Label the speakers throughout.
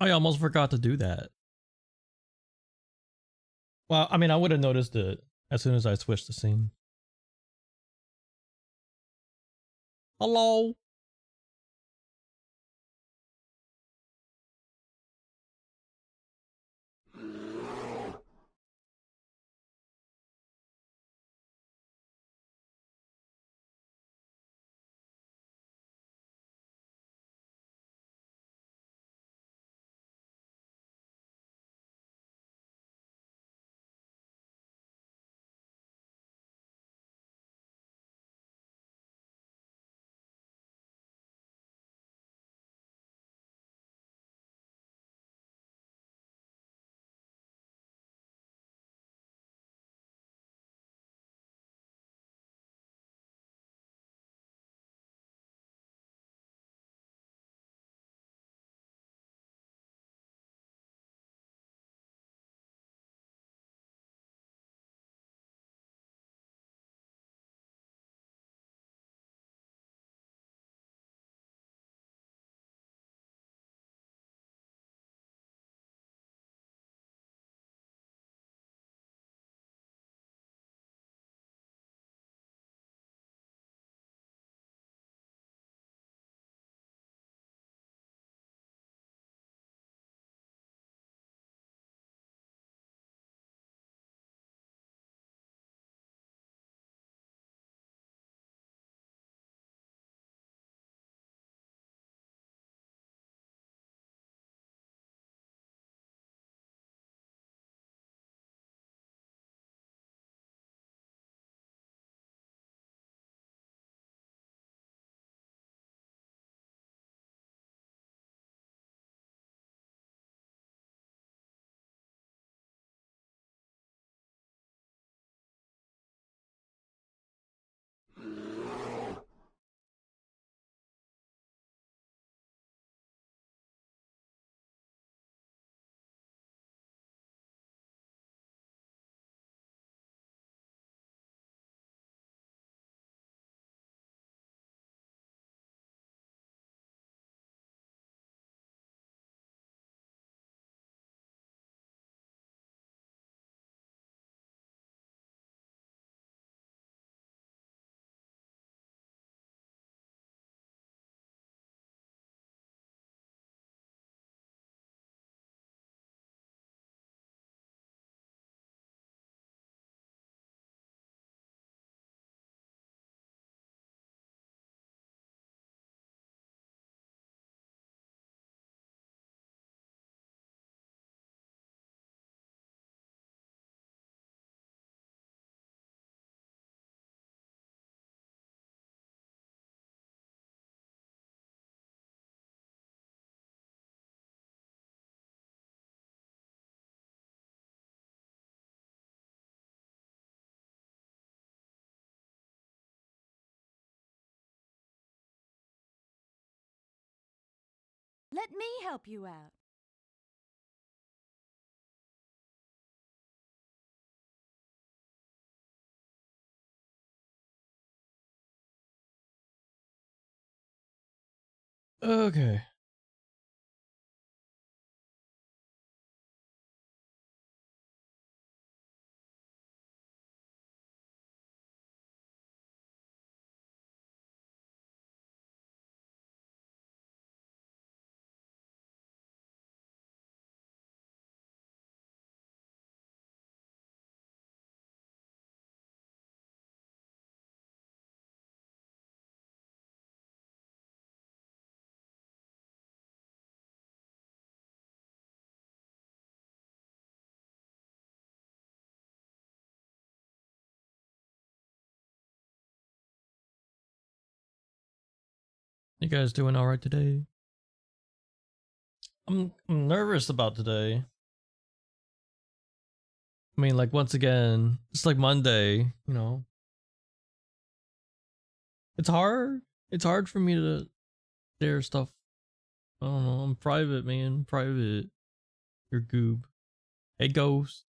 Speaker 1: I almost forgot to do that. Well, I mean, I would have noticed it as soon as I switched the scene. Hello?
Speaker 2: Let me help you out.
Speaker 1: Okay. You guys doing all right today? I'm nervous about today. I mean, like once again, it's like Monday, you know. It's hard. It's hard for me to share stuff. I don't know. I'm private, man. Private. You're goob. Hey, ghost.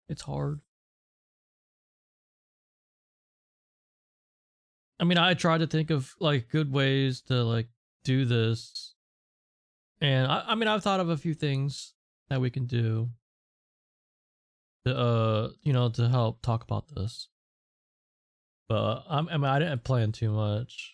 Speaker 1: It's hard. I mean, I try to think of like good ways to like do this. And I mean, I've thought of a few things that we can do to, you know, to help talk about this. But I mean, I didn't plan too much.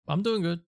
Speaker 1: I'm doing good.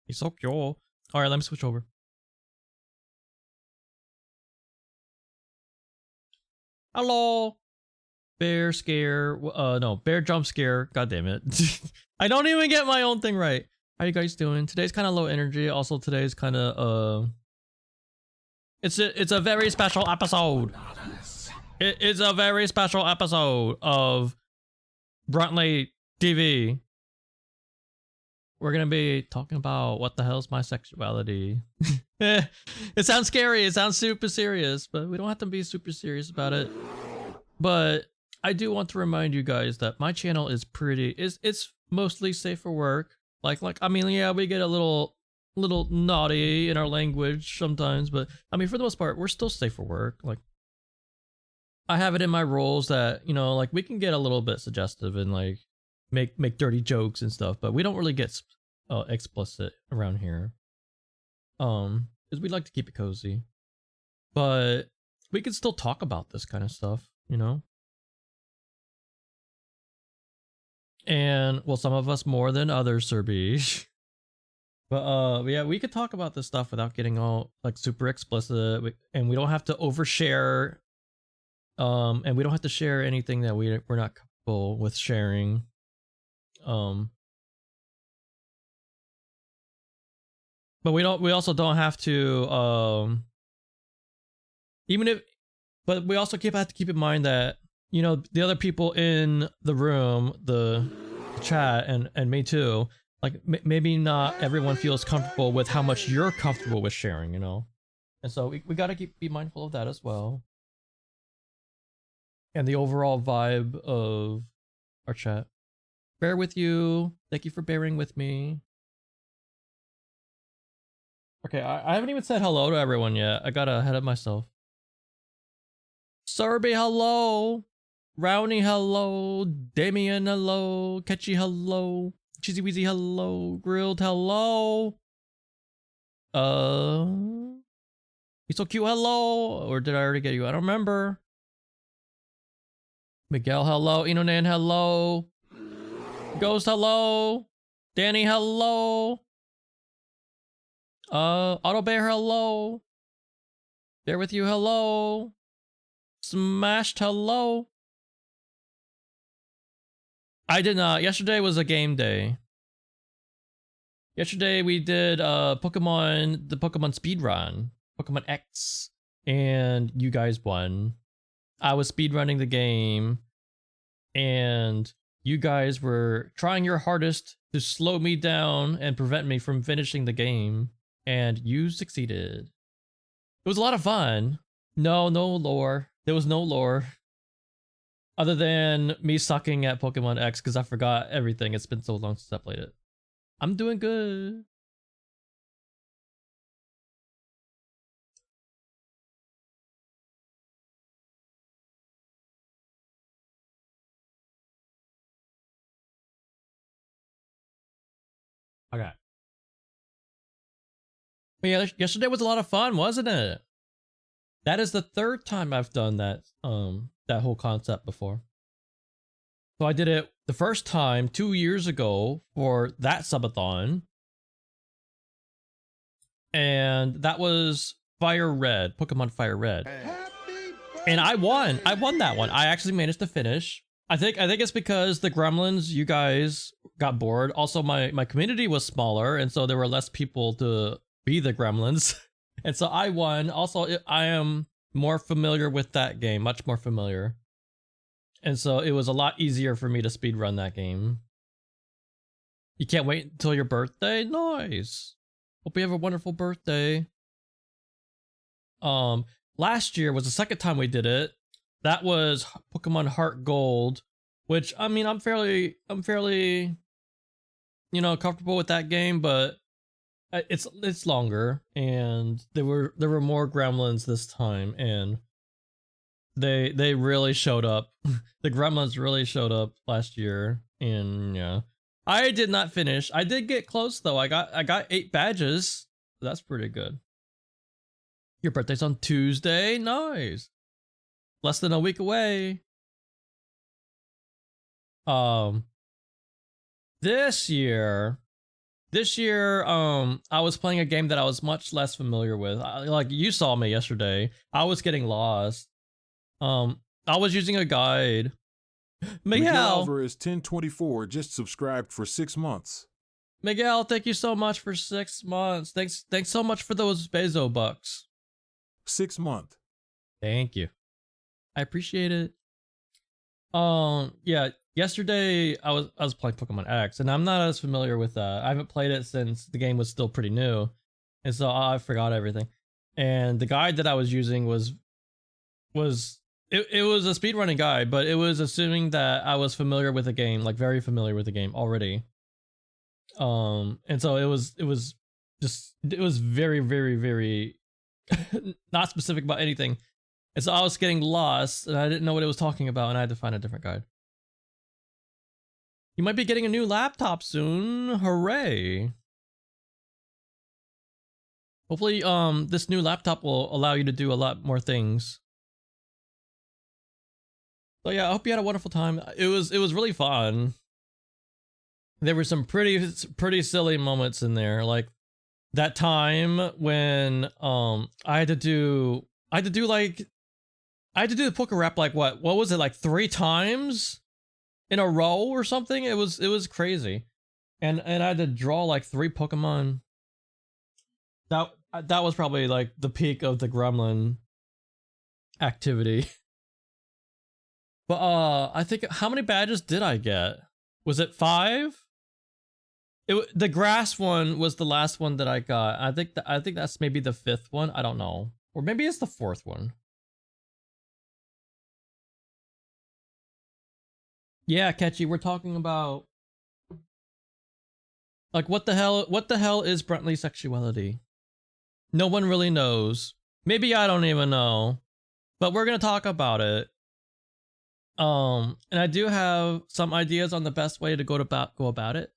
Speaker 1: He's so cute. All right, let me switch over. Hello. Bear scare. No, bear jump scare. God damn it. I don't even get my own thing right. How you guys doing? Today's kind of low energy. Also, today's kind of it's a very special episode. It is a very special episode of Bruntley TV. We're gonna be talking about what the hell's my sexuality. It sounds scary. It sounds super serious, but we don't have to be super serious about it. But I do want to remind you guys that my channel is it's mostly safe for work. Like I mean, yeah, we get a little naughty in our language sometimes, but I mean, for the most part, we're still safe for work. Like, I have it in my rules that, you know, like, we can get a little bit suggestive and like make dirty jokes and stuff, but we don't really get explicit around here. Because we like to keep it cozy, but we can still talk about this kind of stuff, you know. And well, some of us more than others, Sir B. But yeah, we could talk about this stuff without getting all like super explicit, and we don't have to overshare. And we don't have to share anything that we're not comfortable with sharing. But we also don't have to even if, but we also have to keep in mind that, you know, the other people in the room, the chat, and me too, like maybe not everyone feels comfortable with how much you're comfortable with sharing, you know. And so we got to be mindful of that as well, and the overall vibe of our chat. Bear with you. Thank you for bearing with me. Okay, I haven't even said hello to everyone yet. I got ahead of myself. Serby, hello. Rowney, hello. Damien, hello. Catchy, hello. Cheesy Weezy, hello. Grilled, hello. He's so cute, hello. Or did I already get you? I don't remember. Miguel, hello. Inonan, hello. Ghost, hello. Danny, hello. Auto Bear, hello. Bear with you, hello. Smashed, hello. I did not. Yesterday was a game day. Yesterday we did the Pokemon speedrun, Pokemon X, and you guys won. I was speedrunning the game, and you guys were trying your hardest to slow me down and prevent me from finishing the game, and you succeeded. It was a lot of fun. No lore. There was no lore. Other than me sucking at Pokemon X because I forgot everything. It's been so long since I played it. I'm doing good. Okay. But yeah, yesterday was a lot of fun, wasn't it? That is the third time I've done that that whole concept before. So I did it the first time 2 years ago for that subathon. And that was Fire Red, Pokemon Fire Red. And I won that one. I actually managed to finish. I think it's because the gremlins, you guys got bored. Also, my community was smaller, and so there were less people to be the gremlins. And so I won. Also, I am more familiar with that game, much more familiar. And so it was a lot easier for me to speedrun that game. You can't wait until your birthday? Nice. Hope you have a wonderful birthday. Last year was the second time we did it. That was Pokemon Heart Gold, which I mean I'm fairly you know, comfortable with that game, but it's longer, and there were more gremlins this time, and they really showed up. The gremlins really showed up last year, and yeah. I did not finish. I did get close though. I got 8 badges. That's pretty good. Your birthday's on Tuesday. Nice. Less than a week away. This year, I was playing a game that I was much less familiar with. Like you saw me yesterday. I was getting lost. I was using a guide. Miguel
Speaker 3: Alvarez 1024 just subscribed for 6 months.
Speaker 1: Miguel, thank you so much for 6 months. Thanks so much for those Bezo bucks.
Speaker 3: 6 month.
Speaker 1: Thank you. I appreciate it. Yeah, yesterday I was playing Pokemon X, and I'm not as familiar with that. I haven't played it since the game was still pretty new, and so I forgot everything. And the guide that I was using was it was a speedrunning guide, but it was assuming that I was familiar with the game, like very familiar with the game already. And so it was very, very, very not specific about anything. And so I was getting lost, and I didn't know what it was talking about, and I had to find a different guide. You might be getting a new laptop soon. Hooray. Hopefully, this new laptop will allow you to do a lot more things. So yeah, I hope you had a wonderful time. It was really fun. There were some pretty silly moments in there, like that time when I had to do the poker rap like what was it, like 3 times in a row or something? It was crazy. And I had to draw like 3 Pokemon. That was probably like the peak of the gremlin activity. But I think, how many badges did I get? Was it 5? The grass one was the last one that I got. I think that's maybe the 5th one. I don't know, or maybe it's the 4th one. Yeah, Catchy, we're talking about like what the hell is Brentley's sexuality? No one really knows. Maybe I don't even know, but we're gonna talk about it. And I do have some ideas on the best way to go about it.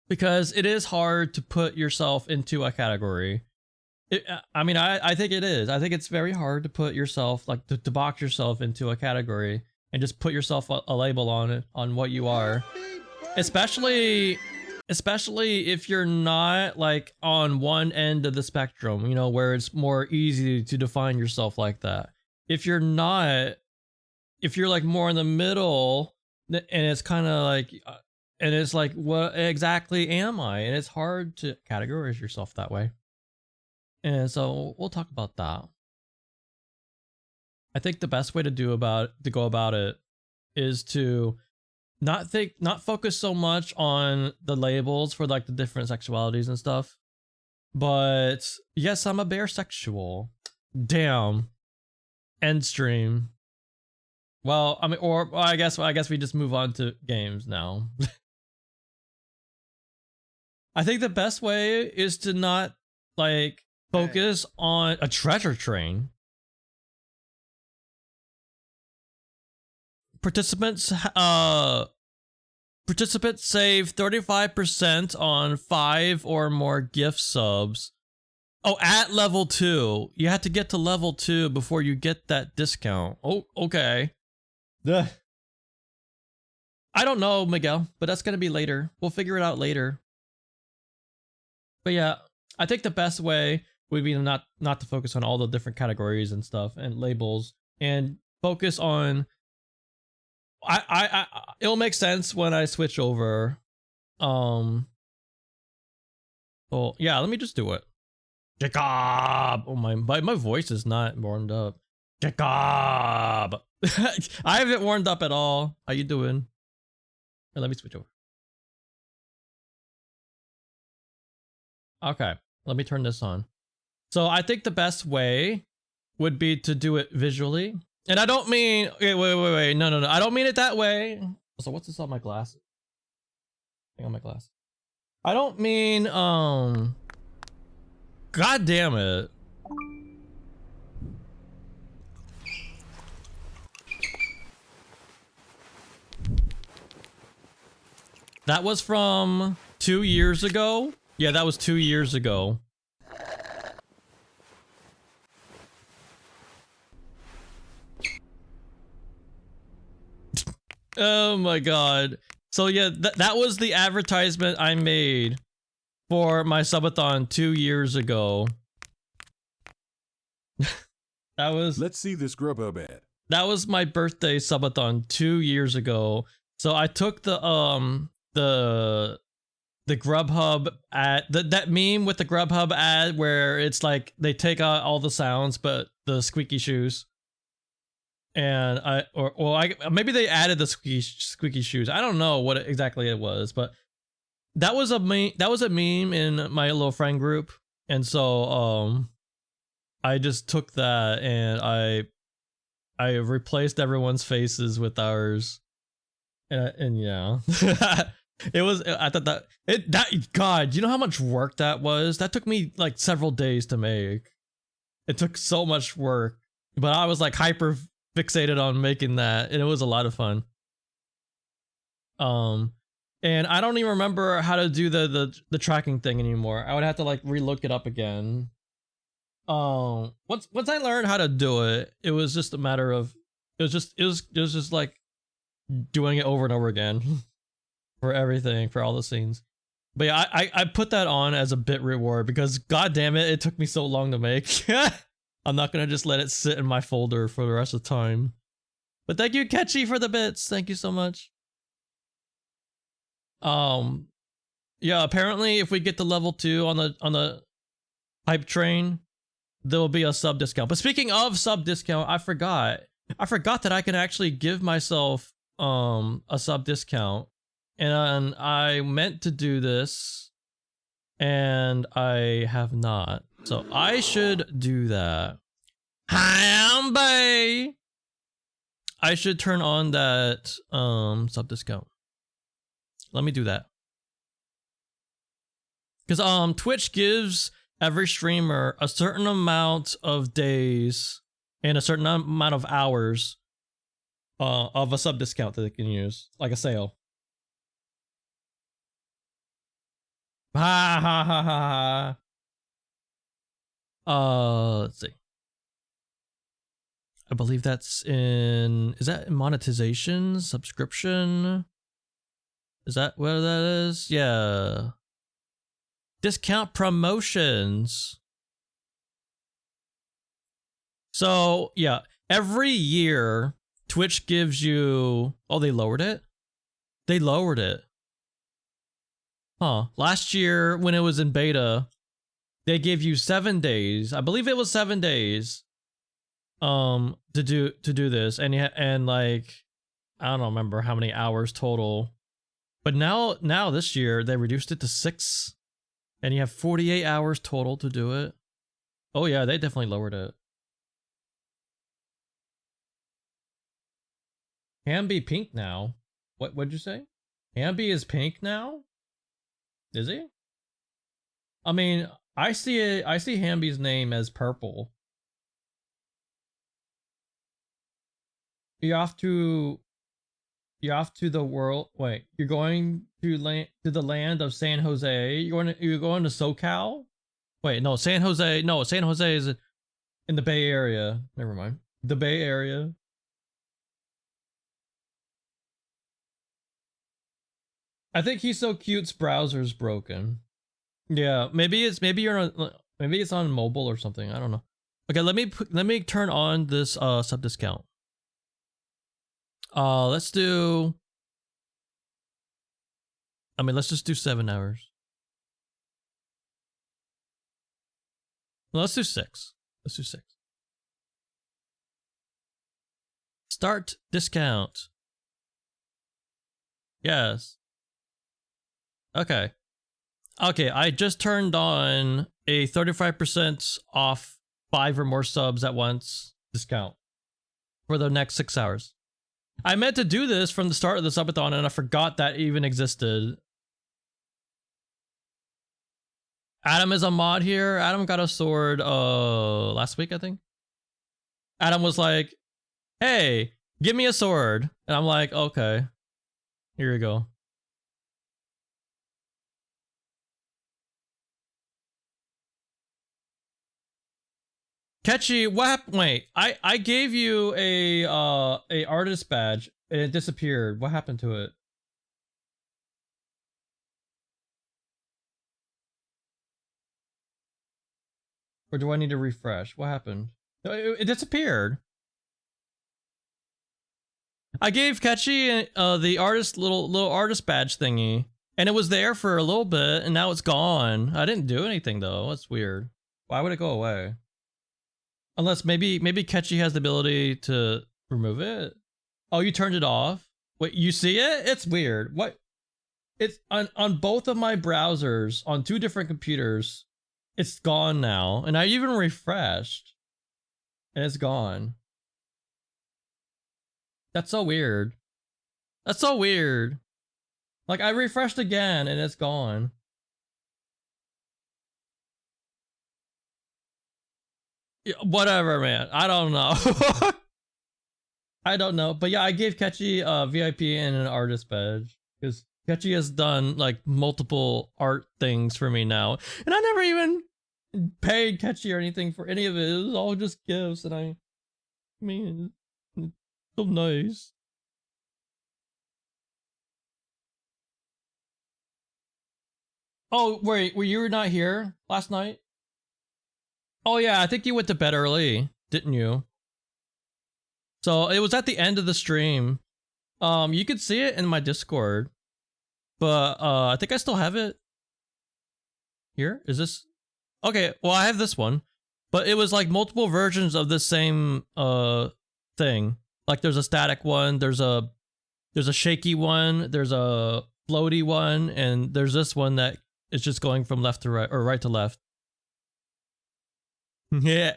Speaker 1: Because it is hard to put yourself into a category. I mean, I think it is. I think it's very hard to put yourself, like, to box yourself into a category and just put yourself a label on it, on what you are. Especially if you're not, like, on one end of the spectrum, you know, where it's more easy to define yourself like that. If you're like more in the middle, and it's kind of like, and it's like, what exactly am I? And it's hard to categorize yourself that way. And so we'll talk about that. I think the best way to go about it is to not focus so much on the labels for like the different sexualities and stuff. But yes, I'm a bearsexual. Damn. End stream. Well, I mean, or I guess we just move on to games now. I think the best way is to not like focus on a treasure train. Participants Participants save 35% on 5 or more gift subs. Oh, at level 2. You have to get to level 2 before you get that discount. Oh, okay. Duh. I don't know, Miguel, but that's gonna be later. We'll figure it out later. But yeah, I think the best way would be not to focus on all the different categories and stuff and labels, and focus on. It'll make sense when I switch over. Well, yeah, let me just do it. Jacob! Oh my voice is not warmed up. Jacob! I haven't warmed up at all. How you doing? Here, let me switch over. Okay, let me turn this on. So I think the best way would be to do it visually. And I don't mean, wait, no. I don't mean it that way. So what's this on my glasses? Hang on my glasses. I don't mean, God damn it. That was from 2 years ago. Yeah, that was 2 years ago. Oh my god. So yeah, that was the advertisement I made for my subathon 2 years ago. That was...
Speaker 3: Let's see this Grubhub ad.
Speaker 1: That was my birthday subathon 2 years ago. So I took the Grubhub ad, that meme with the Grubhub ad where it's like they take out all the sounds but the squeaky shoes. And maybe they added the squeaky shoes. I don't know what exactly it was, but that was a meme in my little friend group, and so I just took that and I replaced everyone's faces with ours, and yeah, it was. I thought that God, you know how much work that was? That took me like several days to make. It took so much work, but I was like hyper fixated on making that, and it was a lot of fun. And I don't even remember how to do the tracking thing anymore. I would have to like relook it up again. Once I learned how to do it, it was just a matter of it was just like doing it over and over again for everything, for all the scenes. But yeah, I put that on as a bit reward because god damn it, it took me so long to make. I'm not gonna just let it sit in my folder for the rest of the time. But thank you, Ketchy, for the bits. Thank you so much. Yeah, apparently if we get to level 2 on the hype train, there will be a sub discount. But speaking of sub discount, I forgot that I can actually give myself a sub discount. And I meant to do this and I have not. So I should do that. I should turn on that sub discount. Let me do that. Because Twitch gives every streamer a certain amount of days and a certain amount of hours of a sub discount that they can use, like a sale. Ha ha ha ha ha. Let's see. I believe that's in, is that monetization? Subscription? Is that what that is? Yeah. Discount promotions. So, yeah, every year Twitch gives you, oh, they lowered it? They lowered it. Huh. Last year when it was in beta, they gave you 7 days. I believe it was 7 days to do this, and like I don't remember how many hours total. But now this year they reduced it to 6 and you have 48 hours total to do it. Oh yeah, they definitely lowered it. Hamby pink now. What'd you say? Hamby is pink now? Is he? I mean, I see Hamby's name as purple. You have to You're off to the world. Wait, you're going to the land of San Jose. You're going to SoCal. Wait, no, San Jose. No, San Jose is in the Bay Area. Never mind. The Bay Area. I think he's so cute's browser's broken. Yeah, maybe it's maybe it's on mobile or something. I don't know. Okay, let me turn on this sub discount. Let's do. I mean, let's just do 7 hours. No, let's do 6. Let's do 6. Start discount. Yes. Okay. Okay, I just turned on a 35% off 5 or more subs at once discount for the next 6 hours. I meant to do this from the start of the subathon and I forgot that even existed. Adam is a mod here. Adam got a sword last week, I think. Adam was like, hey, give me a sword. And I'm like, okay, here you go. Ketchy, what happened? Wait, I gave you a artist badge and it disappeared. What happened to it? Or do I need to refresh? What happened? It disappeared. I gave Ketchy the artist little artist badge thingy, and it was there for a little bit, and now it's gone. I didn't do anything though. That's weird. Why would it go away? Unless maybe Ketchy has the ability to remove it. Oh, you turned it off? Wait, you see it? It's weird. What? It's on both of my browsers on 2 different computers. It's gone now, and I even refreshed, and it's gone. That's so weird. That's so weird. Like, I refreshed again, and it's gone. Yeah, whatever, man. I don't know. I don't know. But yeah, I gave Ketchy a VIP and an artist badge. Because Ketchy has done, like, multiple art things for me now. And I never even paid Ketchy or anything for any of it. It was all just gifts, and I mean, it's so nice. Oh, wait, were you not here last night? Oh yeah, I think you went to bed early, didn't you? So it was at the end of the stream. You could see it in my Discord, but I think I still have it. Here, is this? Okay, well I have this one, but it was like multiple versions of the same thing. Like there's a static one, there's a shaky one, there's a floaty one, and there's this one that is just going from left to right or right to left. Yeah.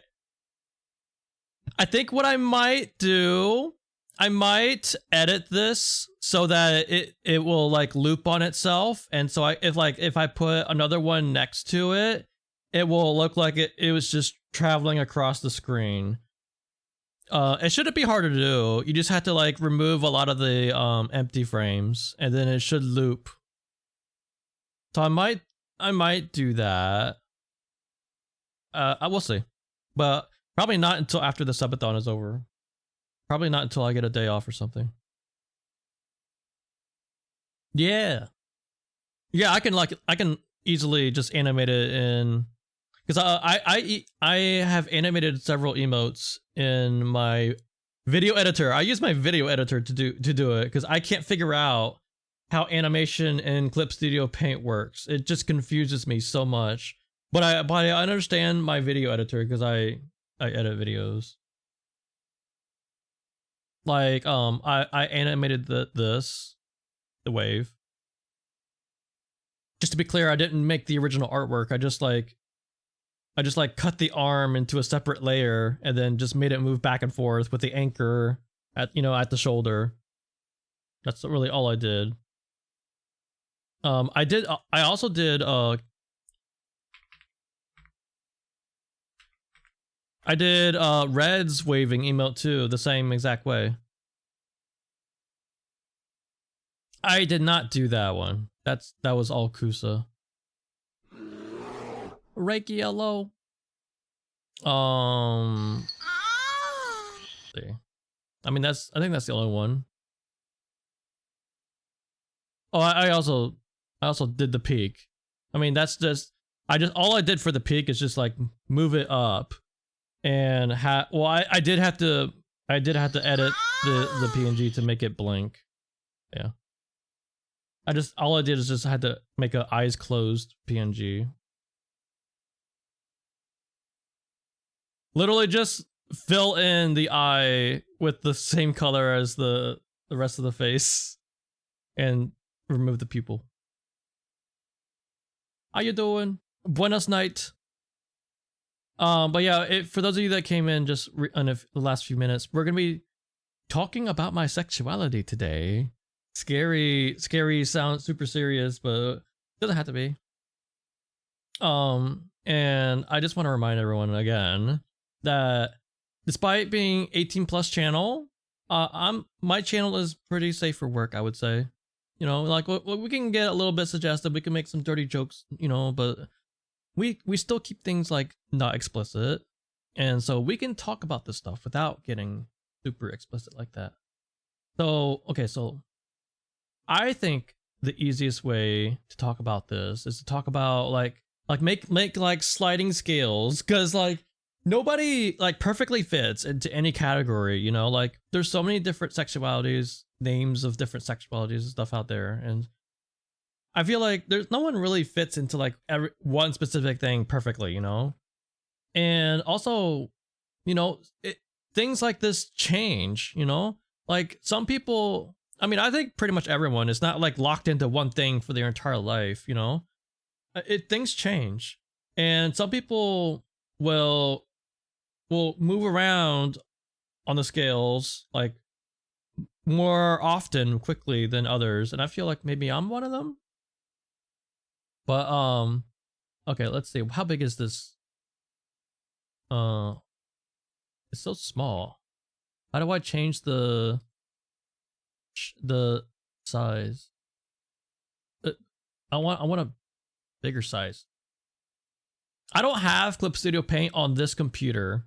Speaker 1: I think what I might do, I might edit this so that it will like loop on itself, and so if I put another one next to it, it will look like it was just traveling across the screen. It shouldn't be hard to do. You just have to like remove a lot of the empty frames, and then it should loop. So I might do that. I will see, but probably not until after the subathon is over. Probably not until I get a day off or something. Yeah, yeah, I can easily just animate it in, because I have animated several emotes in my video editor. I use my video editor to do it because I can't figure out how animation in Clip Studio Paint works. It just confuses me so much. But I understand my video editor because I edit videos. Like I animated the wave. Just to be clear, I didn't make the original artwork. I just like cut the arm into a separate layer and then just made it move back and forth with the anchor at at the shoulder. That's really all I did. I also did I did Red's waving emote too, the same exact way. I did not do that one. That was all Kusa. Reiki yellow. See. I mean, I think that's the only one. Oh, I also did the peak. I mean, that's just all I did for the peak is just like move it up, and I did have to edit the PNG to make it blink. Yeah. All I did is just had to make a eyes closed PNG. Literally just fill in the eye with the same color as the rest of the face and remove the pupil. How you doing? Buenos night. But yeah, for those of you that came in just in the last few minutes, we're gonna be talking about my sexuality today. Scary sounds super serious, but doesn't have to be. And I just want to remind everyone again that despite being 18 plus channel, my channel is pretty safe for work, I would say. You know, like we can get a little bit suggestive, we can make some dirty jokes, you know, but we still keep things like not explicit, and so we can talk about this stuff without getting super explicit like that. So okay, so I think the easiest way to talk about this is to talk about like make like sliding scales, because like nobody like perfectly fits into any category, you know, like there's so many different sexualities, names of different sexualities and stuff out there, and I feel like there's no one really fits into like one specific thing perfectly, you know. And also, you know, things like this change, you know, like some people, I mean, I think pretty much everyone is not like locked into one thing for their entire life, you know. Things change, and some people will move around on the scales like more often quickly than others, and I feel like maybe I'm one of them. But okay, let's see, how big is this? It's so small. How do I change the size? I want a bigger size. I don't have Clip Studio Paint on this computer.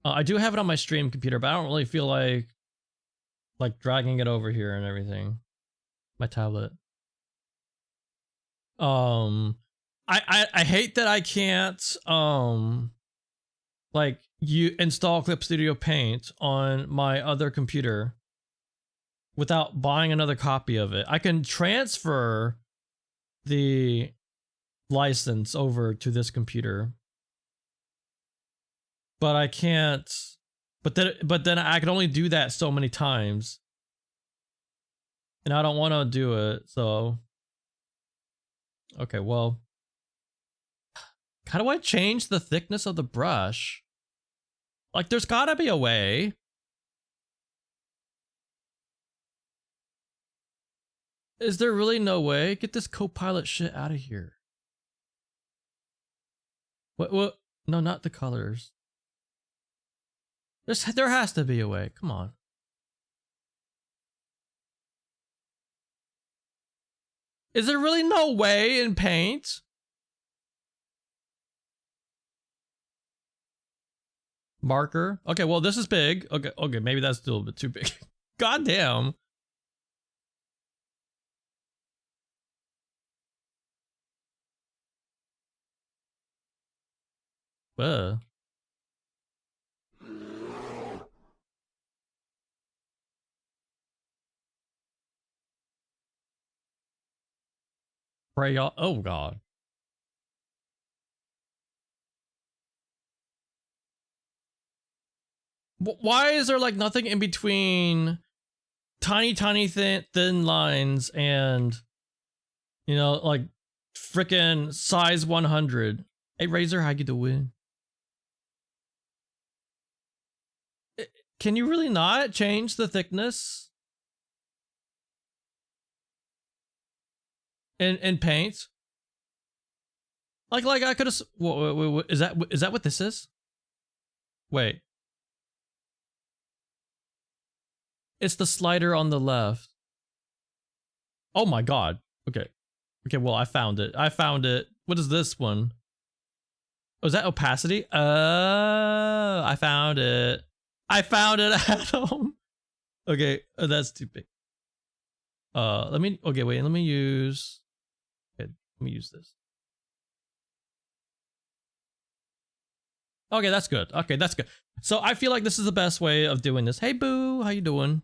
Speaker 1: I do have it on my stream computer, but I don't really feel like dragging it over here and everything. My tablet. I hate that I can't like you install Clip Studio Paint on my other computer without buying another copy of it. I can transfer the license over to this computer, but I can't. But then I can only do that so many times, and I don't want to do it. So okay, well, how do I change the thickness of the brush? Like, there's gotta be a way. Is there really no way? Get this Copilot shit out of here. What? No, not the colors. There has to be a way. Come on. Is there really no way in Paint? Marker. Okay, well, this is big. Okay, maybe that's still a bit too big. God damn. Pray y'all. Oh god. Why is there like nothing in between tiny thin lines and, you know, like freaking size 100? Hey Razor, how you doing? Can you really not change the thickness in Paint? Like I could have. Wait, is that what this is? Wait. It's the slider on the left. Oh my god. Okay. Okay, well, I found it. I found it. What is this one? Oh, is that opacity? I found it. I found it, Adam. Okay, that's too big. Let me, okay, wait, let me use, okay, let me use this. Okay, that's good. Okay, that's good. So I feel like this is the best way of doing this. Hey, Boo, how you doing?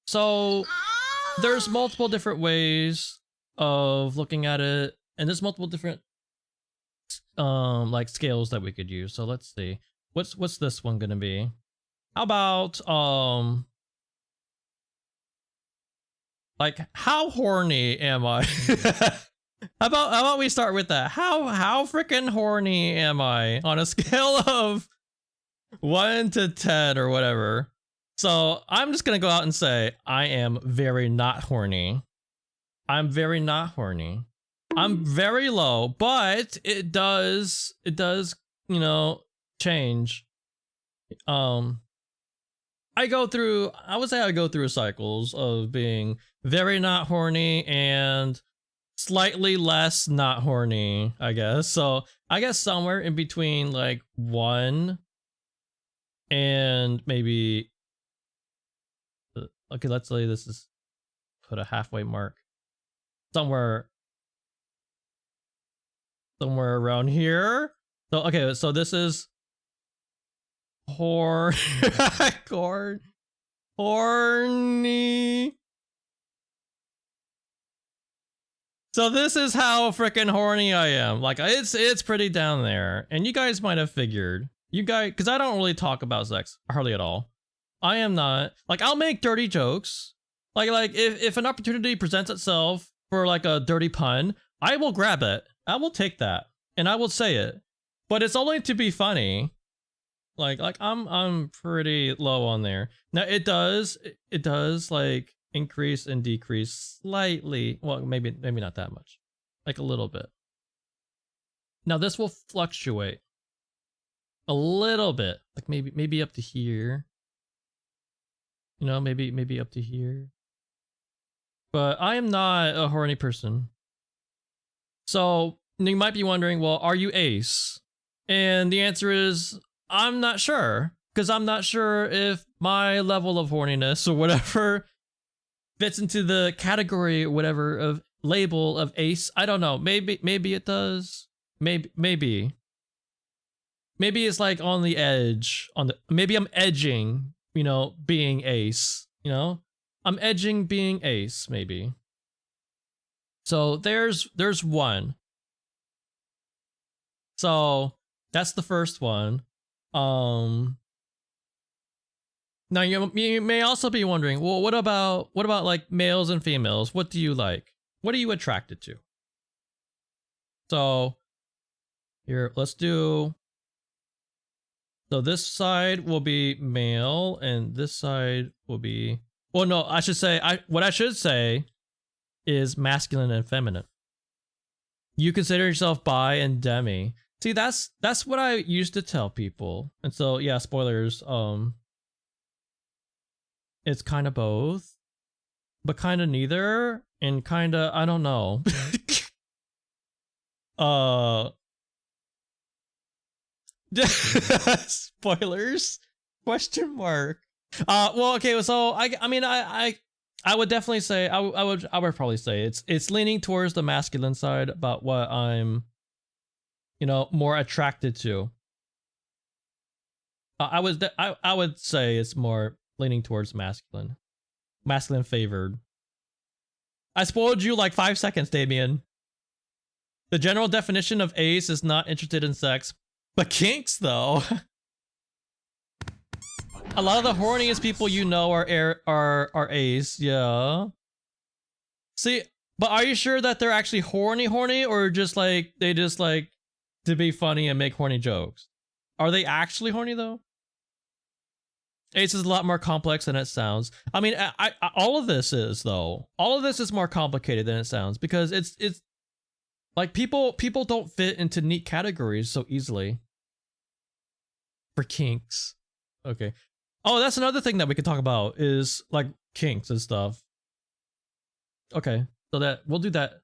Speaker 1: So there's multiple different ways of looking at it, and there's multiple different like scales that we could use. So let's see. What's this one gonna be? How about like how horny am I? How about we start with that? How freaking horny am I on a scale of 1 to 10 or whatever? So I'm just gonna go out and say I am very not horny. I'm very not horny. I'm very low, but it does, you know, change. I would say I go through cycles of being very not horny and slightly less not horny, I guess. So I guess somewhere in between like 1 and maybe, okay, let's say this is, put a halfway mark. Somewhere around here. So, okay, so this is horny. So this is how freaking horny I am. Like it's pretty down there. And you guys might have figured. You guys, because I don't really talk about sex hardly at all. I am not, like, I'll make dirty jokes. Like if an opportunity presents itself for like a dirty pun, I will grab it. I will take that and I will say it. But it's only to be funny. Like I'm pretty low on there. Now it does like increase and decrease slightly. Well, maybe not that much. Like a little bit. Now this will fluctuate a little bit. Like maybe up to here. You know, maybe up to here. But I am not a horny person. So you might be wondering, well, are you ace? And the answer is, I'm not sure. Because I'm not sure if my level of horniness or whatever fits into the category or whatever of label of ace. I don't know. Maybe it does. Maybe it's like on the edge. Maybe I'm edging, you know, being ace, you know? I'm edging being ace, maybe. So there's one. So that's the first one. Now you may also be wondering, well, what about like males and females? What do you like? What are you attracted to? So here, let's do. So this side will be male, and this side will be. Well, no, I should say. What I should say is masculine and feminine. You consider yourself bi and demi. See, that's what I used to tell people. And so, yeah, spoilers. It's kind of both, but kind of neither, and kind of, I don't know. Spoilers? Question mark. Well, okay, so I mean, I would definitely say, I would probably say it's leaning towards the masculine side about what I'm, you know, more attracted to. I would say it's more leaning towards masculine favored. I spoiled you like 5 seconds, Damien. The general definition of ace is not interested in sex, but kinks though. A lot of the horniest people you know are ace, yeah. See, but are you sure that they're actually horny, or just like they just like to be funny and make horny jokes? Are they actually horny though? Ace is a lot more complex than it sounds. I mean, all of this is though. All of this is more complicated than it sounds because it's like people don't fit into neat categories so easily. For kinks, okay. Oh, that's another thing that we could talk about is like kinks and stuff. Okay, so that we'll do that.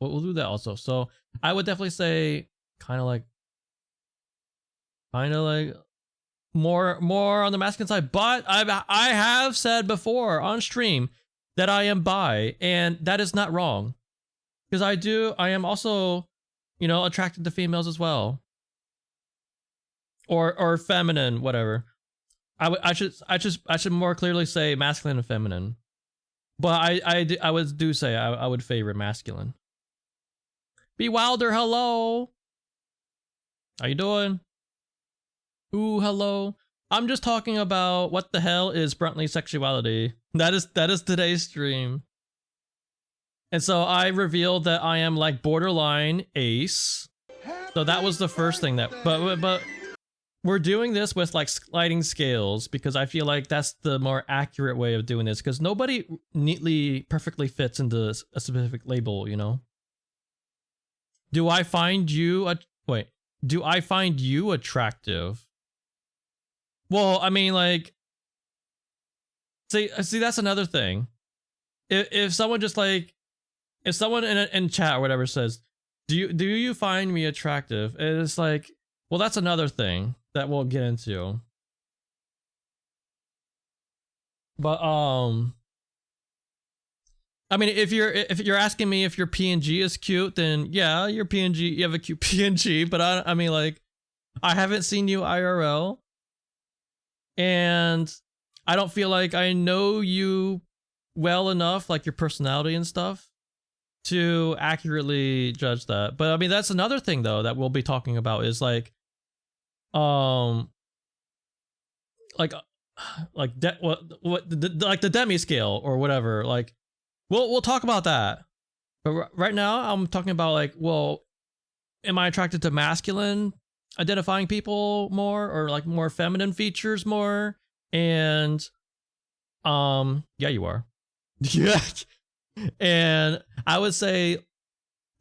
Speaker 1: We'll do that also. So I would definitely say kind of like more on the masculine side. But I have said before on stream that I am bi, and that is not wrong, because I am also, you know, attracted to females as well, or feminine, whatever. I should more clearly say masculine and feminine. But I would do say I would favor masculine. Be Wilder, hello. How you doing? Ooh, hello. I'm just talking about what the hell is Bruntley sexuality. That is today's stream. And so I revealed that I am like borderline ace. So that was the first thing that, but we're doing this with like sliding scales because I feel like that's the more accurate way of doing this, because nobody neatly, perfectly fits into a specific label, you know? Do I find you attractive? Well, I mean, like, see, that's another thing. If someone just like, if someone in chat or whatever says, do you find me attractive? It's like, well, that's another thing that we'll get into. But I mean, if you're asking me if your PNG is cute, then yeah, your PNG, you have a cute PNG. But I mean, like, I haven't seen you IRL, and I don't feel like I know you well enough, like your personality and stuff, to accurately judge that. But I mean, that's another thing though that we'll be talking about is like, like the demi scale or whatever. Like, we'll talk about that. But right now, I'm talking about like, well, am I attracted to masculine identifying people more, or like more feminine features more? And yeah, you are. Yeah. And I would say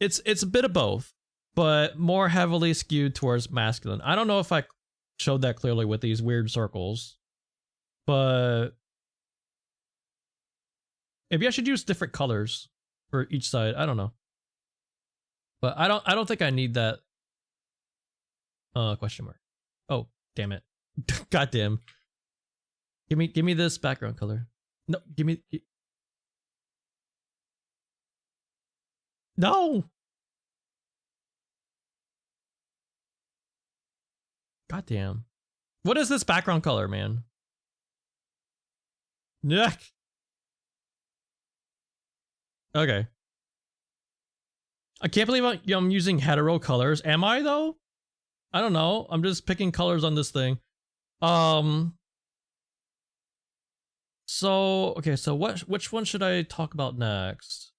Speaker 1: it's a bit of both, but more heavily skewed towards masculine. I don't know if I showed that clearly with these weird circles, but maybe I should use different colors for each side. I don't know. But I don't think I need that question mark. Oh, damn it. God damn. Give me this background color. No, give me No. God damn. What is this background color, man? Yuck. Okay. I can't believe I'm using hetero colors. Am I though? I don't know. I'm just picking colors on this thing. So okay. So which one should I talk about next?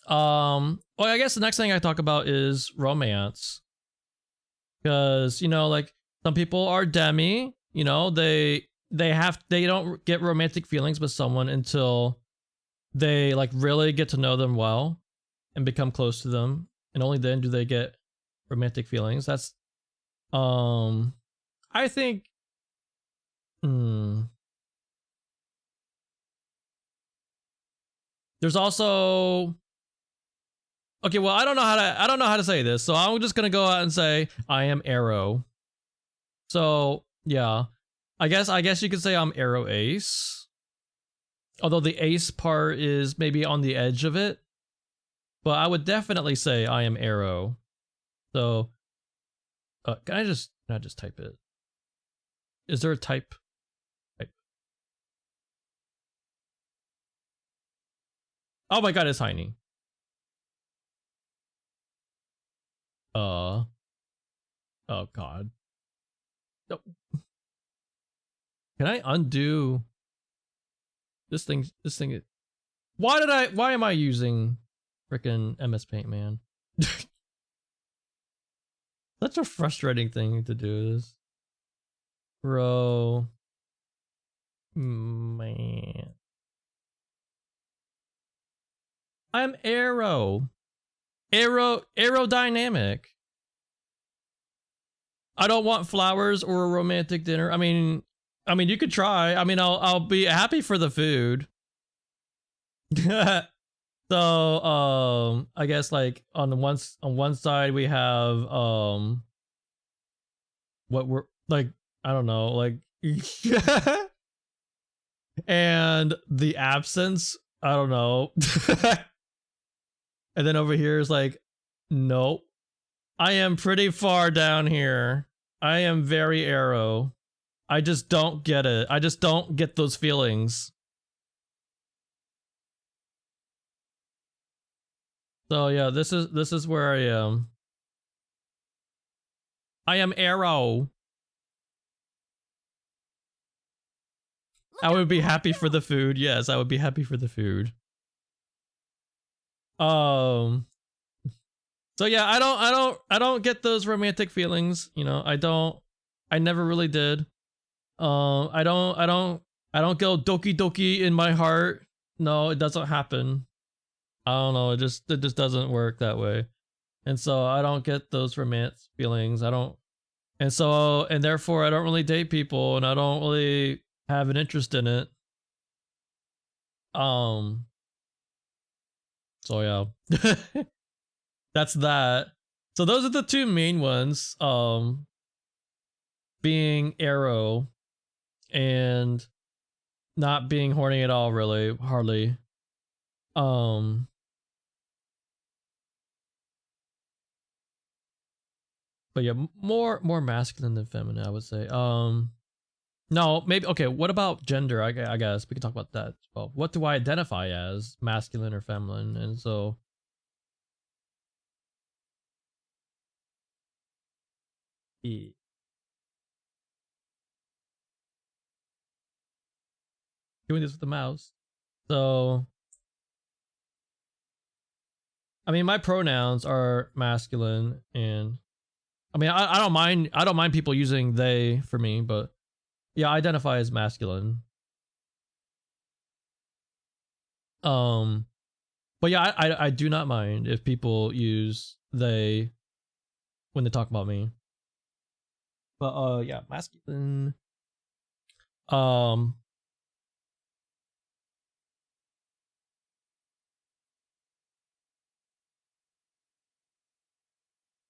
Speaker 1: Well, I guess the next thing I talk about is romance, because you know, like, some people are demi. You know, they don't get romantic feelings with someone until they like really get to know them well and become close to them, and only then do they get romantic feelings. That's I think there's also, okay, well, I don't know how to say this, so I'm just gonna go out and say I am Arrow. So yeah, I guess you could say I'm Arrow Ace, although the Ace part is maybe on the edge of it. But I would definitely say I am Arrow. So can I just type it? Is there a type? Oh my god, it's tiny. Oh god. No. Can I undo this thing? Why am I using frickin' MS Paint, man? Such a frustrating thing to do this. Bro. Man. I'm Arrow. Aerodynamic. I don't want flowers or a romantic dinner. I mean, you could try. I mean, I'll be happy for the food. So I guess like on one side we have what we're like, I don't know, like and the absence, I don't know. And then over here is like, nope. I am pretty far down here. I am very arrow. I just don't get it. I just don't get those feelings. So yeah, this is where I am. I am arrow. I would be happy for the food. Yes, I would be happy for the food. So yeah, I don't get those romantic feelings, you know. I never really did. I don't go doki doki in my heart. No, it doesn't happen. I don't know, it just doesn't work that way. And so I don't get those romance feelings. I don't, and therefore I don't really date people, and I don't really have an interest in it. So yeah. That's that. So those are the two main ones. Being arrow and not being horny at all, really, hardly. But yeah, more masculine than feminine, I would say. No, maybe okay. What about gender? I guess we can talk about that as well. What do I identify as, masculine or feminine? And so, yeah. Doing this with the mouse. So, I mean, my pronouns are masculine, and I mean, I don't mind people using they for me, but yeah, I identify as masculine. But yeah, I do not mind if people use they when they talk about me. But yeah, masculine. Um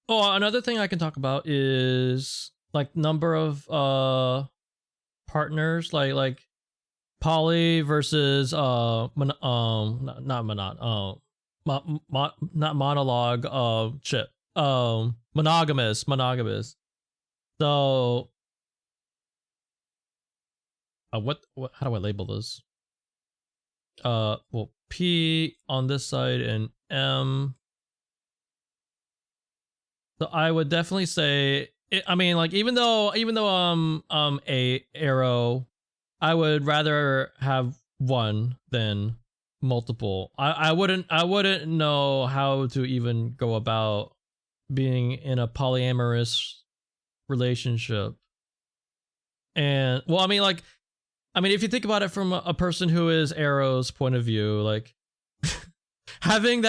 Speaker 1: Oh, another thing I can talk about is like number of partners, like poly versus not monot not monologue, shit, monogamous. So what how do I label this? Well, P on this side and M. So I would definitely say I mean, like, even though a arrow, I would rather have one than multiple. I wouldn't know how to even go about being in a polyamorous relationship. And well, I mean, like, if you think about it from a person who is arrow's point of view, like having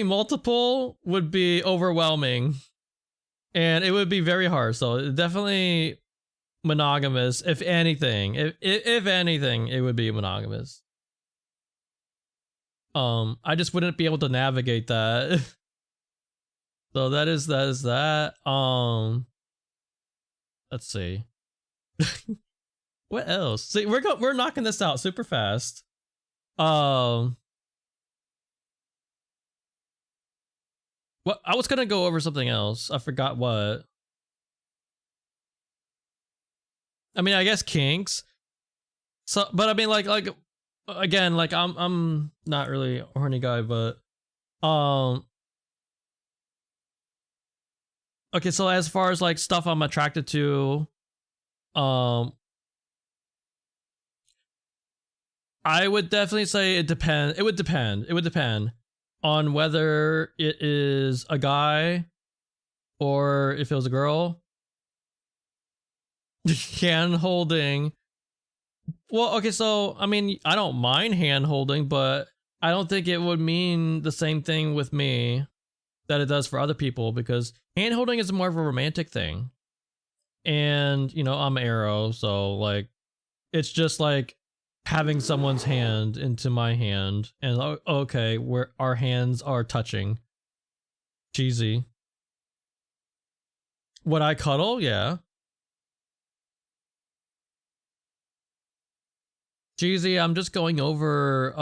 Speaker 1: multiple would be overwhelming, and it would be very hard. So definitely monogamous. If anything, if anything, it would be monogamous. I just wouldn't be able to navigate that. So that is that. Let's see. What else? See, we're knocking this out super fast. What, I was gonna go over something else. I forgot what. I mean, I guess kinks. So, but I mean, like again, like I'm not really a horny guy, but okay. So as far as like stuff I'm attracted to, I would definitely say it depends. It would depend. It would depend on whether it is a guy or if it was a girl. Hand holding. Well, okay, so I mean, I don't mind hand holding, but I don't think it would mean the same thing with me that it does for other people, because hand holding is more of a romantic thing. And, you know, I'm arrow, so like it's just like having someone's hand into my hand and okay, where our hands are touching. Cheesy. Would I cuddle? Yeah. Cheesy, I'm just going over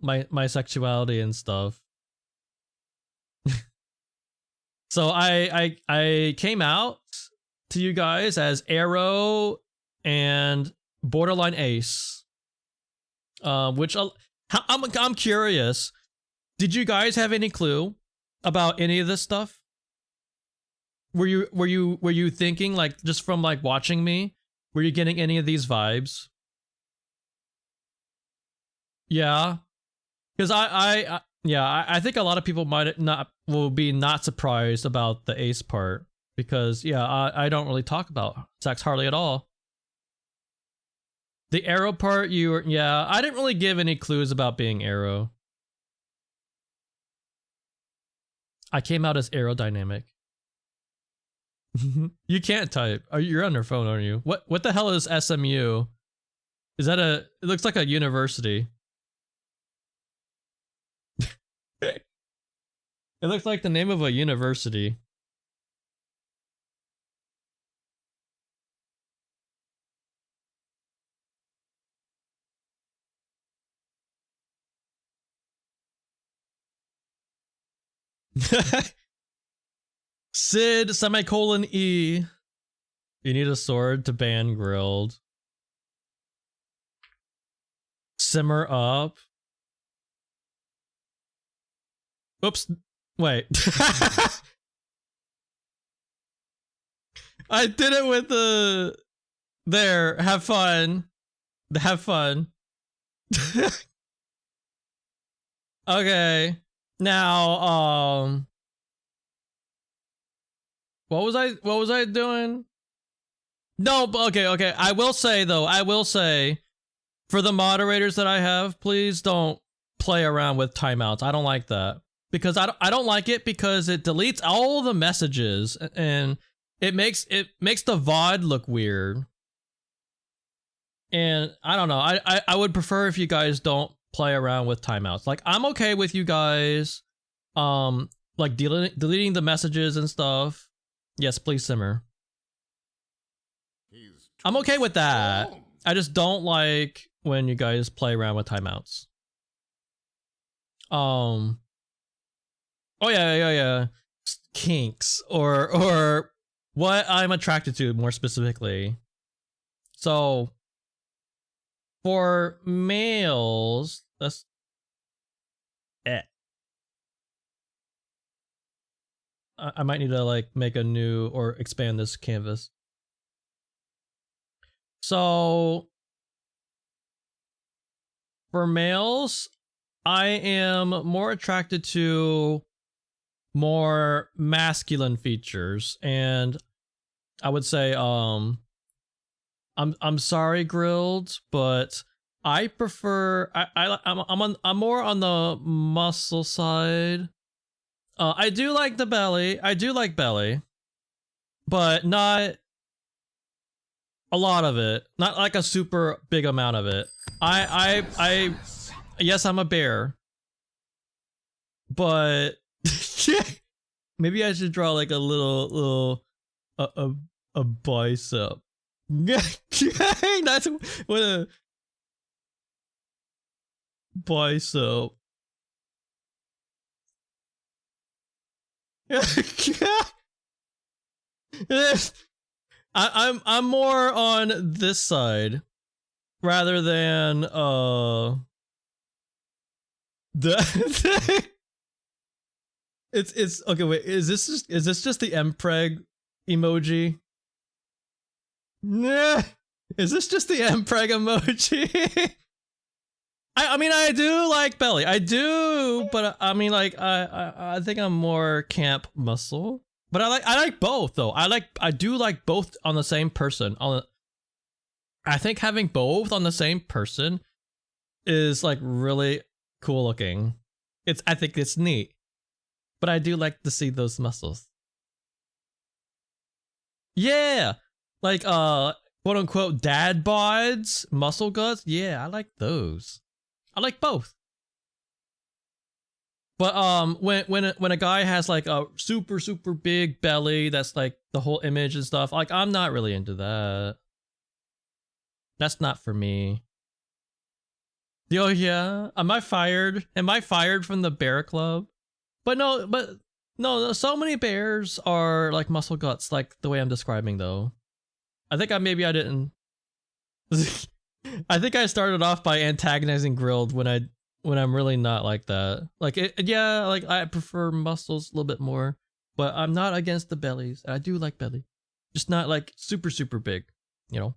Speaker 1: my sexuality and stuff. So I came out to you guys as Arrow and borderline ace. Which I'm curious. Did you guys have any clue about any of this stuff? Were you thinking, like, just from like watching me? Were you getting any of these vibes? Yeah, because I think a lot of people will be not surprised about the ace part, because yeah, I don't really talk about sex hardly at all. The Arrow part, yeah, I didn't really give any clues about being Arrow. I came out as aerodynamic. You can't type. You're on your phone, aren't you? What the hell is SMU? Is that it looks like a university. It looks like the name of a university. Sid semicolon E. You need a sword to ban grilled. Simmer up. Oops. Wait. I did it with the... There. Have fun. Have fun. Okay. Now, what was I doing? No, okay. I will say though, for the moderators that I have, please don't play around with timeouts. I don't like that. Because I don't like it because it deletes all the messages and it makes the VOD look weird. And I don't know. I would prefer if you guys don't play around with timeouts. Like, I'm okay with you guys like deleting the messages and stuff. Yes, please simmer. I'm okay with that. I just don't like when you guys play around with timeouts. Oh yeah. Kinks or what I'm attracted to more specifically. So for males, that's I might need to like make a new or expand this canvas. So for males, I am more attracted to more masculine features, and I would say I'm sorry, grilled, but I prefer I'm more on the muscle side. I do like the belly. I do like belly, but not a lot of it. Not like a super big amount of it. Yes, I'm a bear, but maybe I should draw like a little a bicep. That's what a bicep. I'm more on this side rather than the it's okay. Wait, is this just the mpreg emoji? Nah, is this just the mpreg emoji? I mean, I do like belly. I do, but I mean, like, I think I'm more camp muscle. But I like both though. I do like both on the same person. I think having both on the same person is like really cool looking. I think it's neat. But I do like to see those muscles. Yeah, like quote unquote dad bods, muscle guts. Yeah, I like those. I like both. But when a guy has like a super big belly, that's like the whole image and stuff. Like I'm not really into that. That's not for me. Oh yeah, am I fired? Am I fired from the bear club? But no, so many bears are like muscle guts, like the way I'm describing though. I think I didn't. I think I started off by antagonizing Grilled when I'm really not like that. Like yeah, like I prefer muscles a little bit more, but I'm not against the bellies. I do like belly, just not like super big, you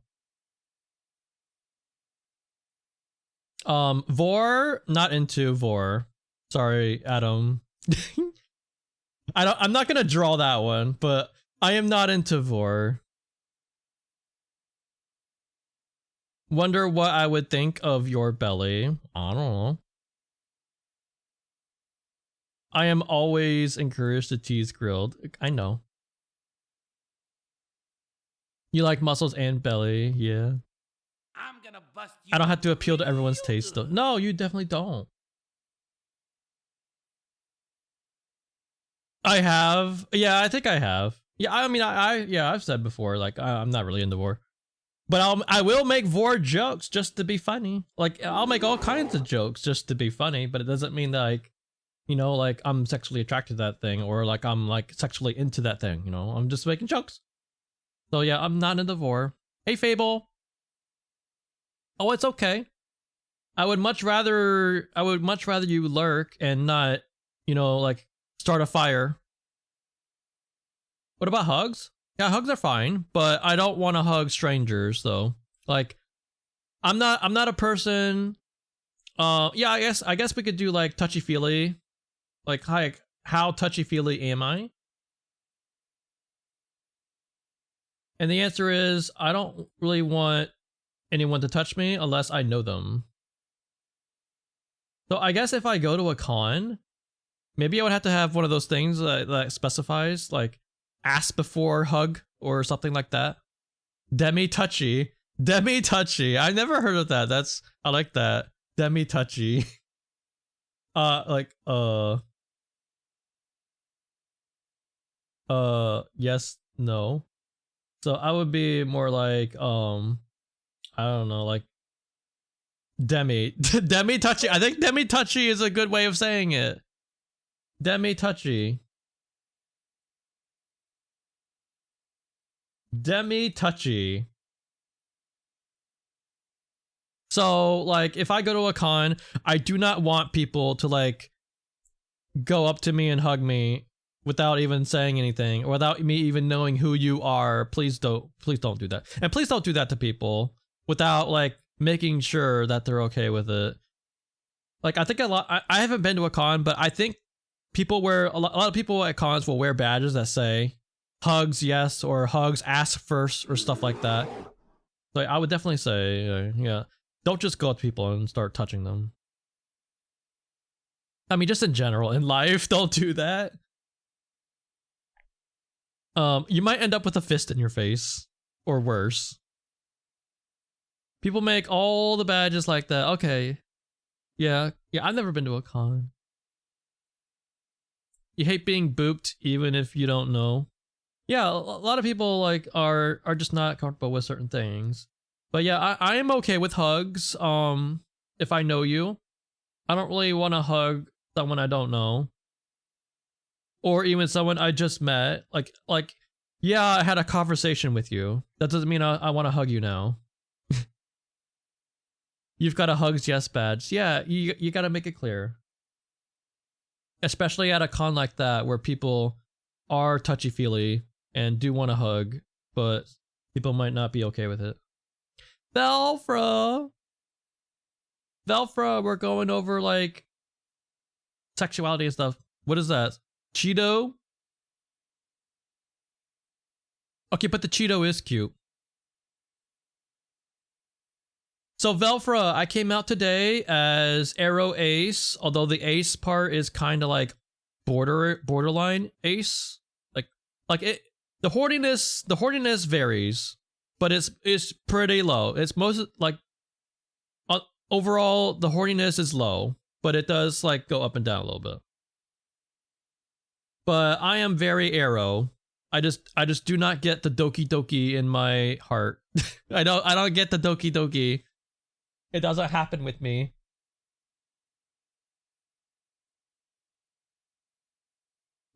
Speaker 1: know. Vor, not into Vor. Sorry, Adam. I'm not gonna draw that one, but I am not into Vor. Wonder what I would think of your belly. I don't know. I am always encouraged to tease Grilled. I know. You like muscles and belly, yeah.
Speaker 4: I'm gonna bust you.
Speaker 1: I don't have to appeal to everyone's taste though. No, you definitely don't. I have. Yeah, I think I have. Yeah, I mean, I've said before, like, I'm not really into Vor. But I will make Vor jokes just to be funny. Like, I'll make all kinds of jokes just to be funny, but it doesn't mean that, like, you know, like, I'm sexually attracted to that thing, or, like, I'm, like, sexually into that thing, you know? I'm just making jokes. So, yeah, I'm not into Vor. Hey, Fable. Oh, it's okay. I would much rather you lurk and not, you know, like, start a fire. What about hugs? Yeah, hugs are fine, but I don't want to hug strangers though. Like, I'm not a person. Yeah, I guess we could do like touchy-feely. Like, hi, how touchy-feely am I? And the answer is, I don't really want anyone to touch me unless I know them. So I guess if I go to a con, maybe I would have to have one of those things that specifies like ask before hug or something like that. Demi touchy. I never heard of that. I like that. Demi touchy. Yes, no. So I would be more like, I don't know, like Demi touchy. I think Demi touchy is a good way of saying it. Demi touchy. So, like, if I go to a con, I do not want people to, like, go up to me and hug me without even saying anything, or without me even knowing who you are. Please don't do that. And please don't do that to people without, like, making sure that they're okay with it. Like, I think I haven't been to a con, but I think people a lot of people at cons will wear badges that say hugs yes, or hugs ask first, or stuff like that. So I would definitely say, yeah, don't just go up to people and start touching them. I mean, just in general in life, don't do that. You might end up with a fist in your face, or worse. People make all the badges like that. Okay, yeah, I've never been to a con. You hate being booped even if you don't know. Yeah, a lot of people like are just not comfortable with certain things. But yeah, I am okay with hugs. If I know you, I don't really want to hug someone I don't know, or even someone I just met. Like, yeah, I had a conversation with you. That doesn't mean I want to hug you now. You've got a hugs yes badge. Yeah, you got to make it clear. Especially at a con like that where people are touchy-feely and do want to hug, but people might not be okay with it. Velfra, we're going over like sexuality and stuff. What is that? Cheeto? Okay, but the Cheeto is cute. So Velfra, I came out today as Arrow Ace, although the Ace part is kind of like borderline Ace. Like it, the horniness varies. but it's pretty low. It's most like overall the horniness is low, but it does like go up and down a little bit. But I am very arrow. I just do not get the doki doki in my heart. I don't get the doki doki. It doesn't happen with me.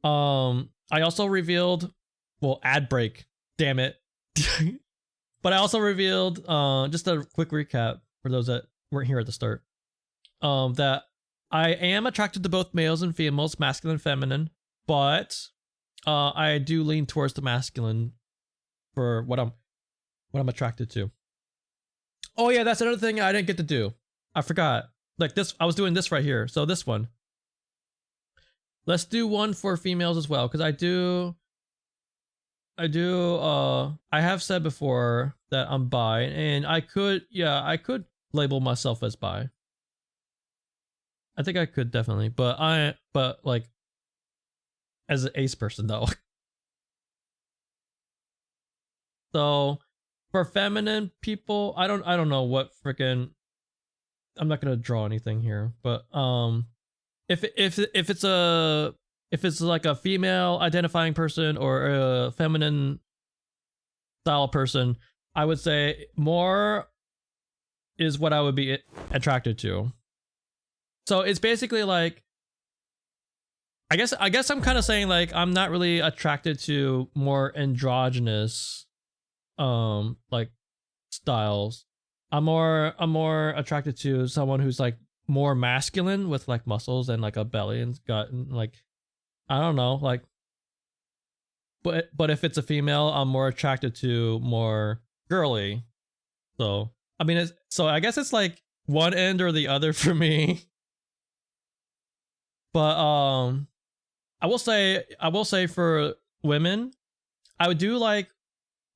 Speaker 1: I also revealed, well, ad break, damn it. But I also revealed, just a quick recap for those that weren't here at the start, that I am attracted to both males and females, masculine and feminine, but I do lean towards the masculine for what I'm attracted to. Oh yeah, that's another thing I didn't get to do. I forgot. Like this, I was doing this right here. So this one. Let's do one for females as well, because I have said before that I'm bi, and I could label myself as bi. I think I could definitely, but like as an ace person though. So for feminine people, I don't know what freaking, I'm not gonna draw anything here, but if it's like a female identifying person or a feminine style person, I would say more is what I would be attracted to. So it's basically like, I guess I'm kind of saying like I'm not really attracted to more androgynous like styles. I'm more attracted to someone who's like more masculine with like muscles and like a belly and gut and like, I don't know, like, but if it's a female, I'm more attracted to more girly. So I mean, so I guess it's like one end or the other for me. But I will say for women, I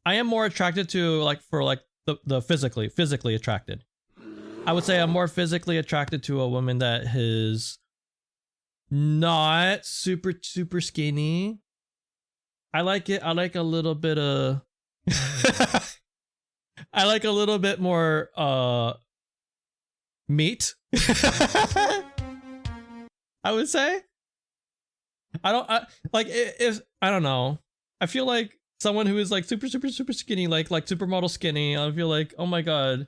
Speaker 1: am more attracted to like, for like the physically attracted. I would say I'm more physically attracted to a woman that is not super skinny. I like a little bit of I like a little bit more meat. I would say. I don't know. I feel like someone who is like super skinny, like supermodel skinny, I feel like, oh my god,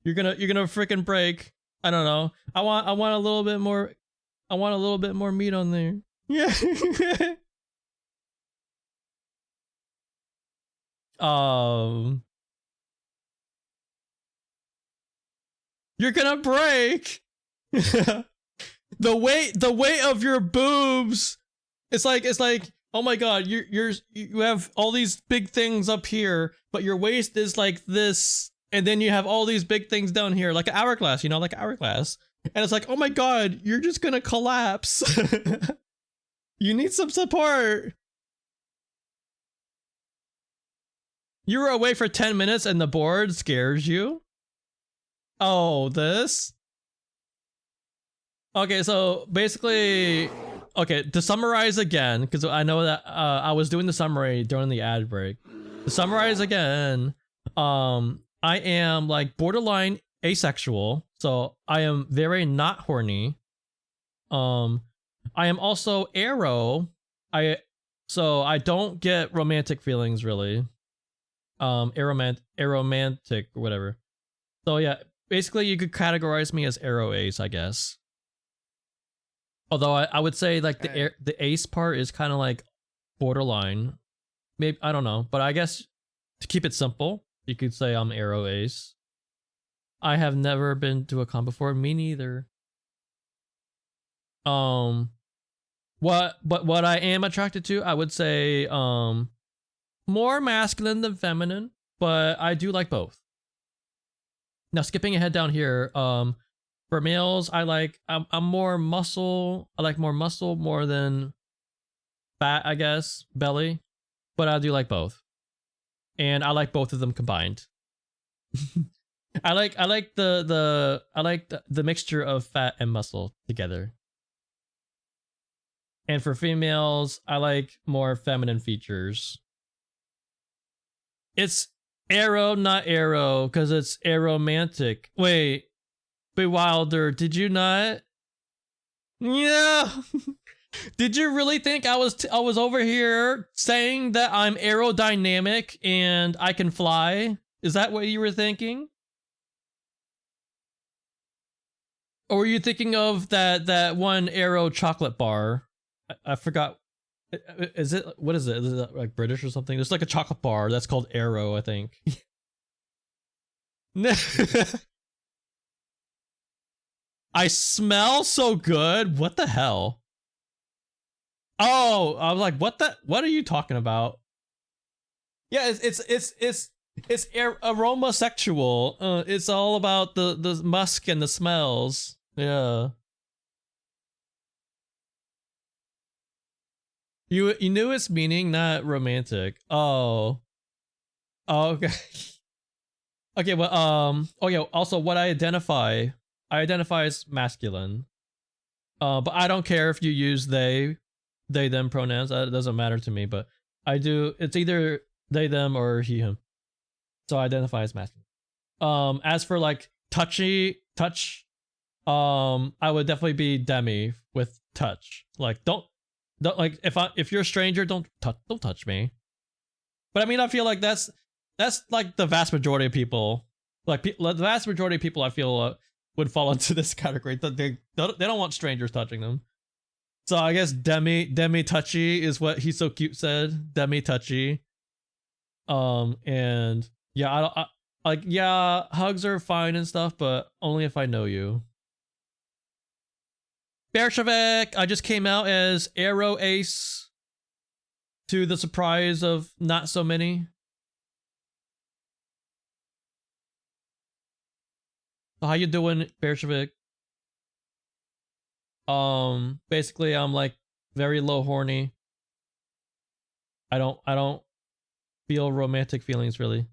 Speaker 1: you're gonna freaking break. I don't know. I want a little bit more. I want a little bit more meat on there. Yeah. You're gonna break. The weight of your boobs. It's like, oh my god, you have all these big things up here, but your waist is like this, and then you have all these big things down here, like an hourglass, you know, like an hourglass. And it's like, oh my god, you're just gonna collapse. You need some support. You were away for 10 minutes and the board scares you? Oh, this? Okay, so basically, okay, to summarize again, because I know that I was doing the summary during the ad break. To summarize again, I am like borderline asexual, so I am very not horny. I am also arrow. So I don't get romantic feelings really. Aromantic or whatever. So yeah, basically you could categorize me as arrow ace, I guess. Although I would say like the ace part is kind of like borderline. Maybe, I don't know, but I guess to keep it simple, you could say I'm arrow ace. I have never been to a con before. Me neither. What I am attracted to, I would say more masculine than feminine, but I do like both. Now skipping ahead down here, for males, I'm more muscle. I like more muscle more than fat, I guess, belly, but I do like both. And I like both of them combined. I like the mixture of fat and muscle together. And for females, I like more feminine features. It's Arrow, not arrow, because it's aromantic. Wait, Wilder, did you not? Yeah. Did you really think I was over here saying that I'm aerodynamic and I can fly? Is that what you were thinking? Or were you thinking of that one Aero chocolate bar? I forgot. Is it, what is it? Is it like British or something? There's like a chocolate bar that's called Aero, I think. I smell so good. What the hell? Oh, I was like, what are you talking about? Yeah, it's aroma sexual. It's all about the musk and the smells. Yeah. You knew its meaning, not romantic. Oh. Oh, okay. Okay, well, oh yeah, also what I identify as masculine. But I don't care if you use they, them pronouns. It doesn't matter to me, but I do. It's either they, them, or he, him. So I identify as masculine. As for like touch, I would definitely be demi with touch. Like don't like if you're a stranger, don't touch me. But I mean, I feel like that's like the vast majority of people. Like the vast majority of people, I feel would fall into this category. They don't want strangers touching them. So I guess demi touchy is what He's So Cute said. Demi touchy. And yeah, I like, yeah, hugs are fine and stuff, but only if I know you. Bershevik, I just came out as Arrow Ace, to the surprise of not so many. So how you doing, Bershevik? Basically I'm like very low horny. I don't feel romantic feelings really.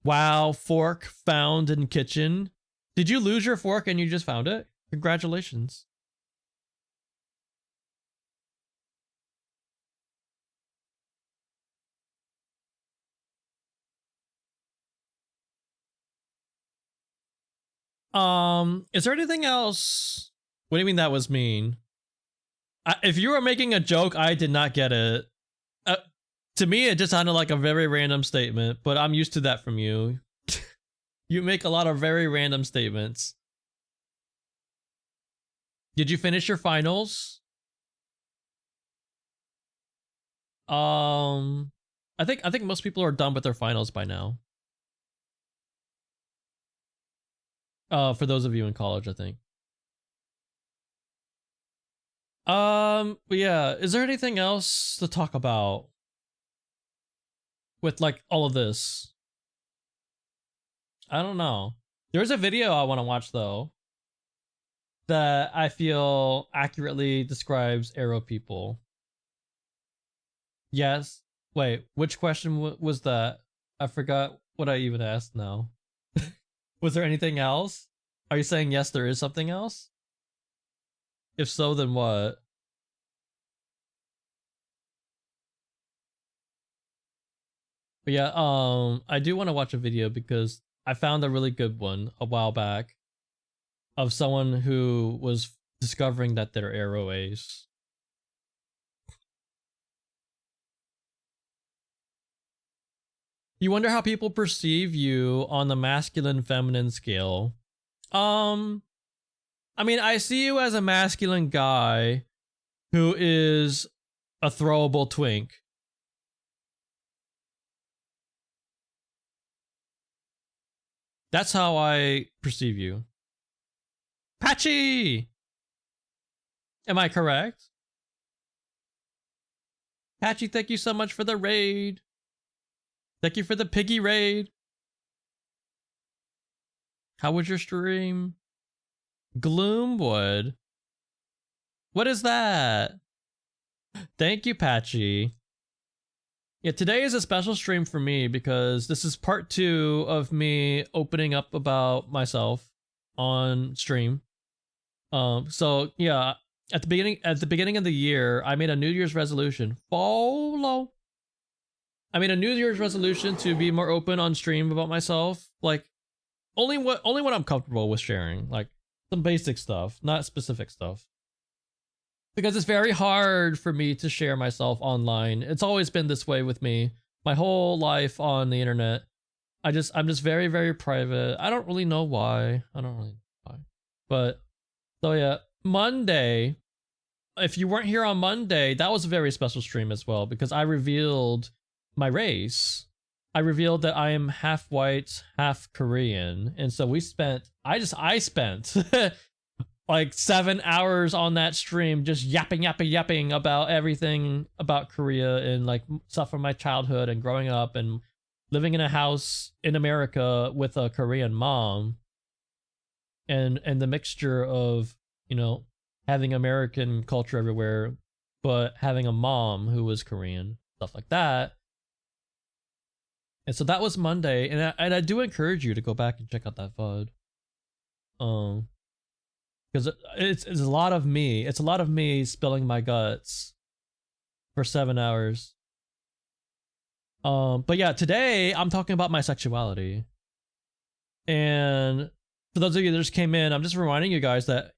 Speaker 1: Wow, fork found in kitchen. Did you lose your fork and you just found it? Congratulations. Is there anything else? What do you mean that was mean? If you were making a joke, I did not get it. To me, it just sounded like a very random statement, but I'm used to that from you. You make a lot of very random statements. Did you finish your finals? I think most people are done with their finals by now. For those of you in college, I think. But yeah, is there anything else to talk about with like all of this? I don't know. There's a video I want to watch though that I feel accurately describes Arrow people. Yes. Wait, which question was that? I forgot what I even asked now. Was there anything else? Are you saying yes, there is something else? If so, then what? But yeah, I do want to watch a video because I found a really good one a while back of someone who was discovering that they're Arrow Ace. You wonder how people perceive you on the masculine feminine scale. I mean, I see you as a masculine guy who is a throwable twink. That's how I perceive you. Patchy! Am I correct? Patchy, thank you so much for the raid. Thank you for the piggy raid. How was your stream? Gloomwood. What is that? Thank you, Patchy. Yeah, today is a special stream for me because this is part 2 of me opening up about myself on stream. So yeah, at the beginning of the year, I made a New Year's resolution. Follow. I mean, a New Year's resolution to be more open on stream about myself, like only what I'm comfortable with sharing, like some basic stuff, not specific stuff. Because it's very hard for me to share myself online. It's always been this way with me, my whole life on the internet. I'm just very, very private. I don't really know why. But so yeah, Monday. If you weren't here on Monday, that was a very special stream as well because I revealed my race. I revealed that I am half white, half Korean, and so I spent like 7 hours on that stream just yapping about everything about Korea and like stuff from my childhood and growing up and living in a house in America with a Korean mom, and the mixture of, you know, having American culture everywhere, but having a mom who was Korean, stuff like that. And so that was Monday, and I do encourage you to go back and check out that VOD. Because it's a lot of me. It's a lot of me spilling my guts for 7 hours. But yeah, today I'm talking about my sexuality. And for those of you that just came in, I'm just reminding you guys that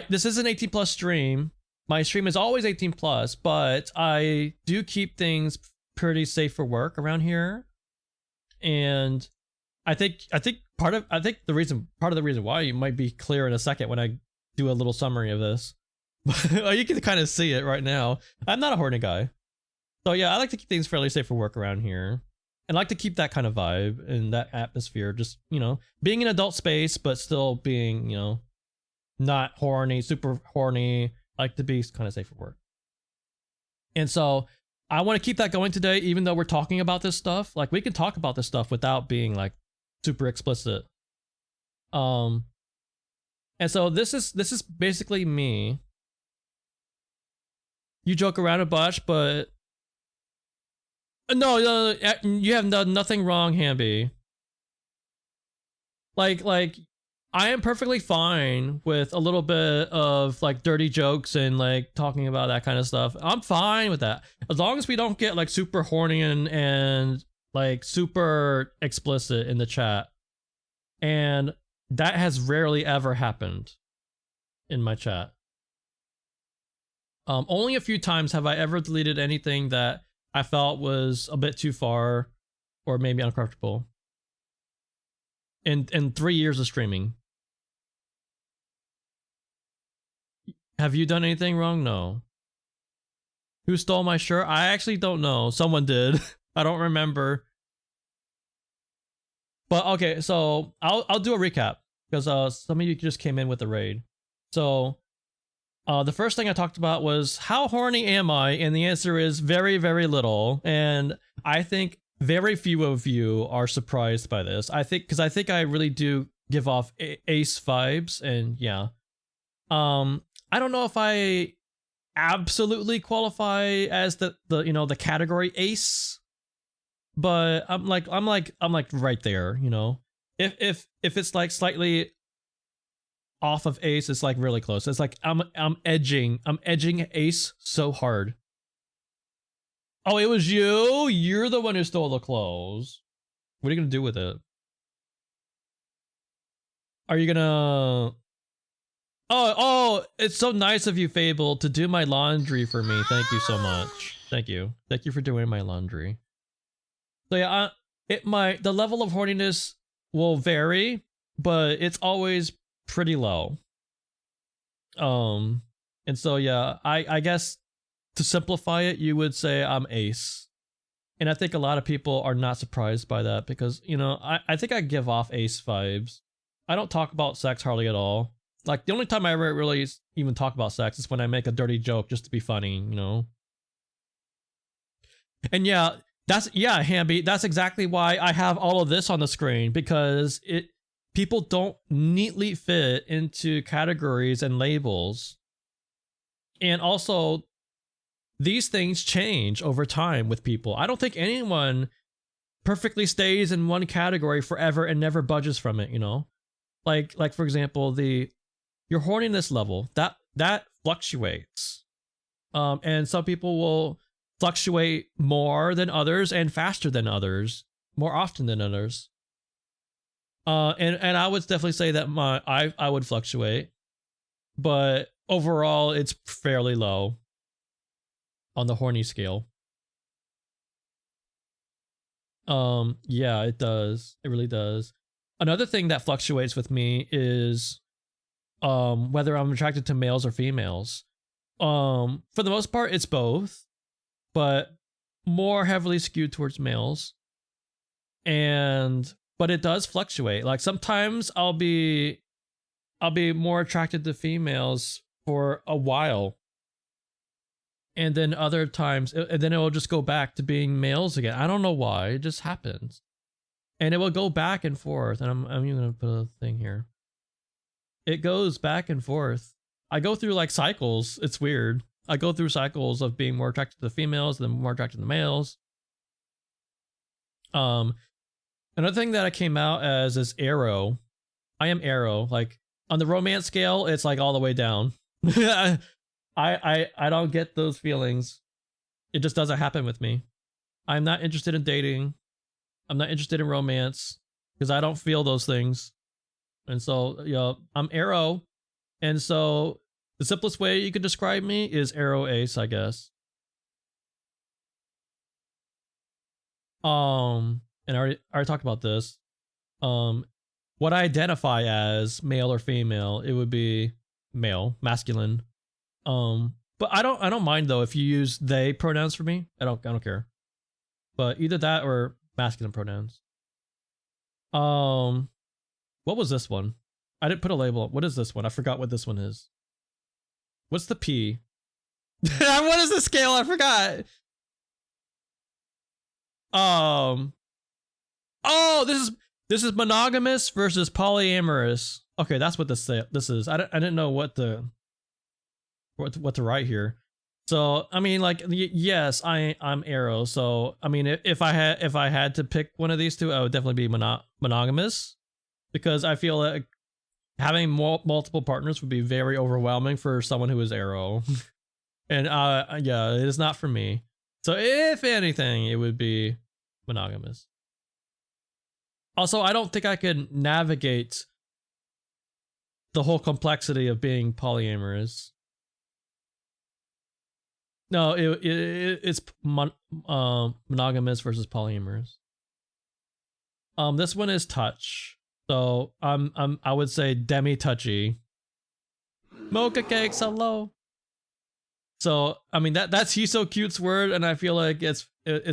Speaker 1: this is an 18 plus stream. My stream is always 18 plus, but I do keep things pretty safe for work around here. And I think part of the reason why, you might be clear in a second when I do a little summary of this. You can kind of see it right now. I'm not a horny guy. So yeah, I like to keep things fairly safe for work around here. And like to keep that kind of vibe and that atmosphere, just, you know, being in adult space, but still being, you know, not horny, super horny. I like to be kind of safe for work. And so I want to keep that going today, even though we're talking about this stuff. Like, we can talk about this stuff without being like super explicit. And so this is basically me. You joke around a bunch, but no, you have done nothing wrong, Hamby. Like I am perfectly fine with a little bit of like dirty jokes and like talking about that kind of stuff. I'm fine with that, as long as we don't get like super horny and like super explicit in the chat. And that has rarely ever happened in my chat. Only a few times have I ever deleted anything that I felt was a bit too far or maybe uncomfortable. In 3 years of streaming. Have you done anything wrong? No. Who stole my shirt? I actually don't know. Someone did. I don't remember. But okay, so I'll do a recap because some of you just came in with the raid. So the first thing I talked about was how horny am I? And the answer is very, very little. And I think very few of you are surprised by this. I think I really do give off ace vibes, and yeah. I don't know if I absolutely qualify as the you know, the category ace, but I'm like right there, you know. If it's like slightly off of ace, it's like really close. It's like I'm edging ace so hard. Oh, it was you? You're the one who stole the clothes. What are you gonna do with it? Are you gonna... Oh, it's so nice of you, Fable, to do my laundry for me. Thank you so much. Thank you for doing my laundry. So yeah, the level of horniness will vary, but it's always pretty low. And so yeah, I guess to simplify it, you would say I'm ace. And I think a lot of people are not surprised by that because, you know, I think I give off ace vibes. I don't talk about sex hardly at all. Like, the only time I ever really even talk about sex is when I make a dirty joke just to be funny, you know? And yeah, Hamby, that's exactly why I have all of this on the screen, because people don't neatly fit into categories and labels. And also, these things change over time with people. I don't think anyone perfectly stays in one category forever and never budges from it, you know? Like for example, your horniness level, that fluctuates. And some people will fluctuate more than others and faster than others, more often than others. And I would definitely say that I would fluctuate, but overall it's fairly low on the horny scale. Yeah, it does. It really does. Another thing that fluctuates with me is whether I'm attracted to males or females. For the most part, it's both, but more heavily skewed towards males. But it does fluctuate. Like sometimes I'll be more attracted to females for a while. And then other times, and then it will just go back to being males again. I don't know why. It just happens. And it will go back and forth. And I'm even going to put a thing here. It goes back and forth. I go through like cycles. It's weird. I go through cycles of being more attracted to the females than more attracted to the males. Another thing that I came out as is arrow. I am arrow. Like on the romance scale, it's like all the way down. I don't get those feelings. It just doesn't happen with me. I'm not interested in dating. I'm not interested in romance because I don't feel those things. And so, you know, I'm arrow. And so the simplest way you could describe me is arrow ace, I guess. And I already talked about this. What I identify as male or female, it would be male, masculine. But I don't mind though if you use they pronouns for me. I don't care. But either that or masculine pronouns. What was this one? I didn't put a label. What is this one? I forgot what this one is. What's the P? What is the scale? I forgot. Oh, this is monogamous versus polyamorous. Okay, that's what this is. I didn't know what to write here. So I mean, like, yes, I'm arrow. So I mean, if I had to pick one of these two, I would definitely be monogamous, because I feel like having multiple partners would be very overwhelming for someone who is arrow. And yeah, it is not for me. So if anything, it would be monogamous. Also, I don't think I could navigate the whole complexity of being polyamorous. No, it's monogamous versus polyamorous. This one is touch. So I would say demi-touchy. Mocha cakes, hello. So I mean that's He's So Cute's word, and I feel like it's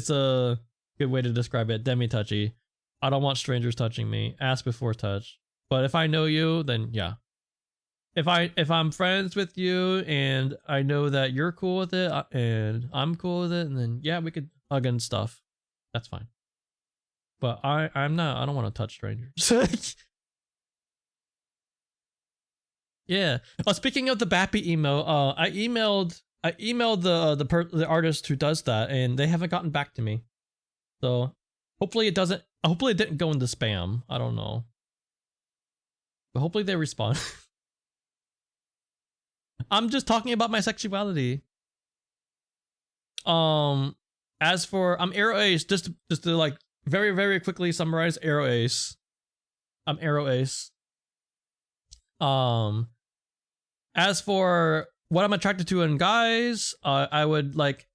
Speaker 1: a good way to describe it. Demi-touchy. I don't want strangers touching me. Ask before touch. But if I know you, then yeah. If I'm friends with you and I know that you're cool with it and I'm cool with it, and then yeah, we could hug and stuff. That's fine. But I'm not. I don't want to touch strangers. Yeah. Oh, speaking of the Bappy emo, I emailed the artist who does that, and they haven't gotten back to me. So hopefully it doesn't. Hopefully it didn't go into spam. I don't know. But hopefully they respond. I'm just talking about my sexuality. As for I'm arrow ace, just to like very, very quickly summarize arrow ace. I'm arrow ace. As for what I'm attracted to in guys, I would like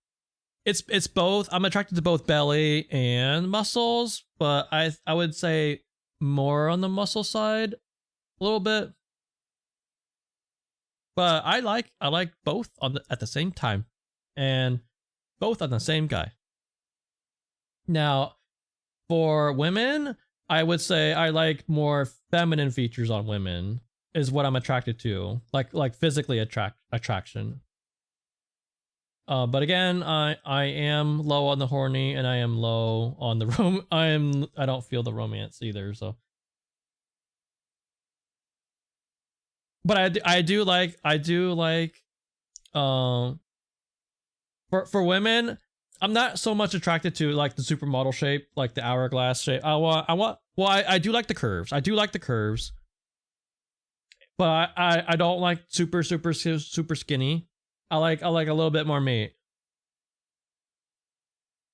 Speaker 1: it's both. I'm attracted to both belly and muscles, but I would say more on the muscle side a little bit. But I like both at the same time, and both on the same guy. Now, for women, I would say I like more feminine features on women is what I'm attracted to, like physically attraction. But again, I am low on the horny, and I am low on the I don't feel the romance either. So. But I do like for women, I'm not so much attracted to like the supermodel shape, like the hourglass shape. I do like the curves. I do like the curves. But I don't like super skinny. I like a little bit more meat.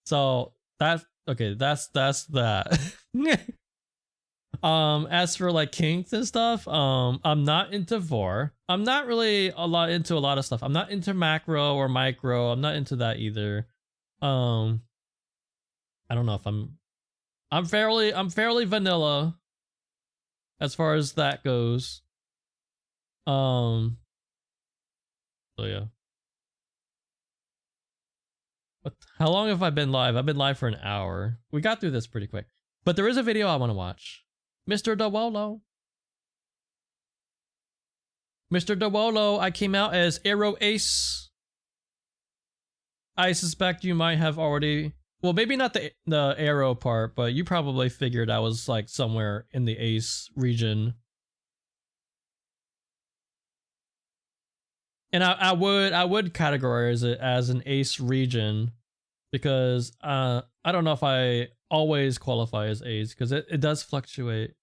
Speaker 1: So that's okay. That's that. As for like kinks and stuff, I'm not into vor. I'm not really into a lot of stuff. I'm not into macro or micro. I'm not into that either. I don't know if I'm fairly vanilla as far as that goes. So yeah. But how long have I been live? I've been live for an hour. We got through this pretty quick. But there is a video I want to watch. Mr. DeWolo. Mr. DeWolo, I came out as Arrow Ace. I suspect you might have already... Well, maybe not the arrow part, but you probably figured I was like somewhere in the Ace region. And I would categorize it as an Ace region because I don't know if I always qualify as Ace because it does fluctuate.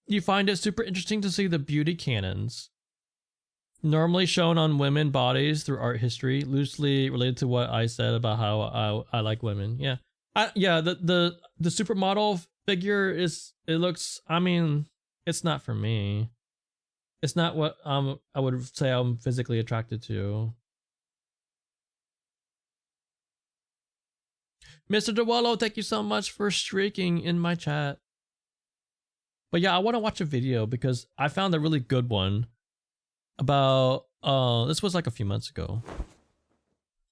Speaker 1: You find it super interesting to see the beauty canons normally shown on women bodies through art history, loosely related to what I said about how I like women. Yeah. Yeah, the supermodel figure it looks, I mean, it's not for me. It's not what I would say I'm physically attracted to. Mr. DeWallo, thank you so much for streaking in my chat. But yeah, I want to watch a video because I found a really good one about this was like a few months ago,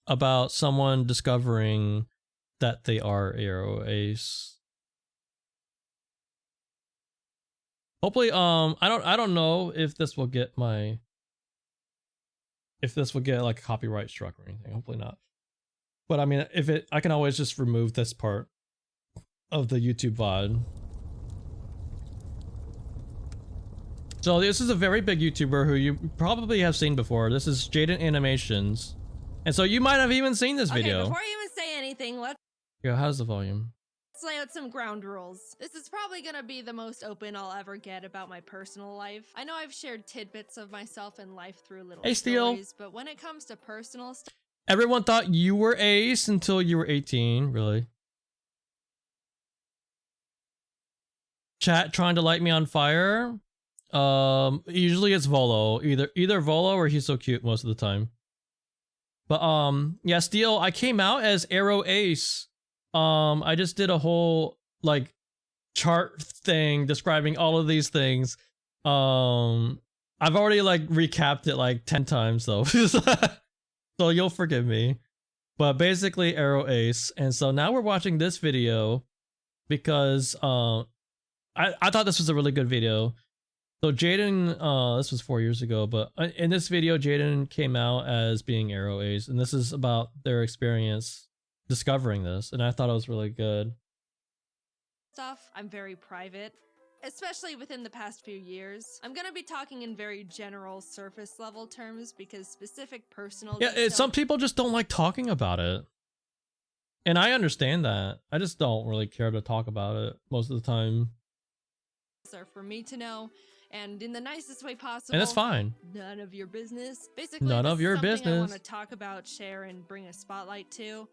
Speaker 1: about someone discovering that they are Arrow Ace. Hopefully I don't know if this will get like copyright struck or anything. Hopefully not. But I mean, I can always just remove this part of the YouTube VOD. So this is a very big YouTuber who you probably have seen before. This is Jaden Animations. And so you might have even seen this video.
Speaker 5: Okay, before I even say anything, let's
Speaker 1: Yeah, how's the volume?
Speaker 5: lay out some ground rules. This is probably gonna be the most open I'll ever get about my personal life. I know I've shared tidbits of myself and life through little stories, but when it comes to personal stuff...
Speaker 1: Everyone thought you were Ace until you were 18, really. Chat trying to light me on fire. Usually it's Volo. Either Volo or He's So Cute most of the time. But yeah, Steel, I came out as Arrow Ace. I just did a whole like chart thing describing all of these things. I've already like recapped it like 10 times though. So you'll forgive me. But basically Arrow Ace. And so now we're watching this video because I thought this was a really good video. So Jaden, this was 4 years ago, but in this video, Jaden came out as being Arrow Ace, and this is about their experience discovering this, and I thought it was really good.
Speaker 5: I'm very private, especially within the past few years. I'm gonna be talking in very general surface level terms because specific personal
Speaker 1: Some people just don't like talking about it. And I understand that. I just don't really care to talk about it most of the time.
Speaker 5: Are for me to know. And in the nicest way possible.
Speaker 1: And it's fine.
Speaker 5: None of your business. Basically,
Speaker 1: none of your business.
Speaker 5: I want to talk about, share, and bring a spotlight to.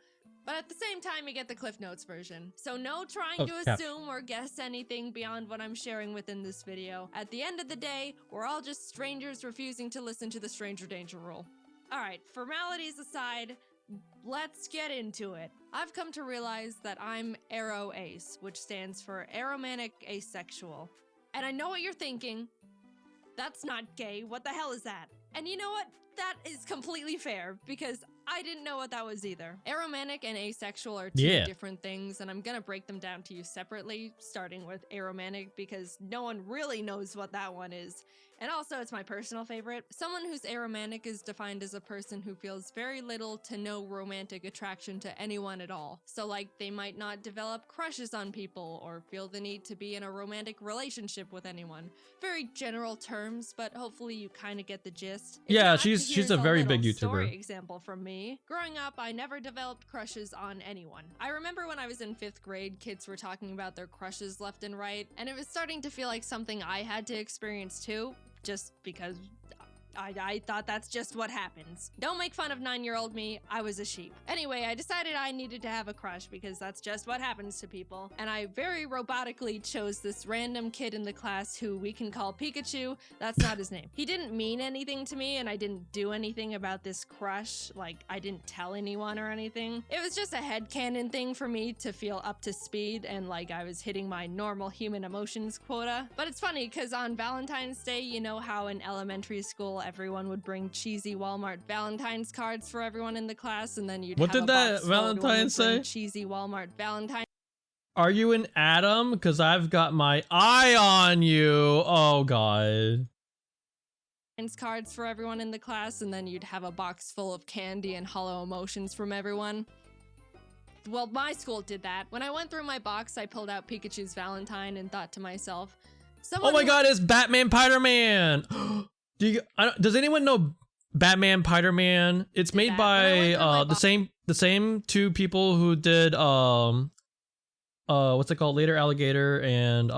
Speaker 5: But at the same time, you get the Cliff Notes version. So no trying to assume or guess anything beyond what I'm sharing within this video. At the end of the day, we're all just strangers refusing to listen to the stranger danger rule. Alright, formalities aside, let's get into it. I've come to realize that I'm Arrow Ace, which stands for Aromantic Asexual. And I know what you're thinking. That's not gay. What the hell is that? And you know what? That is completely fair because I didn't know what that was either. Aromantic and asexual are two different things, and I'm gonna break them down to you separately, starting with aromantic because no one really knows what that one is. And also, it's my personal favorite. Someone who's aromantic is defined as a person who feels very little to no romantic attraction to anyone at all. So like, they might not develop crushes on people or feel the need to be in a romantic relationship with anyone. Very general terms, but hopefully you kind of get the gist.
Speaker 1: Yeah, she's a very big YouTuber.
Speaker 5: Story example from me. Growing up, I never developed crushes on anyone. I remember when I was in 5th grade, kids were talking about their crushes left and right, and it was starting to feel like something I had to experience too. Just because I thought that's just what happens. Don't make fun of 9-year-old me. I was a sheep. Anyway, I decided I needed to have a crush because that's just what happens to people. And I very robotically chose this random kid in the class who we can call Pikachu. That's not his name. He didn't mean anything to me and I didn't do anything about this crush. Like, I didn't tell anyone or anything. It was just a headcanon thing for me to feel up to speed and like I was hitting my normal human emotions quota. But it's funny because on Valentine's Day, you know how in elementary school everyone would bring cheesy Walmart Valentine's cards for everyone in the class, and then you'd
Speaker 1: What
Speaker 5: have
Speaker 1: did
Speaker 5: a
Speaker 1: that
Speaker 5: box full, everyone
Speaker 1: Valentine
Speaker 5: would bring
Speaker 1: say?
Speaker 5: cheesy Walmart Valentine's
Speaker 1: Are you an Adam? Because I've got my eye on you. Oh, God.
Speaker 5: cards for everyone in the class, and then you'd have a box full of candy and hollow emotions from everyone. Well, my school did that. When I went through my box, I pulled out Pikachu's Valentine and thought to myself,
Speaker 1: Oh my God, it's Batman Spider-Man. Does anyone know Batman Spider-Man? It's made by the same two people who did what's it called? Later Alligator, and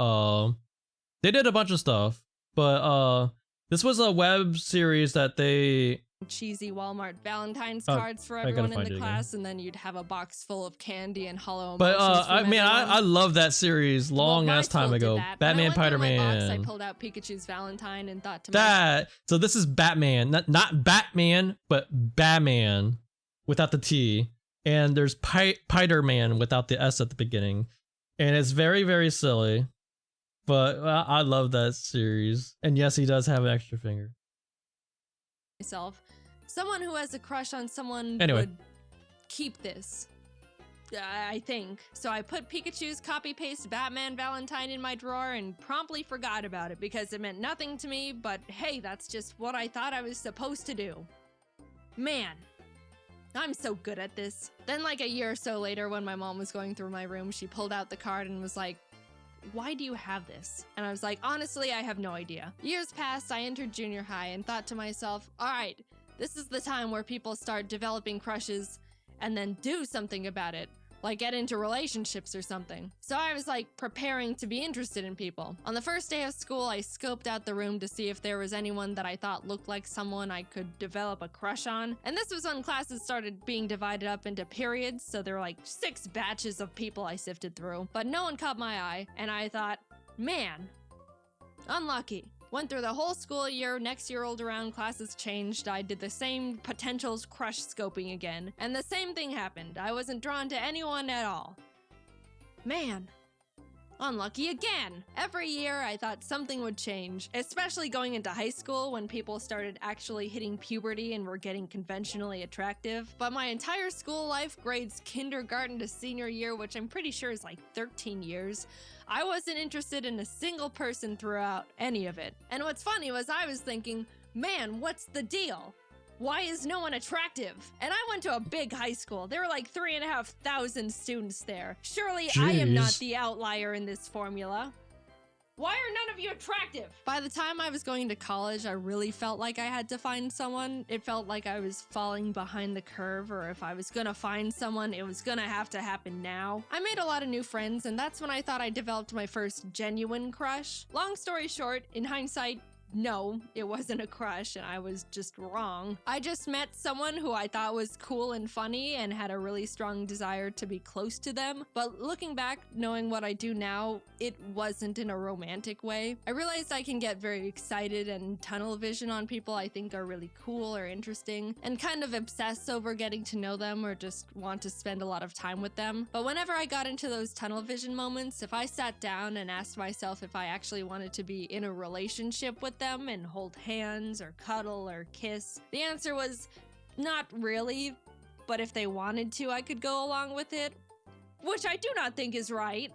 Speaker 1: they did a bunch of stuff. But this was a web series that they
Speaker 5: cheesy Walmart Valentine's cards for everyone in the class, and then you'd have a box full of candy and hollow emotions.
Speaker 1: But
Speaker 5: from
Speaker 1: I love that series long ass time ago. Batman Spider-Man.
Speaker 5: I pulled out Pikachu's Valentine and thought to myself,
Speaker 1: so this is Batman, not Batman, but Batman without the T, and there's Spider-Man without the S at the beginning, and it's very, very silly, but I love that series. And yes, he does have an extra finger.
Speaker 5: Someone who has a crush on someone would keep this, I think. So I put Pikachu's copy-paste Batman Valentine in my drawer and promptly forgot about it because it meant nothing to me, but hey, that's just what I thought I was supposed to do. Man, I'm so good at this. Then like a year or so later, when my mom was going through my room, she pulled out the card and was like, "Why do you have this?" And I was like, honestly, I have no idea. Years passed, I entered junior high and thought to myself, all right, this is the time where people start developing crushes and then do something about it, like get into relationships or something. So I was like preparing to be interested in people. On the first day of school, I scoped out the room to see if there was anyone that I thought looked like someone I could develop a crush on. And this was when classes started being divided up into periods, so there were like 6 batches of people I sifted through. But no one caught my eye, and I thought, man, unlucky. Went through the whole school year, next year rolled around, classes changed, I did the same potentials crush scoping again, and the same thing happened. I wasn't drawn to anyone at all. Man, unlucky again. Every year I thought something would change, especially going into high school when people started actually hitting puberty and were getting conventionally attractive. But my entire school life, grades kindergarten to senior year, which I'm pretty sure is like 13 years, I wasn't interested in a single person throughout any of it. And what's funny was I was thinking, man, what's the deal? Why is no one attractive? And I went to a big high school. There were like 3,500 students there. Surely I am not the outlier in this formula. Why are none of you attractive? By the time I was going to college, I really felt like I had to find someone. It felt like I was falling behind the curve, or if I was gonna find someone, it was gonna have to happen now. I made a lot of new friends, and that's when I thought I developed my first genuine crush. Long story short, in hindsight, no, it wasn't a crush and I was just wrong. I just met someone who I thought was cool and funny and had a really strong desire to be close to them. But looking back, knowing what I do now, it wasn't in a romantic way. I realized I can get very excited and tunnel vision on people I think are really cool or interesting and kind of obsess over getting to know them or just want to spend a lot of time with them. But whenever I got into those tunnel vision moments, if I sat down and asked myself if I actually wanted to be in a relationship with them and hold hands or cuddle or kiss, the answer was not really, but if they wanted to, I could go along with it. Which I do not think is right.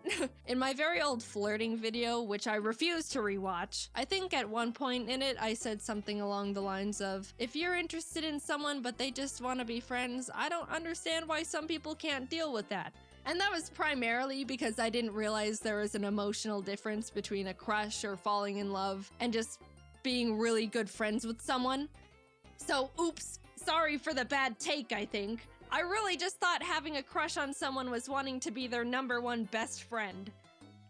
Speaker 5: In my very old flirting video, which I refuse to rewatch, I think at one point in it I said something along the lines of, if you're interested in someone but they just want to be friends, I don't understand why some people can't deal with that. And that was primarily because I didn't realize there was an emotional difference between a crush or falling in love and just being really good friends with someone. So, oops, sorry for the bad take, I think. I really just thought having a crush on someone was wanting to be their #1 best friend.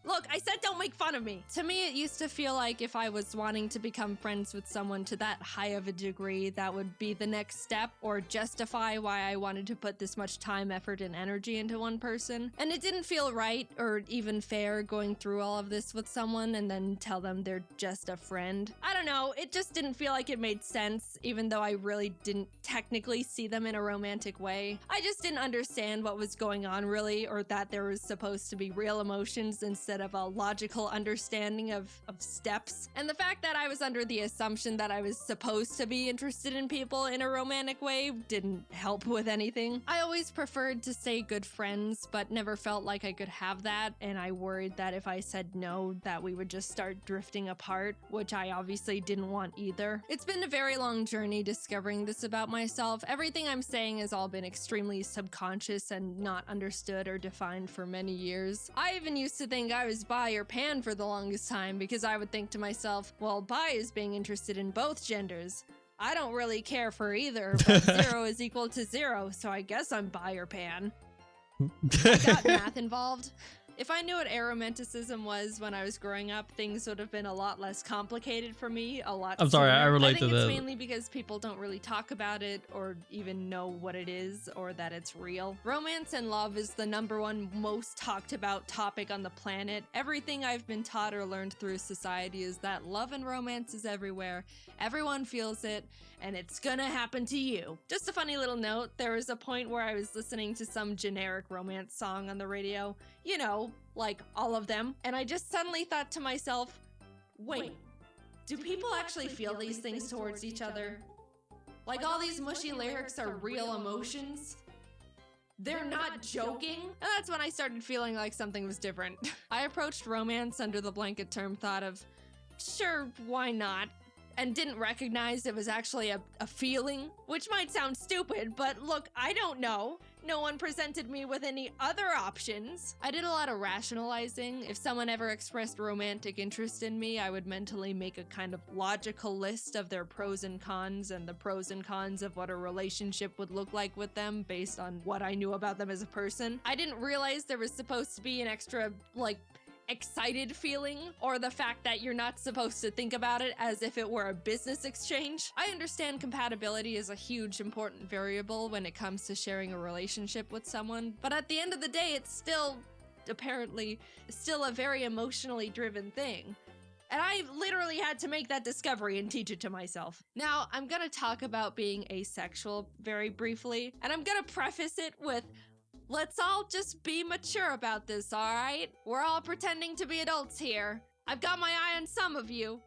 Speaker 5: Look, I said don't make fun of me. To me, it used to feel like if I was wanting to become friends with someone to that high of a degree, that would be the next step or justify why I wanted to put this much time, effort, and energy into one person. And it didn't feel right or even fair going through all of this with someone and then tell them they're just a friend. I don't know, it just didn't feel like it made sense, even though I really didn't technically see them in a romantic way. I just didn't understand what was going on really, or that there was supposed to be real emotions instead of a logical understanding of steps. And the fact that I was under the assumption that I was supposed to be interested in people in a romantic way didn't help with anything. I always preferred to stay good friends, but never felt like I could have that, and I worried that if I said no, that we would just start drifting apart, which I obviously didn't want either. It's been a very long journey discovering this about myself. Everything I'm saying has all been extremely subconscious and not understood or defined for many years. I even used to think I was bi or pan for the longest time because I would think to myself, well, bi is being interested in both genders. I don't really care for either, but 0 is equal to 0, so I guess I'm bi or pan. I got math involved. If I knew what aromanticism was when I was growing up, things would have been a lot less complicated for me, a lot
Speaker 1: I'm sorry,
Speaker 5: sooner.
Speaker 1: I relate to
Speaker 5: think it's
Speaker 1: that.
Speaker 5: mainly because people don't really talk about it or even know what it is or that it's real. Romance and love is the #1 most talked about topic on the planet. Everything I've been taught or learned through society is that love and romance is everywhere. Everyone feels it, and it's gonna happen to you. Just a funny little note, there was a point where I was listening to some generic romance song on the radio, you know, like all of them, and I just suddenly thought to myself, wait, do people actually feel these things towards each other? Like all these mushy lyrics are real emotions? They're not joking? And that's when I started feeling like something was different. I approached romance under the blanket term thought of, sure, why not? And didn't recognize it was actually a feeling, which might sound stupid, but look, I don't know. No one presented me with any other options. I did a lot of rationalizing. If someone ever expressed romantic interest in me, I would mentally make a kind of logical list of their pros and cons and the pros and cons of what a relationship would look like with them based on what I knew about them as a person. I didn't realize there was supposed to be an extra, like, excited feeling, or the fact that you're not supposed to think about it as if it were a business exchange. I understand compatibility is a huge important variable when it comes to sharing a relationship with someone, but at the end of the day, it's still, apparently, still a very emotionally driven thing. And I literally had to make that discovery and teach it to myself. Now, I'm gonna talk about being asexual very briefly, and I'm gonna preface it with, let's all just be mature about this, alright? We're all pretending to be adults here. I've got my eye on some of you.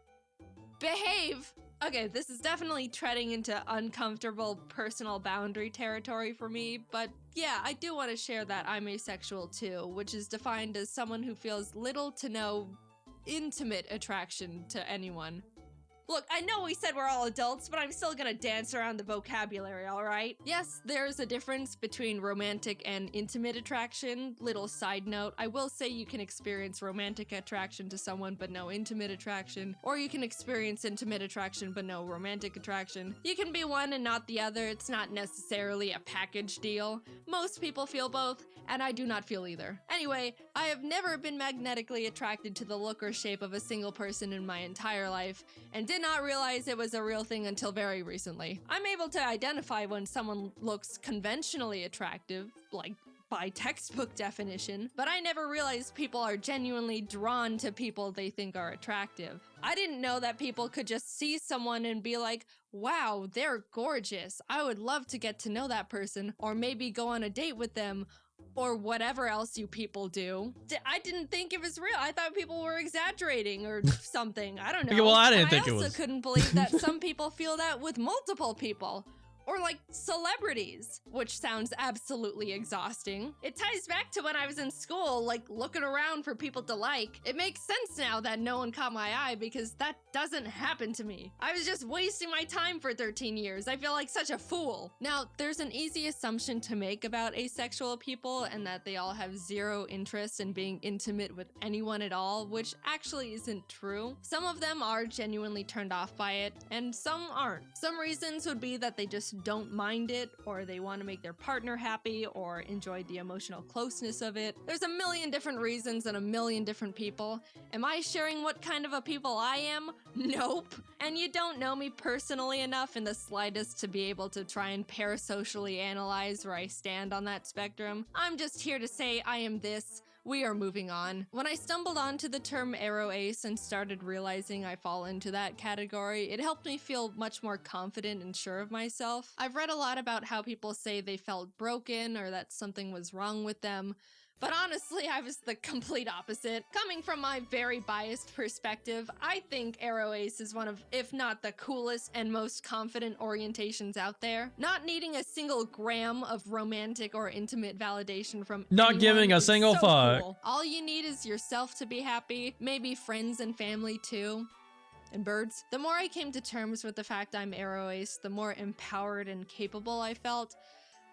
Speaker 5: Behave! Okay, this is definitely treading into uncomfortable personal boundary territory for me, but yeah, I do want to share that I'm asexual too, which is defined as someone who feels little to no intimate attraction to anyone. Look, I know we said we're all adults, but I'm still gonna dance around the vocabulary, alright? Yes, there's a difference between romantic and intimate attraction. Little side note, I will say you can experience romantic attraction to someone but no intimate attraction, or you can experience intimate attraction but no romantic attraction. You can be one and not the other, it's not necessarily a package deal. Most people feel both, and I do not feel either. Anyway, I have never been magnetically attracted to the look or shape of a single person in my entire life, and did not realize it was a real thing until very recently. I'm able to identify when someone looks conventionally attractive, like by textbook definition, but I never realized people are genuinely drawn to people they think are attractive. I didn't know that people could just see someone and be like, wow, they're gorgeous. I would love to get to know that person, or maybe go on a date with them, or whatever else you people do. I didn't think it was real. I thought people were exaggerating or something. I don't know.
Speaker 1: Okay, well, I didn't
Speaker 5: And
Speaker 1: think it
Speaker 5: I also
Speaker 1: was.
Speaker 5: couldn't believe that some people feel that with multiple people. Or like celebrities, which sounds absolutely exhausting. It ties back to when I was in school, like looking around for people to like. It makes sense now that no one caught my eye because that doesn't happen to me. I was just wasting my time for 13 years. I feel like such a fool. Now, there's an easy assumption to make about asexual people and that they all have zero interest in being intimate with anyone at all, which actually isn't true. Some of them are genuinely turned off by it, and some aren't. Some reasons would be that they just don't mind it, or they want to make their partner happy, or enjoy the emotional closeness of it. There's a million different reasons and a million different people. Am I sharing what kind of a people I am? Nope. And you don't know me personally enough in the slightest to be able to try and parasocially analyze where I stand on that spectrum. I'm just here to say I am this. We are moving on. When I stumbled onto the term aro ace and started realizing I fall into that category, it helped me feel much more confident and sure of myself. I've read a lot about how people say they felt broken or that something was wrong with them. But honestly, I was the complete opposite. Coming from my very biased perspective, I think aro ace is one of, if not the coolest and most confident orientations out there. Not needing a single gram of romantic or intimate validation from
Speaker 1: Not
Speaker 5: anyone
Speaker 1: giving a
Speaker 5: is
Speaker 1: single
Speaker 5: so
Speaker 1: fuck.
Speaker 5: cool. All you need is yourself to be happy, maybe friends and family too. And birds. The more I came to terms with the fact I'm aro ace, the more empowered and capable I felt.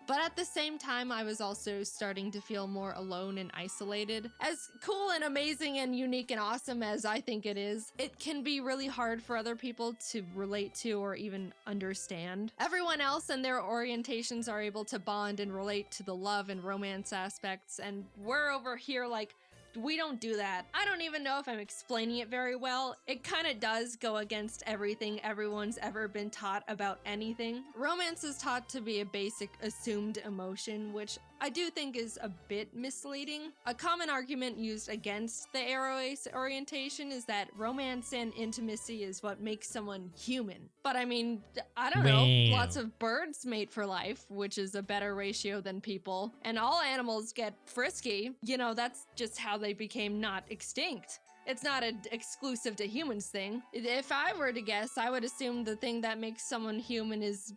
Speaker 5: But at the same time, I was also starting to feel more alone and isolated. As cool and amazing and unique and awesome as I think it is, it can be really hard for other people to relate to or even understand. Everyone else and their orientations are able to bond and relate to the love and romance aspects, and we're over here like, we don't do that. I don't even know if I'm explaining it very well. It kind of does go against everything everyone's ever been taught about anything. Romance is taught to be a basic assumed emotion, which I do think is a bit misleading. A common argument used against the aro ace orientation is that romance and intimacy is what makes someone human. But I mean, I don't know,
Speaker 1: Wow.
Speaker 5: lots of birds mate for life, which is a better ratio than people, and all animals get frisky. You know, that's just how they became not extinct. It's not an exclusive to humans thing. If I were to guess, I would assume the thing that makes someone human is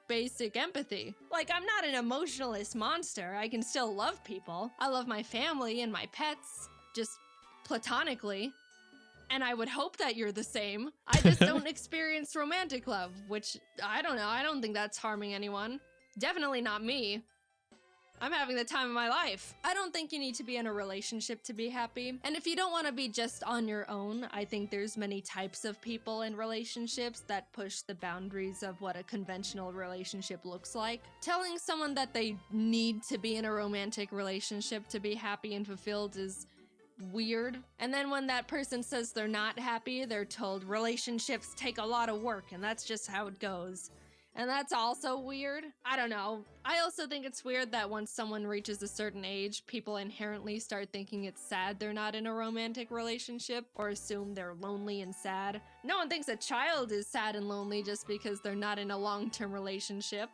Speaker 5: basic empathy. Like, I'm not an emotionless monster. I can still love people. I love my family and my pets, just platonically. And I would hope that you're the same. I just don't experience romantic love, which, I don't know, I don't think that's harming anyone. Definitely not me. I'm having the time of my life. I don't think you need to be in a relationship to be happy. And if you don't want to be just on your own, I think there's many types of people in relationships that push the boundaries of what a conventional relationship looks like. Telling someone that they need to be in a romantic relationship to be happy and fulfilled is weird. And then when that person says they're not happy, they're told relationships take a lot of work and that's just how it goes. And that's also weird. I don't know. I also think it's weird that once someone reaches a certain age, people inherently start thinking it's sad they're not in a romantic relationship or assume they're lonely and sad. No one thinks a child is sad and lonely just because they're not in a long-term relationship.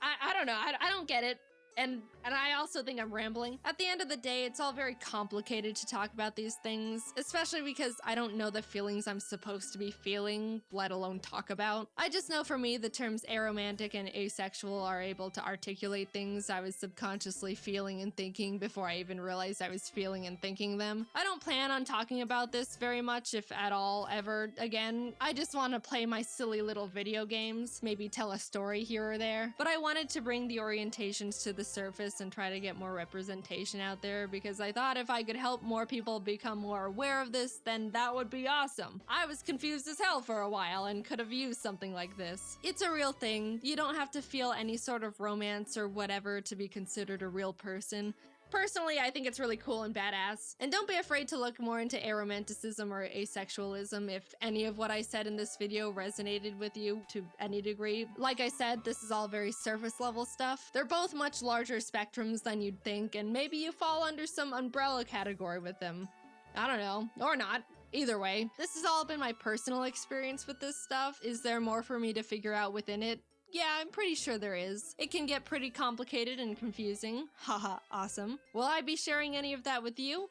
Speaker 5: I don't know. I don't get it. And I also think I'm rambling. At the end of the day, it's all very complicated to talk about these things, especially because I don't know the feelings I'm supposed to be feeling, let alone talk about. I just know for me, the terms aromantic and asexual are able to articulate things I was subconsciously feeling and thinking before I even realized I was feeling and thinking them. I don't plan on talking about this very much, if at all, ever again. I just want to play my silly little video games, maybe tell a story here or there. But I wanted to bring the orientations to the surface and try to get more representation out there because I thought if I could help more people become more aware of this, then that would be awesome. I was confused as hell for a while and could have used something like this. It's a real thing. You don't have to feel any sort of romance or whatever to be considered a real person. Personally, I think it's really cool and badass. And don't be afraid to look more into aromanticism or asexualism if any of what I said in this video resonated with you to any degree. Like I said, this is all very surface level stuff. They're both much larger spectrums than you'd think, and maybe you fall under some umbrella category with them. I don't know, or not. Either way, this has all been my personal experience with this stuff. Is there more for me to figure out within it? Yeah, I'm pretty sure there is. It can get pretty complicated and confusing. Haha, awesome. Will I be sharing any of that with you?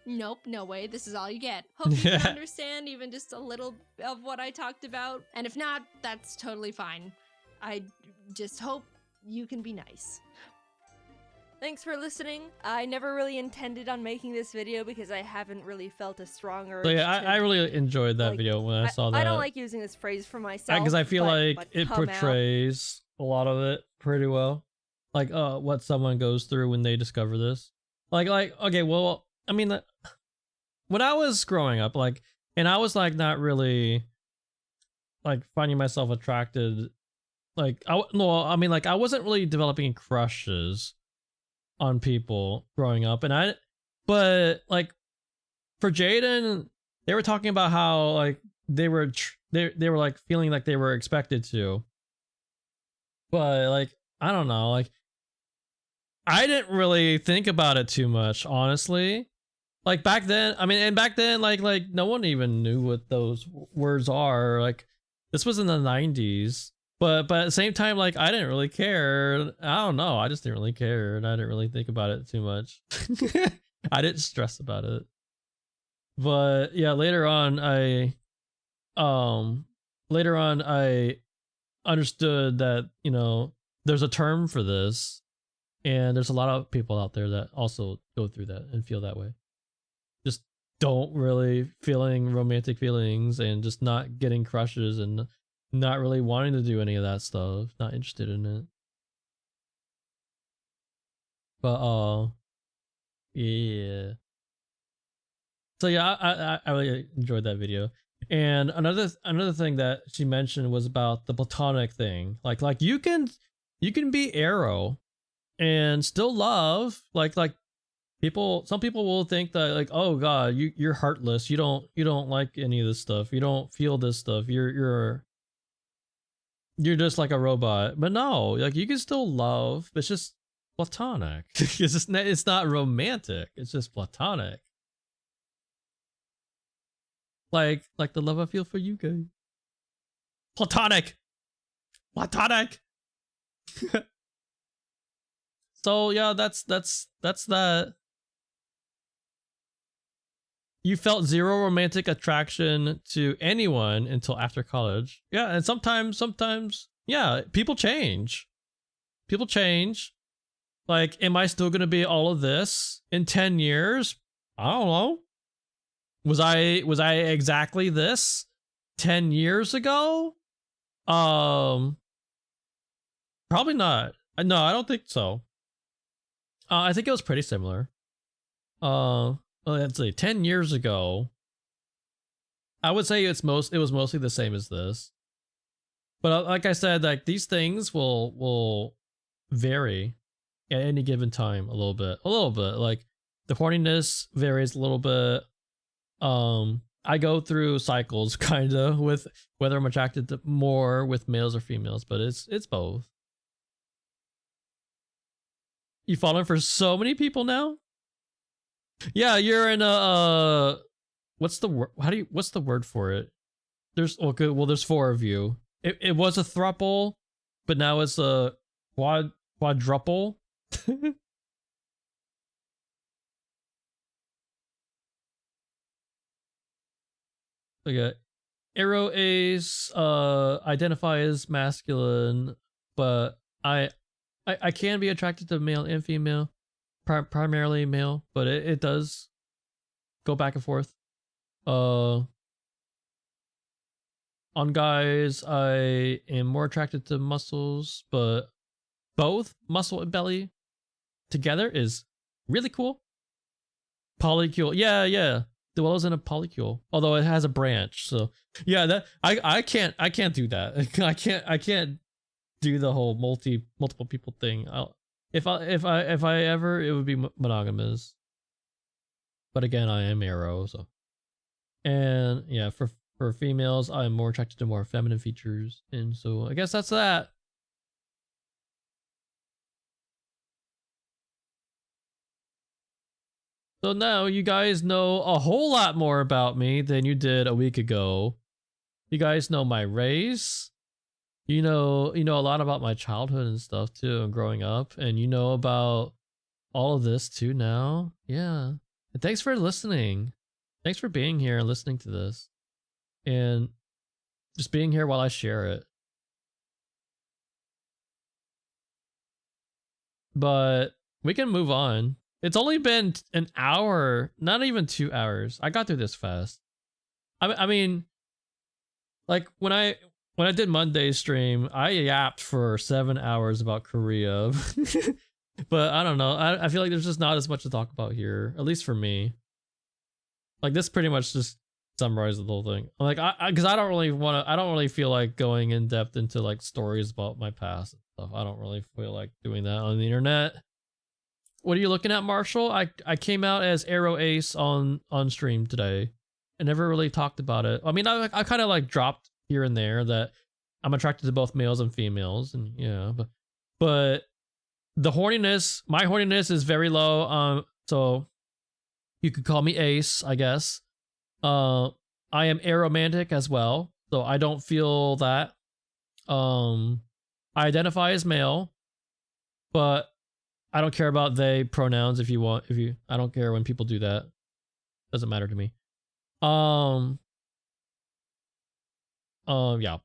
Speaker 5: Nope, no way. This is all you get. Hope you can understand even just a little of what I talked about. And if not, that's totally fine. I just hope you can be nice. Thanks for listening. I never really intended on making this video because I haven't really felt a strong urge.
Speaker 1: So yeah, I really enjoyed that video when I saw that.
Speaker 5: I don't like using this phrase for myself.
Speaker 1: Because I feel like
Speaker 5: but
Speaker 1: it
Speaker 5: come out.
Speaker 1: portrays a lot of it pretty well. Like, what someone goes through when they discover this. Like, okay, well, I mean, when I was growing up, like, and I was like not really, like, finding myself attracted like I mean, like I wasn't really developing crushes on people growing up, but like for Jaden, they were talking about how like they were like feeling like they were expected to, but like I don't know, like I didn't really think about it too much, honestly. Like back then, I mean, and back then, like no one even knew what those words are. Like this was in the 90s, but at the same time, like I didn't really care. I don't know, I just didn't really care, and I didn't really think about it too much. I didn't stress about it. But yeah, later on I understood that, you know, there's a term for this, and there's a lot of people out there that also go through that and feel that way. Just don't really feeling romantic feelings and just not getting crushes and not really wanting to do any of that stuff, not interested in it. But yeah. So yeah, I really enjoyed that video. And another thing that she mentioned was about the platonic thing. Like you can be Arrow and still love, like some people will think that like, oh god, you're heartless, you don't like any of this stuff, you don't feel this stuff, you're just like a robot. But no, like you can still love, it's just platonic. It's not romantic, it's just platonic. Like the love I feel for you guys. Platonic. So yeah, that's that. You felt zero romantic attraction to anyone until after college. Yeah, and sometimes, yeah, people change. People change. Like, am I still gonna be all of this in 10 years? I don't know. Was I exactly this 10 years ago? Probably not. No, I don't think so. I think it was pretty similar. Let's see, 10 years ago, I would say it was mostly the same as this. But like I said, like these things will vary at any given time a little bit. Like the horniness varies a little bit. I go through cycles kind of with whether I'm attracted to more with males or females, but it's both. You fallen for so many people now? Yeah, you're in a what's the word? What's the word for it? There's okay, well there's 4 of you. It was a thruple, but now it's a quadruple. Okay. Arrow Ace identify as masculine, but I can be attracted to male and female, primarily male, but it does go back and forth. On guys, I am more attracted to muscles, but both muscle and belly together is really cool. Polycule, yeah. Dwells in a polycule, although it has a branch. So yeah, that I can't do that. I can't do the whole multiple people thing. If I ever, it would be monogamous. But again, I am Arrow, so. And yeah, for females, I'm more attracted to more feminine features, and so I guess that's that. So now you guys know a whole lot more about me than you did a week ago. You guys know my race. You know a lot about my childhood and stuff too, and growing up, and you know about all of this too now. Yeah. And thanks for listening. Thanks for being here and listening to this. And just being here while I share it. But we can move on. It's only been an hour, not even 2 hours. I got through this fast. I mean, like when I did Monday's stream, I yapped for 7 hours about Korea. But I don't know. I feel like there's just not as much to talk about here, at least for me. Like this pretty much just summarize the whole thing. Like because I don't really feel like going in depth into like stories about my past and stuff. I don't really feel like doing that on the internet. What are you looking at, Marshall? I came out as Arrow Ace on stream today. I never really talked about it. I mean, I kind of like dropped here and there that I'm attracted to both males and females, and yeah, but the horniness, my horniness is very low. So you could call me Ace, I guess. I am aromantic as well, so I don't feel that. I identify as male, but I don't care about they pronouns. If you, I don't care when people do that. Doesn't matter to me. Yeah.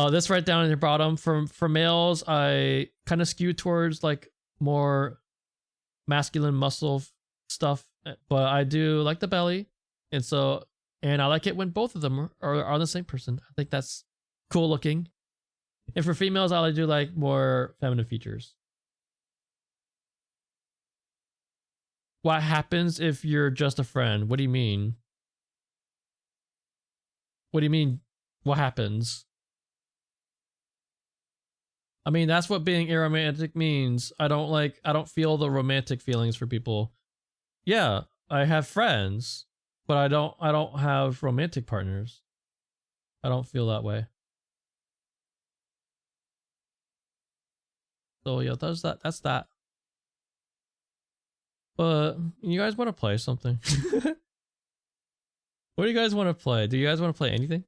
Speaker 1: This right down in the bottom for males, I kind of skew towards like more masculine muscle stuff, but I do like the belly, and I like it when both of them are the same person. I think that's cool looking. And for females, I do like more feminine features. What happens if you're just a friend? What do you mean? What do you mean? What happens? I mean, that's what being aromantic means. I don't feel the romantic feelings for people. Yeah, I have friends, but I don't have romantic partners. I don't feel that way. So yeah, that's that. But you guys want to play something? What do you guys want to play? Do you guys want to play anything?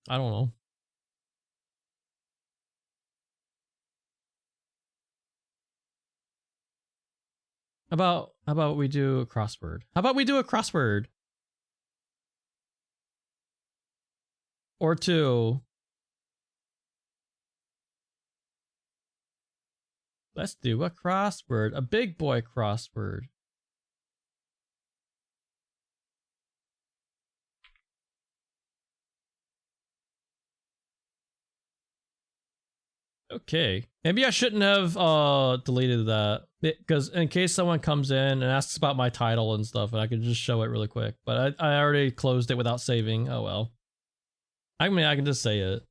Speaker 1: I don't know. How about we do a crossword? How about we do a crossword? Or two. Let's do a crossword. A big boy crossword. Okay. Maybe I shouldn't have deleted that, because in case someone comes in and asks about my title and stuff, and I could just show it really quick. But I already closed it without saving. Oh well. I mean, I can just say it.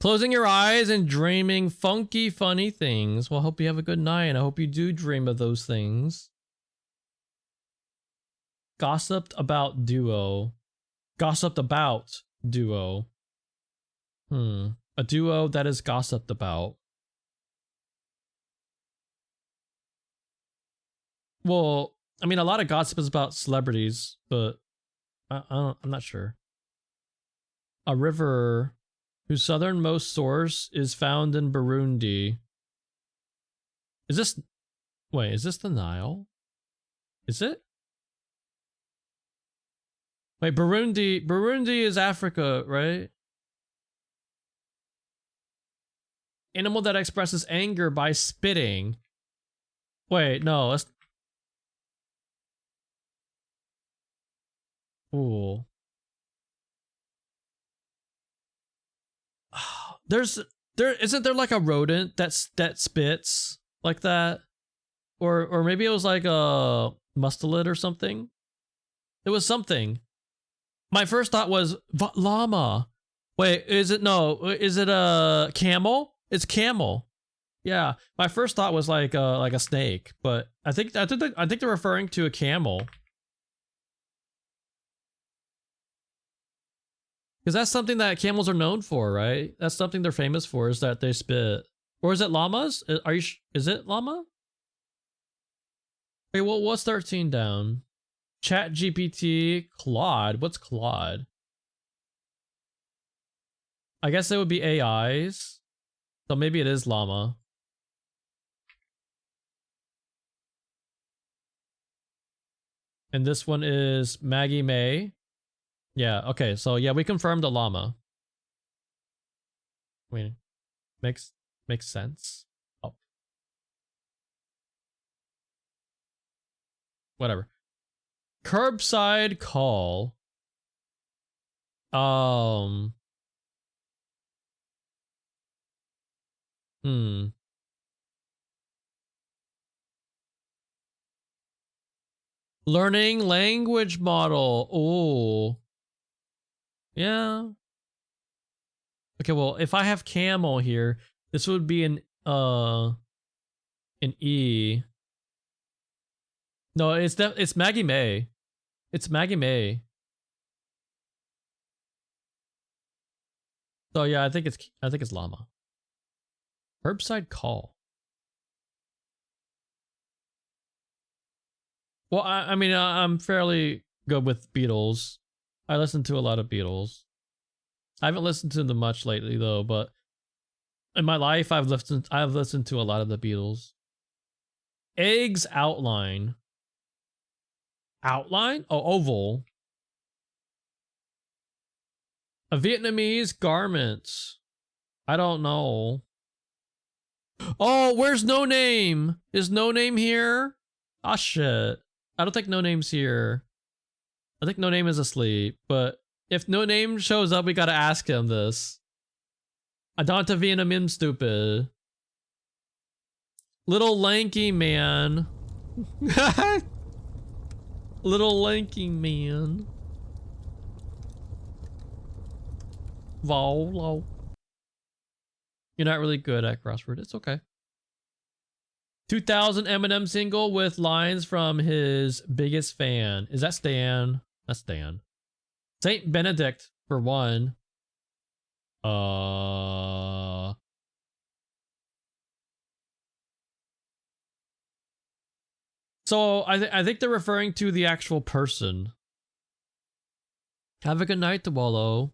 Speaker 1: Closing your eyes and dreaming funky, funny things. Well, I hope you have a good night, and I hope you do dream of those things. Gossiped about duo. Gossiped about duo. A duo that is gossiped about. Well, I mean, a lot of gossip is about celebrities, but I'm not sure. A river whose southernmost source is found in Burundi. Is this the Nile? Is it? Wait, Burundi is Africa, right? Animal that expresses anger by spitting. Wait, no, let's... Ooh. Isn't there like a rodent that spits like that? Or maybe it was like a mustelid or something? It was something. My first thought was llama. Wait, is it a camel? It's camel. Yeah, my first thought was like a snake, but I think they're referring to a camel. Because that's something that camels are known for, right? That's something they're famous for, is that they spit. Or is it llamas? Is it llama? Wait, well, what's 13 down? Chat GPT, Claude. What's Claude? I guess it would be AIs. So maybe it is llama. And this one is Maggie May. Yeah, okay, so yeah, we confirmed the llama. Wait, makes sense. Oh. Whatever. Curbside call. Hmm. Learning language model. Oh. Yeah. Okay, well, if I have camel here, this would be an E. No, it's Maggie May. It's Maggie May. So yeah, I think it's llama. Curbside call. Well, I mean, I'm fairly good with Beatles. I listen to a lot of Beatles. I haven't listened to them much lately though, but in my life I've listened to a lot of the Beatles. Eggs outline. Outline? Oh, oval. A Vietnamese garment. I don't know. Oh, where's No Name? Is No Name here? Ah, shit. I don't think No Name's here. I think No Name is asleep, but if No Name shows up, we gotta ask him this. Adanta Vietnamim stupid. Little lanky man. Little lanky man. Volo. You're not really good at crossword. It's okay. 2000 Eminem single with lines from his biggest fan. Is that Stan? That's Stan. Saint Benedict for one. So I think they're referring to the actual person. Have a good night, Wallow.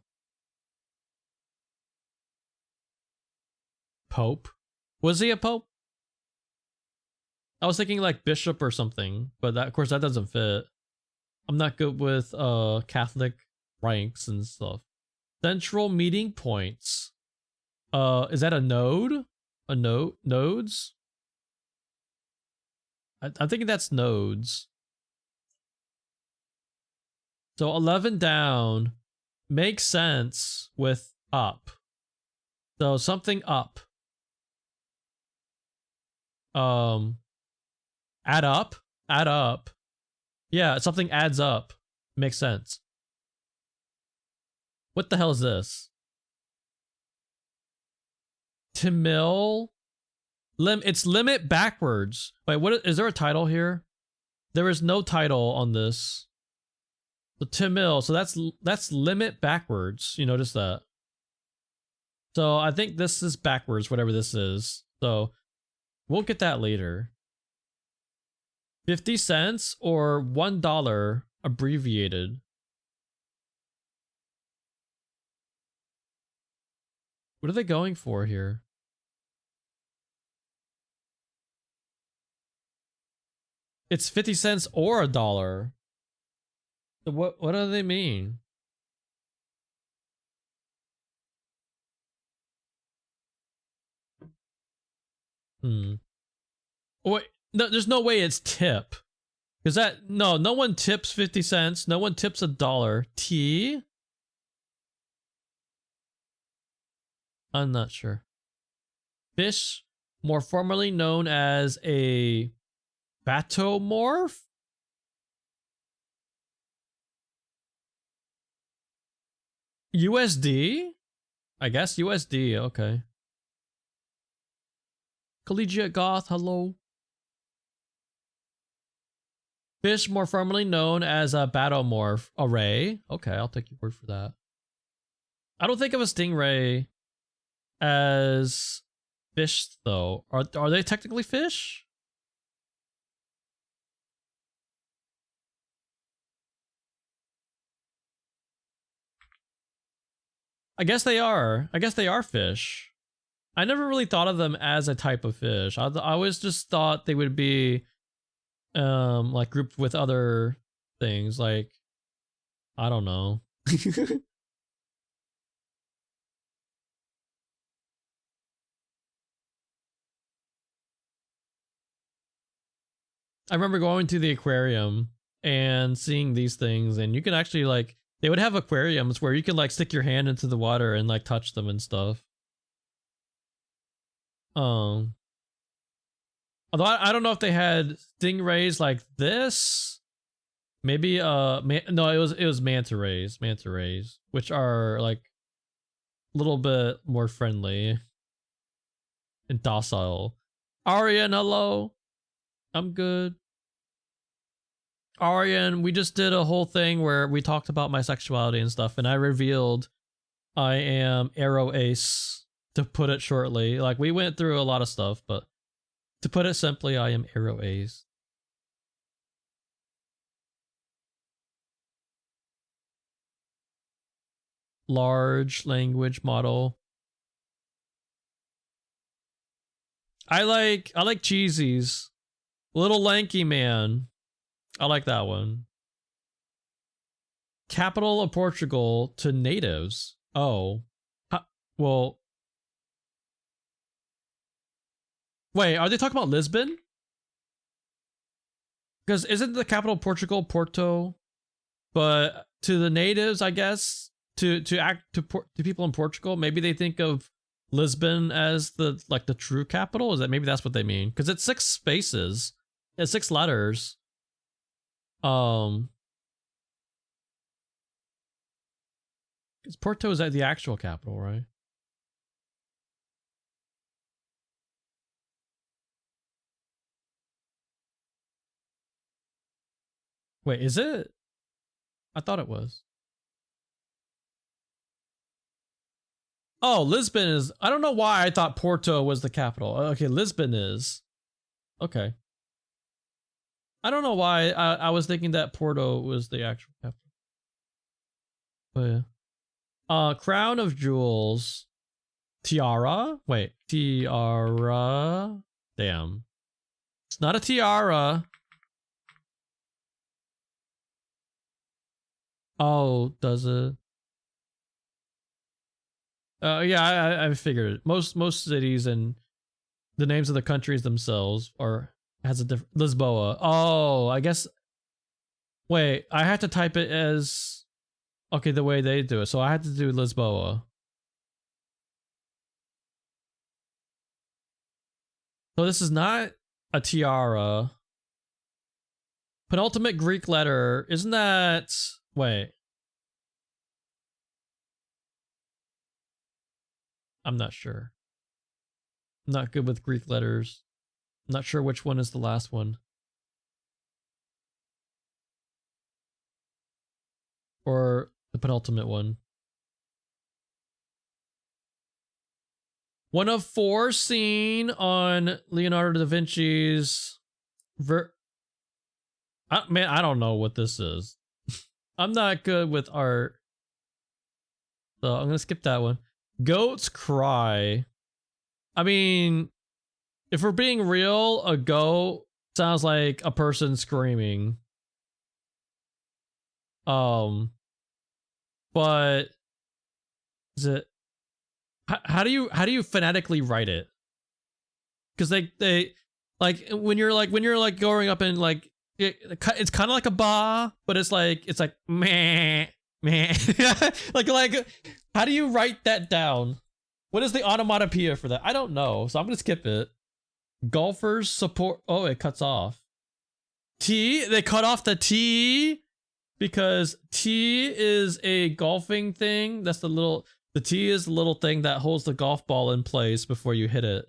Speaker 1: Pope? Was he a pope? I was thinking like bishop or something, but that, of course that doesn't fit. I'm not good with Catholic ranks and stuff. Central meeting points. Is that a node? A node? Nodes? I'm thinking that's nodes. So 11 down makes sense with up. So something up. Add up. Add up. Yeah, something adds up. Makes sense. What the hell is this? Tamil. It's limit backwards. Wait, what is there a title here? There is no title on this. The Tamil, so that's limit backwards. You notice that? So I think this is backwards, whatever this is. So we'll get that later. 50 cents or $1 abbreviated. What are they going for here? It's 50 cents or $1. So what do they mean? Oh, wait, no, there's no way it's tip. Is that no one tips 50 cents. No one tips $1. T? I'm not sure. Fish, more formally known as a batomorph? USD? I guess USD, okay. Collegiate Goth, hello. Fish, more formally known as a batomorph. Array? Okay, I'll take your word for that. I don't think of a stingray as fish, though. Are they technically fish? I guess they are. I guess they are fish. I never really thought of them as a type of fish. I always just thought they would be like grouped with other things, like I don't know. I remember going to the aquarium and seeing these things, and you can actually like they would have aquariums where you can like stick your hand into the water and like touch them and stuff. Although I don't know if they had stingrays like this Maybe no, it was manta rays, which are like a little bit more friendly and docile. Arian, hello. I'm good. Arian, we just did a whole thing where we talked about my sexuality and stuff, and I revealed I am arrow ace, to put it shortly. Like, we went through a lot of stuff, but to put it simply, I am arrow ace. Large language model. I like cheesies. Little lanky man. I like that one. Capital of Portugal to natives. Oh. Well. Wait, are they talking about Lisbon? Because isn't the capital of Portugal Porto? But to the natives, I guess, to people in Portugal, maybe they think of Lisbon as the true capital. Is that maybe that's what they mean? Because it's 6 spaces. It's 6 letters. Because Porto is the actual capital, right? Wait, is it? I thought it was. Oh, Lisbon is... I don't know why I thought Porto was the capital. Okay, Lisbon is. Okay. I don't know why I was thinking that Porto was the actual capital. But yeah. Crown of Jewels. Tiara? Wait. Tiara? Damn. It's not a tiara. Oh, does it? Yeah, I figured it. Most cities and the names of the countries themselves has a different... Lisboa. Oh, I guess... Wait, I had to type it as... Okay, the way they do it. So I had to do Lisboa. So this is not a tiara. Penultimate Greek letter. Isn't that... Wait. I'm not sure. I'm not good with Greek letters. I'm not sure which one is the last one. Or the penultimate one. One of 4 seen on Leonardo da Vinci's... Man, I don't know what this is. I'm not good with art. So I'm gonna skip that one. Goats cry. I mean, if we're being real, a goat sounds like a person screaming. But is it... How do you phonetically write it? Because they like when you're growing up in like it's kind of like a ba, but it's like meh meh. like how do you write that down? What is the onomatopoeia for that? I don't know, so I'm gonna skip it. Golfers support... Oh, it cuts off. T, they cut off the T because T is a golfing thing. That's the T is the little thing that holds the golf ball in place before you hit it.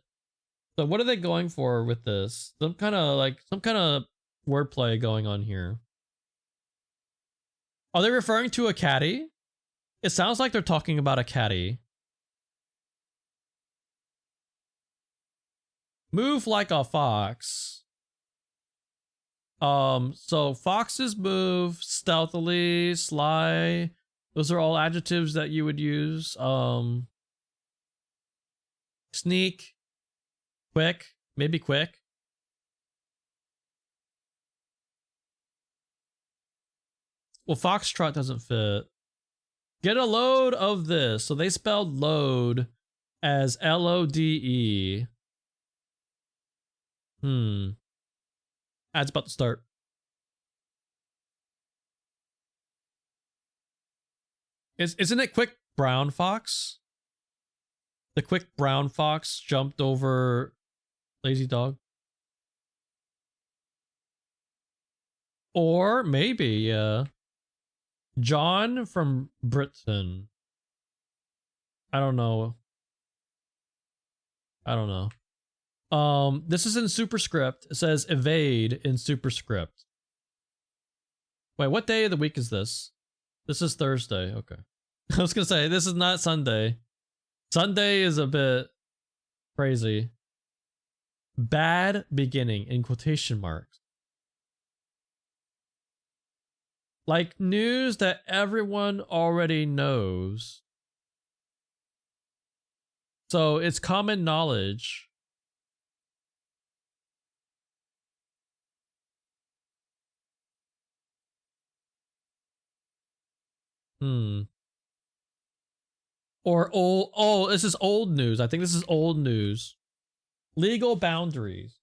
Speaker 1: So what are they going for with this? Some kind of wordplay going on here. Are they referring to a caddy? It sounds like they're talking about a caddy. Move like a fox. So foxes move stealthily, sly. Those are all adjectives that you would use. Sneak, quick, maybe quick. Well, foxtrot doesn't fit. Get a load of this. So they spelled load as L-O-D-E. Ad's about to start. Isn't it quick brown fox? The quick brown fox jumped over lazy dog. Or maybe, yeah. John from Britain. I don't know. This is in superscript. It says evade in superscript. Wait, what day of the week is this? This is Thursday. Okay. I was gonna say, this is not Sunday. Sunday is a bit crazy. Bad beginning in quotation marks. Like news that everyone already knows. So it's common knowledge. Or old, oh, this is old news. I think this is old news. Legal boundaries.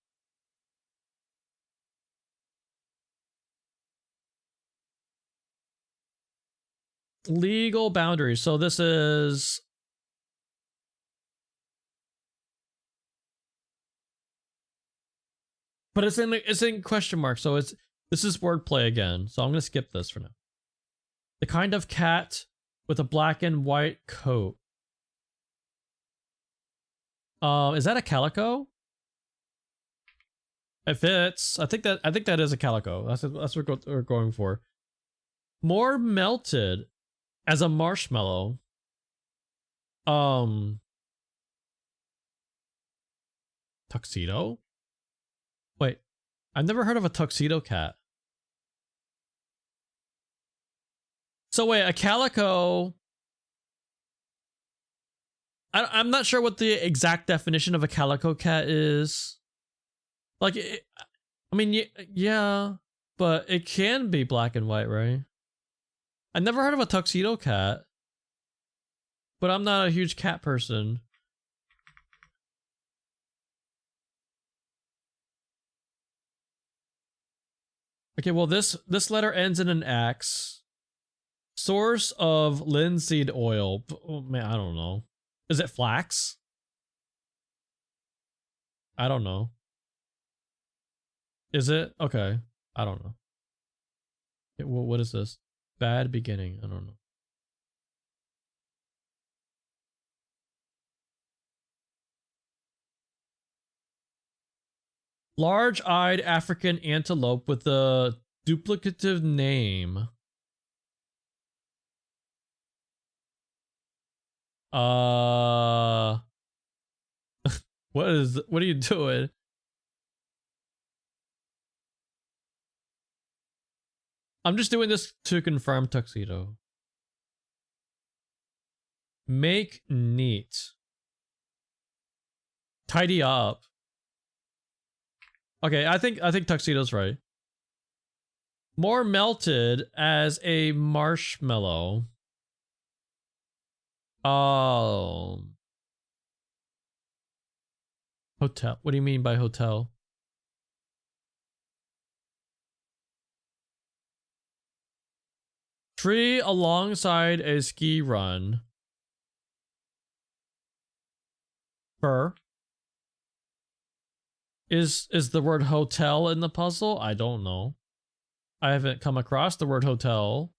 Speaker 1: Legal boundaries. So this is... But it's in question mark, so this is wordplay again. So I'm gonna skip this for now. The kind of cat with a black and white coat. Is that a calico? It fits. I think that is a calico. That's what we're going for. More melted as a marshmallow. Tuxedo? Wait, I've never heard of a tuxedo cat. So wait, a calico... I'm not sure what the exact definition of a calico cat is. Like, I mean, yeah, but it can be black and white, right? I never heard of a tuxedo cat, but I'm not a huge cat person. Okay, well, this letter ends in an X. Source of linseed oil. Oh, man, I don't know. Is it flax? I don't know. Is it? Okay. I don't know. Okay, well, what is this? Bad beginning. I don't know. Large-eyed African antelope with a duplicative name. What are you doing? I'm just doing this to confirm tuxedo. Make neat. Tidy up. Okay, I think tuxedo's right. More melted as a marshmallow. Oh. Hotel. What do you mean by hotel? Tree alongside a ski run. Fur. Is the word hotel in the puzzle? I don't know. I haven't come across the word hotel.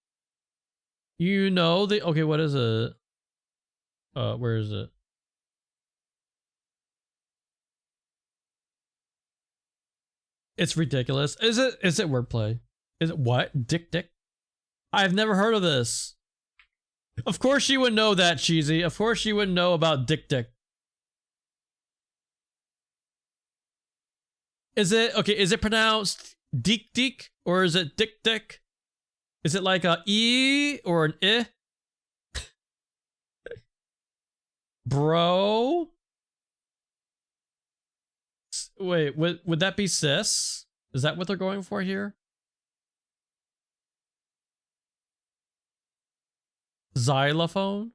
Speaker 1: You know the... Okay, what is it? Where is it? It's ridiculous. Is it wordplay? Is it what? Dick? I've never heard of this. Of course you would know that, Cheesy. Of course you would know about dick. Is it, okay, is it pronounced deek or is it dick? Is it like a E or an I? Bro? Wait, would that be sis? Is that what they're going for here? Xylophone?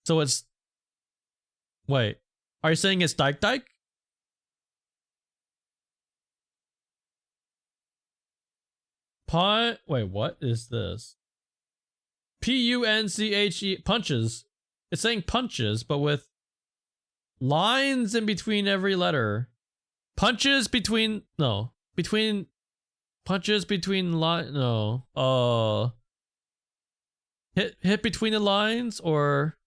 Speaker 1: So it's... Wait, are you saying it's dyke? Wait, what is this? P-U-N-C-H-E... Punches. It's saying punches, but with lines in between every letter. Punches between... No. Between Punches between line. No. Hit between the lines or.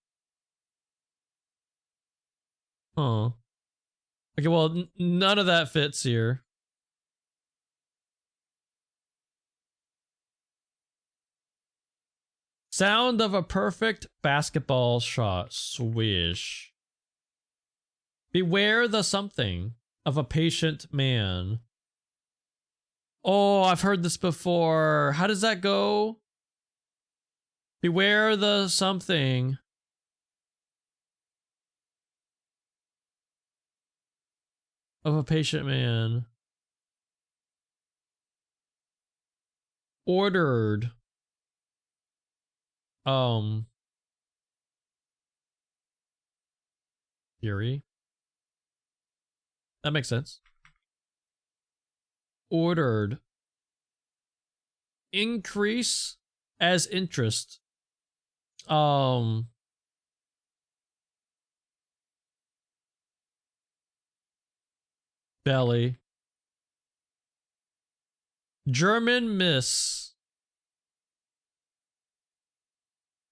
Speaker 1: Huh. Okay, well, none of that fits here. Sound of a perfect basketball shot. Swish. Beware the something of a patient man. Oh, I've heard this before. How does that go? Beware the something of a patient man. Ordered. Fury. That makes sense. Ordered. Increase as interest. Belly. German miss.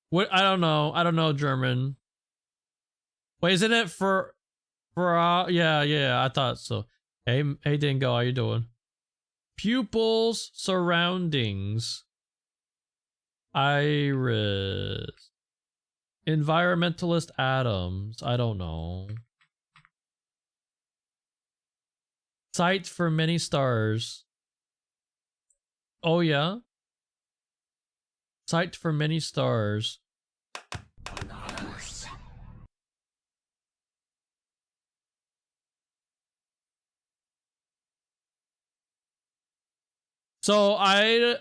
Speaker 1: What? I don't know. I don't know German. Wait, isn't it for yeah, I thought so. Hey Dingo, how you doing? Pupils surroundings. Iris. Environmentalist atoms. I don't know. Sight for many stars. Oh yeah. Sight for many stars. So I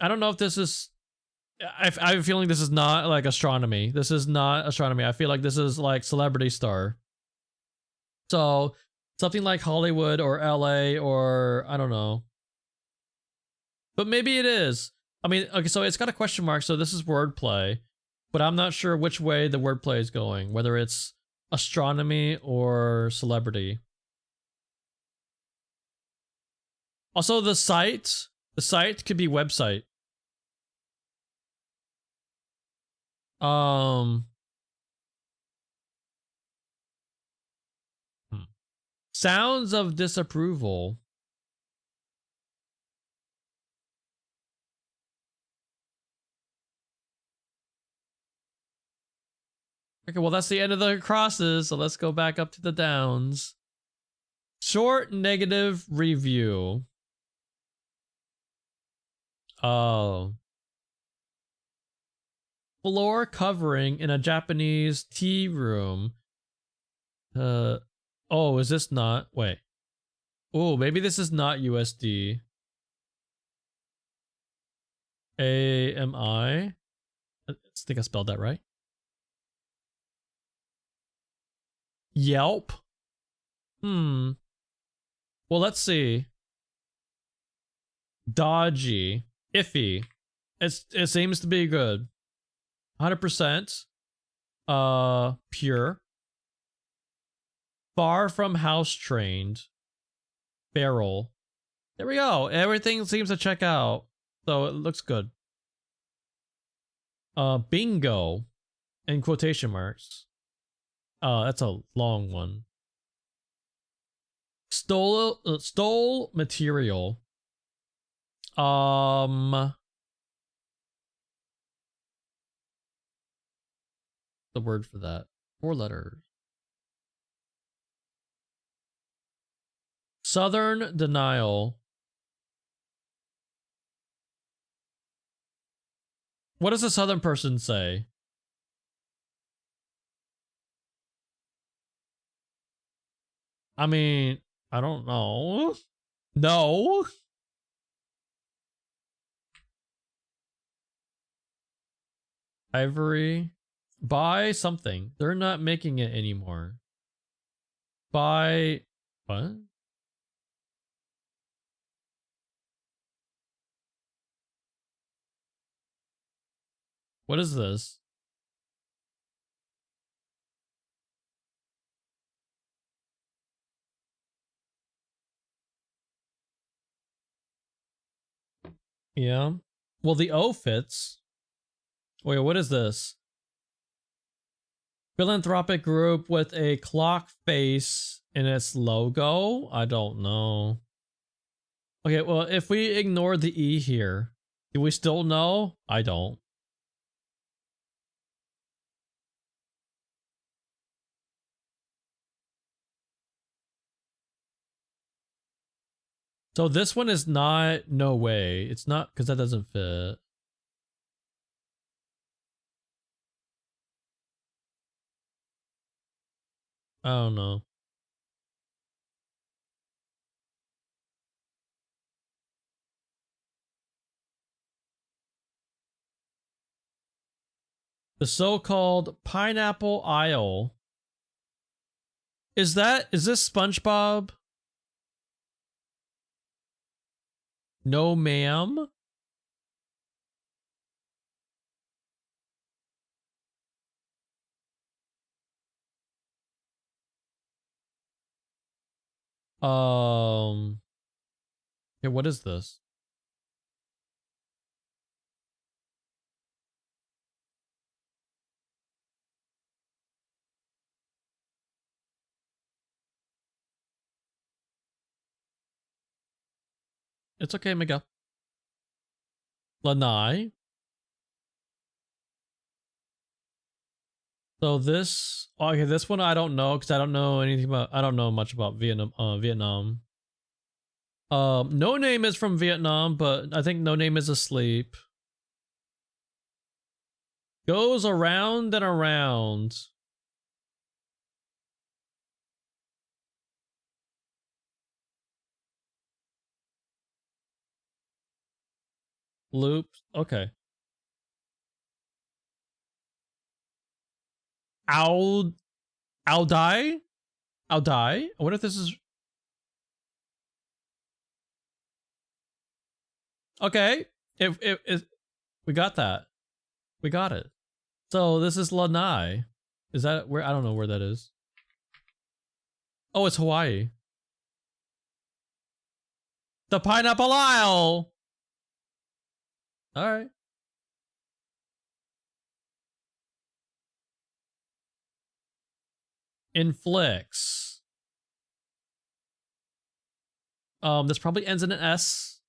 Speaker 1: don't know if this is. I have a feeling this is not like astronomy. This is not astronomy. I feel like this is like celebrity star. So something like Hollywood or LA or I don't know. But maybe it is. I mean, okay, so it's got a question mark, so this is wordplay. But I'm not sure which way the wordplay is going, whether it's astronomy or celebrity. Also, the site could be website. Sounds of disapproval. Okay, well, that's the end of the crosses, so let's go back up to the downs. Short negative review. Oh. Floor covering in a Japanese tea room. Oh, is this not? Wait. Oh, maybe this is not USD. AMI? I think I spelled that right. Yelp? Well, let's see. Dodgy. Iffy. It seems to be good. 100%. Pure. Far from house trained. Barrel. There we go. Everything seems to check out. So it looks good. Bingo. In quotation marks. That's a long one. Stole material. The word for that. 4 letters. Southern denial. What does a southern person say? I mean, I don't know. No. Ivory. Buy something. They're not making it anymore. Buy. What? What is this? Yeah. Well, the O fits. Wait, what is this? Philanthropic group with a clock face in its logo? I don't know. Okay, well, if we ignore the E here, do we still know? I don't. So this one is not, no way. It's not, because that doesn't fit. I don't know. The so-called Pineapple Isle. Is this SpongeBob? No, ma'am. Okay, what is this? It's okay, Miguel. Lanai. So this, okay, this one I don't know because I don't know anything about, I don't know much about Vietnam. No Name is from Vietnam, but I think No Name is asleep. Goes around and around. Loops. Okay. I'll die. I'll die. I wonder if this is okay. If we got that. We got it. So this is Lanai. Is that where? I don't know where that is. Oh, it's Hawaii. The Pineapple Isle. All right. Inflicts. This probably ends in an S.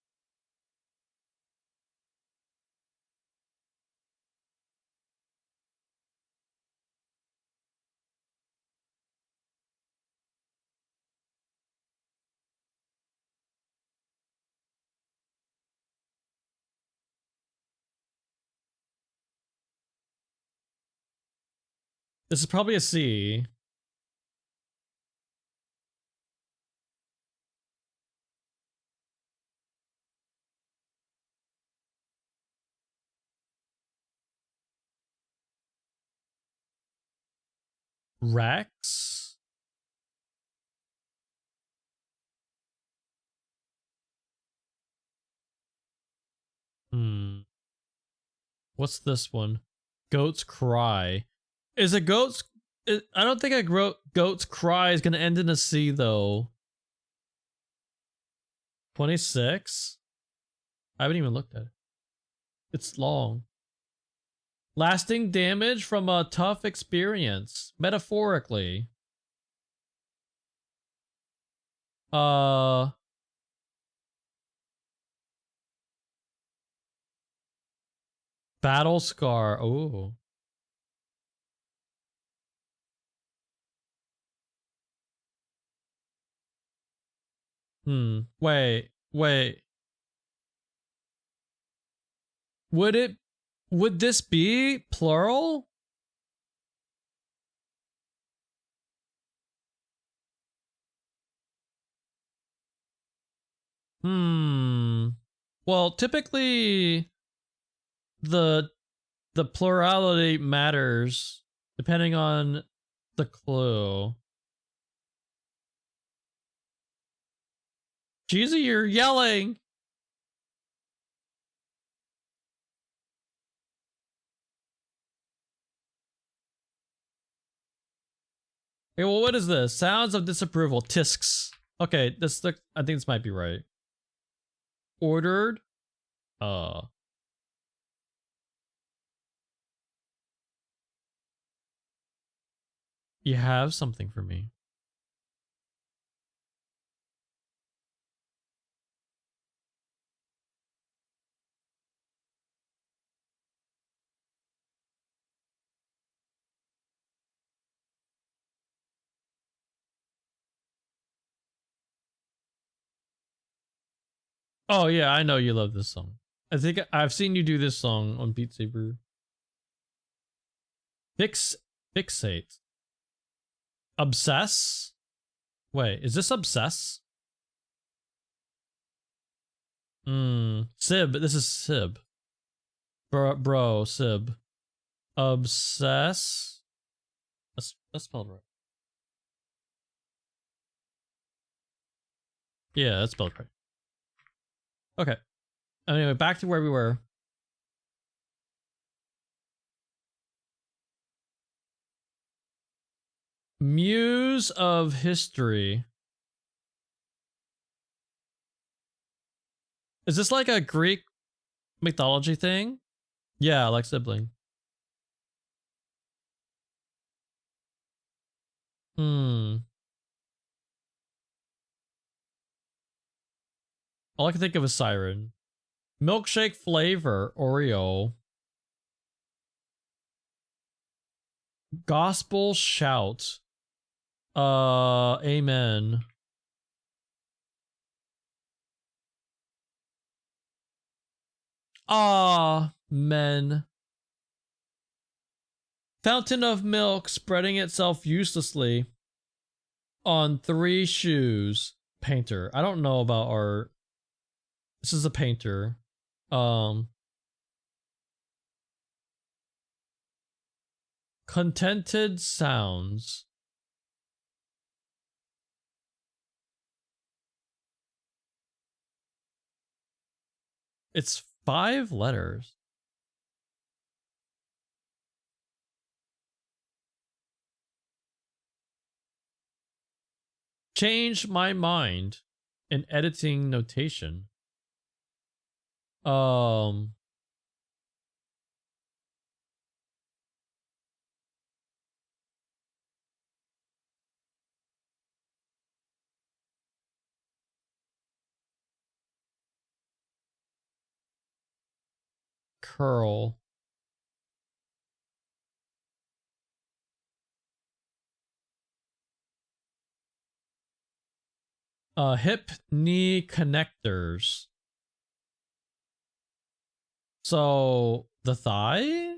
Speaker 1: This is probably a C. Rex. What's this one? Goats Cry. Is a goat's? I don't think a goat's cry is gonna end in a C though. 26. I haven't even looked at it. It's long. Lasting damage from a tough experience, metaphorically. Battle scar. Oh. Wait. Would this be plural? Well, typically the plurality matters depending on the clue. Jeezy, you're yelling. Okay, well, what is this? Sounds of disapproval. Tisks. Okay, I think this might be right. Ordered. You have something for me. Oh yeah, I know you love this song. I think I've seen you do this song on Beat Saber. Fixate. Obsess? Wait, is this obsess? Sib, this is Sib. Bro, Sib. Obsess? That's spelled right. Yeah, that's spelled right. Okay. Anyway, back to where we were. Muse of history. Is this like a Greek mythology thing? Yeah, like sibling. All I can think of is Siren. Milkshake flavor, Oreo. Gospel shout. Amen. Men. Fountain of milk spreading itself uselessly on 3 shoes. Painter. I don't know about art. This is a painter. Contented sounds. It's 5 letters. Change my mind in editing notation. Curl. Hip knee connectors. So the thigh?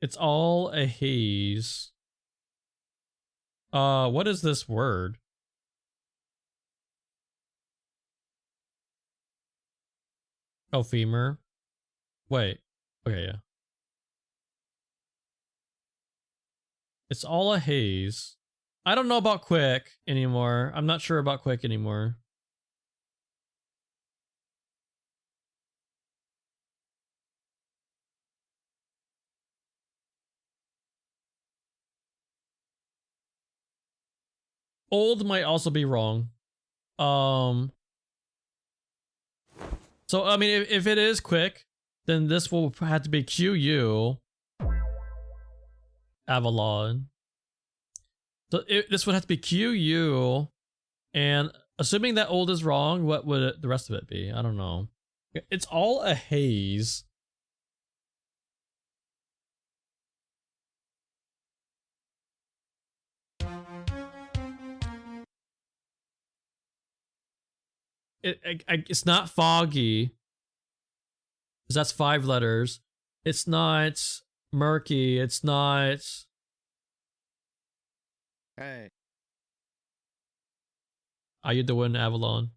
Speaker 1: It's all a haze. What is this word? Oh, femur. Wait. Okay, yeah. It's all a haze. I don't know about quick anymore. I'm not sure about quick anymore. Old might also be wrong. So, I mean, if it is quick, then this will have to be QU. Avalon. So this would have to be QU. And assuming that old is wrong, what would the rest of it be? I don't know. It's all a haze. It's not foggy, because that's 5 letters. It's not murky. It's not.
Speaker 6: Hey.
Speaker 1: How you doing, Avalon?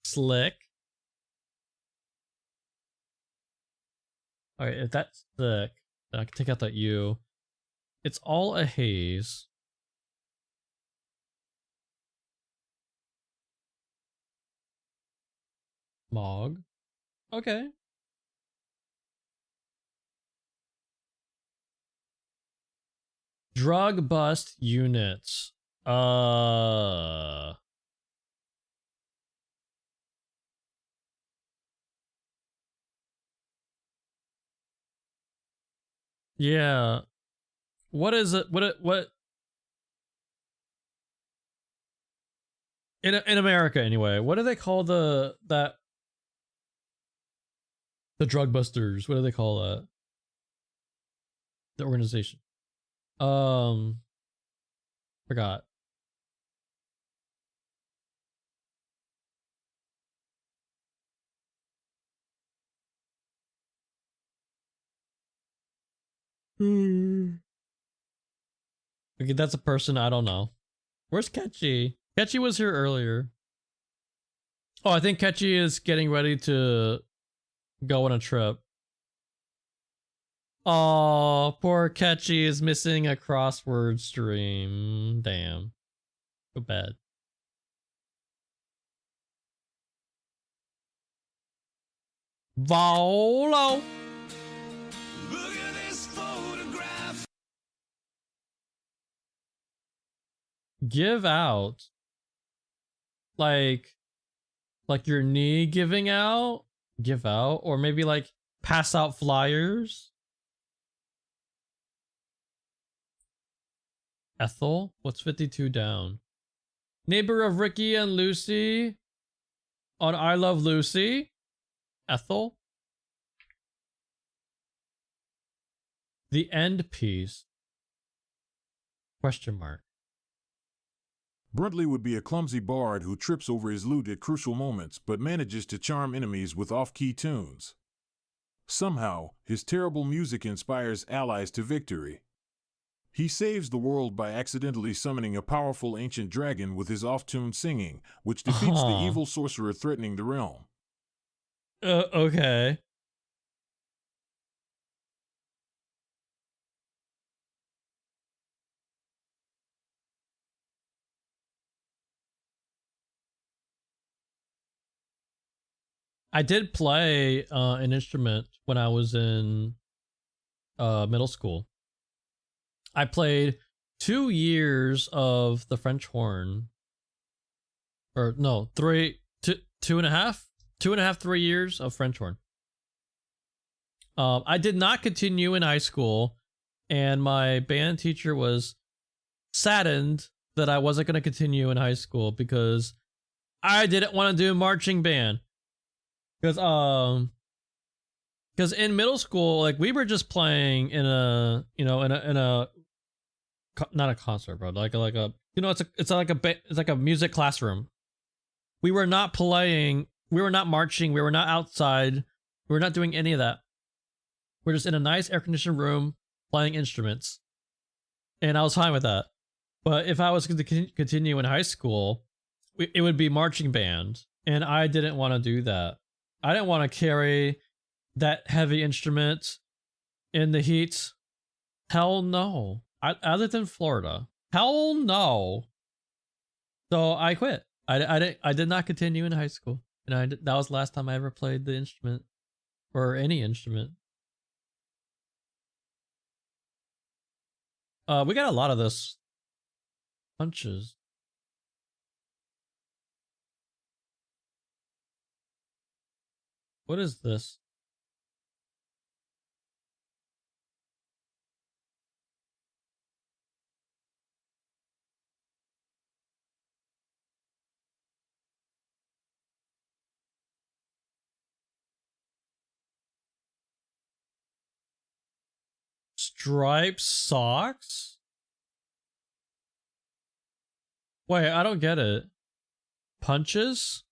Speaker 1: Slick. All right, if that's slick, then I can take out that U. It's all a haze. Mog. Okay. Drug bust units. Yeah. What is it? What in America anyway? What do they call the drug busters? What do they call that? The organization. Forgot. Okay, that's a person I don't know. Where's Ketchy? Ketchy was here earlier. Oh, I think Ketchy is getting ready to go on a trip. Oh, poor Ketchy is missing a crossword stream. Damn. So bad. Volo.
Speaker 6: Look at this photograph.
Speaker 1: Give out. Like your knee giving out? Give out? Or maybe like pass out flyers? Ethel? What's 52 down? Neighbor of Ricky and Lucy on I Love Lucy? Ethel? The end piece? Question mark.
Speaker 3: Bruntley would be a clumsy bard who trips over his lute at crucial moments but manages to charm enemies with off-key tunes. Somehow, his terrible music inspires allies to victory. He saves the world by accidentally summoning a powerful ancient dragon with his off-tuned singing, which defeats the evil sorcerer threatening the realm.
Speaker 1: Okay. I did play an instrument when I was in middle school. I played 2 years of the French horn. Or no, 3 years of French horn. I did not continue in high school, and my band teacher was saddened that I wasn't going to continue in high school because I didn't want to do marching band. Because in middle school, like we were just playing in a, you know, in a not a concert, bro, like a you know, it's like a music classroom. We were not playing, we were not marching, we were not outside, we were not doing any of that. We're just in a nice air conditioned room playing instruments, and I was fine with that. But if I was going to continue in high school, it would be marching band, and I didn't want to do that. I didn't want to carry that heavy instrument in the heat. Hell no. I lived in Florida. Hell no. So I quit. I did not continue in high school, and that was the last time I ever played the instrument or any instrument. We got a lot of this. Punches. What is this? Striped socks? Wait, I don't get it. Punches?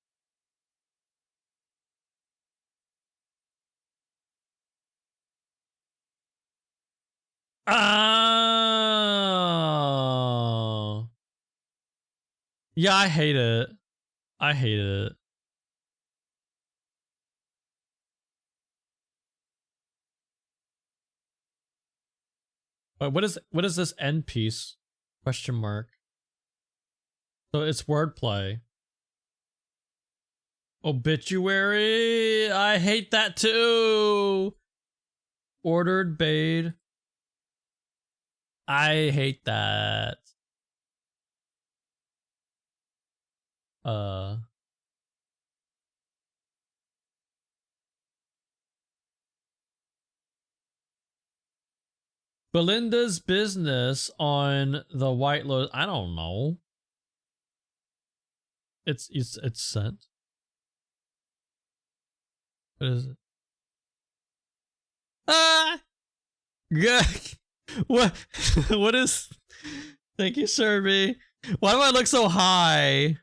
Speaker 1: Oh. Yeah, I hate it. I hate it. Wait, what is this end piece? Question mark. So it's wordplay. Obituary. I hate that too. Ordered bait. I hate that. Belinda's business on the White Lotus. I don't know. It's sent. What is it? Ah! Yeah. What? What is? Thank you, Serby. Why do I look so high?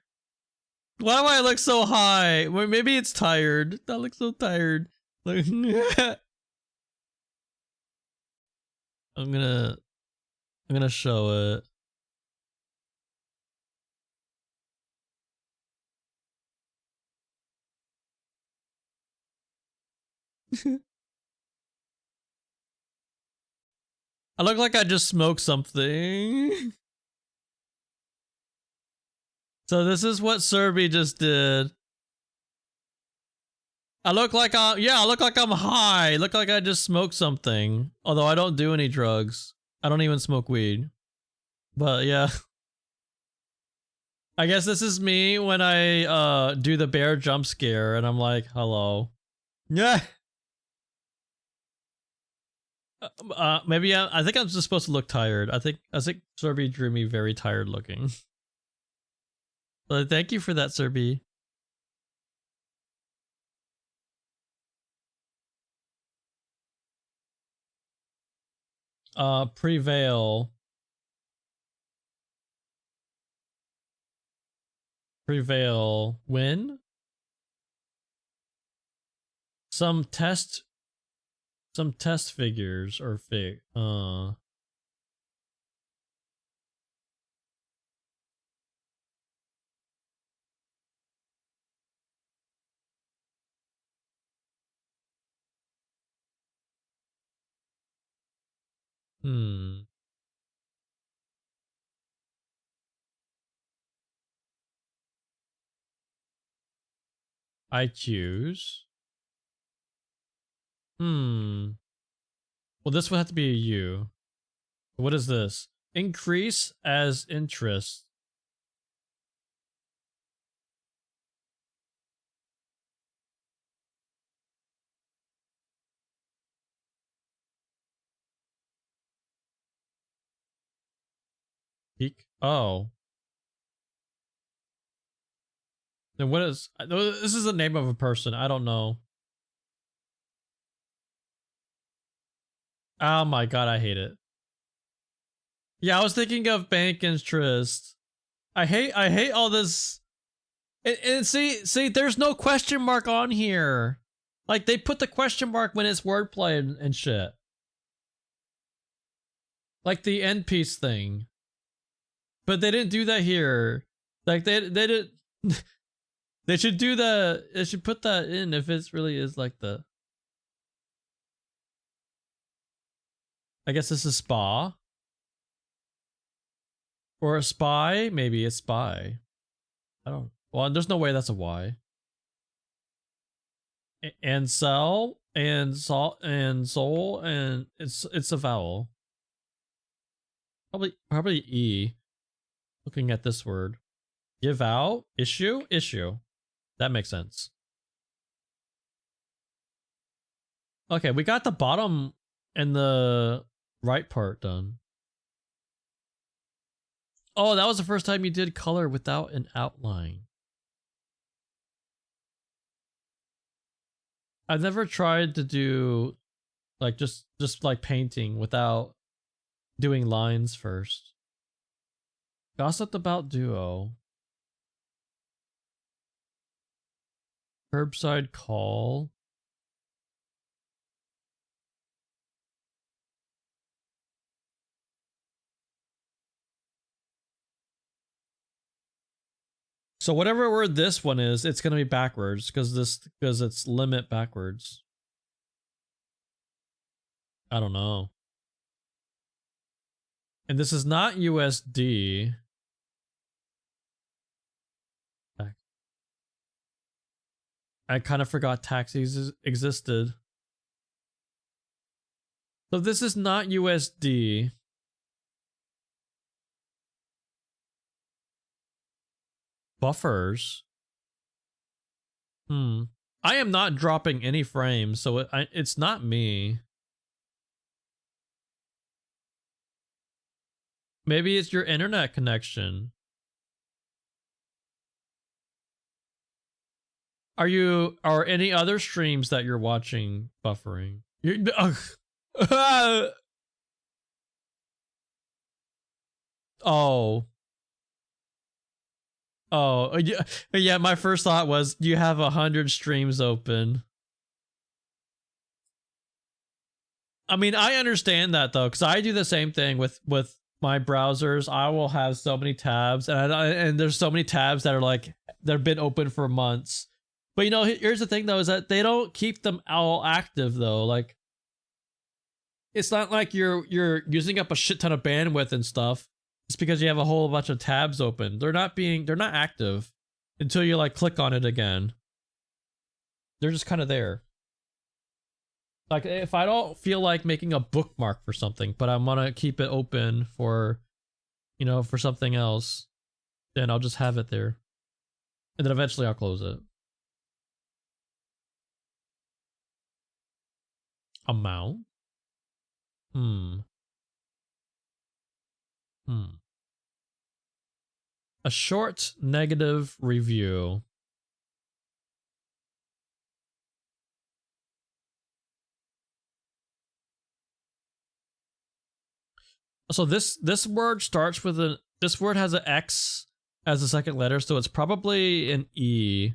Speaker 1: Why do I look so high? Well, maybe it's tired. I look so tired. Like, I'm gonna show it. I look like I just smoked something. So this is what Serby just did. I look like I look like I'm high. I look like I just smoked something. Although I don't do any drugs. I don't even smoke weed. But yeah. I guess this is me when I do the bear jump scare and I'm like, hello. Yeah. Maybe I think I'm just supposed to look tired. I think Serby drew me very tired looking. But thank you for that, Serby. Prevail. Prevail. Win? Some test figures or I choose. Well, this would have to be a U. What is this? Increase as interest. Peak. Oh. Then what is... This is the name of a person. I don't know. Oh my god, I hate it. Yeah, I was thinking of bank interest. I hate all this. And see, there's no question mark on here. Like, they put the question mark when it's wordplay and shit. Like the end piece thing. But they didn't do that here. Like, they did... They should do the... They should put that in if it really is like the... I guess this is spa. Or a spy? Maybe it's spy. I don't... Well, there's no way that's a Y. And sell and salt and soul and it's a vowel. Probably E. Looking at this word. Give out? Issue? Issue. That makes sense. Okay, we got the bottom and the right part done. Oh, that was the first time you did color without an outline. I've never tried to do like just like painting without doing lines first. Gossiped about duo. Curbside call. So whatever word this one is, it's gonna be backwards because it's limit backwards. I don't know. And this is not USD. I kind of forgot taxis existed. So this is not USD. Buffers. I am not dropping any frames, so it's not me. Maybe it's your internet connection. Are any other streams that you're watching buffering? Oh. Oh, yeah, my first thought was you have 100 streams open. I mean, I understand that though, because I do the same thing with my browsers. I will have so many tabs, and there's so many tabs that are like they've been open for months. But you know, here's the thing though, is that they don't keep them all active though. Like, it's not like you're using up a shit ton of bandwidth and stuff. It's because you have a whole bunch of tabs open. They're not active until you like click on it again. They're just kind of there. Like if I don't feel like making a bookmark for something, but I want to keep it open for, you know, for something else, then I'll just have it there. And then eventually I'll close it. Amount? A short negative review. So this word starts with this word has an X as the second letter, so it's probably an E.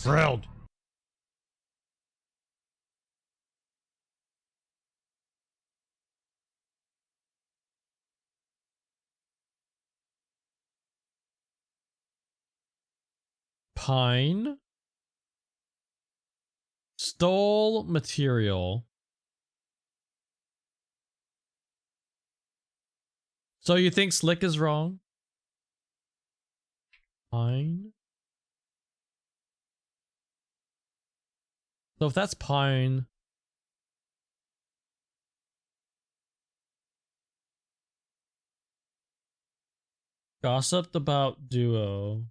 Speaker 1: Thrilled. Pine. Stole material. So you think slick is wrong? Pine. So if that's pine. Gossiped about duo.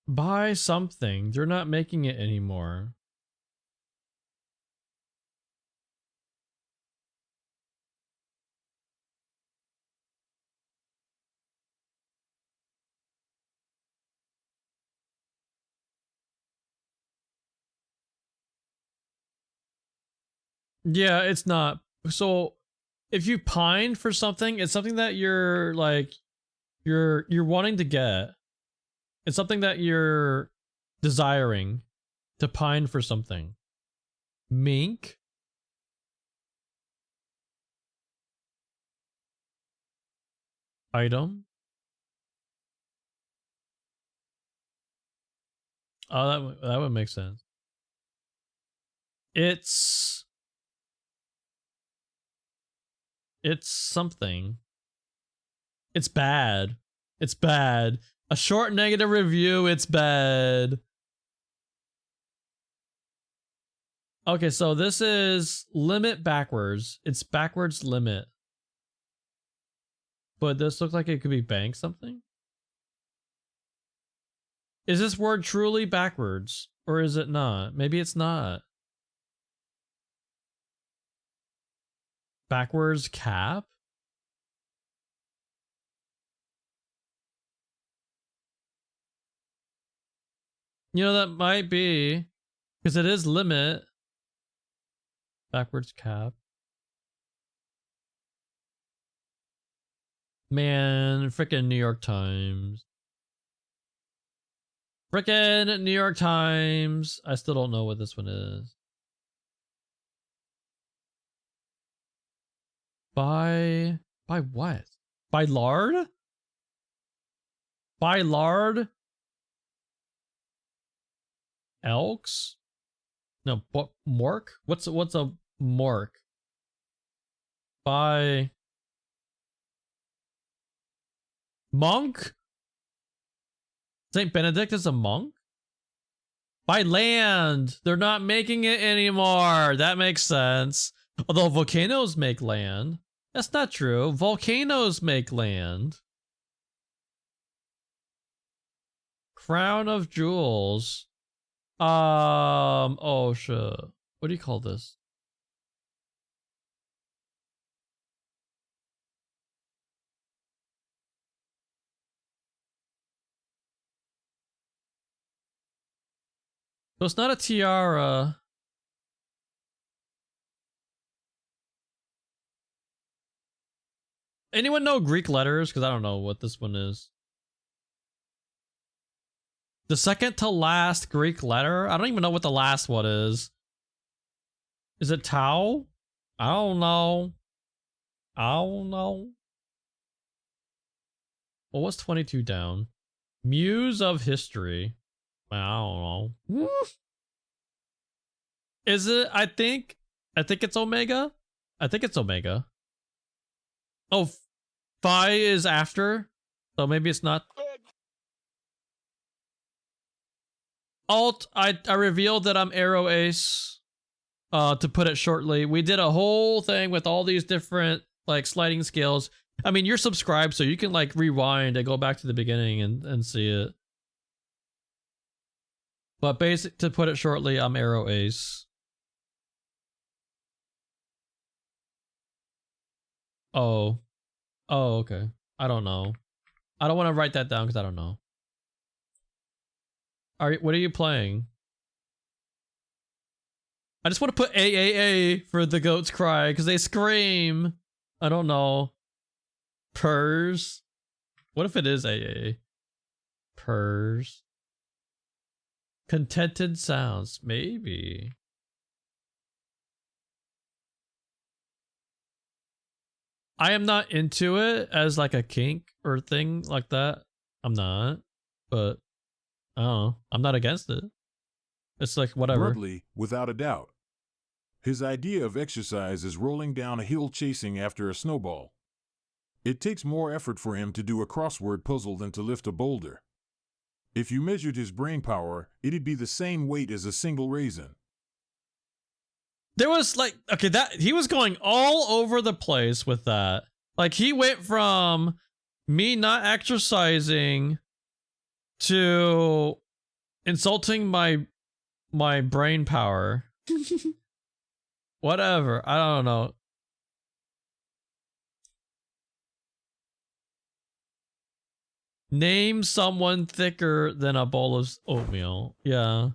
Speaker 1: Buy something. They're not making it anymore. Yeah, it's not. So if you pine for something, it's something that you're like you're wanting to get. It's something that you're desiring to pine for something. Mink? Item? Oh, that would make sense. It's something. It's bad. It's bad. A short negative review, it's bad. Okay, so this is limit backwards. It's backwards limit. but this looks like it could be bank something. Is this word truly backwards or is it not? Maybe it's not. Backwards cap? You know, that might be because it is limit. Backwards cap. Man, frickin' New York Times. Frickin' New York Times. I still don't know what this one is. By what? By lard? By lard? Elks? No, what mork? What's a mork? By monk? Saint Benedict is a monk? By land. They're not making it anymore. That makes sense. Although volcanoes make land. That's not true. Volcanoes make land. Crown of jewels. Oh shit. What do you call this? So it's not a tiara. Anyone know Greek letters? Because I don't know what this one is. The second to last Greek letter? I don't even know what the last one is. Is it tau? I don't know. I don't know. Well, what's 22 down? Muse of history. I don't know. Is it? I think it's Omega. I think it's Omega. Oh, Phi is after, so maybe it's not. Alt, I revealed that I'm Arrow Ace. To put it shortly, we did a whole thing with all these different like sliding scales. I mean, you're subscribed, so you can like rewind and go back to the beginning and see it. But to put it shortly, I'm Arrow Ace. Oh. Oh, okay. I don't know. I don't want to write that down because I don't know. What are you playing? I just want to put AAA for the goats cry because they scream. I don't know. Purrs. What if it is AA? Purrs. Contented sounds. Maybe. I am not into it as like a kink or thing like that. I'm not. But I don't know. I'm not against it. It's like whatever.
Speaker 3: Brudley, without a doubt. His idea of exercise is rolling down a hill chasing after a snowball. It takes more effort for him to do a crossword puzzle than to lift a boulder. If you measured his brain power, it'd be the same weight as a single raisin.
Speaker 1: There was like, okay, that he was going all over the place with that. Like he went from me not exercising to insulting my brain power. Whatever. I don't know. Name someone thicker than a bowl of oatmeal. Yeah.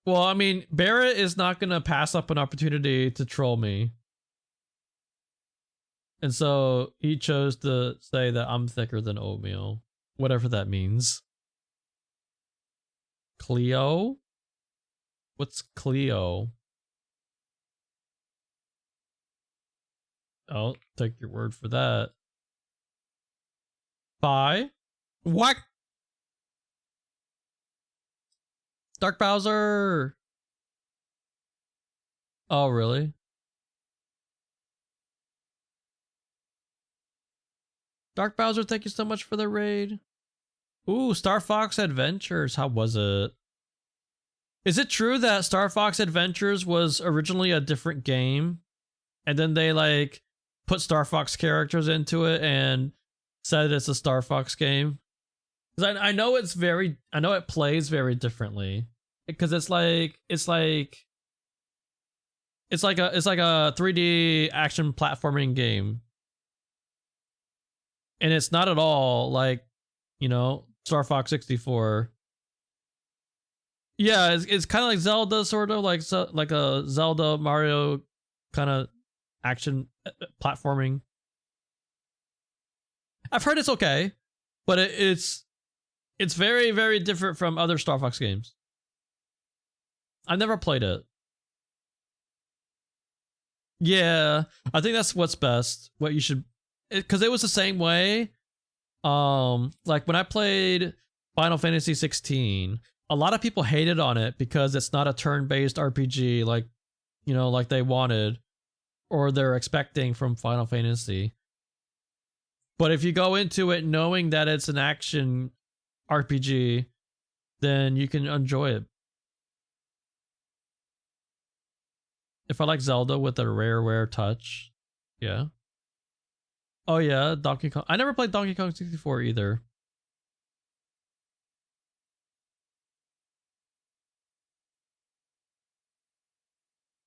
Speaker 1: Well, I mean, Barrett is not going to pass up an opportunity to troll me. And so he chose to say that I'm thicker than oatmeal. Whatever that means. Cleo? What's Cleo? I'll take your word for that. Phi? What? Dark Bowser! Oh, really? Dark Bowser, thank you so much for the raid. Ooh, Star Fox Adventures. How was it? Is it true that Star Fox Adventures was originally a different game? And then they like put Star Fox characters into it and said it's a Star Fox game. Because I know I know it plays very differently. Because it's like a 3D action platforming game. And it's not at all like, you know, Star Fox 64. Yeah, it's kind of like Zelda, sort of like a Zelda Mario kind of action platforming. I've heard it's okay, but it's very, very different from other Star Fox games. I've never played it. Yeah, I think that's what's best. What you should, because it was the same way. Like when I played Final Fantasy 16, a lot of people hated on it because it's not a turn-based RPG like, you know, like they wanted or they're expecting from Final Fantasy. But if you go into it knowing that it's an action RPG, then you can enjoy it. If I like Zelda with a rare touch, yeah. Oh yeah, Donkey Kong. I never played Donkey Kong 64 either.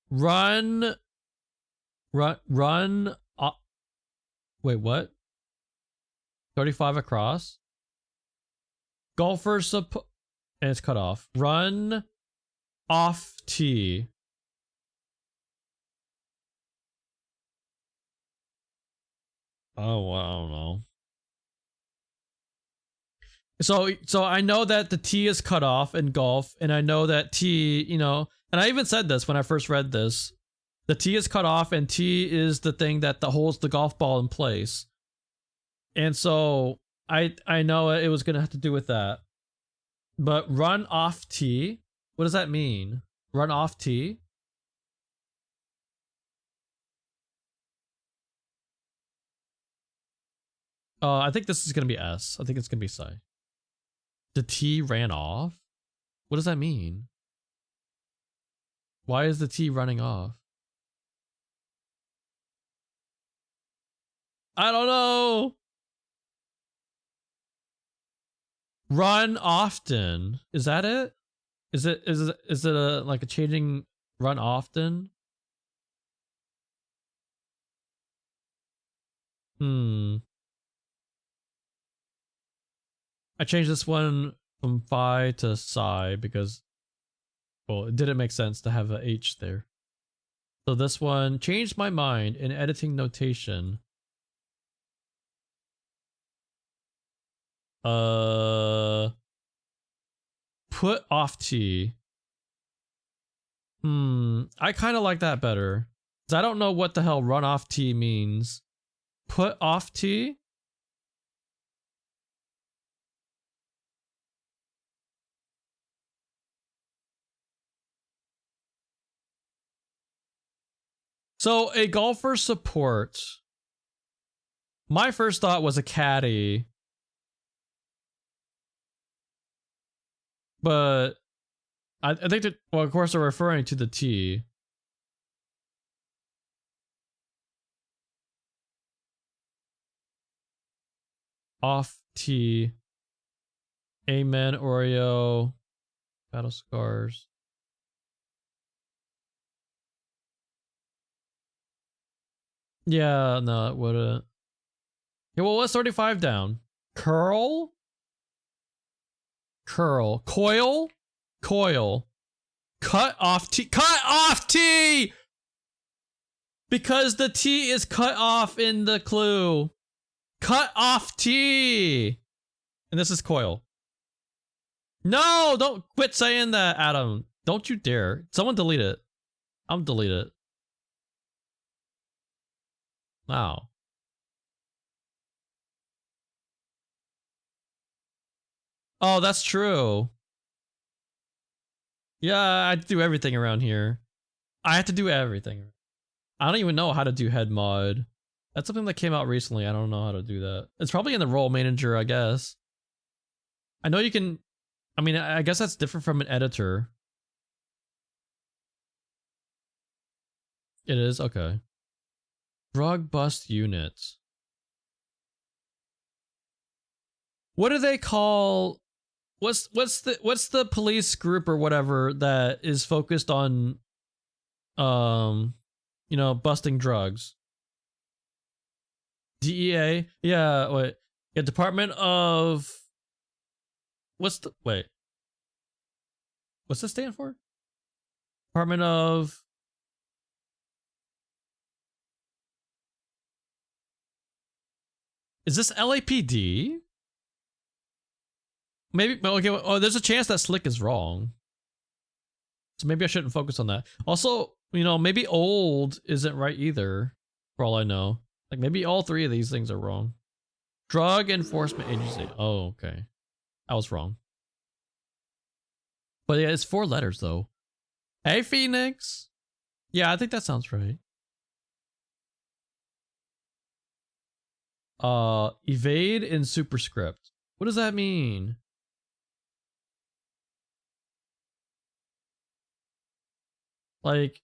Speaker 1: Run. Wait, what? 35 across. Golfers and it's cut off. Run off tee. Oh, well, I don't know. So I know that the T is cut off in golf, and I know that T, you know, and I even said this when I first read this. The T is cut off, and T is the thing that holds the golf ball in place. And so I know it was gonna have to do with that. But run off T, what does that mean? Run off T? I think this is gonna be S. I think it's gonna be psi. The T ran off? What does that mean? Why is the T running off? I don't know. Run often. Is that it? Is it a like a changing run often? I changed this one from phi to psi because, well, it didn't make sense to have a H there. So this one changed my mind in editing notation. Put off T. I kind of like that better. Because I don't know what the hell run off T means. Put off T? So a golfer support. My first thought was a caddy. But I think that, well, of course they're referring to the T. Off T. Amen, Oreo. Battle Scars. Yeah, no, it wouldn't. Yeah, well, let's 35 down. Curl? Curl. Coil? Coil. Cut off T. Cut off T! Because the T is cut off in the clue. Cut off T! And this is coil. No! Don't quit saying that, Adam. Don't you dare. Someone delete it. I'm delete it. Wow. Oh, that's true. Yeah, I do everything around here. I have to do everything. I don't even know how to do head mod. That's something that came out recently. I don't know how to do that. It's probably in the role manager, I guess. I know you can... I mean, I guess that's different from an editor. It is? Okay. Drug bust units. What do they call? What's the police group or whatever that is focused on, you know, busting drugs? DEA? Yeah. Wait. Yeah. Department of. What's the wait? What's this stand for? Department of. Is this LAPD? Maybe, okay, oh, there's a chance that Slick is wrong. So maybe I shouldn't focus on that. Also, you know, maybe old isn't right either, for all I know. Like, maybe all three of these things are wrong. Drug Enforcement Agency. Oh, okay. I was wrong. But yeah, it's 4 letters, though. Hey, Phoenix! Yeah, I think that sounds right. Evade in superscript. What does that mean? Like,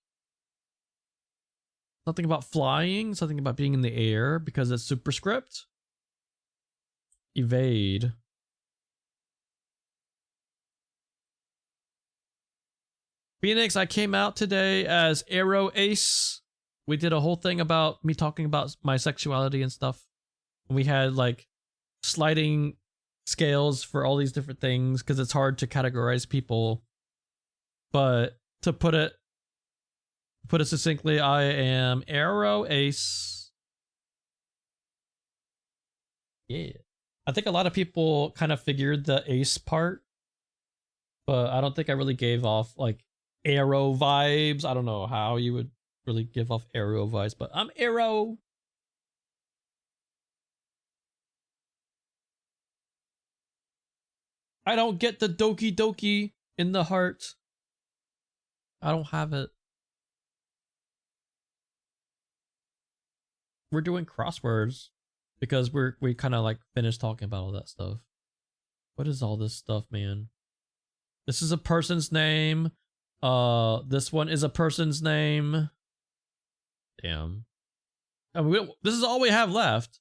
Speaker 1: something about flying, something about being in the air because it's superscript. Evade. Phoenix, I came out today as Arrow Ace. We did a whole thing about me talking about my sexuality and stuff. We had like sliding scales for all these different things because it's hard to categorize people. But to put it succinctly, I am Arrow Ace. Yeah. I think a lot of people kind of figured the ace part, but I don't think I really gave off like arrow vibes. I don't know how you would really give off arrow vibes, but I'm Arrow. I don't get the doki doki in the heart. I don't have it. We're doing crosswords because we kind of like finished talking about all that stuff. What is all this stuff, man? This is a person's name. This one is a person's name. Damn. I mean, this is all we have left.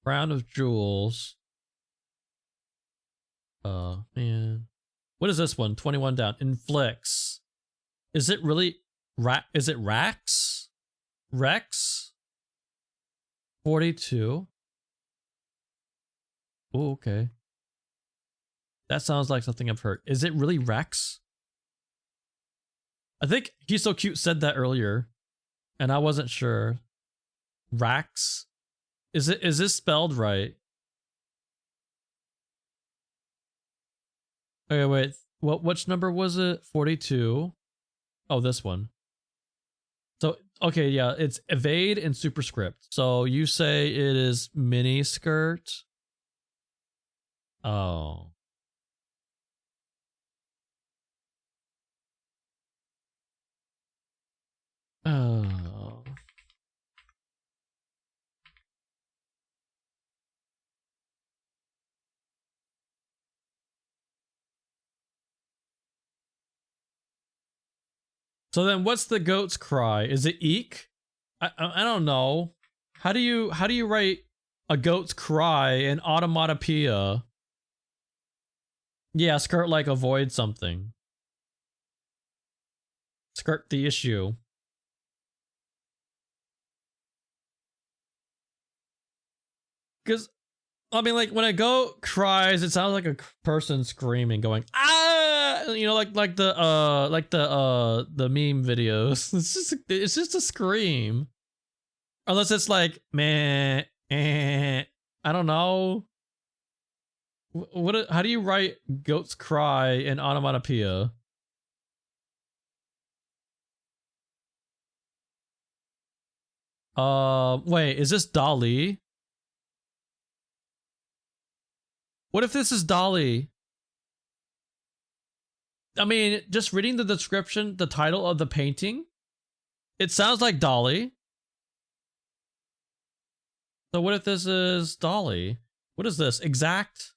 Speaker 1: Crown of Jewels. Man. What is this one? 21 down. Inflicts. Is it really is it Rax? Rex? 42. Oh, okay. That sounds like something I've heard. Is it really Rex? I think He's So Cute said that earlier, and I wasn't sure. Rax? Is this spelled right? Okay, wait. Which number was it? 42. Oh, this one. So, okay, yeah, it's evade and superscript. So you say it is mini skirt. Oh. Oh. So then what's the goat's cry? Is it eek? I don't know. How do you write a goat's cry in automatopoeia? Yeah, skirt like avoid something. Skirt the issue. Cause I mean, like when a goat cries, it sounds like a person screaming, going ah, you know, like the meme videos. It's just a scream, unless it's like meh, I don't know. What? How do you write goat's cry in onomatopoeia? Wait, is this Dolly? What if this is Dolly? I mean, just reading the description, the title of the painting, it sounds like Dolly. So what if this is Dolly? What is this? Exact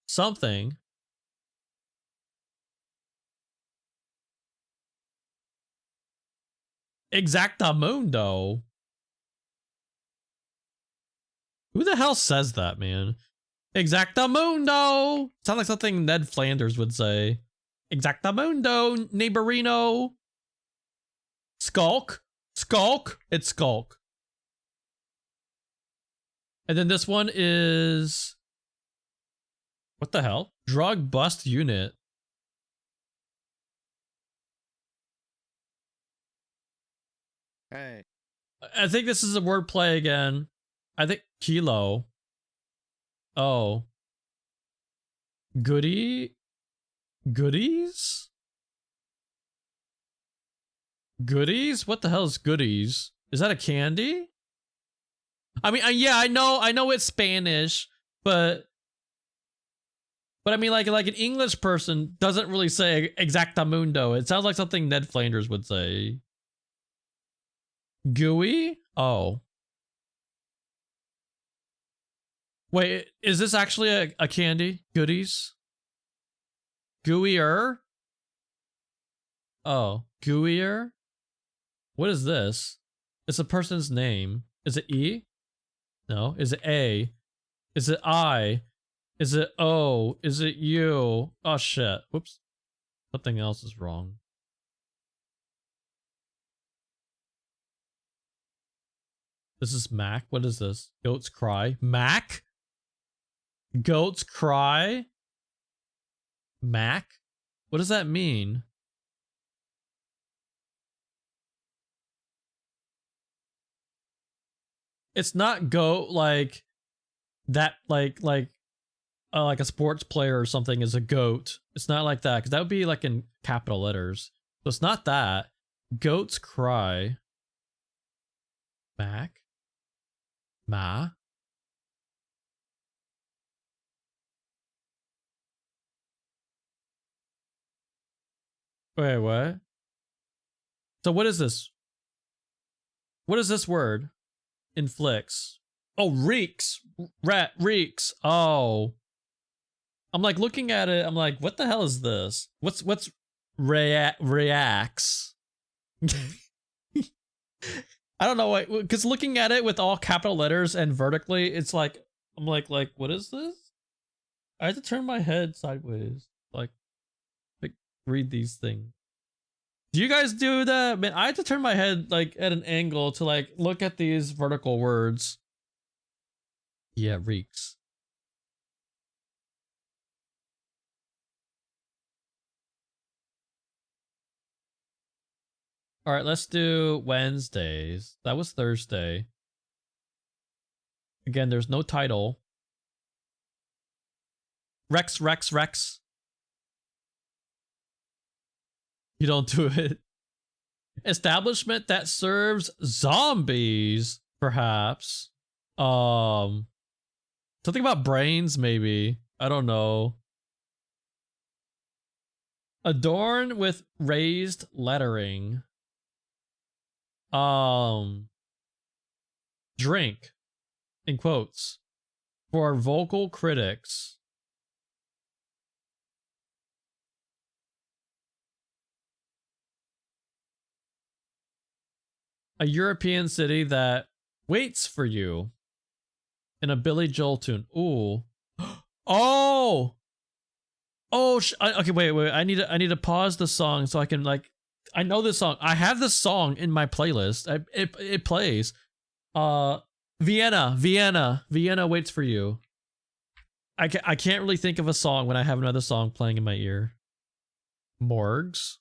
Speaker 1: something. Exactamundo. Who the hell says that, man? Exactamundo. Sounds like something Ned Flanders would say. Exactamundo, neighborino. Skulk. Skulk. It's skulk. And then this one is... What the hell? Drug bust unit.
Speaker 7: Hey.
Speaker 1: I think this is a wordplay again. I think kilo. Oh. Goodie? Goodies? Goodies? What the hell is goodies? Is that a candy? I mean, yeah, I know it's Spanish, but I mean, like an English person doesn't really say exactamundo. It sounds like something Ned Flanders would say. Gooey? Oh. Wait, is this actually a candy? Goodies? Gooier? Oh, gooier? What is this? It's a person's name. Is it E? No. Is it A? Is it I? Is it O? Is it U? Oh shit. Whoops. Something else is wrong. This is Mac. What is this? Goats cry. Mac? Goats cry? Mac? What does that mean? It's not goat like that, like a sports player or something is a goat. It's not like that, because that would be like in capital letters. So it's not that. Goats cry. Mac? Ma? Wait, what? So what is this? What is this word? Inflicts. Oh, reeks. Rat reeks. Oh. I'm like looking at it. I'm like, what the hell is this? What's reacts? I don't know why, because looking at it with all capital letters and vertically, it's like, I'm like, what is this? I had to turn my head sideways, like read these things. Do you guys do that? Man, I had to turn my head like at an angle to like look at these vertical words. Yeah, reeks. All right, let's do Wednesdays. That was Thursday. Again, there's no title. Rex. You don't do it. Establishment that serves zombies, perhaps. Something about brains, maybe. I don't know. Adorned with raised lettering. Drink, in quotes, for vocal critics. A European city that waits for you. In a Billy Joel tune. Ooh. Oh! Oh, okay, wait. I need to pause the song so I can like. I know this song. I have this song in my playlist. It plays. Vienna waits for you. I can't really think of a song when I have another song playing in my ear. Morgues?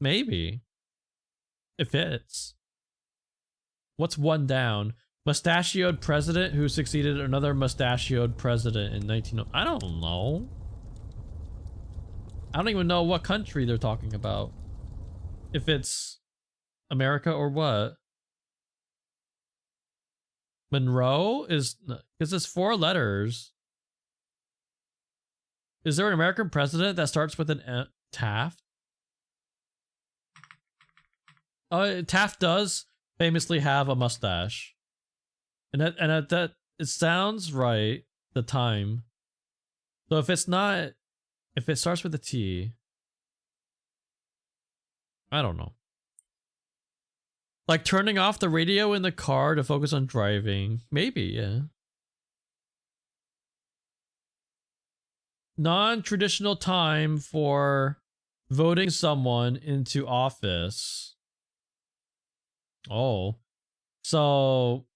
Speaker 1: Maybe. It fits. What's one down? Mustachioed president who succeeded another mustachioed president in 19... I don't know. I don't even know what country they're talking about. If it's America or what. Monroe is... Because it's 4 letters. Is there an American president that starts with an Taft? Taft does famously have a mustache. And that it sounds right, the time. So if it's not... If it starts with a T... I don't know. Like turning off the radio in the car to focus on driving. Maybe, yeah. Non-traditional time for voting someone into office. Oh. So...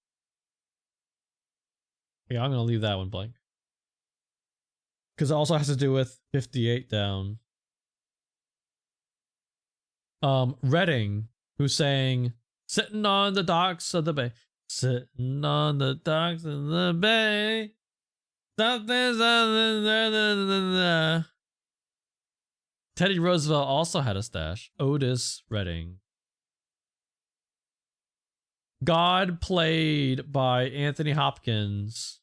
Speaker 1: yeah, I'm going to leave that one blank. Because it also has to do with 58 down. Redding, who's saying, sitting on the docks of the bay. Sitting on the docks of the bay. Something's Teddy Roosevelt also had a stash. Otis Redding. God played by Anthony Hopkins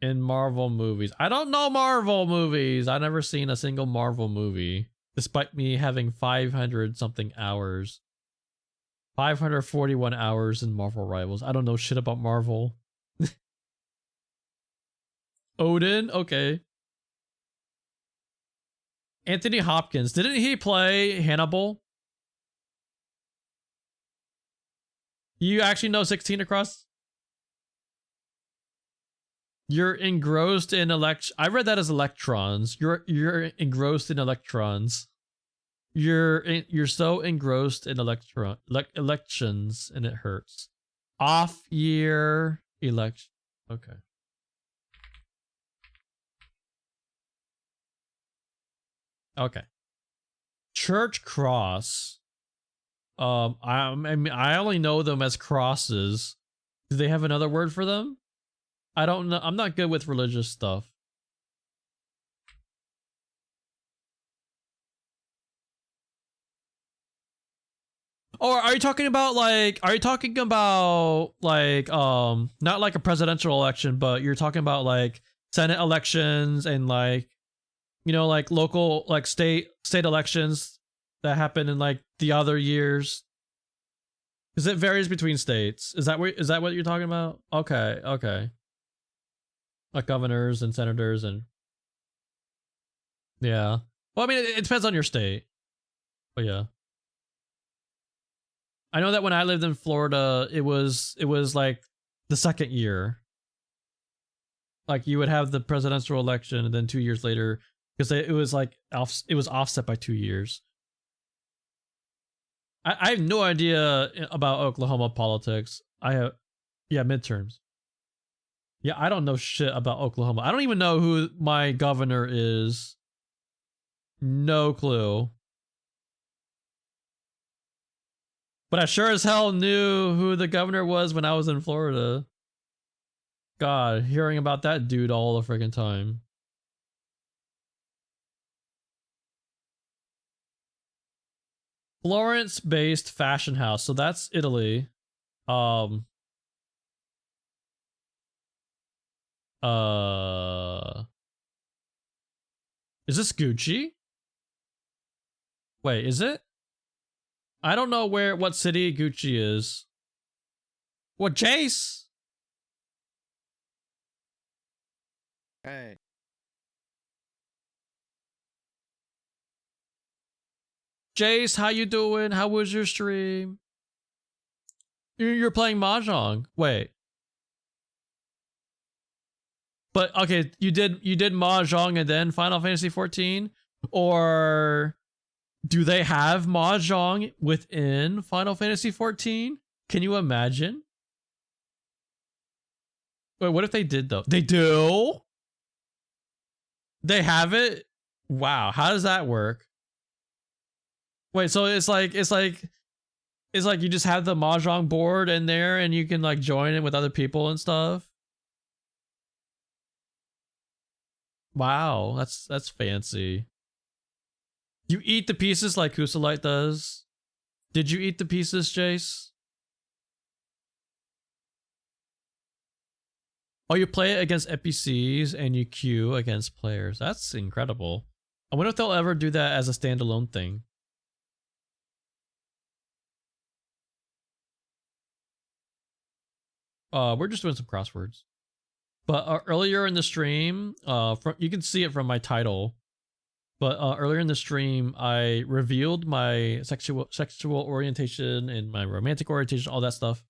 Speaker 1: in Marvel movies. I don't know Marvel movies. I've never seen a single Marvel movie, despite me having 500 something hours. 541 hours in Marvel Rivals. I don't know shit about Marvel. Odin? Okay. Anthony Hopkins. Didn't he play Hannibal? You actually know 16 across? You're engrossed in I read that as electrons. You're engrossed in electrons. You're so engrossed in elections and it hurts. Off year election. Okay. Okay. Church cross. I mean, I only know them as crosses. Do they have another word for them? I don't know. I'm not good with religious stuff. Or are you talking about like, not like a presidential election, but you're talking about like Senate elections and like, you know, like local, like state elections that happen in like the other years? Because it varies between states. Is that what you're talking about? Okay, okay. Like governors and senators and yeah. Well, I mean, it depends on your state. But yeah. I know that when I lived in Florida, it was like the second year. Like you would have the presidential election and then 2 years later, because it was like it was offset by 2 years. I have no idea about Oklahoma politics. Yeah, midterms. Yeah, I don't know shit about Oklahoma. I don't even know who my governor is. No clue. But I sure as hell knew who the governor was when I was in Florida. God, hearing about that dude all the freaking time. Florence-based fashion house. So that's Italy. Is this Gucci? Wait, is it? I don't know what city Gucci is. What, Jace?
Speaker 7: Hey.
Speaker 1: Jace, how you doing? How was your stream? You're playing Mahjong. Wait. But okay, you did Mahjong and then Final Fantasy 14? Or do they have Mahjong within Final Fantasy 14? Can you imagine? Wait, what if they did though? They do? They have it? Wow, how does that work? Wait, so it's like you just have the Mahjong board in there and you can like join it with other people and stuff? Wow, that's fancy. You eat the pieces like Kusalite does? Did you eat the pieces, Jace? Oh, you play it against NPCs and you queue against players. That's incredible. I wonder if they'll ever do that as a standalone thing. We're just doing some crosswords. But earlier in the stream, you can see it from my title. But earlier in the stream, I revealed my sexual orientation and my romantic orientation, all that stuff.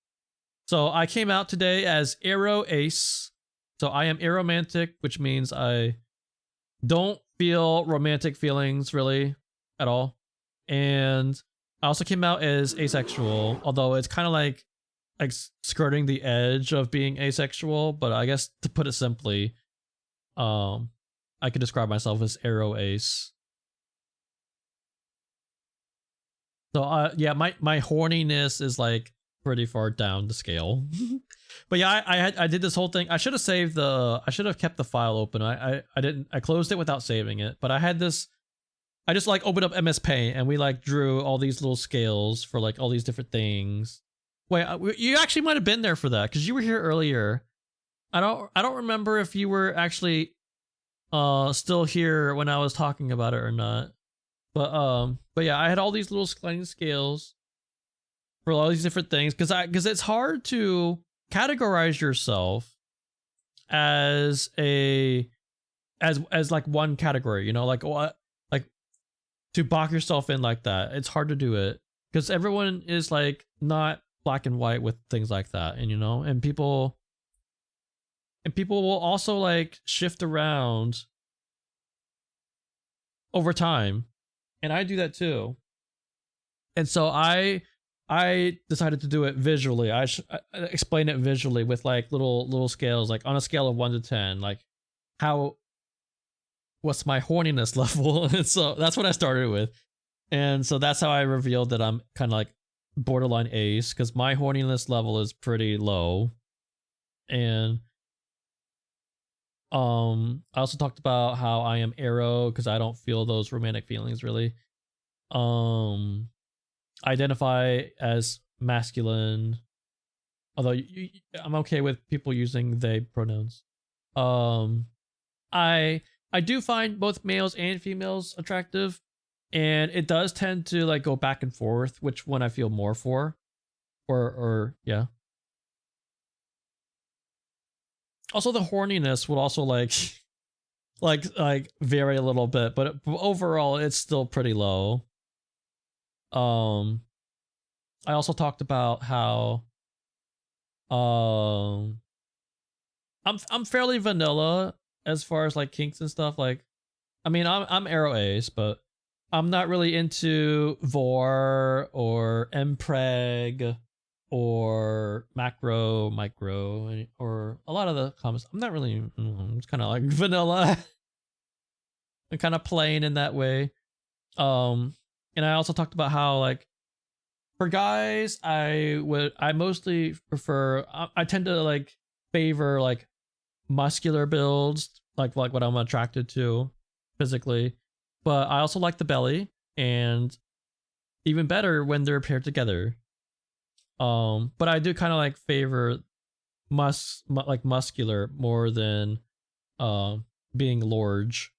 Speaker 1: So I came out today as Aro Ace. So I am aromantic, which means I don't feel romantic feelings really at all. And I also came out as asexual, although it's kind of like skirting the edge of being asexual. But I guess to put it simply, I could describe myself as Aro Ace. So yeah, my horniness is like pretty far down the scale. But yeah, I did this whole thing. I should have saved I should have kept the file open. I didn't. I closed it without saving it. But I had this. I just like opened up MS Paint and we like drew all these little scales for like all these different things. Wait, you actually might have been there for that because you were here earlier. I don't remember if you were actually still here when I was talking about it or not. But yeah, I had all these little sliding scales for all these different things because it's hard to categorize yourself as like one category, you know, like what, like to box yourself in like that. It's hard to do it because everyone is like not black and white with things like that, and you know, and people will also like shift around over time, and I do that too. And so I decided to do it visually. I explain it visually with like little scales, like on a scale of 1 to 10, like what's my horniness level. And so that's what I started with. And so that's how I revealed that I'm kind of like borderline ace, because my horniness level is pretty low. And I also talked about how I am Aro because I don't feel those romantic feelings really. Identify as masculine, although I'm okay with people using they pronouns. I do find both males and females attractive, and it does tend to like go back and forth which one I feel more for, or yeah. Also, the horniness would also like vary a little bit, but overall it's still pretty low. I also talked about how I'm fairly vanilla as far as like kinks and stuff. Like, I mean, I'm Aro Ace, but I'm not really into vor or mpreg or macro, micro, or a lot of the comments. I'm not really. It's kind of like vanilla. I'm kind of plain in that way. And I also talked about how like for guys, I mostly prefer. I tend to like favor like muscular builds, like what I'm attracted to physically. But I also like the belly, and even better when they're paired together. But I do kind of like favor muscular more than being large.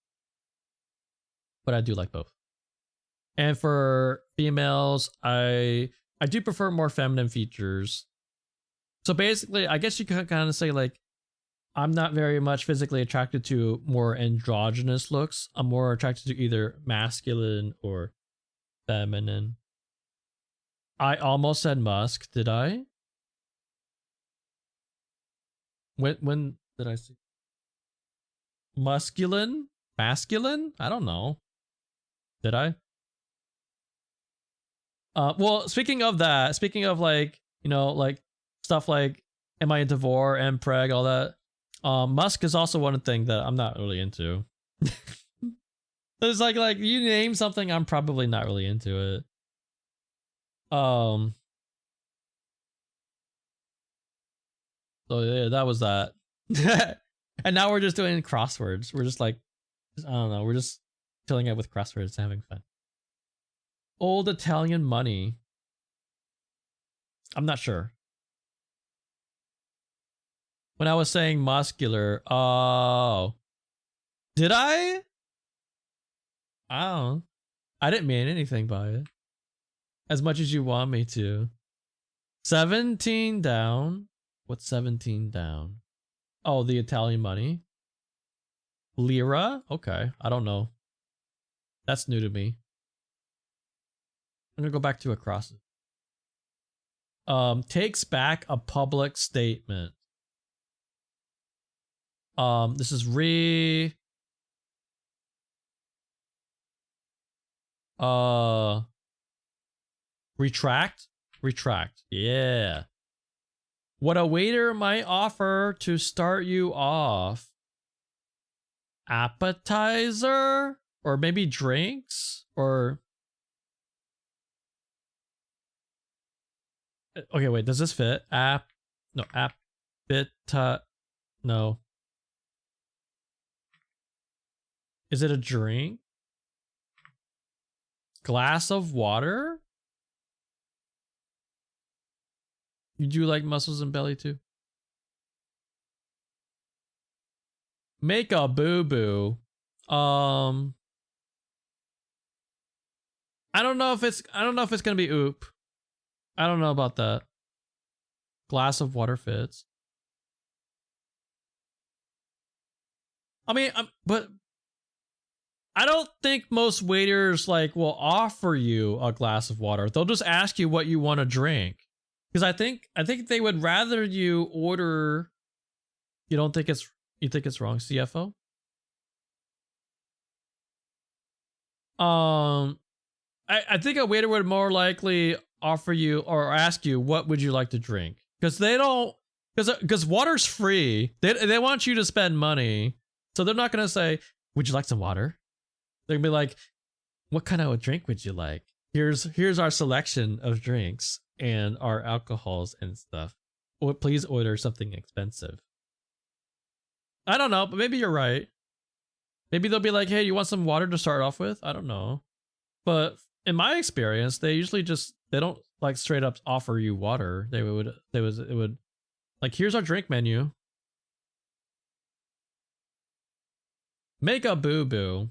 Speaker 1: But I do like both. And for females, I do prefer more feminine features. So basically, I guess you could kind of say like I'm not very much physically attracted to more androgynous looks. I'm more attracted to either masculine or feminine. I almost said musk, did I? When did I say masculine? Masculine? I don't know. Did I? Well, speaking of that, speaking of like, you know, like stuff like am I into vor, mpreg, all that. Musk is also one thing that I'm not really into. It's like you name something, I'm probably not really into it. So yeah, that was that. And now we're just doing crosswords. We're just like, I don't know, we're just filling it with crosswords and having fun. Old Italian money. I'm not sure. When I was saying muscular, oh, did I? I don't know. I didn't mean anything by it. As much as you want me to. 17 down. What's 17 down? Oh, the Italian money. Lira? Okay, I don't know. That's new to me. I'm gonna go back to across it. Takes back a public statement. This is retract. Yeah. What a waiter might offer to start you off. Appetizer? Or maybe drinks? Or... Okay, wait, does this fit? No. Is it a drink? Glass of water? You do like muscles and belly too? Make a boo-boo. I don't know if it's gonna be oop. I don't know about that. Glass of water fits. I mean, but I don't think most waiters like will offer you a glass of water. They'll just ask you what you want to drink. Because I think they would rather you order. You think it's wrong, CFO? I think a waiter would more likely offer you or ask you what would you like to drink, because they don't, because water's free. They want you to spend money, so they're not gonna say, would you like some water? They're gonna be like, what kind of a drink would you like? Here's our selection of drinks and our alcohols and stuff. Or please order something expensive. I don't know, but maybe you're right. Maybe they'll be like, hey, you want some water to start off with? I don't know. But in my experience, they usually they don't like straight up offer you water. It would like, here's our drink menu. Make a boo-boo.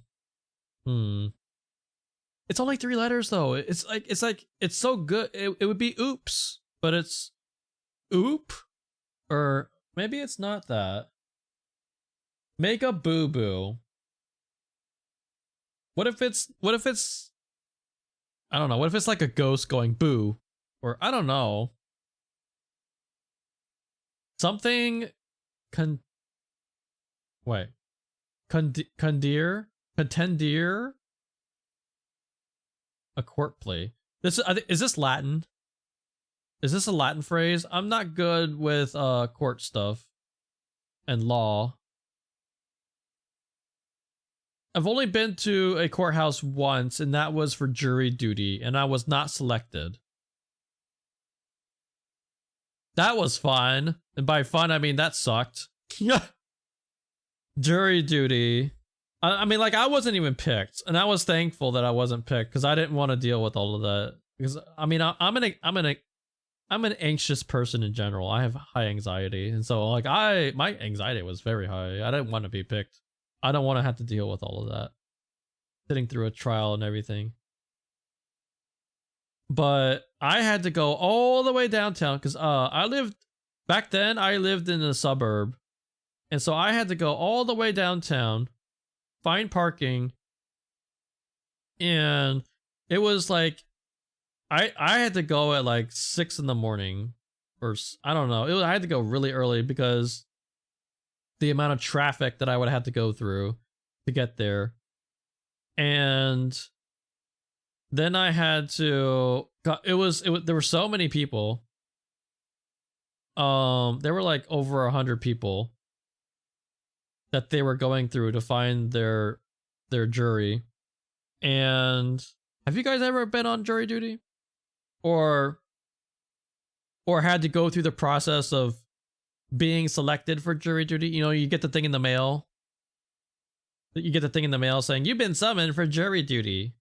Speaker 1: It's only 3 letters though. It's so good. It would be oops, but it's oop, or maybe it's not that. Make a boo-boo. What if it's I don't know. What if it's like a ghost going boo? Or I don't know. Something contender? A court plea. Is this Latin? Is this a Latin phrase? I'm not good with court stuff and law. I've only been to a courthouse once, and that was for jury duty, and I was not selected. That was fun. And by fun, I mean that sucked. Jury duty. I mean, like, I wasn't even picked, and I was thankful that I wasn't picked because I didn't want to deal with all of that. Because I mean, I'm an anxious person in general. I have high anxiety, and so like my anxiety was very high. I didn't want to be picked. I don't want to have to deal with all of that, sitting through a trial and everything. But I had to go all the way downtown because I lived in a suburb, and so I had to go all the way downtown, find parking, and it was like I had to go at like 6 in the morning, or I don't know. I had to go really early because the amount of traffic that I would have to go through to get there. And then I had to, there were so many people. There were like over 100 people that they were going through to find their jury. And have you guys ever been on jury duty? Or had to go through the process of being selected for jury duty? You know, you get the thing in the mail. You get the thing in the mail saying, you've been summoned for jury duty.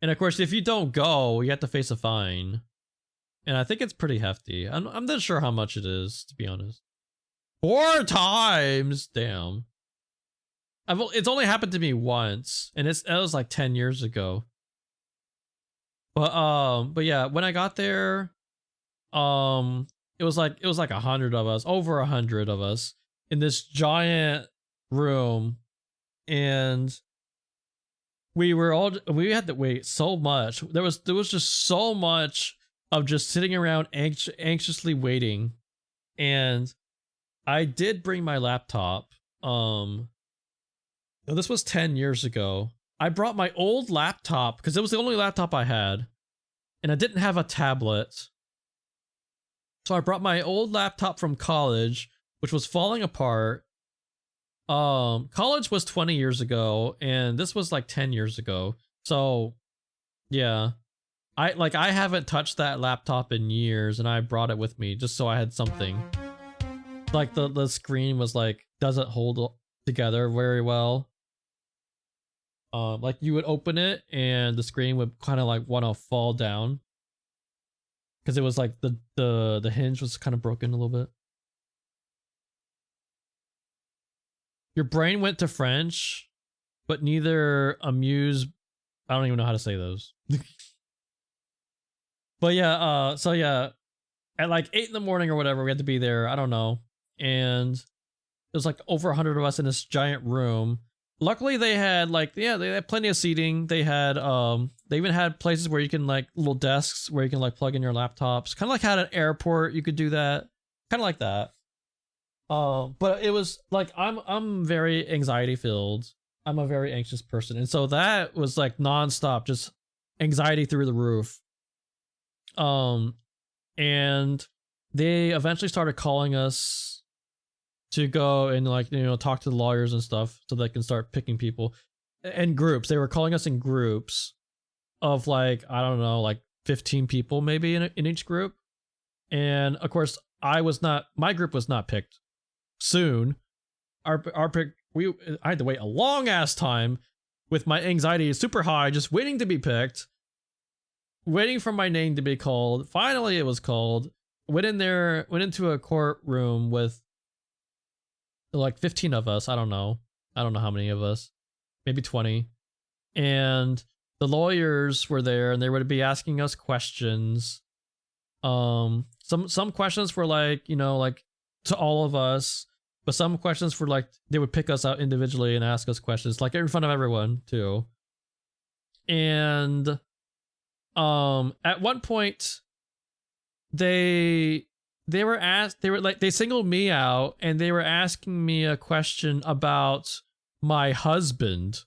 Speaker 1: And of course, if you don't go, you have to face a fine. And I think it's pretty hefty. I'm not sure how much it is, to be honest. 4 times! Damn. It's only happened to me once, and it was like 10 years ago. But yeah, when I got there, it was like 100 of us, over 100 of us, in this giant room, and we had to wait so much. There was just so much of just sitting around anxiously waiting. And I did bring my laptop. This was 10 years ago. I brought my old laptop because it was the only laptop I had, and I didn't have a tablet. So I brought my old laptop from college, which was falling apart. College was 20 years ago, and this was like 10 years ago. So yeah, I haven't touched that laptop in years, and I brought it with me just so I had something. Like the screen was like, doesn't hold together very well. Like you would open it and the screen would kind of like want to fall down because it was like the hinge was kind of broken a little bit. Your brain went to French, but neither amuse. I don't even know how to say those. But yeah, so yeah, at like 8 in the morning or whatever, we had to be there. I don't know. And it was like over 100 of us in this giant room. Luckily they had like, yeah, they had plenty of seating. They had, they even had places where you can like little desks where you can like plug in your laptops. Kind of like at an airport, you could do that. Kind of like that. But it was like, I'm very anxiety filled. I'm a very anxious person. And so that was like nonstop, just anxiety through the roof. And they eventually started calling us to go and like, you know, talk to the lawyers and stuff so they can start picking people in groups. They were calling us in groups of like, I don't know, like 15 people maybe in each group. And of course my group was not picked soon. Our pick, I had to wait a long ass time with my anxiety super high, just waiting to be picked, waiting for my name to be called. Finally it was called. Went into a courtroom with like 15 of us. I don't know how many of us, maybe 20. And the lawyers were there and they would be asking us questions. Some questions were like, you know, like to all of us, but some questions were like, they would pick us out individually and ask us questions like in front of everyone too. And, at one point they singled me out and they were asking me a question about my husband.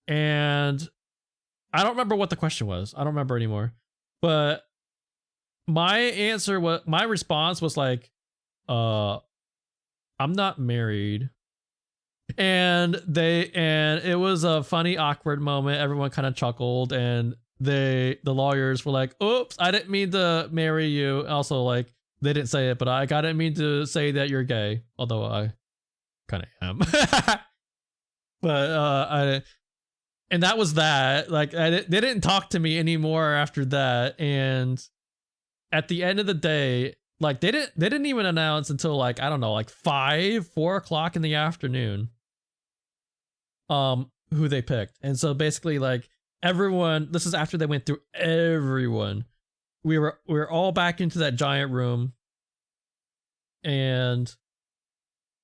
Speaker 1: And I don't remember what the question was. I don't remember anymore. But my response was like, I'm not married. And it was a funny, awkward moment. Everyone kind of chuckled and the lawyers were like, oops, I didn't mean to marry you. Also, like, they didn't say it, but I didn't mean to say that you're gay, although I kind of am. But and that was that. Like, they didn't talk to me anymore after that. And at the end of the day, like, they didn't even announce until like, I don't know, like 4 o'clock in the afternoon, who they picked. And so basically, like, everyone, this is after they went through everyone. We were all back into that giant room, and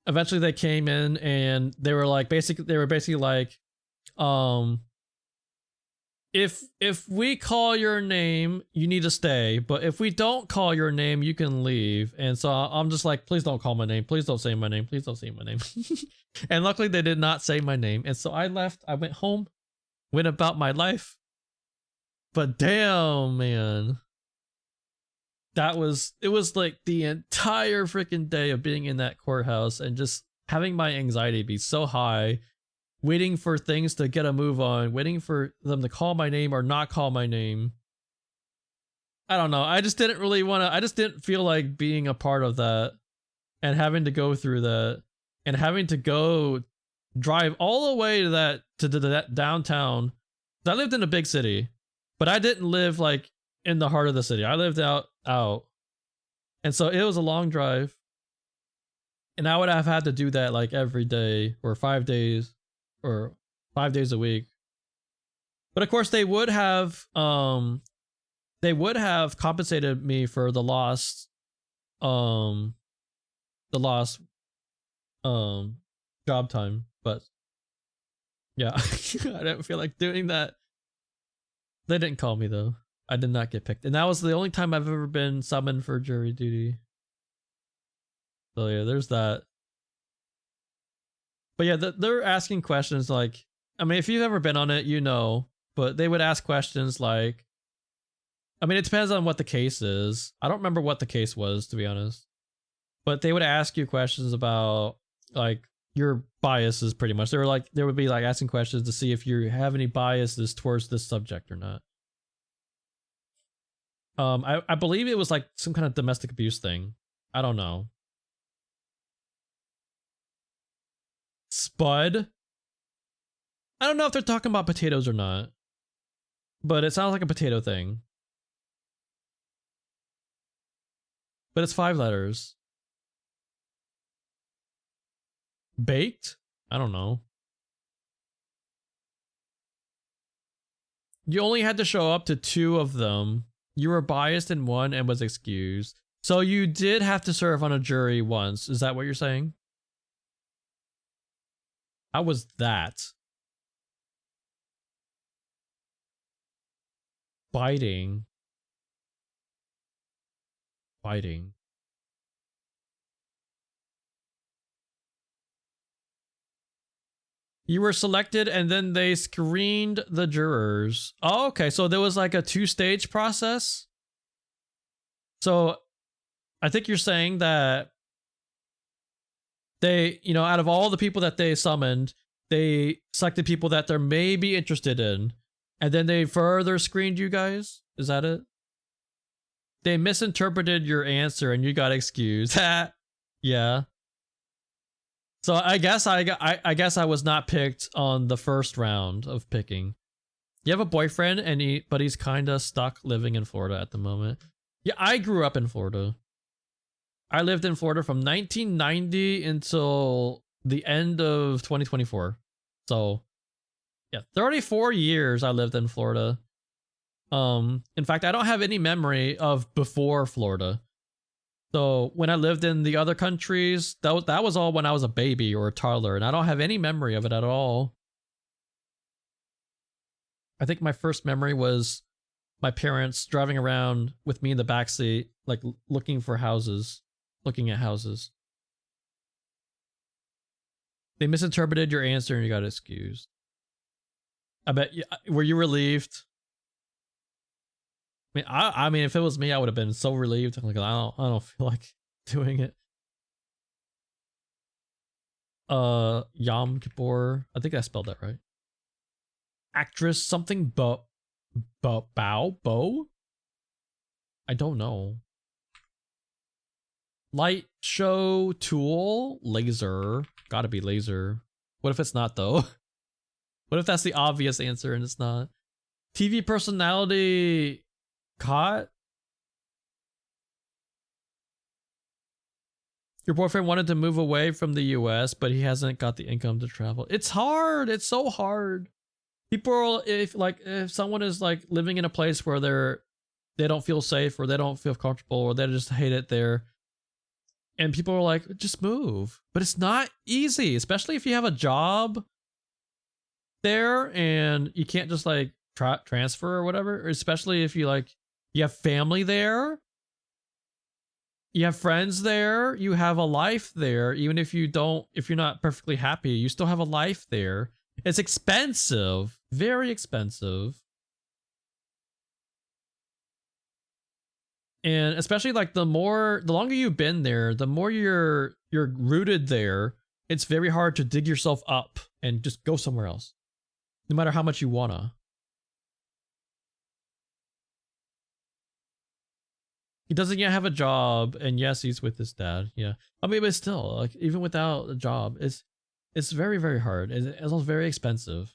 Speaker 1: eventually they came in and they were basically like, if we call your name, you need to stay, but if we don't call your name, you can leave. And so I'm just like, please don't call my name, please don't say my name, please don't say my name. And luckily they did not say my name, and so I left. I went home, went about my life. But damn, man, it was like the entire freaking day of being in that courthouse and just having my anxiety be so high, waiting for things to get a move on, waiting for them to call my name or not call my name. I don't know. I just didn't feel like being a part of that and having to go through that and having to go drive all the way to that downtown. I lived in a big city, but I didn't live like in the heart of the city. I lived out. And so it was a long drive. And I would have had to do that like every day or 5 days or 5 days a week. But of course they would have compensated me for the lost job time, but Yeah, I don't feel like doing that. They didn't call me though. I did not get picked. And that was the only time I've ever been summoned for jury duty. So yeah, there's that. But yeah, they're asking questions like, I mean, if you've ever been on it, you know, but they would ask questions like, I mean, it depends on what the case is. I don't remember what the case was, to be honest. But they would ask you questions about like your biases pretty much. They would be like asking questions to see if you have any biases towards this subject or not. I believe it was like some kind of domestic abuse thing. I don't know. Spud? I don't know if they're talking about potatoes or not. But it sounds like a potato thing. But it's 5 letters. Baked? I don't know. You only had to show up to 2 of them. You were biased in 1 and was excused. So you did have to serve on a jury once. Is that what you're saying? How was that? Biting. Biting. You were selected and then they screened the jurors. Oh, okay. So there was like a 2-stage process. So I think you're saying that they, you know, out of all the people that they summoned, they selected people that they're maybe interested in. And then they further screened you guys? Is that it? They misinterpreted your answer and you got excused. Yeah. So I guess I guess I was not picked on the first round of picking. You have a boyfriend but he's kind of stuck living in Florida at the moment. Yeah, I grew up in Florida. I lived in Florida from 1990 until the end of 2024. So yeah, 34 years I lived in Florida. In fact, I don't have any memory of before Florida. So when I lived in the other countries, that was all when I was a baby or a toddler, and I don't have any memory of it at all. I think my first memory was my parents driving around with me in the backseat, like looking at houses. They misinterpreted your answer and you got excused. I bet you, were you relieved? I mean, if it was me, I would have been so relieved. Like, I don't feel like doing it. Yom Kippur. I think I spelled that right. Actress something Bo. I don't know. Light show tool laser. Gotta be laser. What if it's not though? What if that's the obvious answer and it's not? TV personality. Caught? Your boyfriend wanted to move away from the US, but he hasn't got the income to travel. It's hard. It's so hard. People, if someone is like living in a place where they don't feel safe or they don't feel comfortable or they just hate it there, and people are like, just move. But it's not easy, especially if you have a job there and you can't just like transfer or whatever, especially if you have family there, you have friends there, you have a life there. Even if you're not perfectly happy, you still have a life there. It's expensive, very expensive. And especially like the longer you've been there, the more you're rooted there, it's very hard to dig yourself up and just go somewhere else, no matter how much you wanna. He doesn't yet have a job, and yes, he's with his dad. Yeah, I mean, but still, like even without a job, it's very, very hard. It's also very expensive.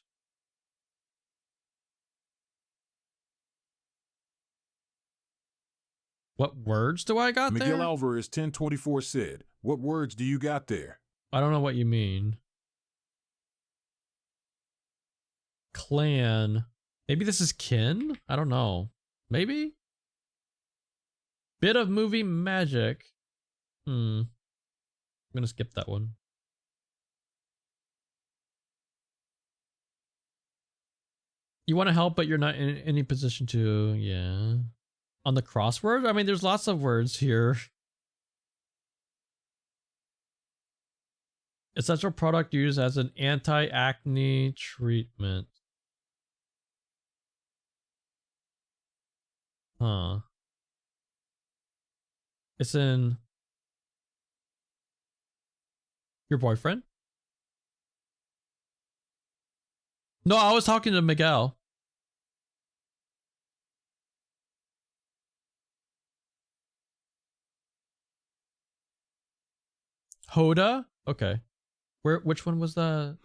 Speaker 1: What words do I got
Speaker 3: Miguel
Speaker 1: there?
Speaker 3: Alvarez 1024 said, "What words do you got there?"
Speaker 1: I don't know what you mean. Clan. Maybe this is kin? I don't know. Maybe? Bit of movie magic. I'm gonna skip that one. You want to help, but you're not in any position to. Yeah. On the crossword? I mean, there's lots of words here. Essential product used as an anti-acne treatment. Huh. It's in your boyfriend? No, I was talking to Miguel. Hoda? Okay. Which one was that?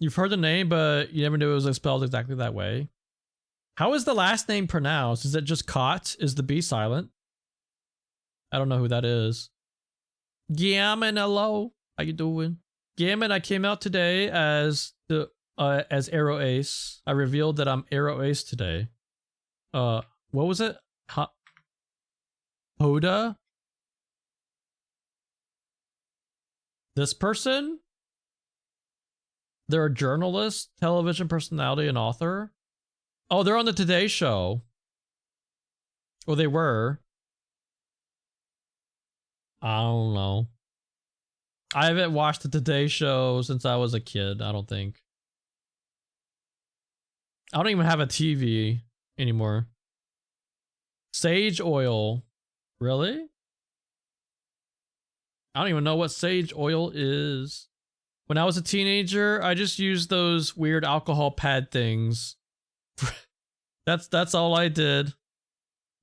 Speaker 1: You've heard the name, but you never knew it was spelled exactly that way. How is the last name pronounced? Is it just Cot? Is the B silent? I don't know who that is. Gammon, hello. How you doing? Gammon, I came out today as as Arrow Ace. I revealed that I'm Arrow Ace today. What was it? Hoda? This person? They're a journalist, television personality, and author. Oh, they're on the Today Show. Well, they were. I don't know. I haven't watched the Today Show since I was a kid, I don't think. I don't even have a TV anymore. Sage oil. Really? I don't even know what sage oil is. When I was a teenager, I just used those weird alcohol pad things. That's all I did.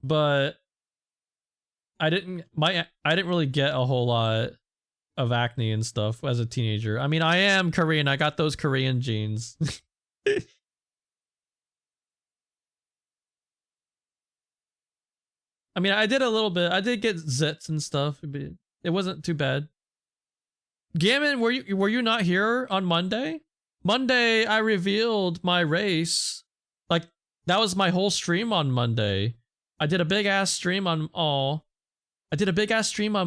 Speaker 1: But I didn't really get a whole lot of acne and stuff as a teenager. I mean, I am Korean. I got those Korean genes. I mean, I did a little bit. I did get zits and stuff, but it wasn't too bad. Gammon, were you not here on Monday? Monday, I revealed my race. Like, that was my whole stream on Monday. I did a big ass stream on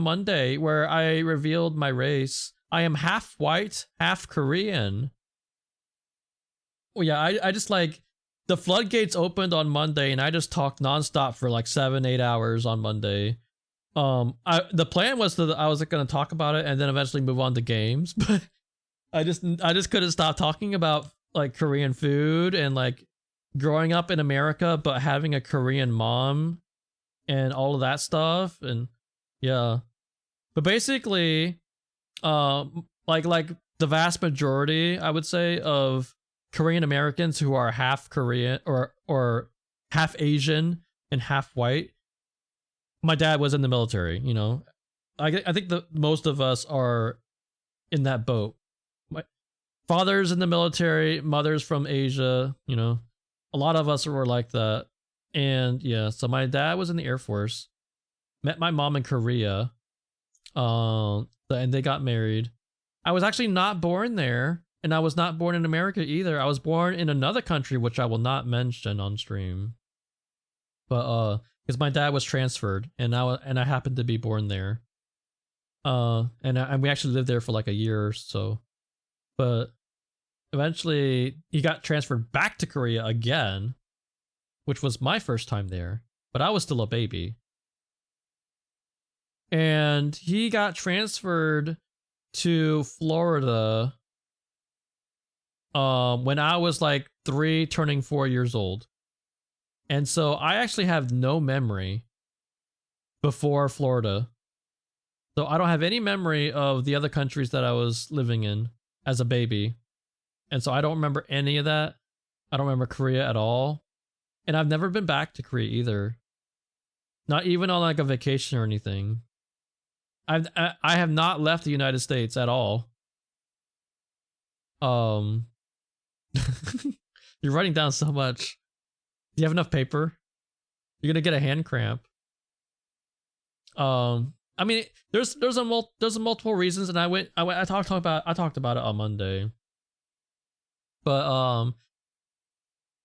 Speaker 1: Monday where I revealed my race. I am half white, half Korean. Well, yeah, I just like, the floodgates opened on Monday and I just talked nonstop for like 7-8 hours on Monday. The plan was that I was going to talk about it and then eventually move on to games, but I just couldn't stop talking about like Korean food and like growing up in America but having a Korean mom and all of that stuff. And yeah, but basically like the vast majority, I would say, of Korean Americans who are half Korean or half Asian and half white. My dad was in the military, you know. I think most of us are in that boat. My father's in the military, mother's from Asia, you know. A lot of us were like that. And yeah, so my dad was in the Air Force. Met my mom in Korea. And they got married. I was actually not born there. And I was not born in America either. I was born in another country, which I will not mention on stream. But because my dad was transferred, and I happened to be born there. And we actually lived there for like a year or so. But eventually, he got transferred back to Korea again, which was my first time there. But I was still a baby. And he got transferred to Florida when I was like 3 turning 4 years old. And so I actually have no memory before Florida. So I don't have any memory of the other countries that I was living in as a baby. And so I don't remember any of that. I don't remember Korea at all. And I've never been back to Korea either. Not even on like a vacation or anything. I have not left the United States at all. You're writing down so much. Do you have enough paper? You're gonna get a hand cramp. I mean, there's multiple reasons, and I talked about it on Monday. But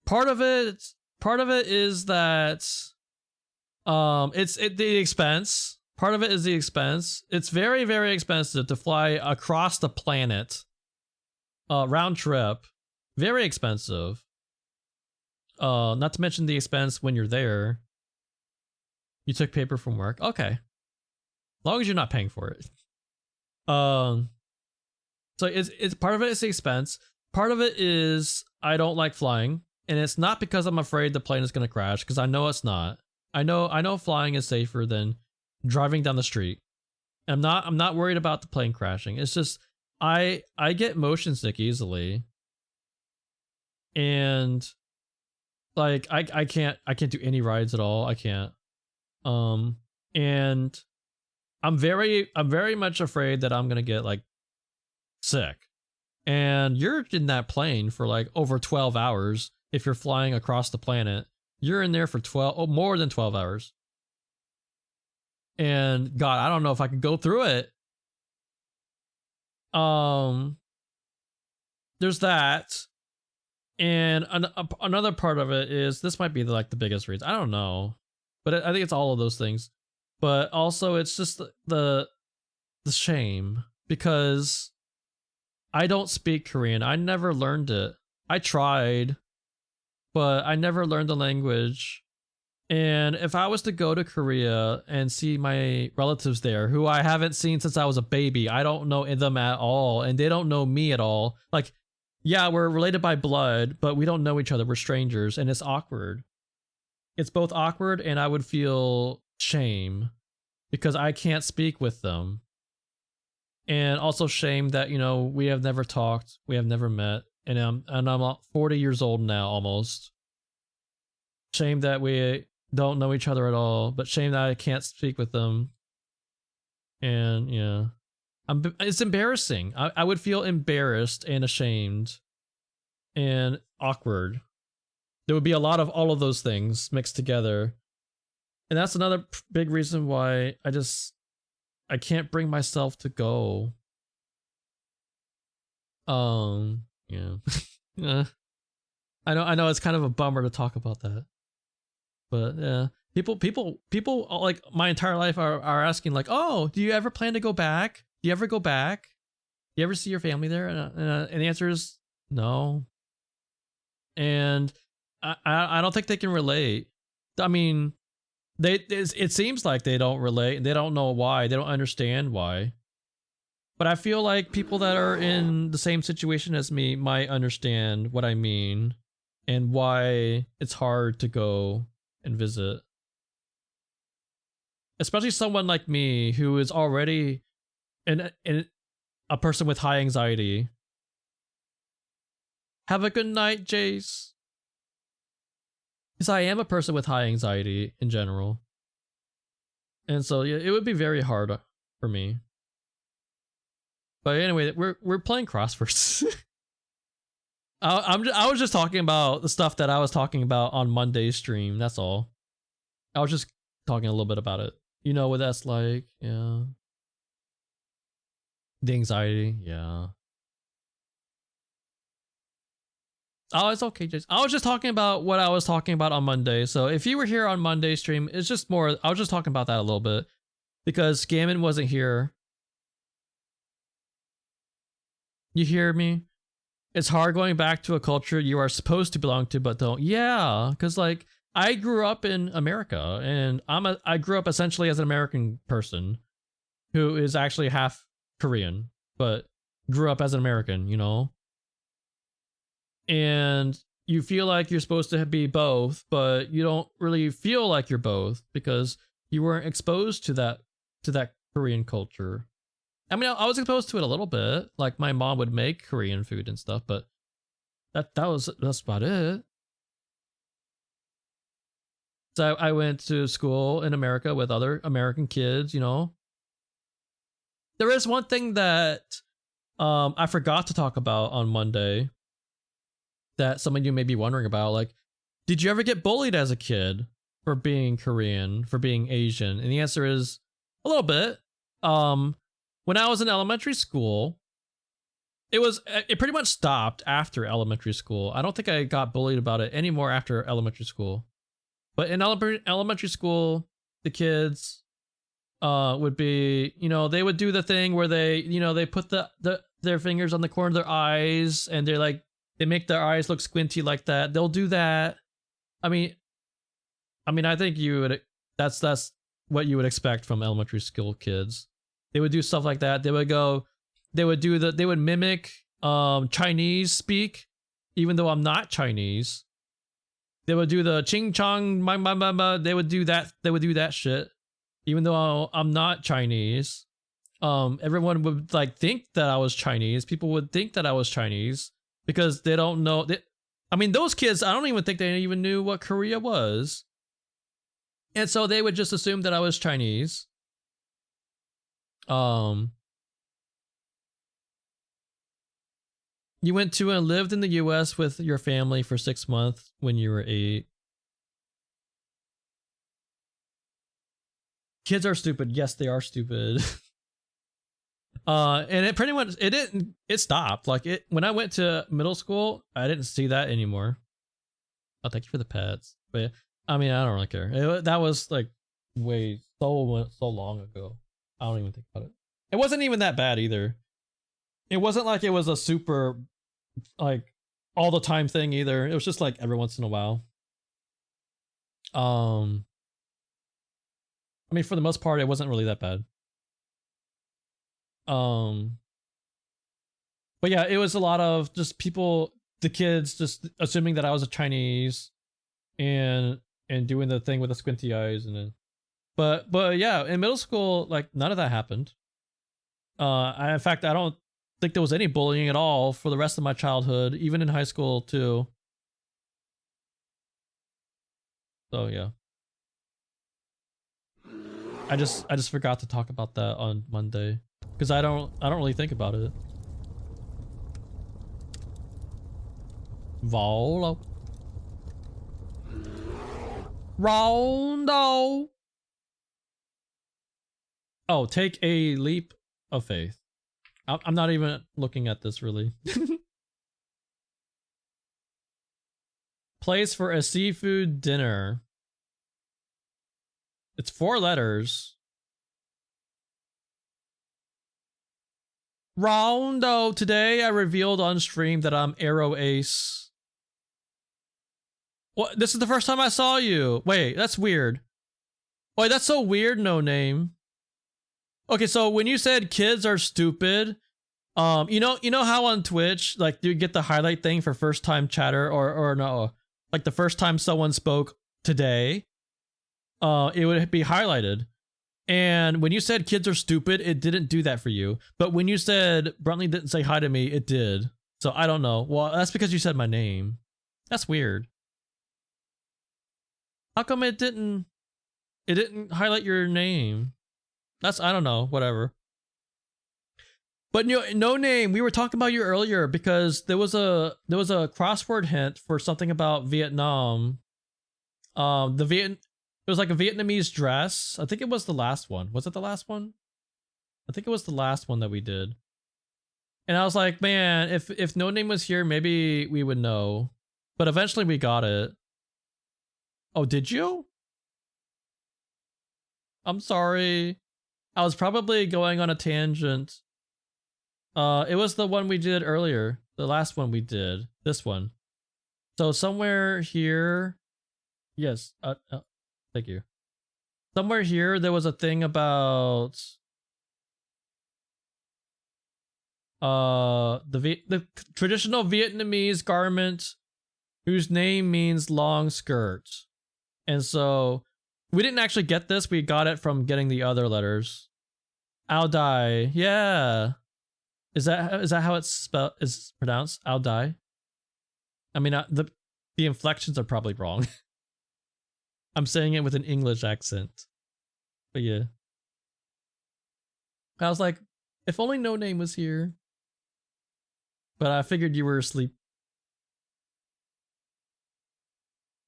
Speaker 1: part of it is that it's the expense. Part of it is the expense. It's very, very expensive to fly across the planet. Round trip. Very expensive. Not to mention the expense when you're there. You took paper from work. Okay. As long as you're not paying for it. So it's part of it is the expense. Part of it is I don't like flying, and it's not because I'm afraid the plane is going to crash, because I know it's not. I know flying is safer than driving down the street. I'm not worried about the plane crashing. It's just I get motion sick easily. And like I can't do any rides at all. I can't. And I'm very much afraid that I'm going to get like sick. And you're in that plane for like over 12 hours if you're flying across the planet. You're in there for more than 12 hours. And God, I don't know if I could go through it. There's that. And another part of it is, this might be like the biggest reason. I don't know. But I think it's all of those things. But also it's just the shame, because I don't speak Korean. I never learned it. I tried, but I never learned the language. And if I was to go to Korea and see my relatives there, who I haven't seen since I was a baby, I don't know them at all, and they don't know me at all. Like, yeah, we're related by blood, but we don't know each other. We're strangers, and it's awkward. It's both awkward, and I would feel shame because I can't speak with them. And also shame that, you know, we have never talked, we have never met, and I'm 40 years old now almost. Shame that we don't know each other at all, but shame that I can't speak with them. And yeah, it's embarrassing. I would feel embarrassed and ashamed and awkward. There would be a lot of all of those things mixed together. And that's another big reason why I can't bring myself to go. Yeah. Yeah. I know it's kind of a bummer to talk about that. But yeah, people like my entire life are asking like, "Oh, do you ever plan to go back? Do you ever go back? Do you ever see your family there?" And the answer is no. And I don't think they can relate. I mean, it seems like they don't relate. They don't know why. They don't understand why. But I feel like people that are in the same situation as me might understand what I mean and why it's hard to go and visit. Especially someone like me who is already a person with high anxiety. Have a good night, Jace. Because I am a person with high anxiety in general. And so yeah, it would be very hard for me. But anyway, we're playing crosswords. I was just talking about the stuff that I was talking about on Monday's stream. That's all. I was just talking a little bit about it. You know what that's like, yeah. The anxiety, yeah. Oh, it's okay, Jason. I was just talking about what I was talking about on Monday. So if you were here on Monday's stream, it's just more. I was just talking about that a little bit because Gammon wasn't here. You hear me? It's hard going back to a culture you are supposed to belong to, but don't. Yeah, because like I grew up in America, and I grew up essentially as an American person who is actually half Korean, but grew up as an American, you know? And you feel like you're supposed to be both, but you don't really feel like you're both because you weren't exposed to that Korean culture. I mean, I was exposed to it a little bit. Like my mom would make Korean food and stuff, but that's about it. So I went to school in America with other American kids, you know. There is one thing that I forgot to talk about on Monday that some of you may be wondering about. Like, did you ever get bullied as a kid for being Korean, for being Asian? And the answer is a little bit. When I was in elementary school, it pretty much stopped after elementary school. I don't think I got bullied about it anymore after elementary school. But in elementary school, the kids would be, you know, they would do the thing where they, you know, they put their fingers on the corner of their eyes and they're like, they make their eyes look squinty like that. They'll do that. I mean, I think you would, that's what you would expect from elementary school kids. They would do stuff like that. They would mimic Chinese speak, even though I'm not Chinese. They would do the ching chong, they would do that. They would do that shit, even though I'm not Chinese. Everyone would like think that I was Chinese. People would think that I was Chinese because they don't know. I mean, those kids, I don't even think they even knew what Korea was. And so they would just assume that I was Chinese. You went to and lived in the US with your family for 6 months when you were 8. Kids are stupid. Yes, they are stupid. And it pretty much, it stopped. Like when I went to middle school, I didn't see that anymore. Oh, thank you for the pets. But I mean, I don't really care. That was like so long ago. I don't even think about it. It wasn't even that bad either. It wasn't like it was a super like all the time thing either. It was just like every once in a while. I mean, for the most part, it wasn't really that bad. But yeah, it was a lot of just people, the kids just assuming that I was a Chinese and doing the thing with the squinty eyes and then but yeah, in middle school, like none of that happened. In fact, I don't think there was any bullying at all for the rest of my childhood, even in high school too. So yeah. I just forgot to talk about that on Monday because I don't really think about it. Volo. Rondo. Oh, take a leap of faith. I'm not even looking at this really. Place for a seafood dinner. It's 4 letters. Rondo. Today I revealed on stream that I'm Arrow Ace. What? This is the first time I saw you. Wait, that's weird. Wait, that's so weird, no name. Okay, so when you said kids are stupid, you know how on Twitch, like you get the highlight thing for first time chatter or no, like the first time someone spoke today, it would be highlighted. And when you said kids are stupid, it didn't do that for you. But when you said Bruntley didn't say hi to me, it did. So I don't know. Well, that's because you said my name. That's weird. How come it didn't highlight your name? I don't know, whatever. But no name, we were talking about you earlier because there was a crossword hint for something about Vietnam. It was like a Vietnamese dress. I think it was the last one. Was it the last one? I think it was the last one that we did. And I was like, man, if no name was here, maybe we would know. But eventually we got it. Oh, did you? I'm sorry. I was probably going on a tangent. It was the one we did earlier. The last one we did. This one. So somewhere here. Yes. Thank you. Somewhere here there was a thing about the traditional Vietnamese garment whose name means long skirt. And so we didn't actually get this. We got it from getting the other letters. I'll die. Yeah. Is that how it's pronounced? I'll die. I mean, the inflections are probably wrong. I'm saying it with an English accent. But yeah. I was like, if only no name was here. But I figured you were asleep.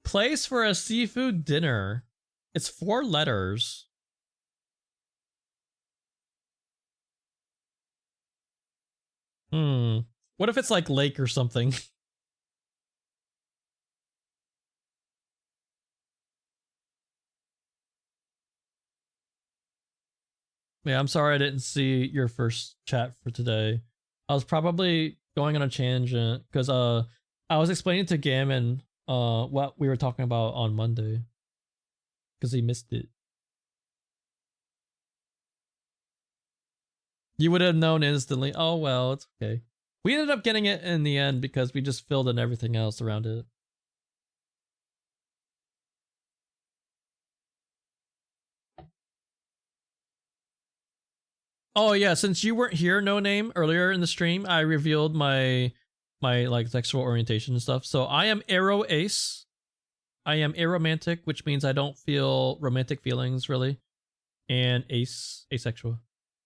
Speaker 1: Place for a seafood dinner. It's 4 letters. What if it's like lake or something? Yeah, I'm sorry I didn't see your first chat for today. I was probably going on a tangent because I was explaining to Gammon what we were talking about on Monday because he missed it. You would have known instantly. Oh well, it's okay. We ended up getting it in the end because we just filled in everything else around it. Oh yeah, since you weren't here, No Name, earlier in the stream, I revealed my like sexual orientation and stuff. So I am Aro Ace. I am aromantic, which means I don't feel romantic feelings really, and asexual.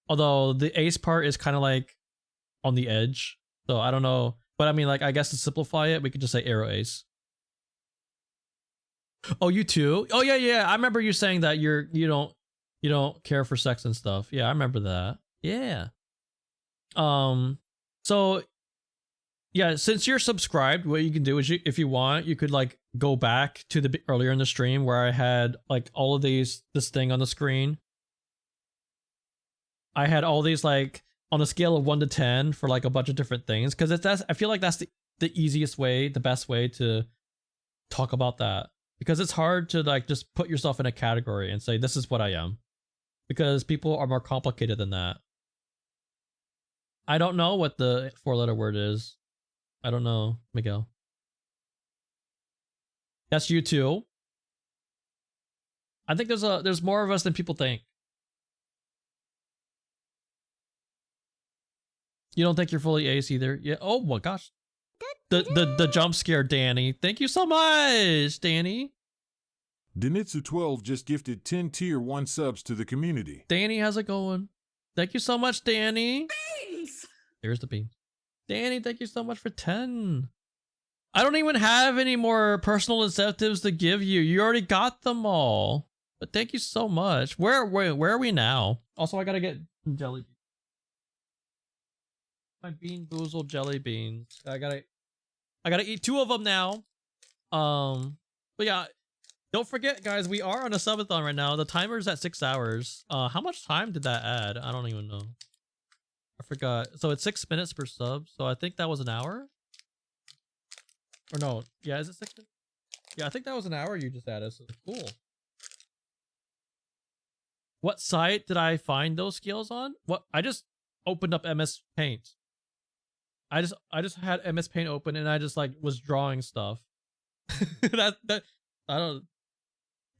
Speaker 1: Although the ace part is kind of like on the edge, so I don't know. But I mean, like, I guess to simplify it, we could just say Aro Ace. Oh, you too? Oh yeah. I remember you saying that you don't care for sex and stuff. Yeah, I remember that. Yeah. So yeah, since you're subscribed, what you can do is if you want, you could like go back to the earlier in the stream where I had like all of this thing on the screen. I had all these like on a scale of 1 to 10 for like a bunch of different things because I feel like that's the easiest way, the best way to talk about that, because it's hard to like just put yourself in a category and say this is what I am, because people are more complicated than that. I don't know what the 4-letter word is. I don't know, Miguel. That's you too. I think there's more of us than people think. You don't think you're fully ace either? Yeah. Oh my gosh. The jump scare, Danny. Thank you so much, Danny.
Speaker 3: Denitsu12 just gifted 10 tier 1 subs to the community.
Speaker 1: Danny, how's it going? Thank you so much, Danny.
Speaker 4: Beans!
Speaker 1: There's the bean. Danny, thank you so much for 10. I don't even have any more personal incentives to give you. You already got them all. But thank you so much. Where are we now? Also, I gotta get jelly beans. My Bean Boozled jelly beans. I gotta eat 2 of them now. But yeah, don't forget, guys, we are on a subathon right now. The timer's at 6 hours. How much time did that add? I don't even know. I forgot. So it's 6 minutes per sub. So I think that was an hour. Or no, yeah, is it 6 minutes? Yeah, I think that was an hour you just added. So cool. What site did I find those skills on? What? I just opened up MS Paint. I just had MS Paint open and I just like was drawing stuff. that I don't.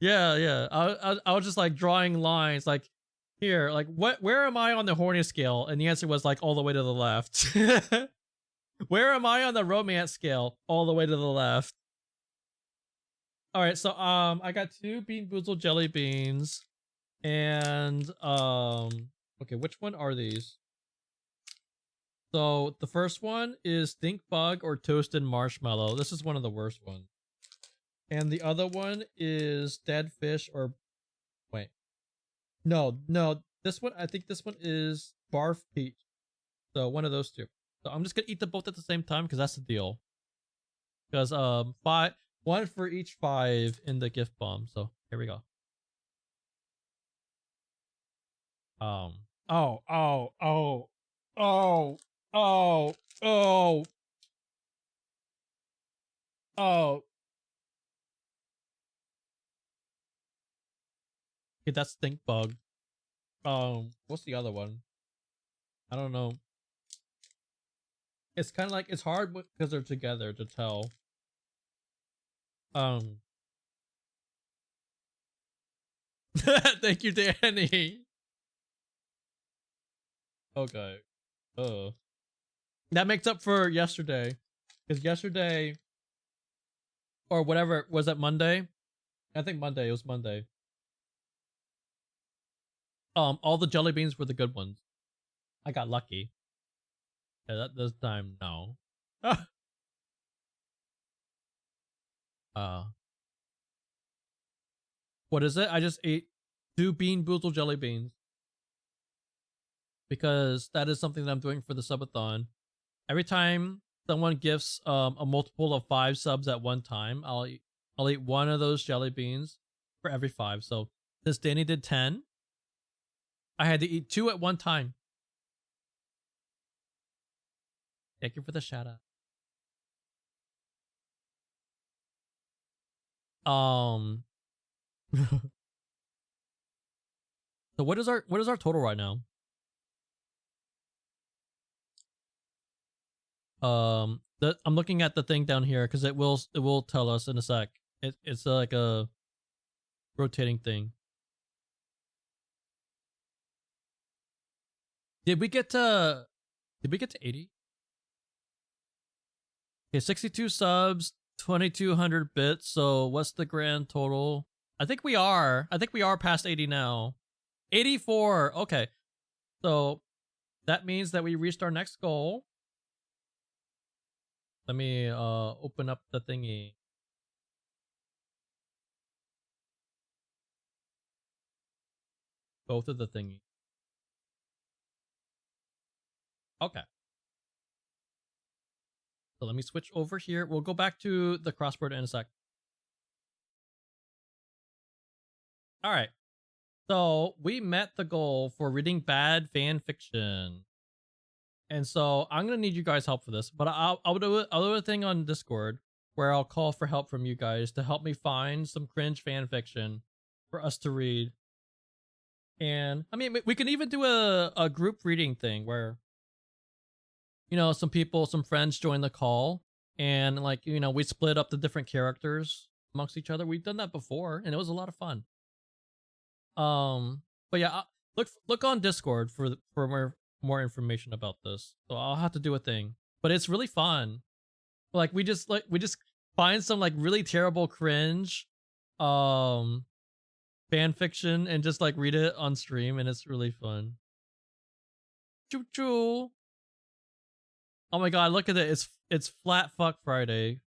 Speaker 1: Yeah. I was just like drawing lines like here, like where am I on the horny scale? And the answer was like all the way to the left. Where am I on the romance scale? All the way to the left. All right, so I got 2 Bean Boozled jelly beans, and okay, which one are these? So the first one is Stink Bug or Toasted Marshmallow. This is one of the worst ones. And the other one is Dead Fish or wait. No. This one, I think this one is Barf Peach. So one of those 2. So I'm just gonna eat them both at the same time because that's the deal. Because 1 for each 5 in the gift bomb. So here we go. Okay, that's Stink Bug. What's the other one? I don't know. It's kind of like, it's hard because they're together to tell. Thank you, Danny. Okay. That makes up for yesterday. Because yesterday, or whatever, was that Monday? I think Monday, it was Monday. All the jelly beans were the good ones. I got lucky. Yeah, that this time, no. What is it? I just ate 2 Bean Boozled jelly beans. Because that is something that I'm doing for the subathon. Every time someone gifts a multiple of 5 subs at one time, I'll eat 1 of those jelly beans for every 5. So since Danny did 10, I had to eat 2 at one time. Thank you for the shout out. So what is our total right now? I'm looking at the thing down here because it will tell us in a sec. It's like a rotating thing. Did we get to 80? Okay, 62 subs, 2200 bits. So what's the grand total? I think we are past 80 now. 84. Okay. So that means that we reached our next goal. Let me open up the thingy. Both of the thingy. Okay. So let me switch over here. We'll go back to the crossword in a sec. All right. So we met the goal for reading bad fan fiction. And so I'm going to need you guys' help for this, but I'll do a thing on Discord where I'll call for help from you guys to help me find some cringe fan fiction for us to read. And I mean, we can even do a group reading thing where, you know, some friends join the call and like, you know, we split up the different characters amongst each other. We've done that before and it was a lot of fun. But yeah, look on Discord for more information about this. So I'll have to do a thing, but it's really fun. Like we just find some like really terrible cringe, fan fiction and just like read it on stream and it's really fun. Choo choo. Oh my god, look at it. It's Flat Fuck Friday.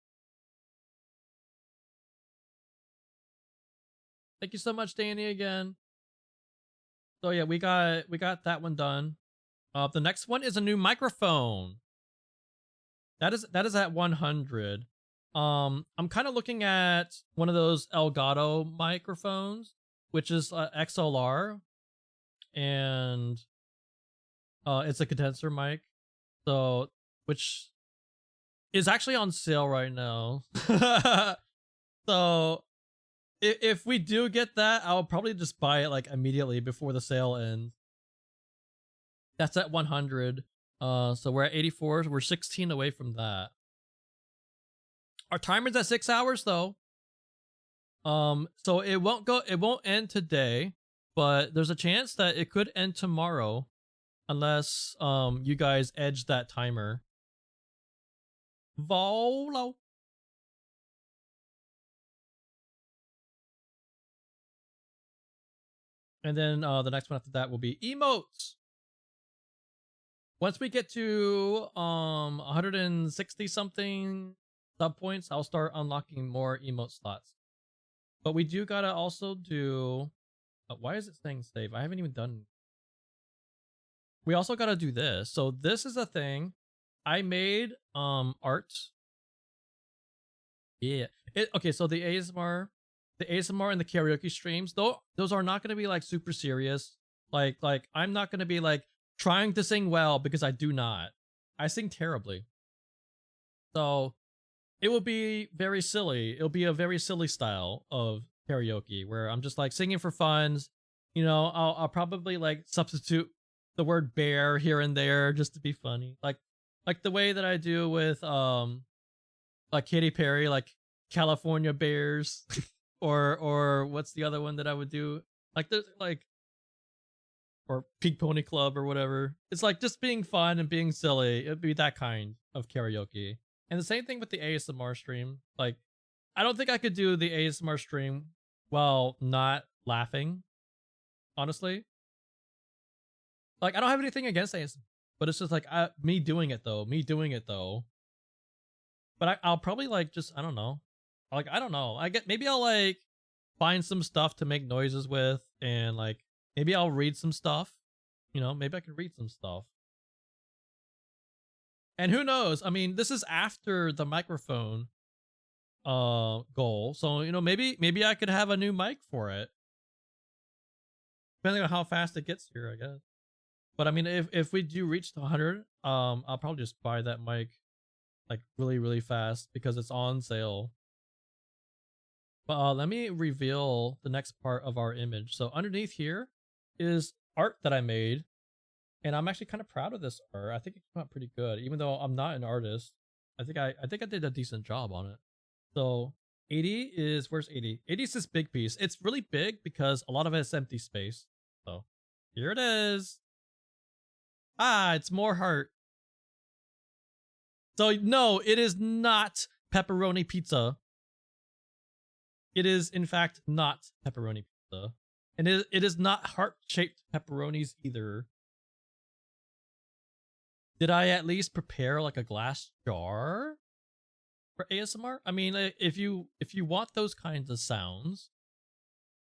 Speaker 1: Thank you so much, Danny, again. So yeah, we got that one done. The next one is a new microphone. That is at 100. I'm kind of looking at one of those Elgato microphones, which is XLR, and it's a condenser mic. So, which is actually on sale right now. So, if we do get that, I'll probably just buy it like immediately before the sale ends. That's at 100. So we're at 84. We're 16 away from that. Our timer's at 6 hours though. So it won't end today, but there's a chance that it could end tomorrow unless you guys edge that timer. Volo. And then the next one after that will be emotes. Once we get to 160 something sub points, I'll start unlocking more emote slots. But we do gotta also do why is it saying save? I haven't even done. We also gotta do this. So this is a thing. I made art. Yeah. Okay, so the ASMR and the karaoke streams, those are not gonna be like super serious. Like I'm not gonna be like trying to sing well because I do not. I sing terribly. So it will be very silly. It'll be a very silly style of karaoke where I'm just like singing for fun. You know, I'll probably like substitute the word bear here and there just to be funny. Like the way that I do with like Katy Perry, like California Bears or what's the other one that I would do? Like there's like or Pink Pony Club or whatever. It's like just being fun and being silly. It'd be that kind of karaoke. And the same thing with the ASMR stream. Like, I don't think I could do the ASMR stream while not laughing, honestly. Like, I don't have anything against ASMR, but it's just like me doing it though. But I'll probably like just, I don't know. Like, I don't know. Maybe I'll like find some stuff to make noises with and like, maybe I'll read some stuff. You know, maybe I can read some stuff. And who knows? I mean, this is after the microphone goal. So, you know, maybe I could have a new mic for it. Depending on how fast it gets here, I guess. But I mean, if we do reach the 100, I'll probably just buy that mic like really fast because it's on sale. But let me reveal the next part of our image. So underneath here is art that I made, and I'm actually kind of proud of this art. I think it came out pretty good, even though I'm not an artist. I think I did a decent job on it. So 80 is, where's 80? 80 is this big piece. It's really big because a lot of it is empty space. So here it is. Ah, it's more heart. So no, it is not pepperoni pizza. It is in fact not pepperoni pizza. And it is not heart-shaped pepperonis either. Did I at least prepare like a glass jar for ASMR? I mean, if you want those kinds of sounds,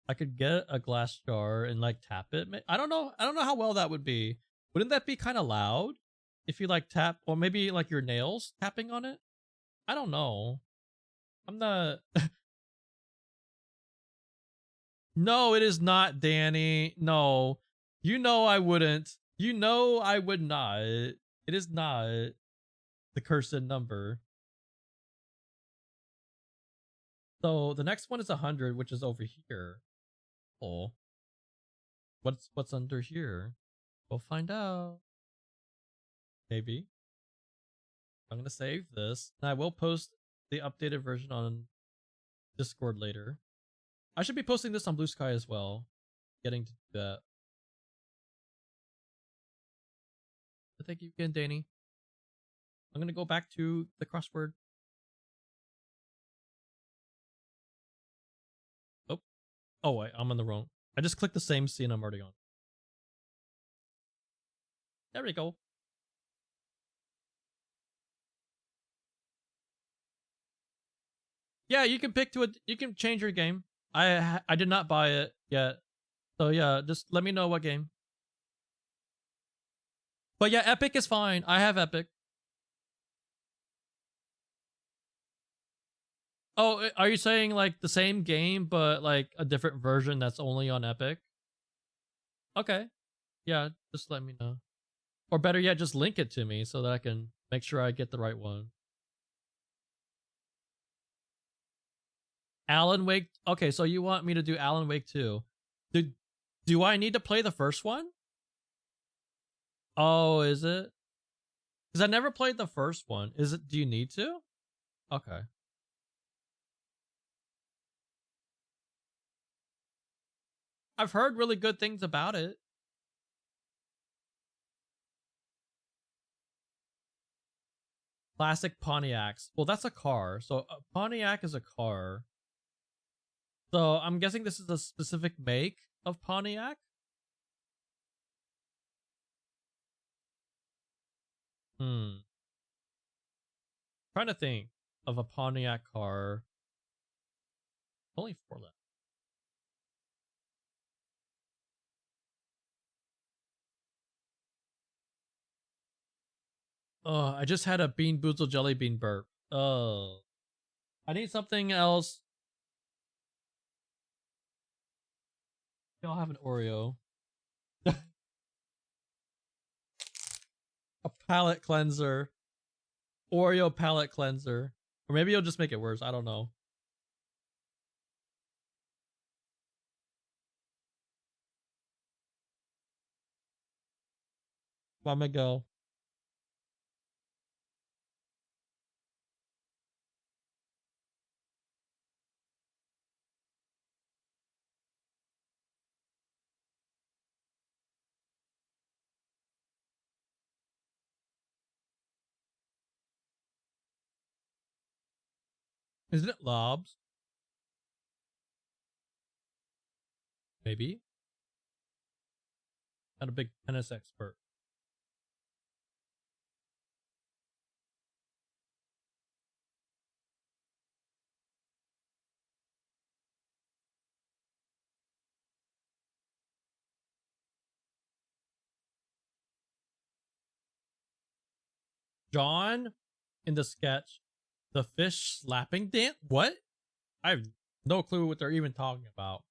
Speaker 1: I could get a glass jar and like tap it. I don't know how well that would be. Wouldn't that be kind of loud if you like tap, or maybe like your nails tapping on it? I don't know. I'm not. No, it is not, Danny. No, you know I wouldn't. You know I would not. It is not the cursed number. So the next one is 100, which is over here. Oh, what's under here? We'll find out. Maybe. I'm gonna save this, and I will post the updated version on Discord later. I should be posting this on Blue Sky as well. Getting to do that. But thank you again, Danny. I'm gonna go back to the crossword. Oh wait, I'm on the wrong. I just clicked the same scene I'm already on. There we go. Yeah, you can pick to it. You can change your game. I did not buy it yet, so yeah, just let me know what game. But yeah, Epic is fine. I have Epic. Oh, are you saying like the same game but like a different version that's only on Epic? Okay. Yeah, just let me know. Or better yet, just link it to me so that I can make sure I get the right one. Alan Wake. Okay, so you want me to do Alan Wake 2. Do I need to play the first one? Oh, is it? Because I never played the first one. Is it? Do you need to? Okay. I've heard really good things about it. Classic Pontiacs. Well, that's a car. So a Pontiac is a car. So I'm guessing this is a specific make of Pontiac. Trying to think of a Pontiac car. Only 4 left. Oh, I just had a Bean Boozled Jelly Bean burp. Oh. I need something else. I'll have an Oreo. A palate cleanser. Oreo palate cleanser. Or maybe you'll just make it worse. I don't know. Let me go. Isn't it lobs? Maybe. Not a big tennis expert. John in the sketch, the fish slapping dance. What? I have no clue what they're even talking about.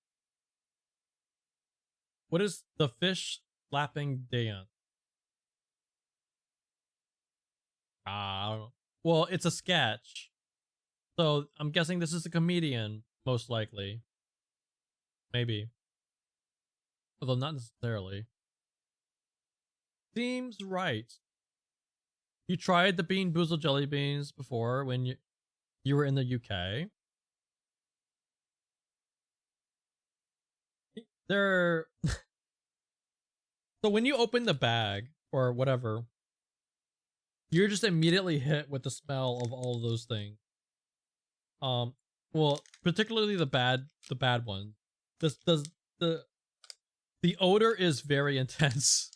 Speaker 1: What is the fish slapping dance? I don't know. Well, it's a sketch. So I'm guessing this is a comedian, most likely. Maybe. Although not necessarily. Seems right. You tried the Bean Boozled jelly beans before when you were in the UK. They're so when you open the bag or whatever, you're just immediately hit with the smell of all of those things. Well, particularly the bad one. This does the odor is very intense.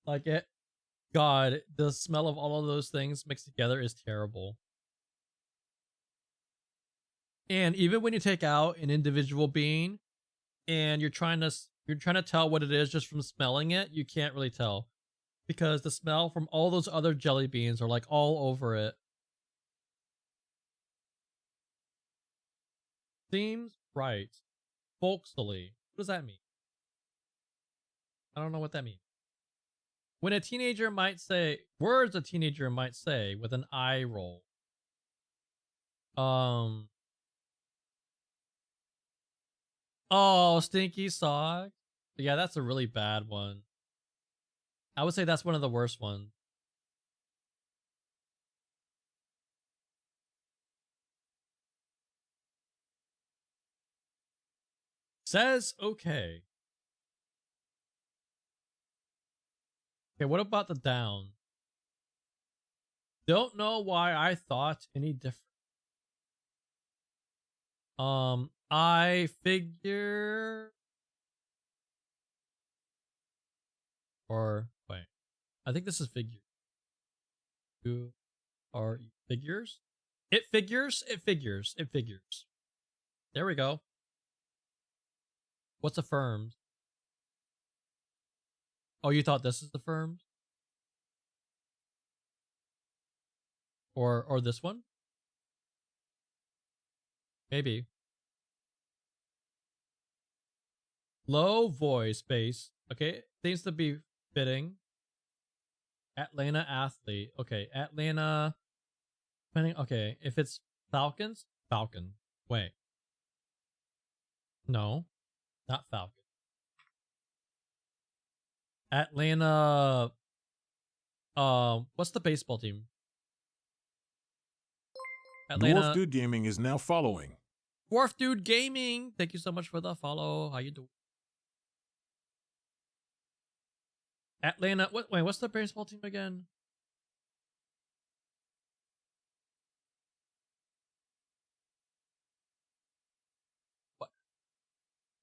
Speaker 1: Like it, God, the smell of all of those things mixed together is terrible. And even when you take out an individual bean and you're trying to tell what it is just from smelling it, you can't really tell because the smell from all those other jelly beans are like all over it. Seems right. Folksily. What does that mean? I don't know what that means. When a teenager might say words a teenager might say with an eye roll. Oh, stinky sock. Yeah, that's a really bad one. I would say that's one of the worst ones. Says okay. Okay, what about the down? Don't know why I thought any different. I figure or wait. I think this is figure. Who are figures? It figures, it figures, it figures. There we go. What's affirmed? Oh, you thought this is affirmed? Or this one? Maybe. Low voice bass. Okay, seems to be fitting. Atlanta athlete. Okay, Atlanta. Depending. Okay, if it's Falcons, Falcon. Wait. No, not Falcon. Atlanta. What's the baseball team? Atlanta.
Speaker 3: Dwarf Dude Gaming is now following.
Speaker 1: Dwarf Dude Gaming. Thank you so much for the follow. How you doing? Atlanta. Wait, what's the baseball team again?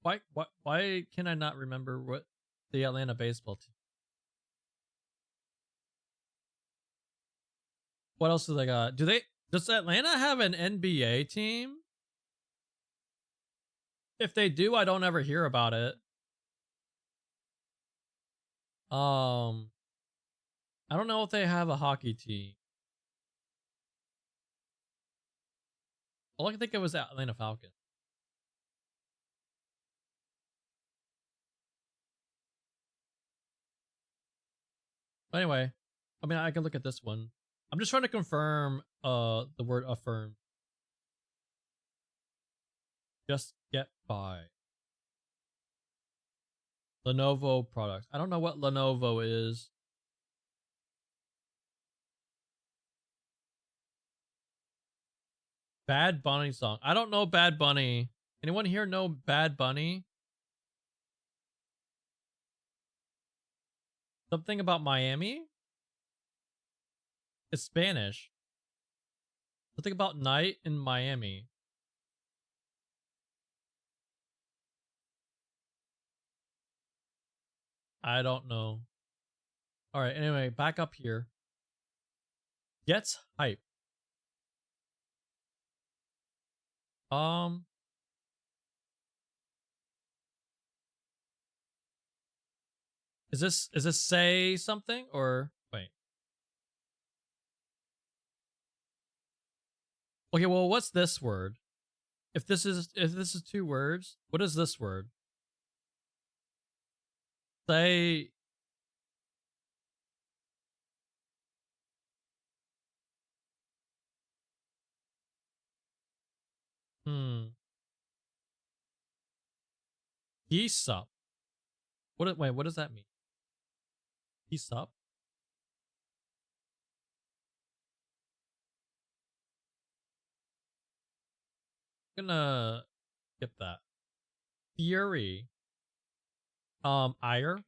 Speaker 1: What? Why can I not remember what the Atlanta baseball team? What else do they got? Does Atlanta have an NBA team? If they do, I don't ever hear about it. I don't know if they have a hockey team. All I can think of was Atlanta Falcons. But anyway, I mean, I can look at this one. I'm just trying to confirm the word affirm. Just get by. Lenovo products. I don't know what Lenovo is. Bad Bunny song. I don't know Bad Bunny. Anyone here know Bad Bunny? Something about Miami? It's Spanish. Something about night in Miami. I don't know. Alright, anyway, back up here. Gets hype. Is this say something or wait? Okay, well, what's this word? If this is two words, what is this word? say geese up. Wait, what does that mean? Geese up? I'm gonna skip that. Fury. Ire.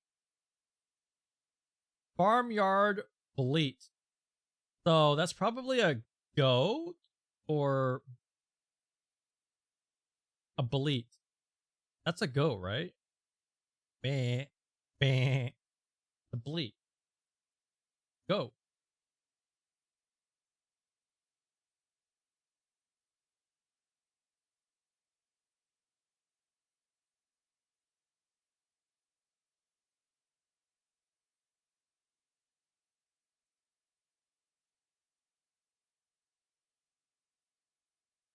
Speaker 1: Farmyard bleat. So that's probably a goat or a bleat. That's a goat, right? Bah, bah. The bleat. Goat.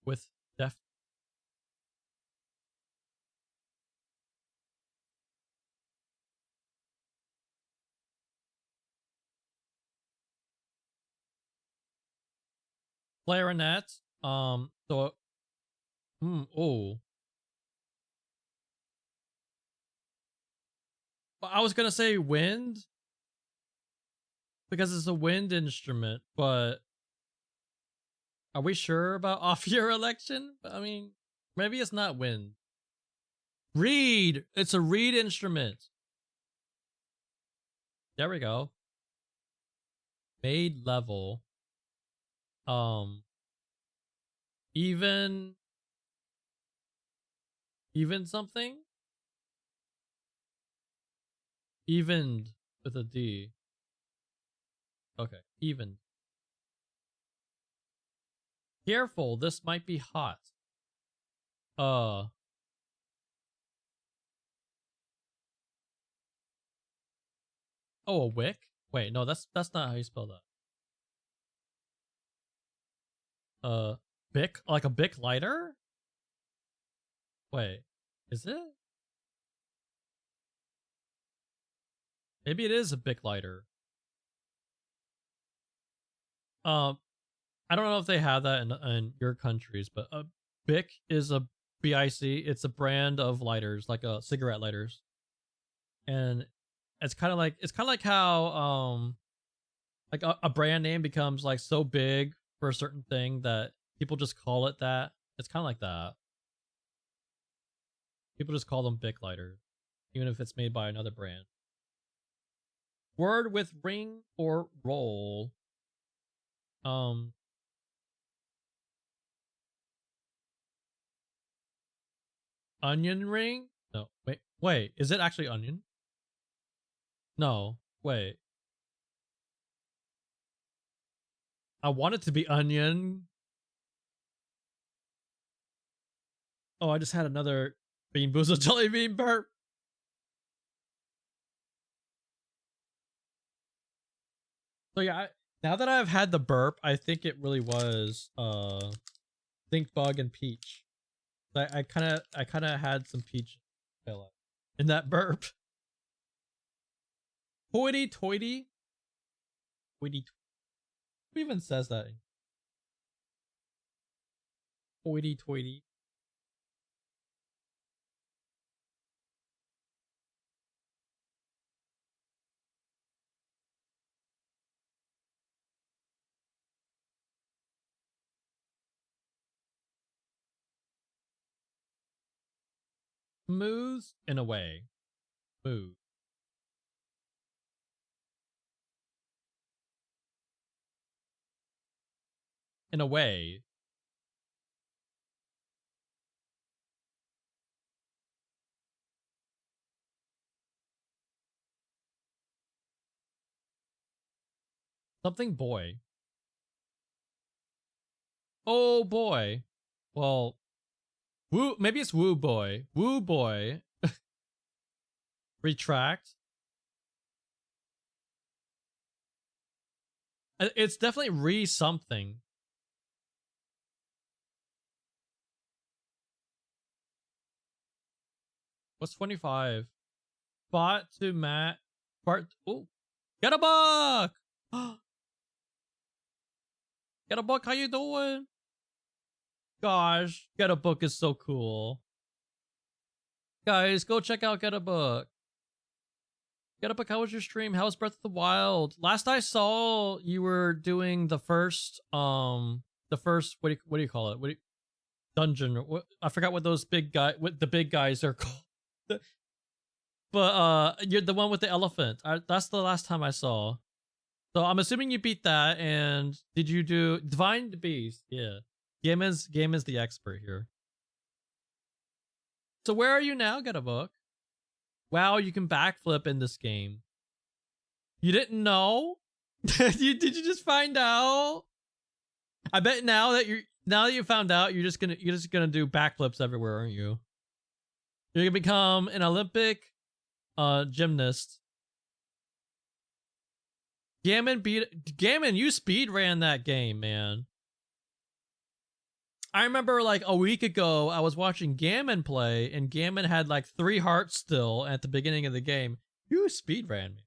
Speaker 1: With def. Clarinet. So. Oh. Well, I was gonna say wind because it's a wind instrument, but are we sure about off-year election? I mean, maybe it's not wind. Reed. It's a reed instrument. There we go. Made level. Even something? Evened with a D. Okay, even. Careful, this might be hot. Oh, a wick? Wait, no, that's not how you spell that. Bic? Like a Bic lighter? Wait, is it? Maybe it is a Bic lighter. I don't know if they have that in your countries, but a Bic is a BIC. It's a brand of lighters, like cigarette lighters, and it's kind of like how like a brand name becomes like so big for a certain thing that people just call it that. It's kind of like that. People just call them Bic lighters, even if it's made by another brand. Word with ring or roll. Onion ring? No, wait, is it actually onion? No, wait. I want it to be onion. Oh, I just had another Bean Boozled Jelly Bean burp. So yeah, now that I've had the burp, I think it really was Think Bug and Peach. I kind of had some peach in that burp. Hoity toity. Hoity. Who even says that? Hoity toity. Smooth in a way. Smooth. In a way. Something boy. Oh boy. Well, woo. Maybe it's woo boy. Woo boy. Retract. It's definitely re something. What's 25? Bot to Matt. Bart. Oh, get a buck. Get a book, how you doing? Gosh, Get a Book is so cool. Guys, go check out Get a Book. Get a Book, how was your stream? How was Breath of the Wild? Last I saw, you were doing the first, what do you call it? Dungeon? What, I forgot what those what the big guys are called. But you're the one with the elephant. That's the last time I saw. So I'm assuming you beat that, and did you do Divine Beast? Yeah. Game is the expert here. So where are you now, Get a Book? Wow, you can backflip in this game. You didn't know? Did you just find out? I bet now that you found out, you're just gonna do backflips everywhere, aren't you? You're gonna become an Olympic gymnast. Gammon, you speed ran that game, man. I remember like a week ago, I was watching Gammon play, and Gammon had like 3 hearts still at the beginning of the game. You speed ran me.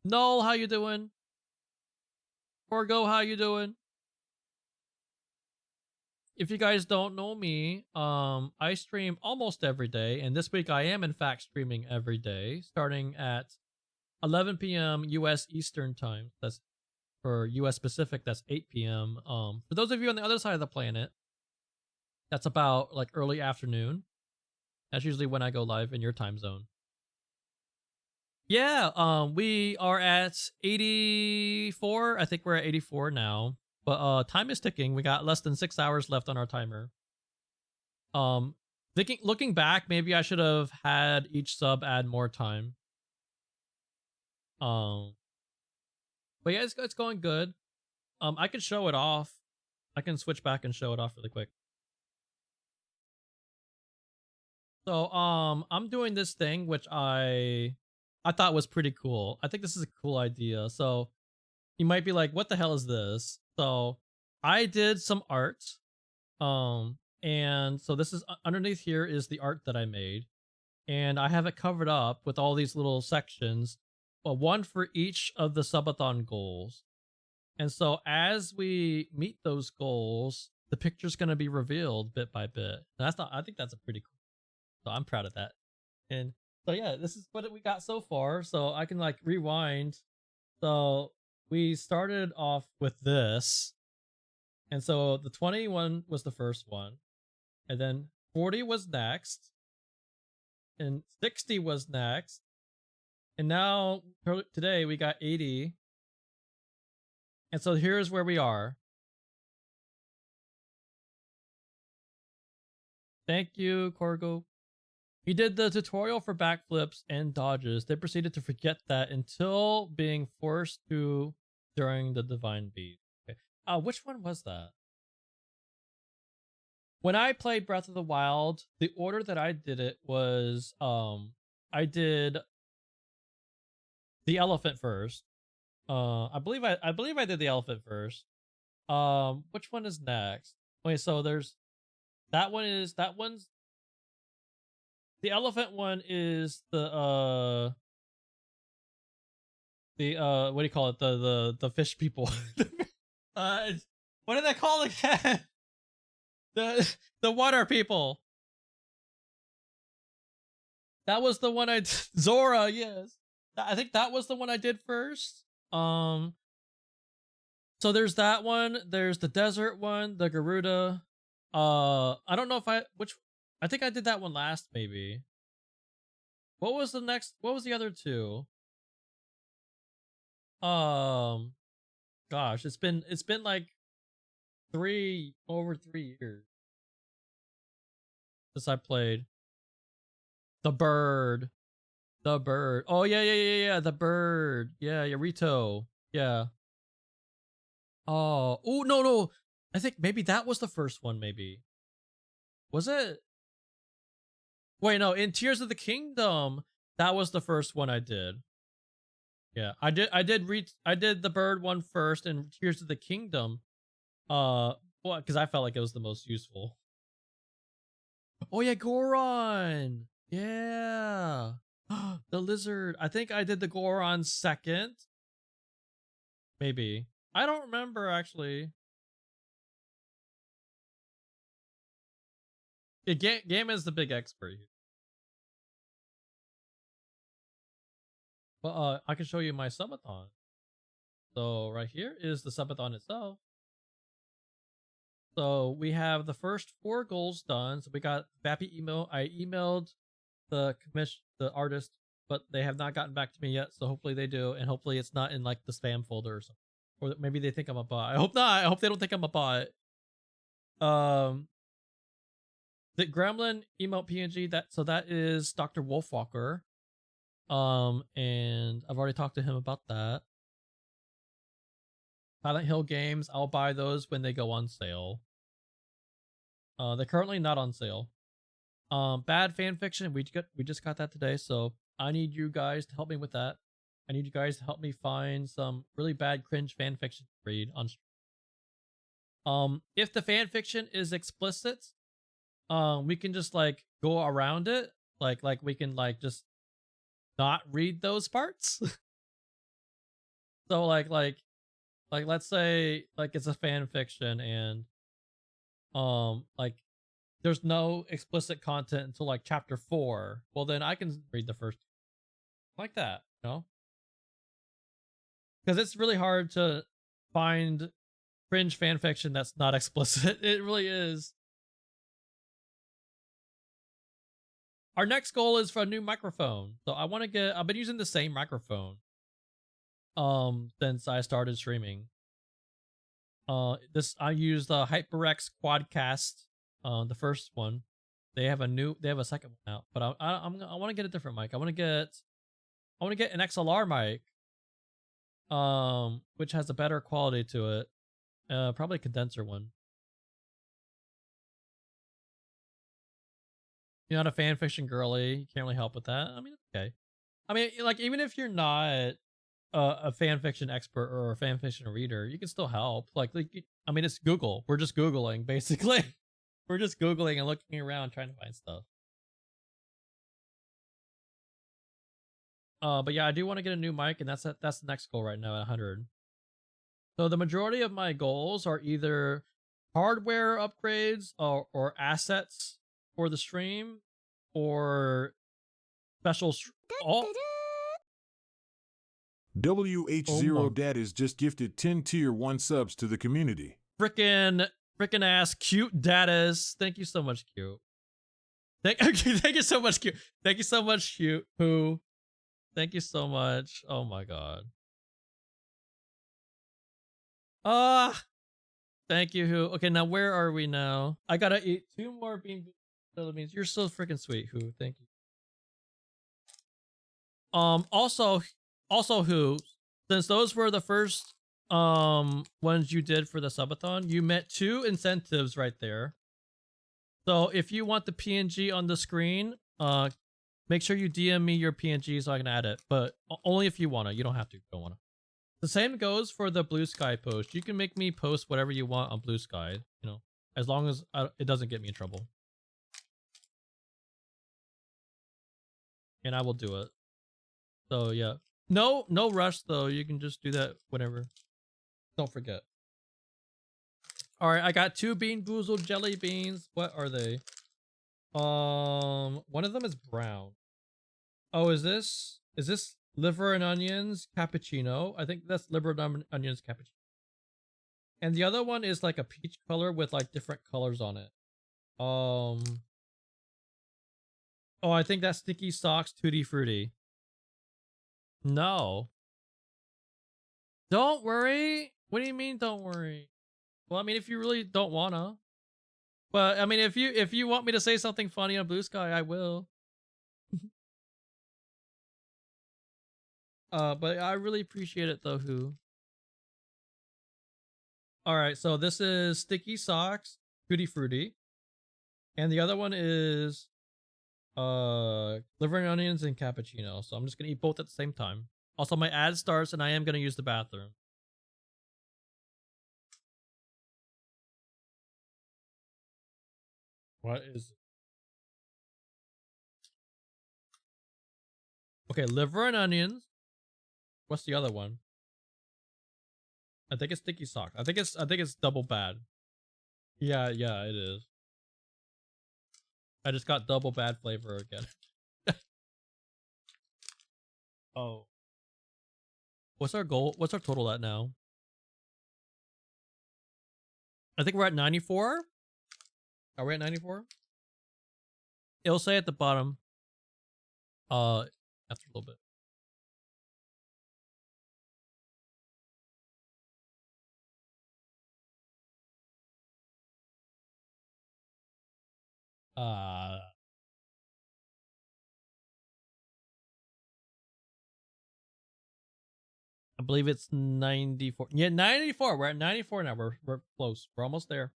Speaker 1: Null, how you doing? Corgo, how you doing? If you guys don't know me, I stream almost every day, and this week I am in fact streaming every day, starting at 11 p.m. US Eastern Time. That's for US Pacific, that's 8 p.m. For those of you on the other side of the planet, that's about like early afternoon. That's usually when I go live in your time zone. Yeah, we are at 84. I think we're at 84 now. But time is ticking. We got less than 6 hours left on our timer. Looking back, maybe I should have had each sub add more time. But yeah, it's going good. I can show it off. I can switch back and show it off really quick. So I'm doing this thing which I thought was pretty cool. I think this is a cool idea. So you might be like, what the hell is this? So I did some art. And so this is underneath here is the art that I made. And I have it covered up with all these little sections, one for each of the subathon goals. And so as we meet those goals, the picture's going to be revealed bit by bit. And I think that's a pretty cool. So I'm proud of that. And so yeah, this is what we got so far. So I can like rewind. So we started off with this. And so the 21 was the first one. And then 40 was next. And 60 was next. And now today we got 80. And so here's where we are. Thank you, Corgo. He did the tutorial for backflips and dodges. They proceeded to forget that until being forced to during the Divine Beast. Okay. Which one was that? When I played Breath of the Wild, the order that I did it was I did the elephant first. I believe I did the elephant first. Which one is next? Wait, so there's that one's the elephant one is the what do you call it? The fish people. What are they called again? The water people. That was the one Zora, yes. I think that was the one I did first. So there's that one, there's the desert one, the Garuda. I don't know if I think I did that one last maybe. What was the other two? Gosh, it's been like over 3 years since I played. The bird. Oh yeah, the bird. Yeah, Rito. Yeah. Oh no. I think maybe that was the first one, maybe. Was it? Wait, no, in Tears of the Kingdom, that was the first one I did. Yeah, I did the bird one first in Tears of the Kingdom. Well, because I felt like it was the most useful. Oh yeah, Goron. Yeah. The lizard. I think I did the Goron second. Maybe. I don't remember actually. Yeah, Game is the big expert here. But I can show you my subathon. So right here is the subathon itself. So we have the first 4 goals done. So we got Bappy email. I emailed the artist, but they have not gotten back to me yet. So hopefully they do, and hopefully it's not in like the spam folder or something, or maybe they think I'm a bot. I hope not. I hope they don't think I'm a bot. The Gremlin emote PNG, that is Dr. Wolfwalker. And I've already talked to him about that. Silent Hill games, I'll buy those when they go on sale. They're currently not on sale. Bad fan fiction, we just got that today, so I need you guys to help me with that. I need you guys to help me find some really bad cringe fan fiction to read on stream. If the fan fiction is explicit, we can just like go around it. Like we can like just not read those parts. So like let's say like it's a fan fiction and like there's no explicit content until like chapter 4. Well, then I can read the first like that, you know? Because it's really hard to find cringe fan fiction that's not explicit. It really is. Our next goal is for a new microphone. So I want to get, I've been using the same microphone since I started streaming. I use the HyperX Quadcast, the first one. They have a second one out, but I want to get a different mic. I want to get an XLR mic, which has a better quality to it. Probably a condenser one. You're not a fanfiction girly. You can't really help with that. I mean, it's okay. I mean, like, even if you're not a fanfiction expert or a fanfiction reader, you can still help. I mean, it's Google. We're just Googling, basically. We're just Googling and looking around trying to find stuff. But yeah, I do want to get a new mic, and that's the next goal right now at 100. So the majority of my goals are either hardware upgrades or assets for the stream, or special.
Speaker 3: WH0 Dad is just gifted 10 tier 1 subs to the community.
Speaker 1: Frickin' ass cute dadas. Thank you so much, cute. Thank you so much, cute. Thank you so much, cute. Who? Thank you so much. Oh my god. Thank you, who. Okay, now where are we now? I gotta eat 2 more beans. You're so freaking sweet, who. Thank you. Also who, since those were the first ones you did for the subathon, you met 2 incentives right there. So if you want the PNG on the screen, make sure you DM me your PNG so I can add it, but only if you wanna. You don't have to. Don't wanna. The same goes for the Blue Sky post. You can make me post whatever you want on Blue Sky, you know, as long as it doesn't get me in trouble. And I will do it. So yeah, no rush though. You can just do that whenever. Don't forget. All right, I got 2 Bean Boozled jelly beans. What are they? One of them is brown. Oh, is this liver and onions cappuccino? I think that's liver and onions cappuccino. And the other one is like a peach color with like different colors on it. Oh, I think that's Sticky Socks Tutti Frutti. No. Don't worry. What do you mean don't worry? Well, I mean, if you really don't wanna. But I mean, if you want me to say something funny on Blue Sky, I will. But I really appreciate it though, who. Alright, so this is Sticky Socks Tutti Frutti. And the other one is liver and onions and cappuccino. So I'm just gonna eat both at the same time. Also, my ad starts and I am gonna use the bathroom. What is Okay, liver and onions. What's the other one? I think it's sticky socks. I think it's double bad. Yeah, it is. I just got double bad flavor again. Oh. What's our goal? What's our total at now? I think we're at 94. Are we at 94? It'll say at the bottom. After a little bit. I believe it's 94. Yeah, 94. We're at 94 now. We're close. We're almost there.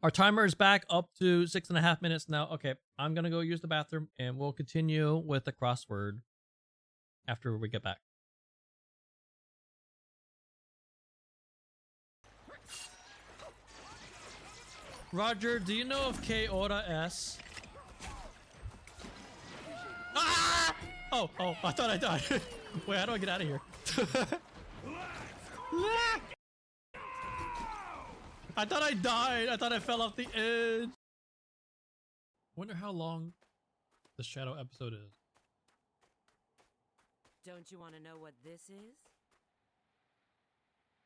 Speaker 1: Our timer is back up to 6.5 minutes now. Okay, I'm gonna go use the bathroom and we'll continue with the crossword after we get back. Roger, do you know of K Ora S? Ah! Oh, I thought I died. Wait, how do I get out of here? I thought I died. I thought I fell off the edge. Wonder how long the shadow episode is.
Speaker 8: Don't you want to know what this is?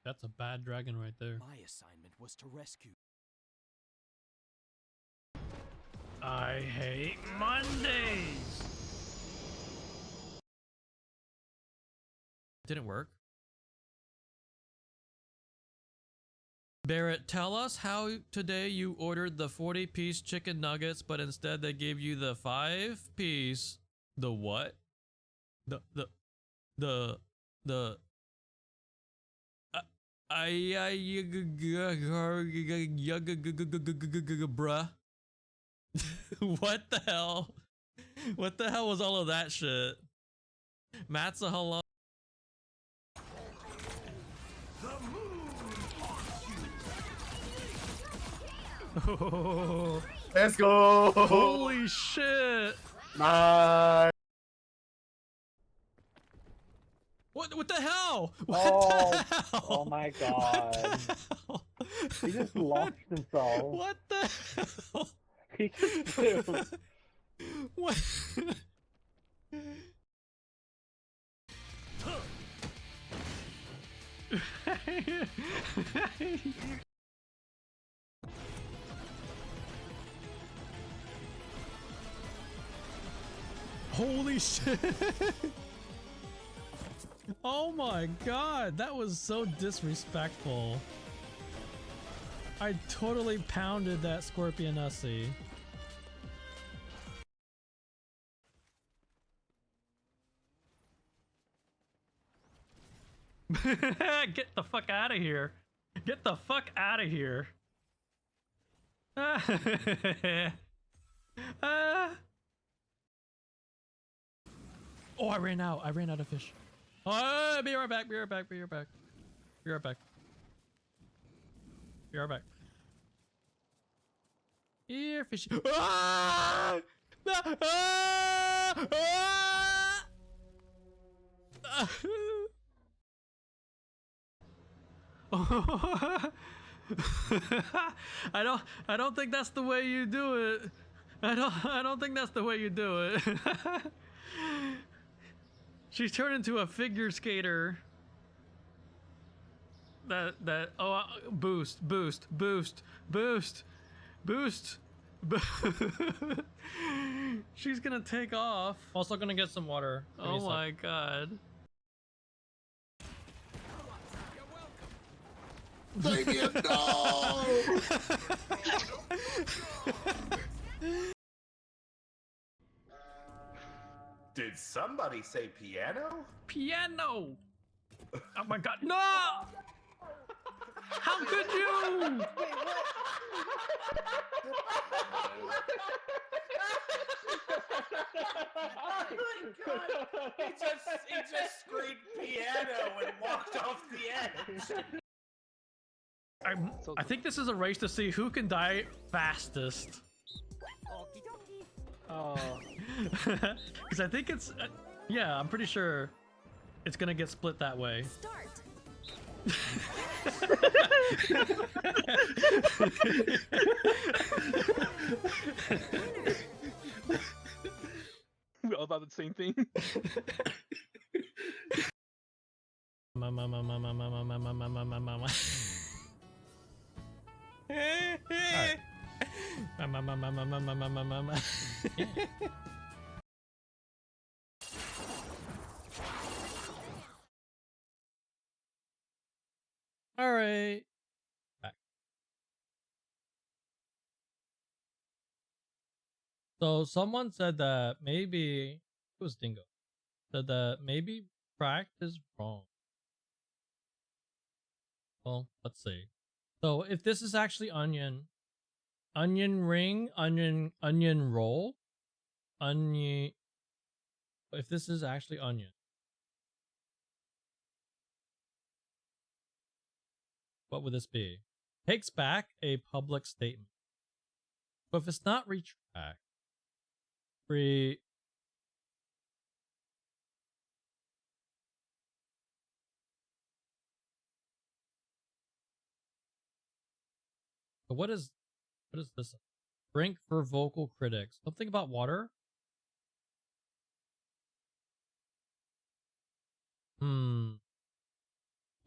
Speaker 1: That's a bad dragon right there.
Speaker 6: My assignment was to rescue.
Speaker 1: I hate Mondays. Didn't work. Barrett, tell us how today you ordered the 40-piece chicken nuggets, but instead they gave you the 5-piece. The what? The bruh. What the hell? What the hell was all of that shit? Matt's a hello.
Speaker 9: Let's go!
Speaker 1: Holy shit!
Speaker 9: Nice!
Speaker 1: What the hell?
Speaker 9: Oh,
Speaker 1: the hell?
Speaker 9: oh my god. He just lost himself.
Speaker 1: What the hell?
Speaker 9: He just did.
Speaker 1: What? Holy shit. Oh my god, that was so disrespectful. I totally pounded that Scorpion Ussie. Get the fuck out of here. Get the fuck out of here. Oh, I ran out. I ran out of fish. Oh, be right back. Be right back. Be right back. Be right back. Be right back. Here, fish. Ah! Ah! Ah! Ah! I don't think that's the way you do it. I don't think that's the way you do it. She's turned into a figure skater. Boost. She's gonna take off. Also gonna get some water. Oh my god.
Speaker 9: Baby, no!
Speaker 10: Did somebody say piano?
Speaker 1: Piano! Oh my god, no! How could you?
Speaker 9: Wait, what?
Speaker 10: Oh my god! He just screamed piano and walked off the edge.
Speaker 1: I think this is a race to see who can die fastest.
Speaker 9: Oh.
Speaker 1: Because I think it's, yeah, I'm pretty sure it's gonna get split that way.
Speaker 2: Start.
Speaker 9: We all thought the same thing.
Speaker 1: All right. Back. So someone said that maybe it was Dingo said that maybe cracked is wrong. Well, let's see. So if this is actually onion ring, onion roll, onion. If this is actually onion, what would this be? Takes back a public statement. But if it's not retract, but what is this? Drink for vocal critics. Something about water?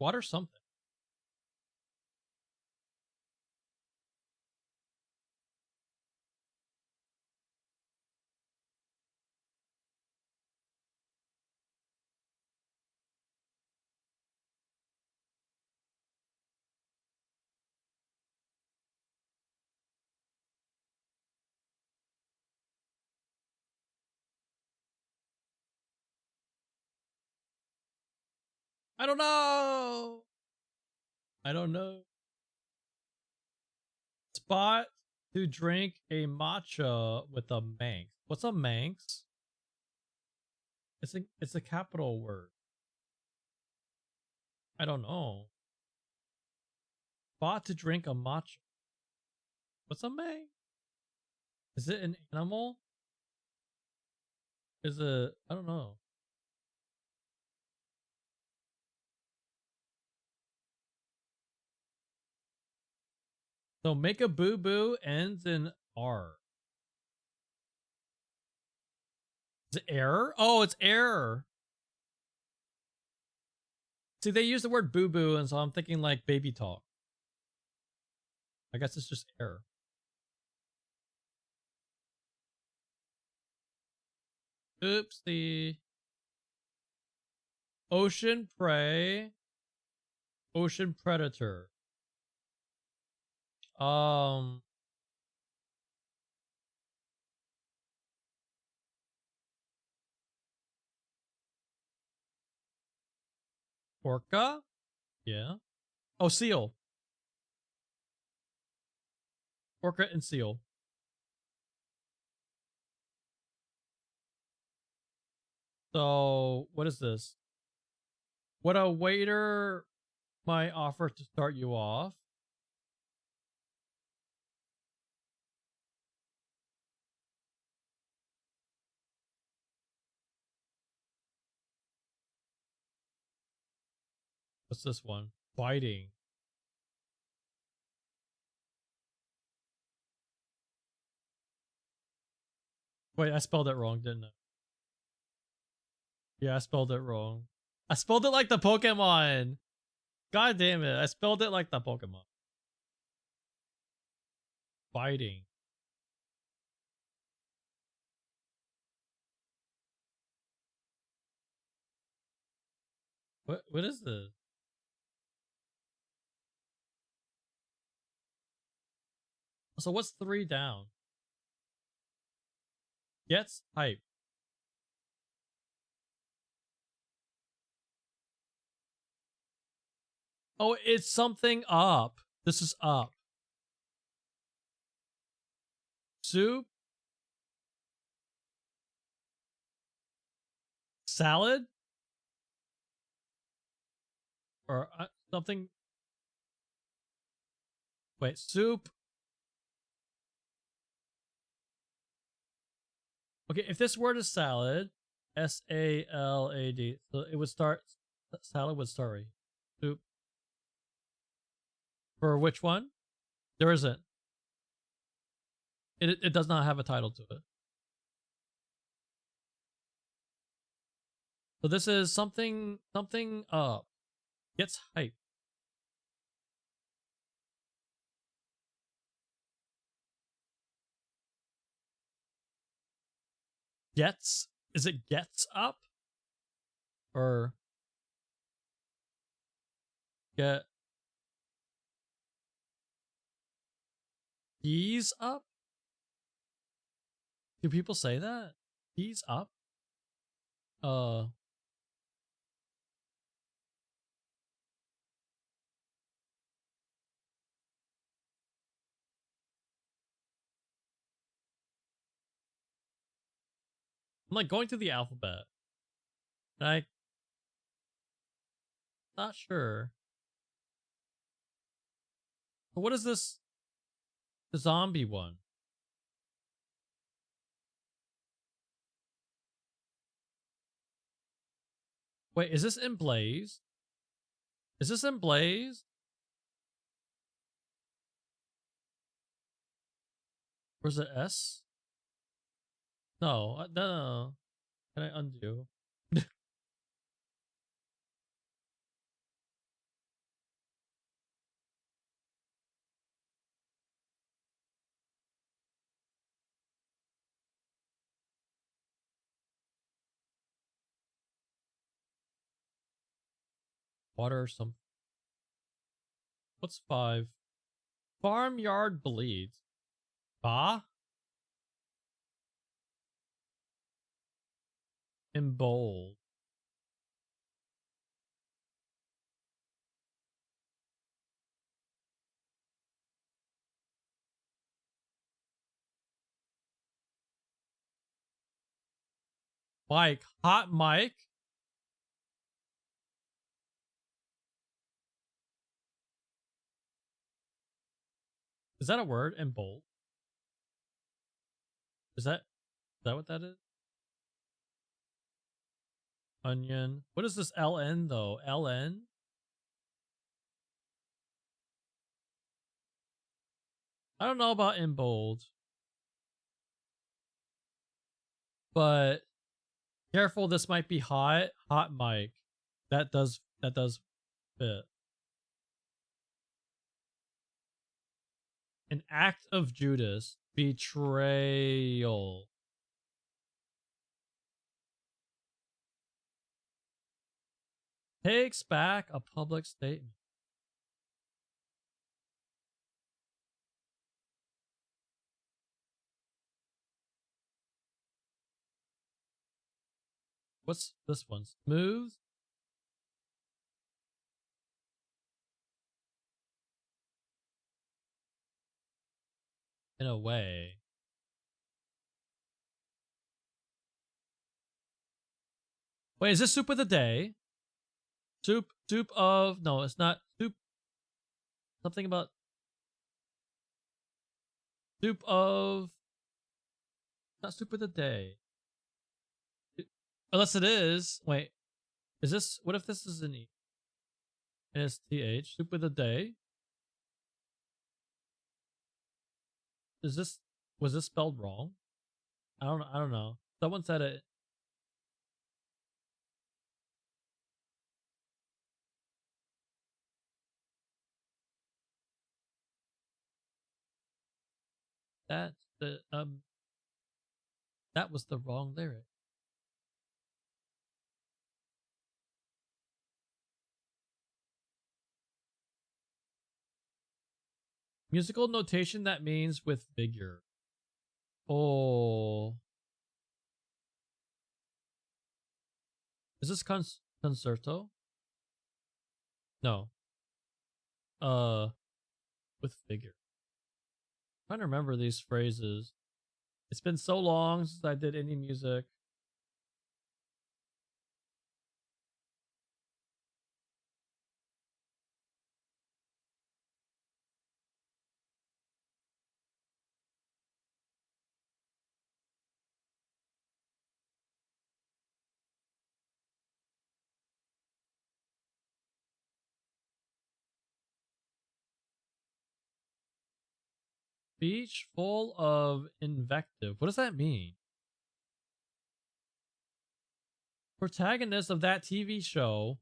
Speaker 1: Water something. I don't know. I don't know. Spot to drink a matcha with a Manx. What's a Manx? It's a capital word. I don't know. Spot to drink a matcha. What's a Manx? Is it an animal? Is it? I don't know. So make a boo boo ends in R. Is it error? Oh, it's error. See, they use the word boo boo, and so I'm thinking like baby talk. I guess it's just error. Oopsie. Ocean prey. Ocean predator. Orca? Yeah. Oh, seal. Orca and seal. So, what is this? What a waiter might offer to start you off. What's this one? Biting. Wait, I spelled it wrong, didn't I? Yeah, I spelled it wrong. I spelled it like the Pokemon. God damn it. I spelled it like the Pokemon. Biting. What is this? So what's 3 down? Gets hype. Oh, it's something up. This is up. Soup? Salad? Or something? Wait, soup? Okay, if this word is salad, S-A-L-A-D, so it would start, salad would start right. Soup. For which one? There isn't. It does not have a title to it. So this is something up. Gets hype. Gets? Is it gets up? Or get ease up? Do people say that? Ease up? I'm like going through the alphabet. And I'm not sure. But what is this? The zombie one. Wait, is this in Blaze? Is this in Blaze? Or is it S? No, no. Can I undo? Water or something. What's 5? Farmyard bleeds. Ba? In bold. Mike. Hot Mike? Is that a word? In bold? Is that what that is? Onion. What is this LN though? LN? I don't know about in bold. But careful, this might be hot. Hot mic. That does fit. An act of Judas. Betrayal. Takes back a public statement. What's this one? Smooth? In a way. Wait, is this soup of the day? Soup of, no, it's not soup. Something about soup of, not soup of the day. Unless it is, wait, is this, what if this is an E? And it's TH, soup of the day? Is this, was this spelled wrong? I don't know. Someone said it. That that was the wrong lyric. Musical notation that means with vigor. Oh. Is this concerto? No. With vigor. I'm trying to remember these phrases. It's been so long since I did any music. speech full of invective. What does that mean? Protagonist of that TV show.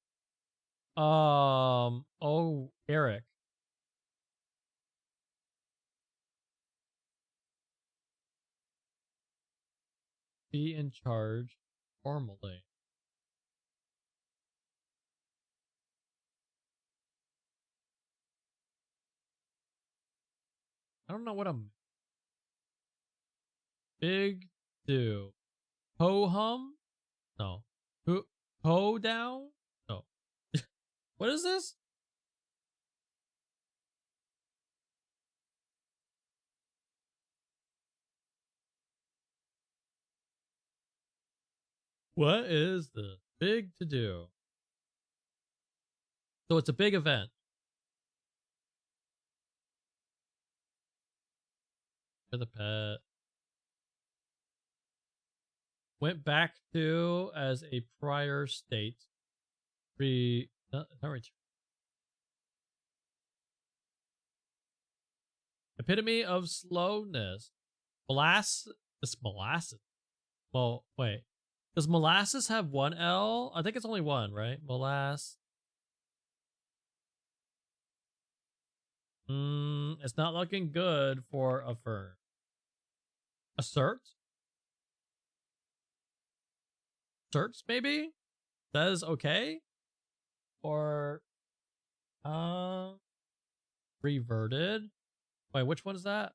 Speaker 1: Oh, Eric. Be in charge formally. I don't know what I'm. Big do. Ho hum? No. Ho down? No. What is this? What is the big to do? So it's a big event. For the pet. Went back to as a prior state. Not return. Epitome of slowness. This molasses. Well, wait. Does molasses have one L? I think it's only one, right? It's not looking good for a fern. Assert? Asserts, maybe? Says okay? Or reverted? Wait, which one is that?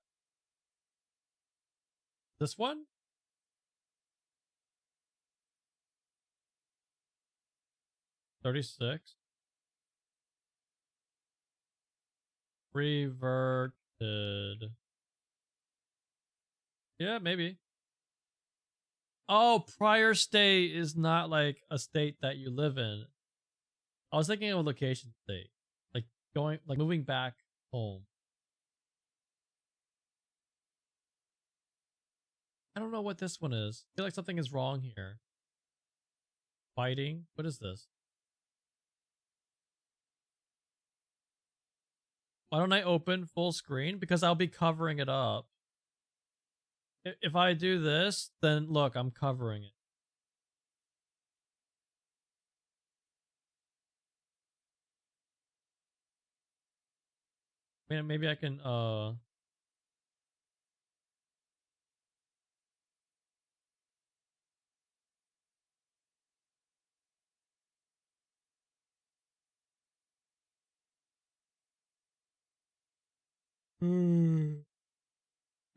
Speaker 1: This one? $36. Reverted. Yeah, maybe. Oh, prior state is not like a state that you live in. I was thinking of a location state. Like moving back home. I don't know what this one is. I feel like something is wrong here. Fighting? What is this? Why don't I open full screen? Because I'll be covering it up. If I do this, then look, I'm covering it. I mean, maybe I can,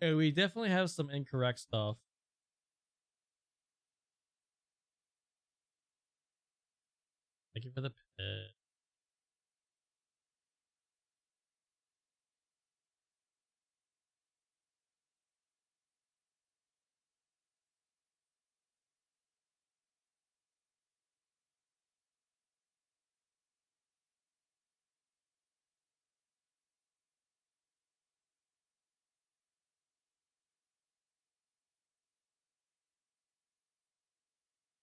Speaker 1: yeah, we definitely have some incorrect stuff. Thank you for the pit.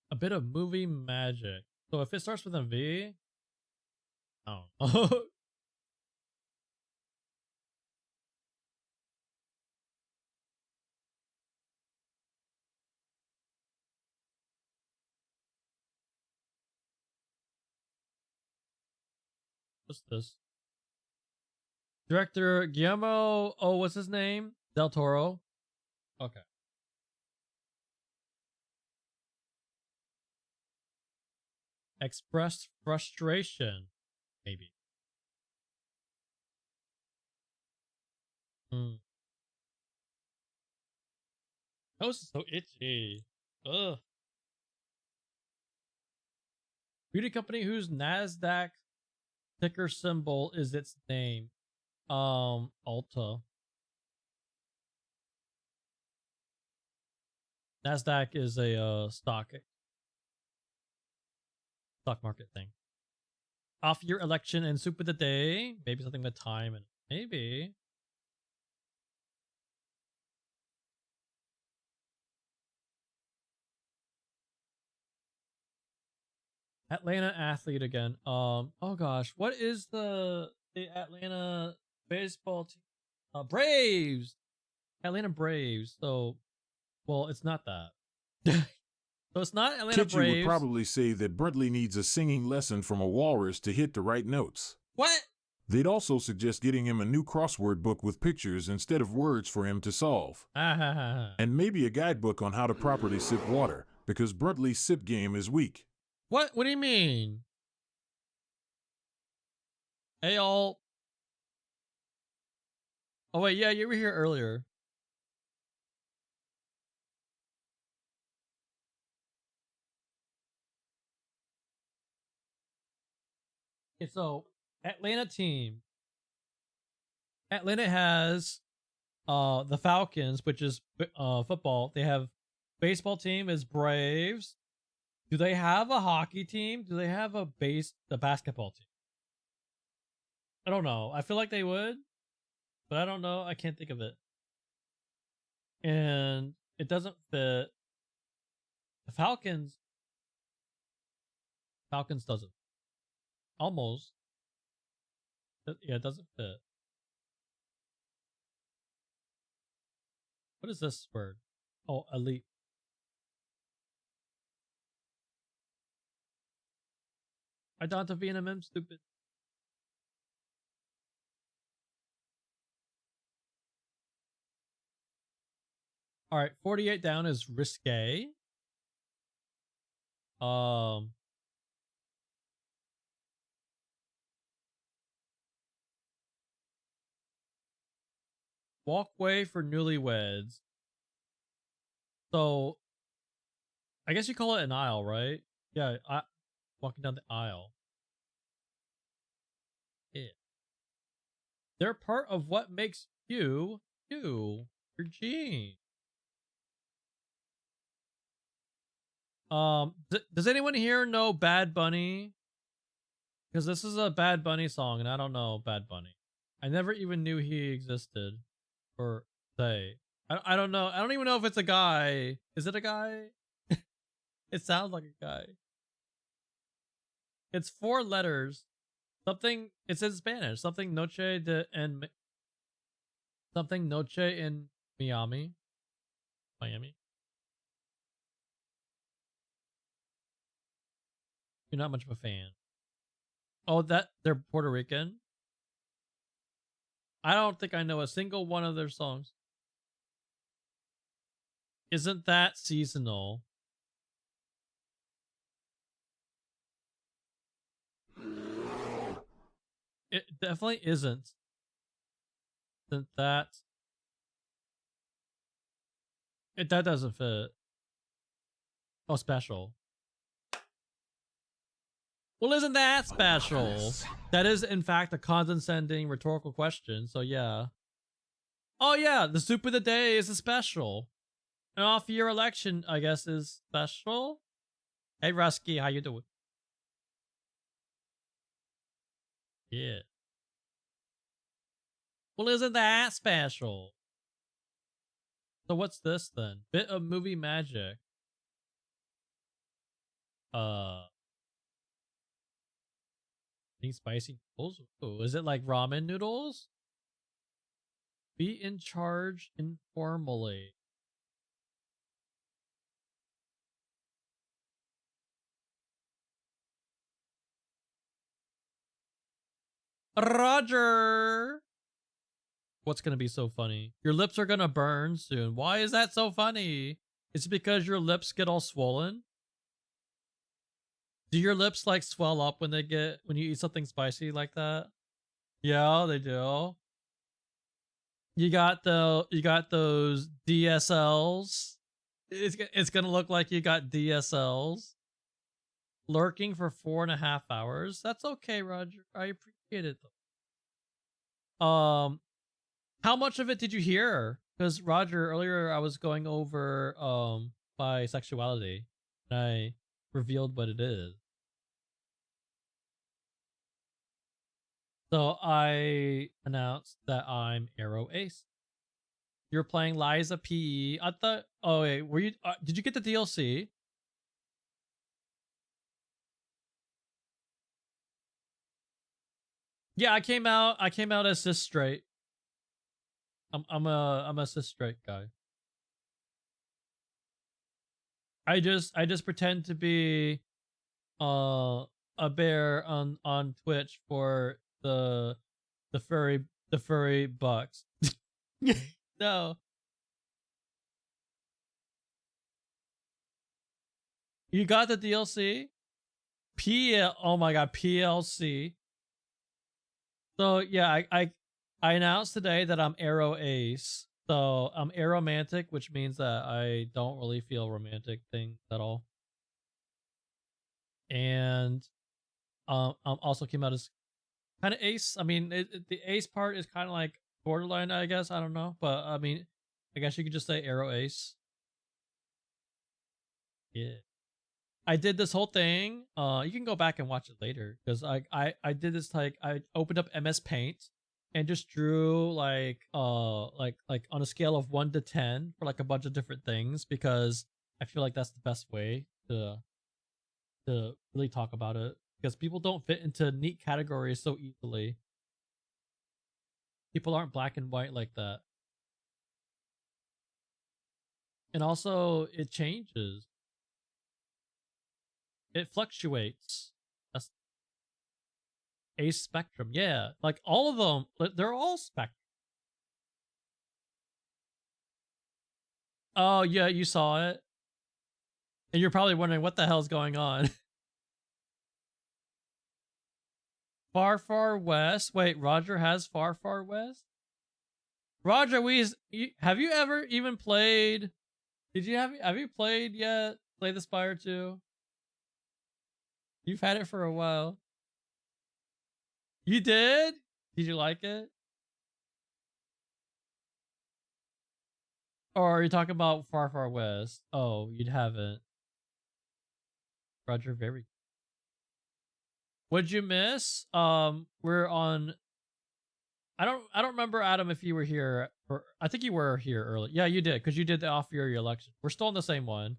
Speaker 1: A bit of movie magic. So if it starts with a V, I don't know. What's this? Director Guillermo, what's his name? Del Toro. Okay. Expressed frustration, maybe. That was so itchy. Ugh. Beauty company whose NASDAQ ticker symbol is its name. Ulta. NASDAQ is a stock market thing. Off your election and soup of the day. Maybe something with time and maybe. Atlanta athlete again. Oh gosh, what is the Atlanta baseball team? Braves. Atlanta Braves. So, well, it's not that. So it's not Atlanta
Speaker 3: Kitchi would
Speaker 1: Braves.
Speaker 3: probably say that Brentley needs a singing lesson from a walrus to hit the right notes.
Speaker 1: What?
Speaker 3: They'd also suggest getting him a new crossword book with pictures instead of words for him to solve. And maybe a guidebook on how to properly sip water, because Brentley's sip game is weak.
Speaker 1: What? What do you mean? Hey, all. Oh, wait, yeah, you were here earlier. Okay, so Atlanta team. Atlanta has the Falcons, which is football. They have baseball team is Braves. Do they have a hockey team? Do they have a basketball team? I don't know. I feel like they would, but I don't know. I can't think of it. And it doesn't fit. The Falcons doesn't. Almost. Yeah, it doesn't fit. What is this word? Oh, elite. I don't have Vietnam, stupid. All right, 48 down is risque. Walkway for newlyweds. So, I guess you call it an aisle, right? Yeah, walking down the aisle. Yeah. They're part of what makes you, your gene. Does anyone here know Bad Bunny? Because this is a Bad Bunny song, and I don't know Bad Bunny. I never even knew he existed. Or they. I don't know. I don't even know if it's a guy. Is it a guy? It sounds like a guy. It's 4 letters. Something. It's in Spanish. Something noche in Miami. Miami. You're not much of a fan. Oh, they're Puerto Rican. I don't think I know a single one of their songs. Isn't that seasonal? It definitely isn't. Isn't that? That doesn't fit. Oh, special. Well, isn't that special? That is, in fact, a condescending rhetorical question, so yeah. Oh yeah, the soup of the day is a special. An off-year election, I guess, is special. Hey, Rusky, how you doing? Yeah. Well, isn't that special? So what's this then? Bit of movie magic. Eating spicy noodles? Ooh, is it like ramen noodles? Be in charge informally. Roger! What's gonna be so funny? Your lips are gonna burn soon. Why is that so funny? Is it because your lips get all swollen? Do your lips like swell up when you eat something spicy like that? Yeah, they do. You got those DSLs. It's gonna look like you got DSLs. Lurking for 4.5 hours. That's okay, Roger. I appreciate it though. How much of it did you hear? Because Roger, earlier I was going over my sexuality, and I revealed what it is. So I announced that I'm Arrow Ace. You're playing Liza P. I thought. Oh wait, were you? Did you get the DLC? Yeah, I came out as cis straight. I'm a cis straight guy. I just pretend to be a bear on Twitch for the furry bucks. No. You got the DLC? Oh my god, PLC. So yeah, I announced today that I'm Arrow Ace. So I'm aromantic, which means that I don't really feel romantic things at all. And also came out as kind of ace. I mean, the ace part is kind of like borderline, I guess. I don't know, but I mean, I guess you could just say Arrow Ace. Yeah. I did this whole thing. You can go back and watch it later because I did this, like I opened up MS Paint and just drew like on a scale of 1 to 10 for like a bunch of different things because I feel like that's the best way to really talk about it because people don't fit into neat categories so easily. People aren't black and white like that. And also it changes. It fluctuates. That's a spectrum. Yeah, like all of them, they're all spectrum. Oh yeah, you saw it. And you're probably wondering what the hell's going on. Far Far West. Wait, Roger has Far Far West? Roger, have you ever even played? Have you played yet? Play the Spire 2? You've had it for a while. You did? Did you like it? Or are you talking about Far Far West? Oh, you haven't. Roger, very. What'd you miss? We're on. I don't remember, Adam, if you were here, or I think you were here early. Yeah, you did, because you did the off-year election. We're still on the same one.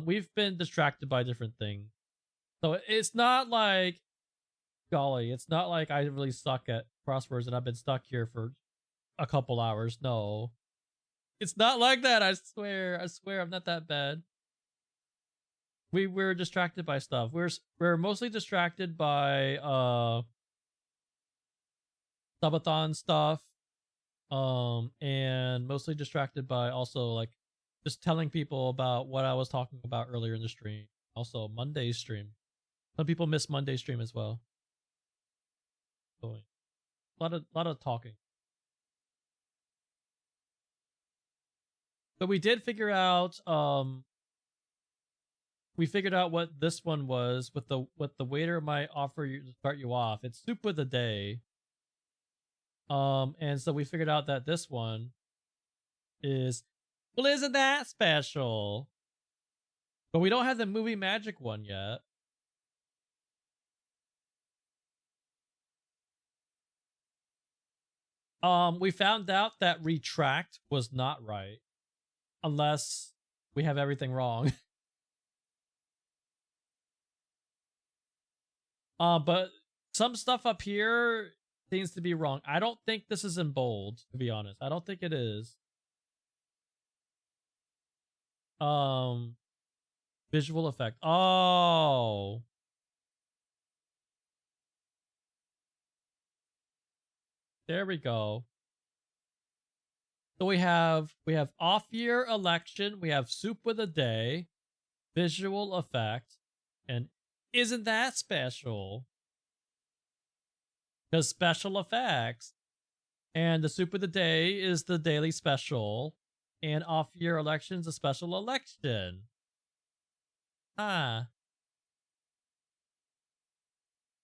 Speaker 1: We've been distracted by different things, so it's not like, golly, it's not like I really suck at crosswords and I've been stuck here for a couple hours. No, it's not like that. I swear, I'm not that bad. We're distracted by stuff. We're mostly distracted by subathon stuff, and mostly distracted by also like just telling people about what I was talking about earlier in the stream. Also Monday's stream. Some people miss Monday's stream as well. So, a lot of talking. But we did figure out we figured out what this one was, what the waiter might offer you to start you off. It's soup of the day. And so we figured out that this one is, well, isn't that special? But we don't have the movie magic one yet. We found out that retract was not right. Unless we have everything wrong. But some stuff up here seems to be wrong. I don't think this is in bold, to be honest. I don't think it is. Visual effect. Oh. There we go. So we have off year election, we have soup of the day, visual effect, and isn't that special? Because special effects. And the soup of the day is the daily special. And off year election's a special election. Ah.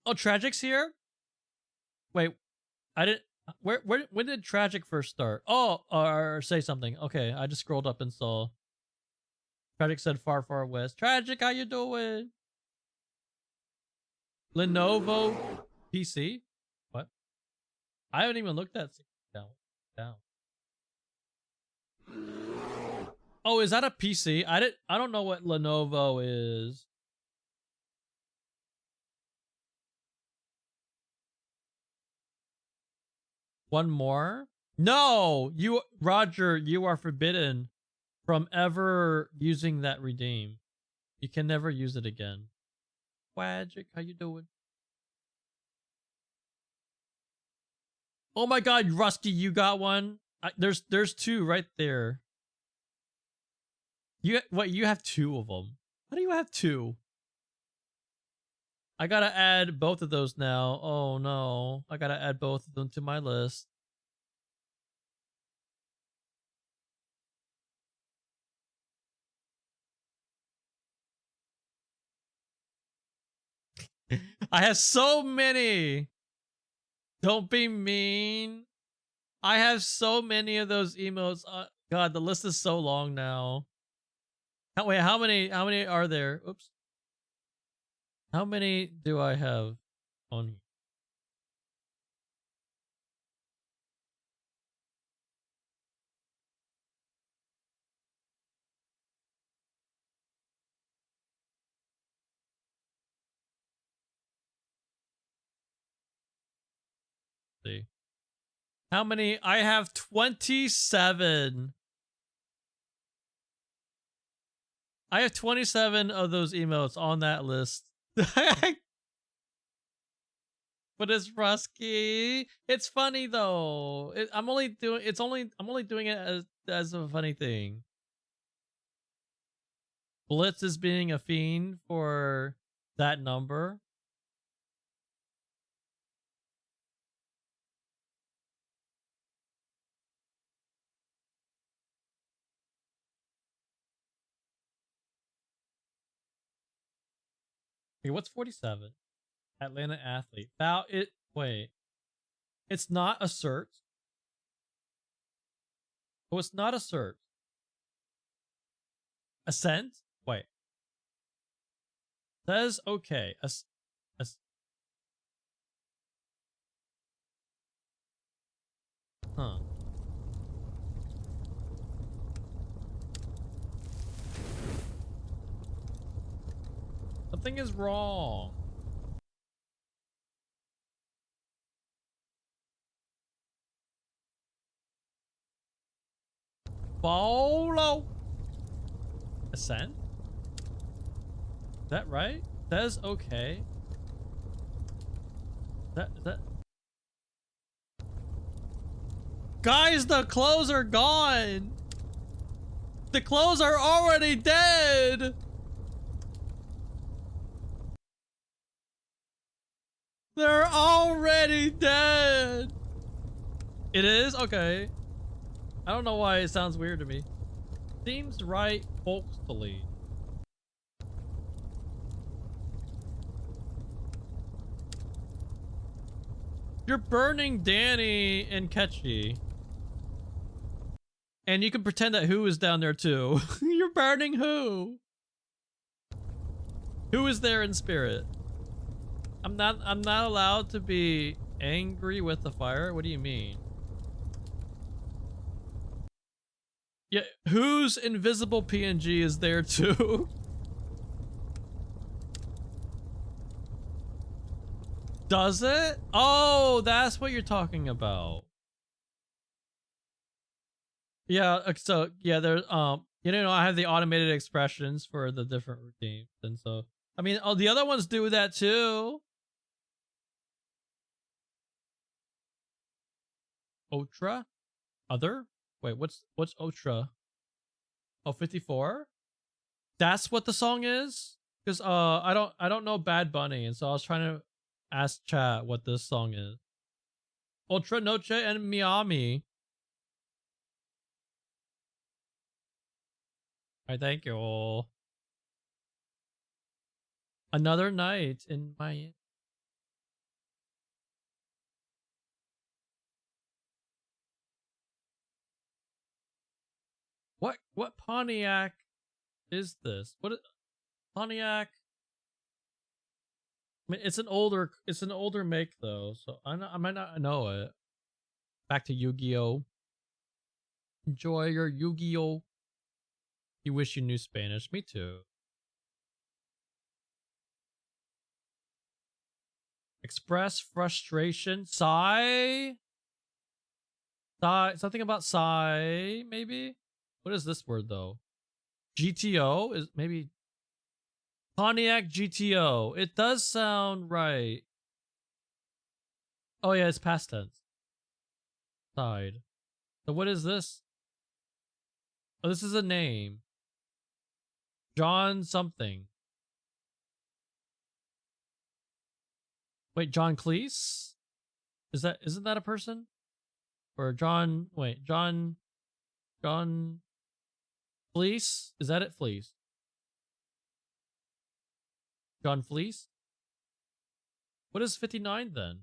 Speaker 1: Oh, Tragic's here? Wait, I didn't. When did Tragic first start? Oh, or say something. Okay, I just scrolled up and saw. Tragic said Far Far West. Tragic, how you doing? Lenovo PC? What? I haven't even looked at down. Oh, is that a PC? I don't know what Lenovo is. One more? No, Roger, you are forbidden from ever using that redeem. You can never use it again. Wagic, how you doing? Oh my god, Rusty, you got one? There's two right there. You have two of them. How do you have two? I gotta add both of those now. Oh no. I gotta add both of them to my list. I have so many. Don't be mean. I have so many of those emotes. God, the list is so long now. Wait, how many are there? Oops. How many do I have on here? See. How many? I have 27. I have 27 of those emotes on that list. But it's Rusky. It's funny though. I'm only doing it as a funny thing. Blitz is being a fiend for that number. Okay, what's 47? Atlanta athlete. Wait. It's not assert. Oh, it's not assert. Ascent? Wait. Says okay. Huh. Something is wrong. Bolo. Ascent? Is that right? Says okay. That Guys, the clothes are gone. The clothes are already dead. They're already dead. It is? Okay. I don't know why it sounds weird to me. Seems right folksily. You're burning Danny and Ketchy. And you can pretend that Who is down there too. You're burning Who? Who is there in spirit? I'm not allowed to be angry with the fire? What do you mean? Yeah, Who's invisible PNG is there too? Does it? Oh, that's what you're talking about. Yeah, so yeah, there's you know, I have the automated expressions for the different routines, and so I mean, oh, the other ones do that too. Ultra? Other? Wait, what's Ultra? Oh, 54? That's what the song is? Because I don't know Bad Bunny, and so I was trying to ask chat what this song is. Ultra Noche and Miami. Alright, thank you all. Another night in Miami. What Pontiac is this? Pontiac? I mean, it's an older make though, so I might not know it. Back to Yu-Gi-Oh. Enjoy your Yu-Gi-Oh. You wish you knew Spanish. Me too. Express frustration. Sigh. Something about psi, maybe? What is this word though? GTO is maybe Pontiac GTO. It does sound right. Oh yeah, it's past tense. Side. So what is this? Oh, this is a name. John something. Wait, John Cleese? Isn't that a person? Or John Fleece? Is that it? Fleece. John Fleece? What is 59 then?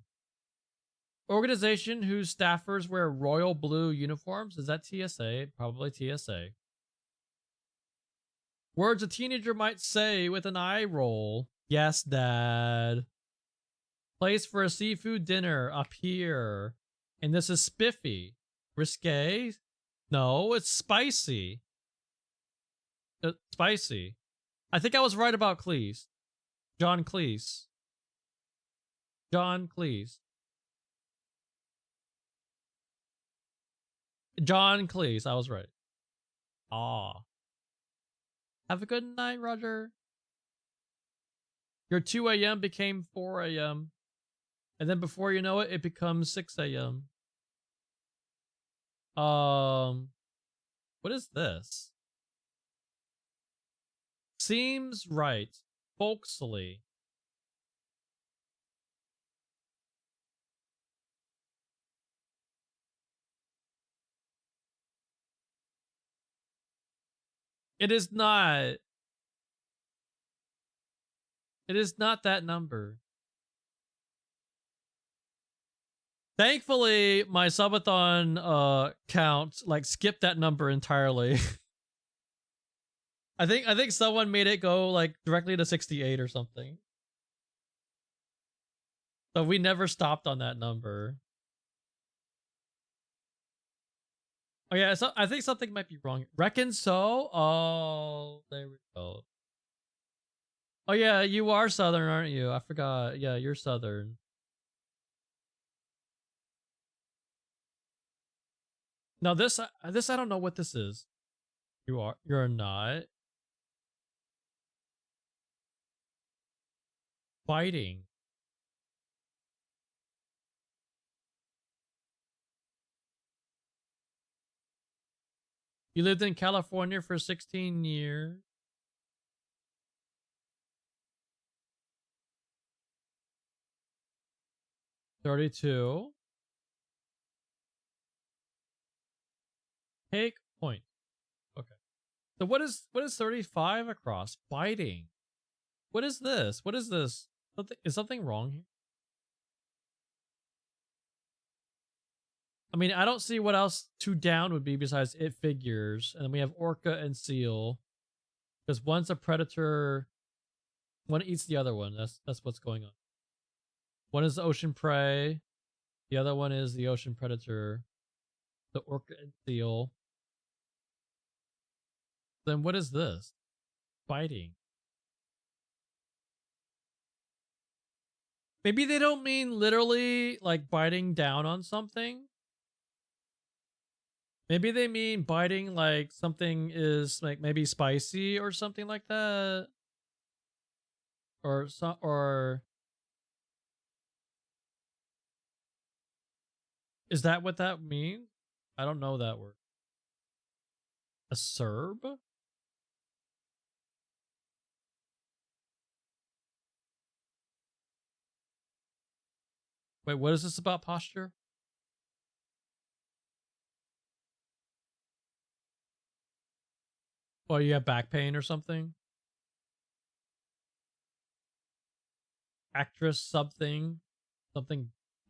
Speaker 1: Organization whose staffers wear royal blue uniforms? Is that TSA? Probably TSA. Words a teenager might say with an eye roll. Yes, Dad. Place for a seafood dinner up here. And this is spiffy. Risque? No, it's spicy. Spicy. I think I was right about Cleese. John Cleese. John Cleese. John Cleese. I was right. Ah. Have a good night, Roger. Your 2 a.m. became 4 a.m. And then before you know it, it becomes 6 a.m. What is this? Seems right. Folksily. It is not. It is not that number. Thankfully, my subathon count like skipped that number entirely. I think someone made it go like directly to 68 or something. So we never stopped on that number. Oh yeah, so I think something might be wrong. Reckon so? Oh, there we go. Oh yeah, you are Southern, aren't you? I forgot. Yeah, you're Southern. Now this I don't know what this is. You're not. Fighting. You lived in California for 16 years. $32. Take point. Okay. So what is 35 across? Biting. What is this? What is this? Is something wrong here? I mean, I don't see what else 2 down would be besides it figures. And then we have orca and seal. Because one's a predator, one eats the other one. That's what's going on. One is the ocean prey. The other one is the ocean predator. The orca and seal. Then what is this? Biting. Maybe they don't mean literally like biting down on something. Maybe they mean biting like something is like maybe spicy or something like that. Or is that what that means? I don't know that word. Acerb? Wait, what is this about posture? Oh, you have back pain or something? Actress something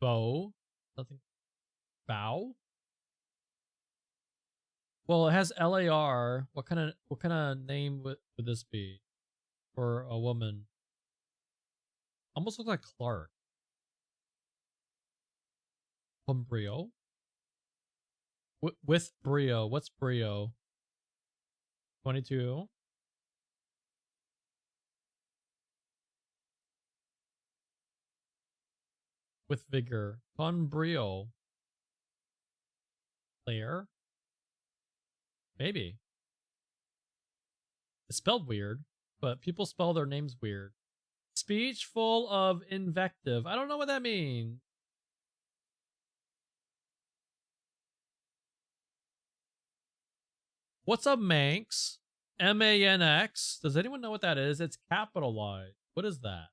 Speaker 1: bow? Something bow? Well, it has LAR. What kind of name would this be for a woman? Almost looks like Clark. From Brio? With Brio. What's Brio? 22. With vigor. Con Brio. Claire? Maybe. It's spelled weird, but people spell their names weird. Speech full of invective. I don't know what that means. What's a Manx? M-A-N-X. Does anyone know what that is? It's capitalized. What is that?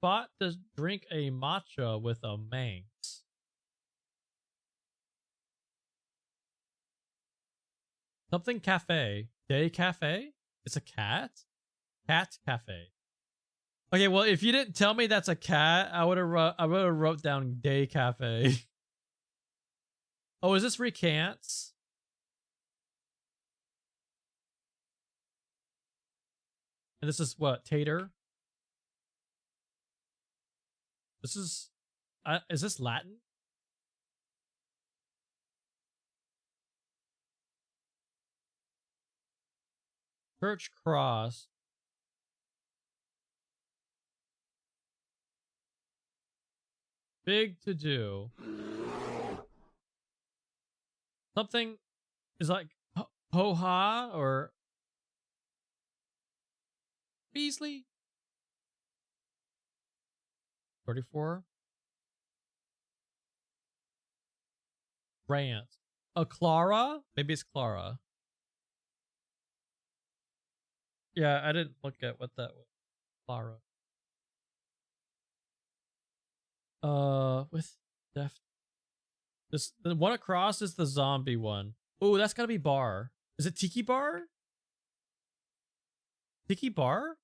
Speaker 1: Spot to drink a matcha with a Manx. Something cafe. Day cafe? It's a cat? Cat cafe. Okay, well, if you didn't tell me that's a cat, I would have wrote down day cafe. Oh, is this recants? And this is what? Tater? This is this Latin? Church cross. Big to do. Something is like ho-ha or Beasley. 34. Rant. A Clara? Maybe it's Clara. Yeah, I didn't look at what that was. Clara. With deft. This the one across is the zombie one. Oh, that's gotta be bar. Is it Tiki Bar? Tiki Bar?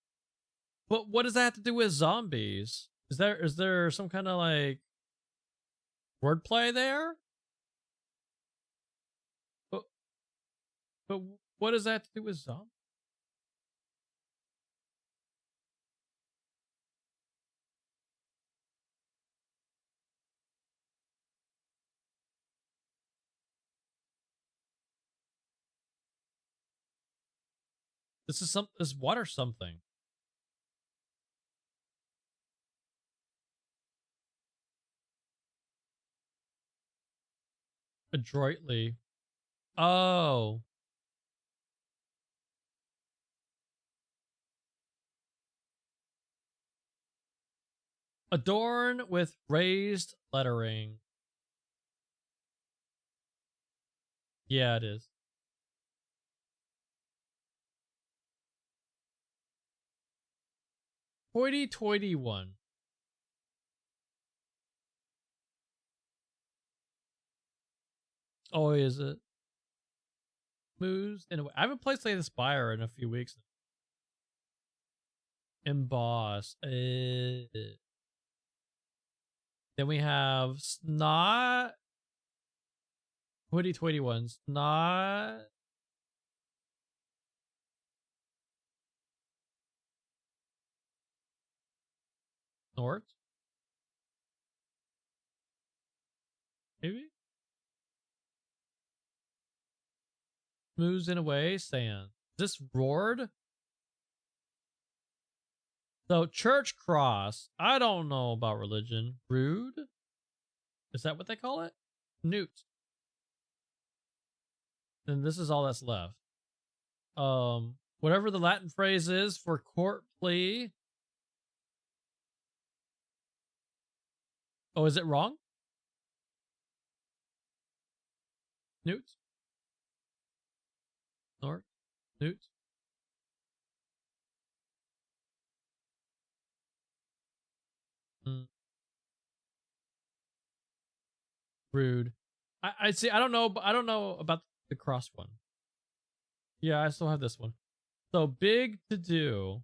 Speaker 1: But what does that have to do with zombies? Is there some kind of like wordplay there? But what does that have to do with zombies? This water something. Adroitly. Oh. Adorn with raised lettering. Yeah, it is. Hoity-toity one. Oh, is it? Moves. Anyway, I haven't played Slay the Spire in a few weeks. Emboss. Then we have Snot. Hoity-toity one. Snot. Snort. Maybe? Moves in a way. Sand. Is this roared? So church cross. I don't know about religion. Rude? Is that what they call it? Newt. And this is all that's left. Whatever the Latin phrase is for court plea. Oh, is it wrong? Newt? Snort? Newt? Rude. I see. I don't know. I don't know about the cross one. Yeah, I still have this one. So big to do.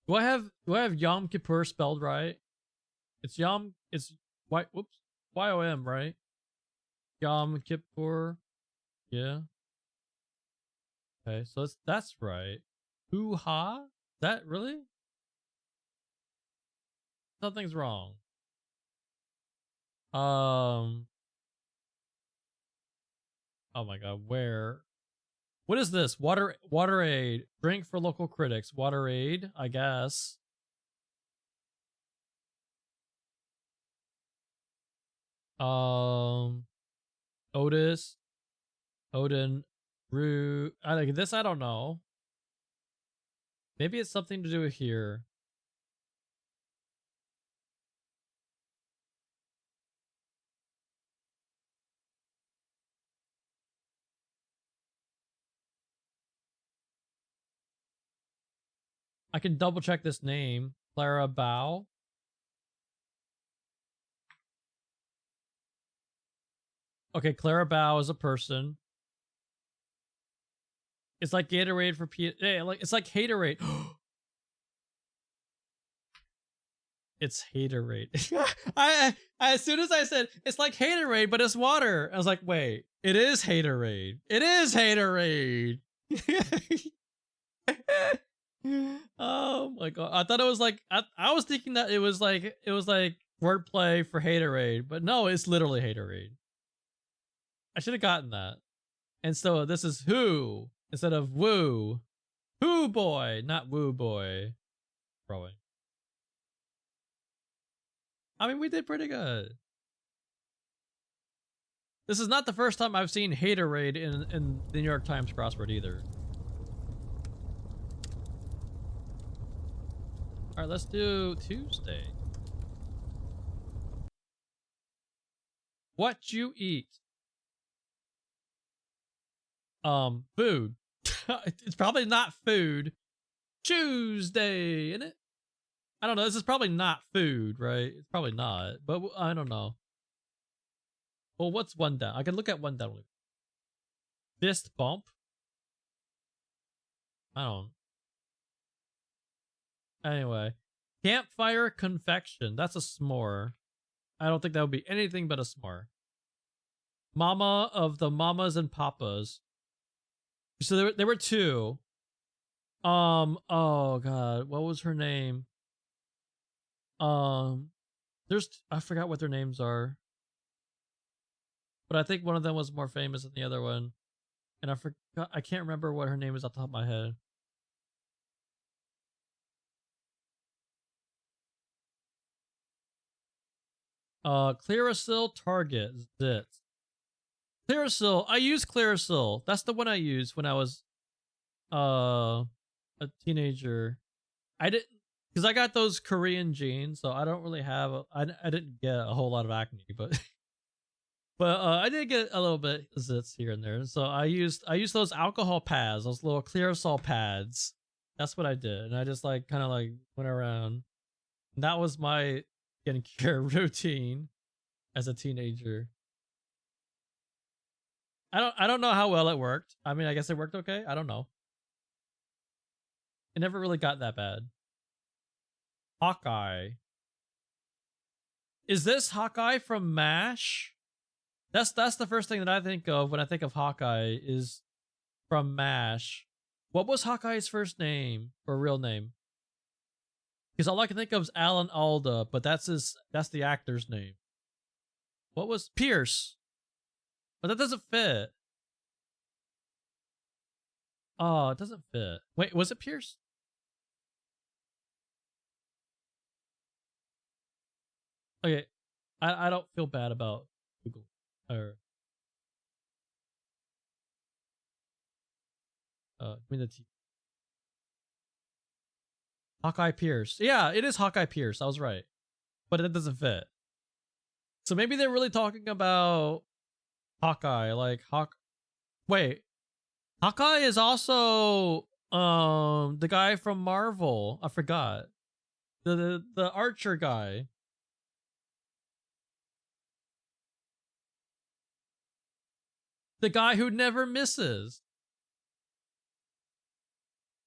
Speaker 1: Do I have Yom Kippur spelled right? It's why whoops. Y-O-M, right? Yom Kippur. Yeah. Okay, so that's right. Hoo-ha? Is that really? Something's wrong. Oh my god, where? What is this? Water aid. Drink for local critics. Water aid, I guess. Otis, Odin, Rue. This I don't know. Maybe it's something to do with here. I can double check this name. Clara Bow. Okay, Clara Bow is a person. It's like Gatorade for it's like Haterade. It's Haterade. I as soon as I said it's like Haterade, but it's water, I was like, wait, it is Haterade. It is Haterade. Oh my god! I thought it was like I was thinking that it was like wordplay for Haterade, but no, it's literally Haterade. I should have gotten that. And so this is who instead of woo. Who boy, not woo boy. Probably. I mean, we did pretty good. This is not the first time I've seen Haterade in the New York Times crossword either. All right, let's do Tuesday. What you eat? Food. It's probably not food. Tuesday, isn't it? I don't know. This is probably not food, right? It's probably not, but I don't know. Well, what's one down? I can look at one down. Fist bump. I don't. Anyway, campfire confection. That's a s'more. I don't think that would be anything but a s'more. Mama of the mamas and papas. So there were two. Oh god, what was her name? I forgot what their names are. But I think one of them was more famous than the other one. And I can't remember what her name is off the top of my head. Clearasil Target Zit. Clearasil, I use Clearasil. That's the one I used when I was a teenager. I didn't, because I got those Korean genes, so I don't really have I didn't get a whole lot of acne, but I did get a little bit of zits here and there. So I used those alcohol pads, those little Clearasil pads. That's what I did, and I just like kind of like went around. And that was my skincare routine as a teenager. I don't know how well it worked. I mean, I guess it worked okay. I don't know. It never really got that bad. Hawkeye. Is this Hawkeye from MASH? That's the first thing that I think of when I think of Hawkeye is from MASH. What was Hawkeye's first name or real name? Because all I can think of is Alan Alda, but that's the actor's name. What was Pierce? But that doesn't fit. Oh, it doesn't fit. Wait, was it Pierce? Okay, I don't feel bad about Google or give me the T. Hawkeye Pierce. Yeah, it is Hawkeye Pierce. I was right, but it doesn't fit. So maybe they're really talking about Hawkeye, like Wait, Hawkeye is also the guy from Marvel. I forgot the archer guy. The guy who never misses.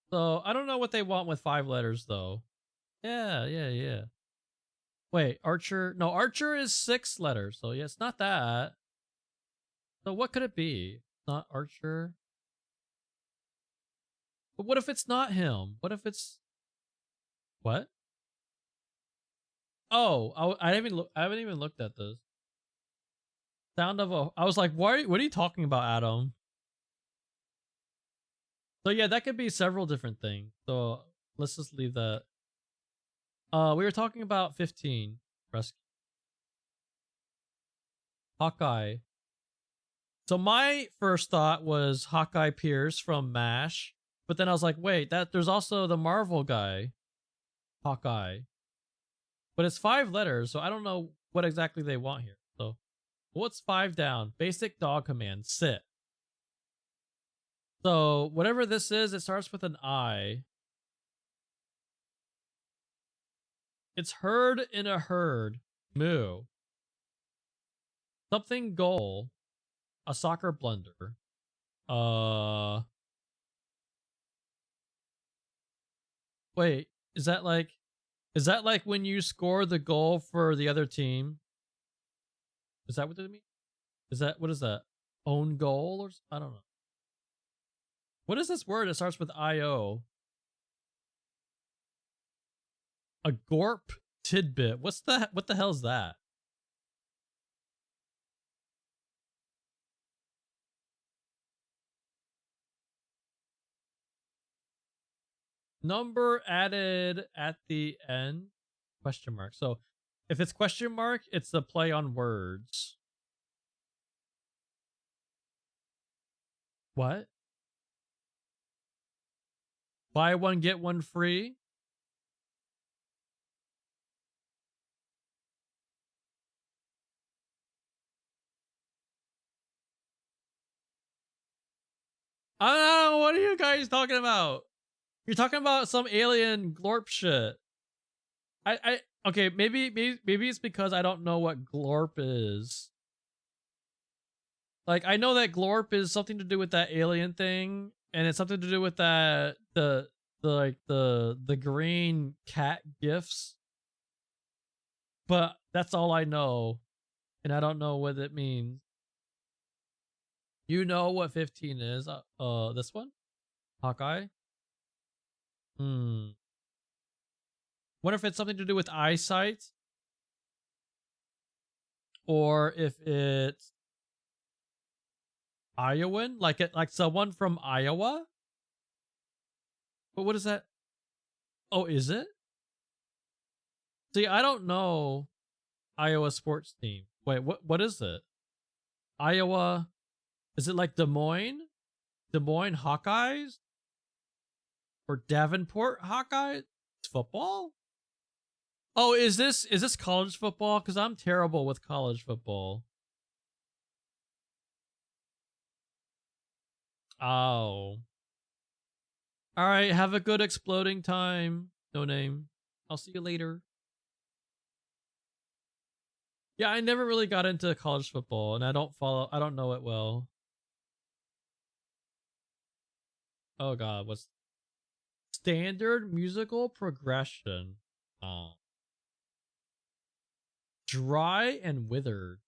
Speaker 1: So, I don't know what they want with 5 letters, though. Yeah. Wait, Archer? No, Archer is 6 letters, so yeah, it's not that. So what could it be? Not Archer? But what if it's not him? What if it's... What? Oh, I haven't even looked at this. Sound of a. I was like, what are you talking about, Adam? So yeah, that could be several different things. So let's just leave that. We were talking about 15 rescue. Hawkeye. So my first thought was Hawkeye Pierce from MASH, but then I was like, wait, there's also the Marvel guy, Hawkeye. But it's 5 letters, so I don't know what exactly they want here. So what's 5 down? Basic dog command, sit. So whatever this is, it starts with an I. It's heard in a herd, moo. Something goal, a soccer blunder. Wait, is that like when you score the goal for the other team? Is that what it means? What is that? Own goal or I don't know. What is this word that starts with IO? A gorp tidbit. What the hell is that? Number added at the end? Question mark. So if it's question mark, it's the play on words. What? Buy one, get one free? I don't know. What are you guys talking about? You're talking about some alien glorp shit. Okay, maybe it's because I don't know what glorp is. Like, I know that glorp is something to do with that alien thing, and it's something to do with that the green cat gifts. But that's all I know, and I don't know what it means. You know what 15 is? This one? Hawkeye? Wonder if it's something to do with eyesight, or if it's Iowan, like someone from Iowa. But what is that? Oh, is it? See, I don't know Iowa sports team. Wait, what is it? Iowa? Is it like Des Moines? Des Moines Hawkeyes? Or Davenport Hawkeyes? It's football? Oh, is this college football? Because I'm terrible with college football. Oh. Alright, have a good exploding time. No name. I'll see you later. Yeah, I never really got into college football, and I don't know it well. Oh god, what's standard musical progression? Oh. Dry and withered.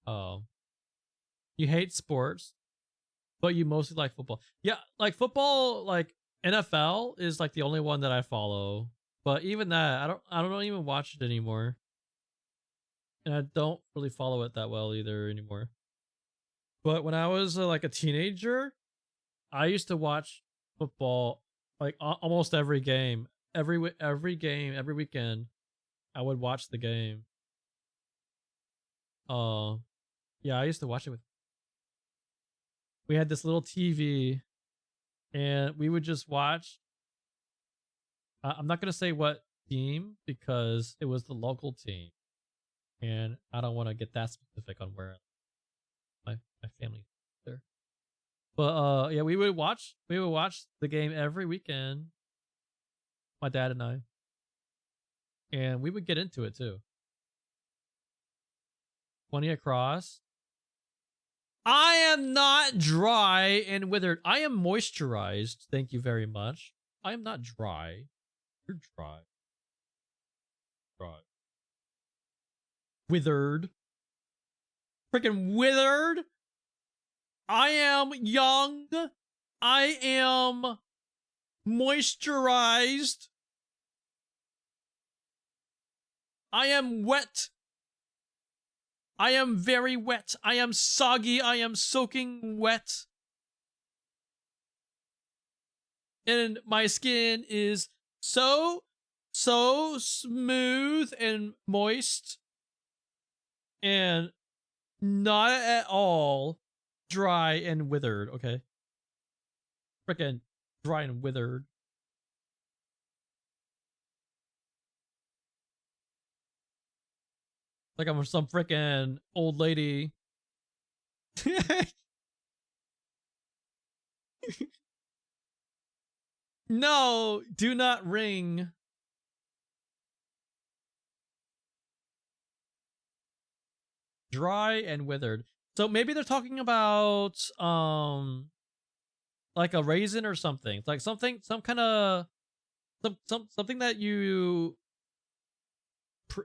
Speaker 1: Oh. You hate sports, but you mostly like football. Yeah, like football, like NFL is like the only one that I follow. But even that, I don't even watch it anymore. And I don't really follow it that well either anymore. But when I was like a teenager, I used to watch football like almost every game. Every game, every weekend, I would watch the game. Yeah, I used to watch it with. We had this little TV, and we would just watch. I'm not gonna say what team because it was the local team, and I don't want to get that specific on where my family there. But yeah, we would watch the game every weekend. My dad and I, and we would get into it too. 20 across. I am not dry and withered. I am moisturized. Thank you very much. I am not dry. You're dry. Dry. Withered. Freaking withered. I am young. I am moisturized. I am wet. I am very wet. I am soggy. I am soaking wet. And my skin is so smooth and moist and not at all dry and withered, okay? Frickin' dry and withered. Like I'm some frickin' old lady. No, do not ring. Dry and withered. So maybe they're talking about like a raisin or something. It's like something, some kind of something that you.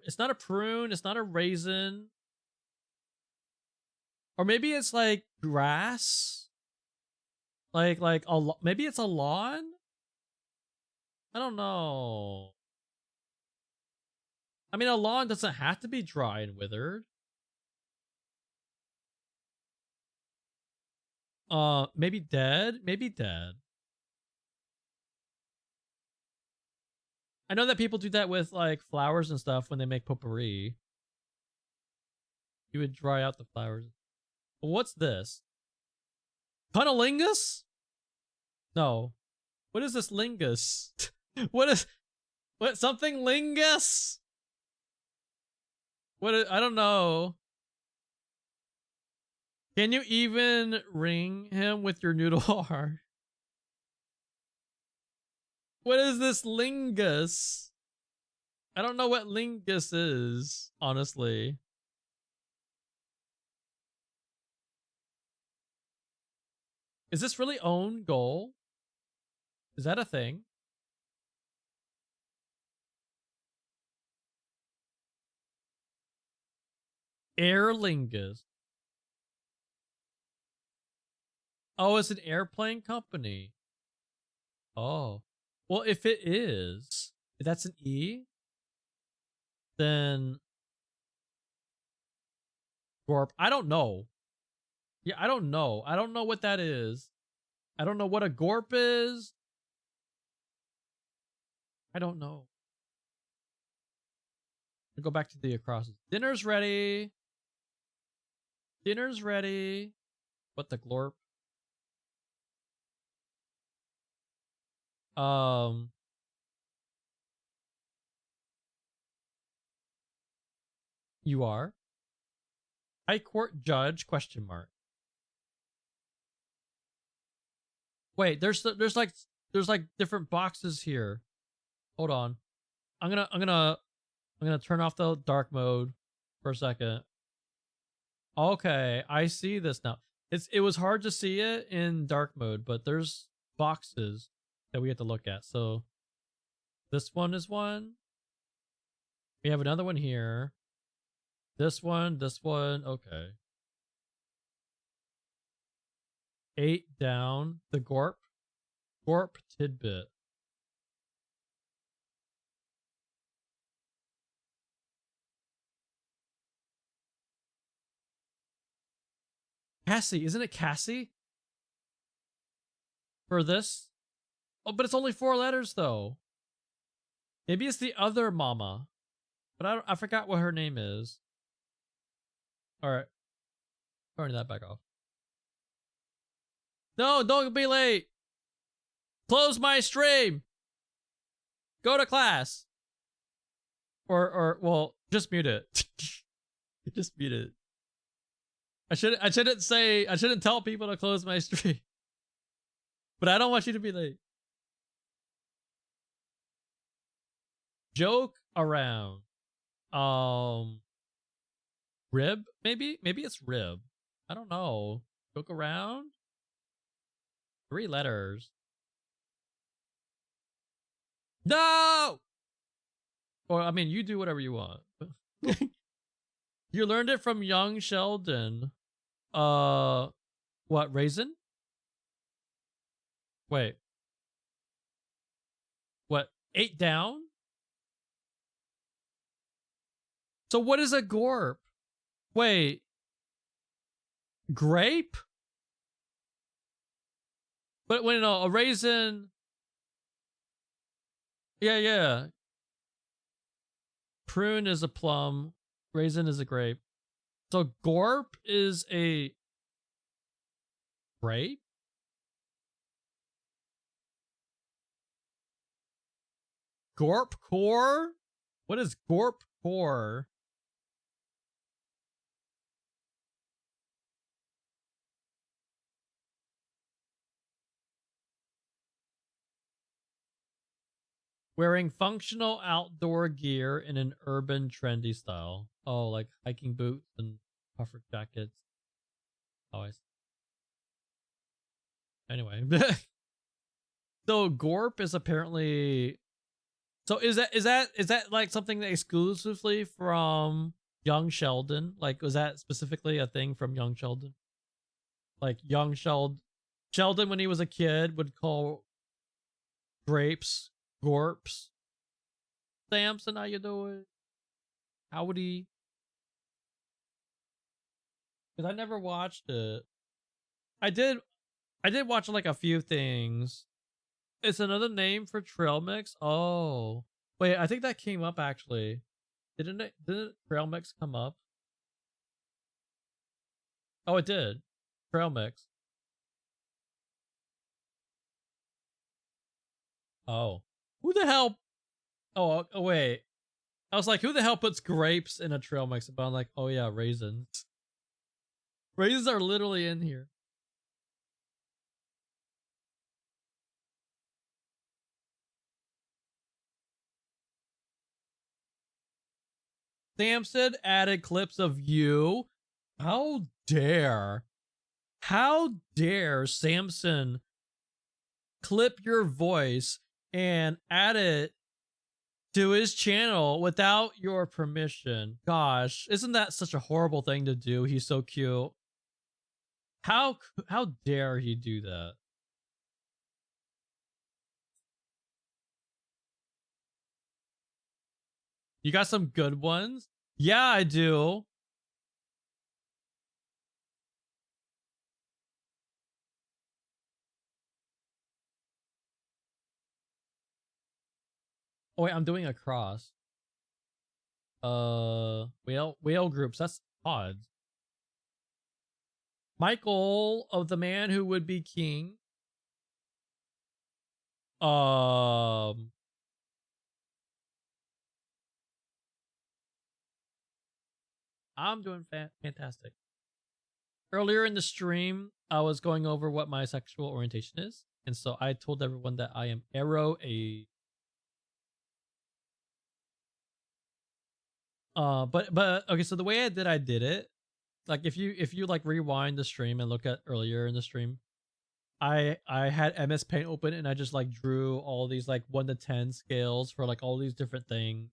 Speaker 1: It's not a prune. It's not a raisin. Or maybe it's like grass. Like maybe it's a lawn. I don't know. I mean, a lawn doesn't have to be dry and withered. Maybe dead. Maybe dead. I know that people do that with like flowers and stuff when they make potpourri. You would dry out the flowers. But what's this? Cunnilingus? No. What is this lingus? What something lingus? I don't know. Can you even ring him with your noodle heart? What is this lingus? I don't know what lingus is, honestly. Is this really own goal? Is that a thing? Aer Lingus. Oh, it's an airplane company. Oh. Well, if it is, if that's an E, then Gorp. I don't know. Yeah, I don't know. I don't know what that is. I don't know what a Gorp is. I don't know. I'll go back to the acrosses. Dinner's ready. Dinner's ready. What the glorp? You are? High Court Judge, question mark. Wait, there's like different boxes here. Hold on. I'm gonna turn off the dark mode for a second. Okay, I see this now. It was hard to see it in dark mode, but there's boxes that we have to look at. So this one is one. We have another one here. This one, okay. 8 down. The Gorp tidbit. Cassie, isn't it Cassie? For this? Oh, but it's only 4 letters though. Maybe it's the other mama. But I forgot what her name is. Alright. Turn that back off. No, don't be late. Close my stream. Go to class. Or well, just mute it. Just mute it. I shouldn't tell people to close my stream. But I don't want you to be late. Joke around. Rib? Maybe it's rib. I don't know. Joke around? 3 letters. No! Or, I mean, you do whatever you want. You learned it from young Sheldon. What, raisin? Wait. What, 8 down? So what is a Gorp? Wait. Grape? But wait, no, a raisin. Yeah, yeah. Prune is a plum. Raisin is a grape. So gorp is a grape? Gorp core? What is gorp core? Wearing functional outdoor gear in an urban trendy style. Oh, like hiking boots and puffer jackets. Oh, I see. Anyway. So gorp is apparently, so is that like something that exclusively from Young Sheldon? Like, was that specifically a thing from Young Sheldon? Like Sheldon when he was a kid would call grapes gorps. Samson, how you doing? Howdy. Because I never watched it. I did watch like a few things. It's another name for trail mix. Oh. Wait, I think that came up actually. Didn't trail mix come up? Oh, it did. Trail mix. Oh. Who the hell? Oh, wait. I was like, who the hell puts grapes in a trail mix? But I'm like, oh yeah, raisins. Raisins are literally in here. Samson added clips of you. How dare Samson clip your voice and add it to his channel without your permission? Gosh, isn't that such a horrible thing to do? He's so cute. How dare he do that? You got some good ones? Yeah, I do. Oh wait, I'm doing a cross. Whale groups. That's odd. Michael of the Man Who Would Be King. I'm doing fantastic. Earlier in the stream, I was going over what my sexual orientation is, and so I told everyone that I am aro a. But okay, so the way I did it, like if you like rewind the stream and look at earlier in the stream, I had MS Paint open and I just like drew all these like 1 to 10 scales for like all these different things,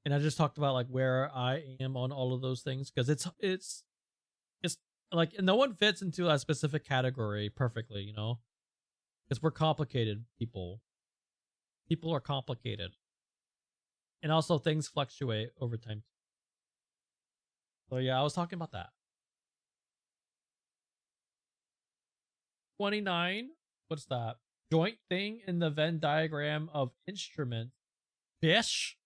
Speaker 1: and I just talked about like where I am on all of those things because it's like no one fits into a specific category perfectly, you know, because we're complicated people. People are complicated, and also things fluctuate over time. So yeah, I was talking about that. 29. What's that? Joint thing in the Venn diagram of instrument. Fish?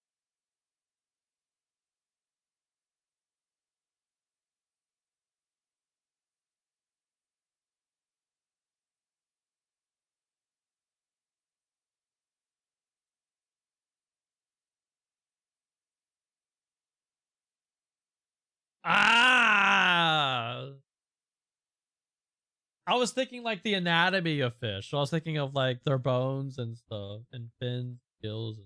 Speaker 1: Ah! I was thinking like the anatomy of fish. So I was thinking of like their bones and stuff, and fins, gills.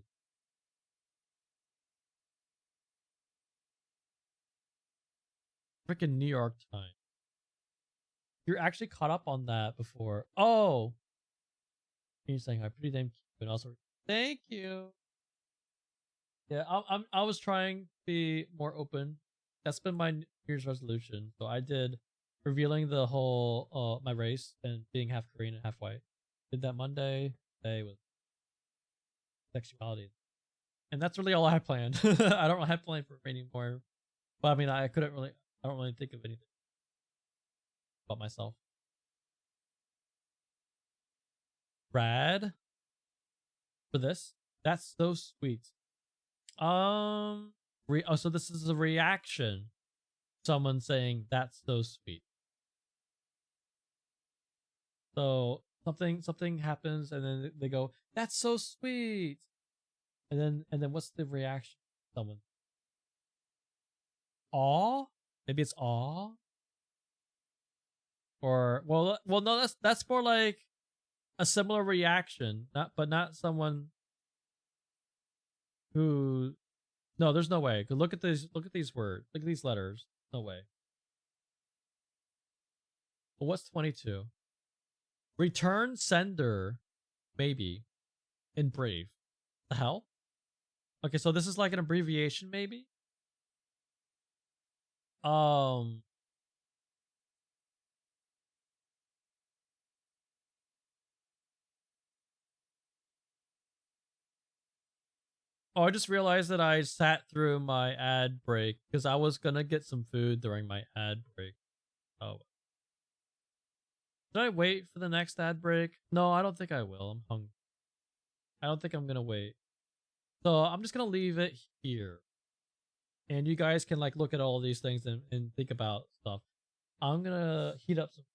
Speaker 1: Freaking New York Times. You're actually caught up on that before. Oh! You're saying I'm pretty damn cute, and also thank you. Yeah, I was trying to be more open. That's been my New Year's resolution. So I did revealing the whole my race and being half Korean and half white. Did that Monday. Today was sexuality. And that's really all I had planned. I don't have planned for anymore. But I mean I couldn't really I don't really think of anything about myself. Rad for this. That's so sweet. Oh, so this is a reaction. Someone saying that's so sweet. So something happens and then they go, that's so sweet. And then what's the reaction? Someone. Aw? Maybe it's aw? Or well no, that's more like a similar reaction. Not someone who no, there's no way. Look at these words. Look at these letters. No way. Well, what's 22? Return sender, maybe, in Brave. The hell? Okay, so this is like an abbreviation, maybe? Oh, I just realized that I sat through my ad break because I was gonna get some food during my ad break. Oh. Did I wait for the next ad break? No, I don't think I will. I'm hungry. I don't think I'm gonna wait. So I'm just gonna leave it here. And you guys can like look at all these things and think about stuff. I'm gonna heat up some.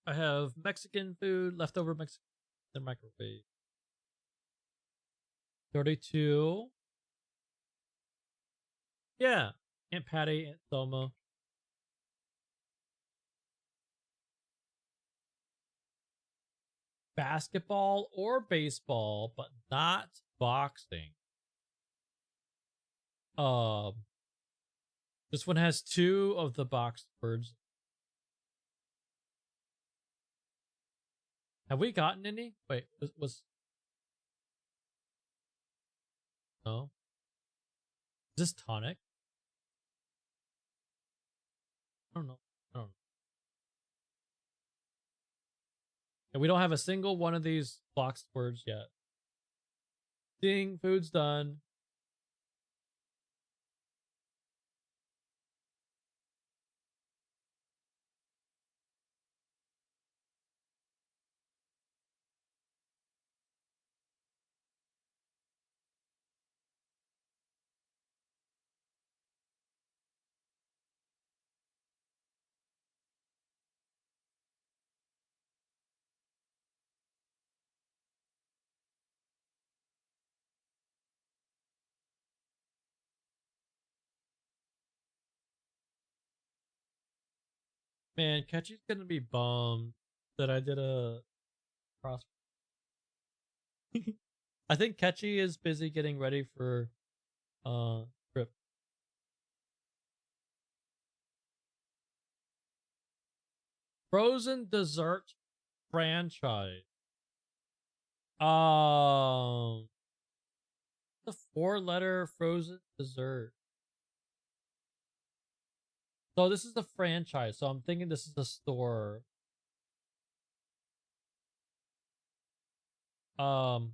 Speaker 1: I have Mexican food, leftover Mexican in the microwave. 32. Yeah. Aunt Patty, Aunt Thelma. Basketball or baseball, but not boxing. This one has 2 of the boxed words. Have we gotten any? Wait, was no? Is this tonic? I don't know. I don't know. And we don't have a single one of these boxed words yet. Ding, food's done. Man, Catchy's gonna be bummed that I did a cross. I think Ketchy is busy getting ready for trip. Frozen dessert franchise. The 4-letter frozen dessert. So this is the franchise. So I'm thinking this is the store. 85%.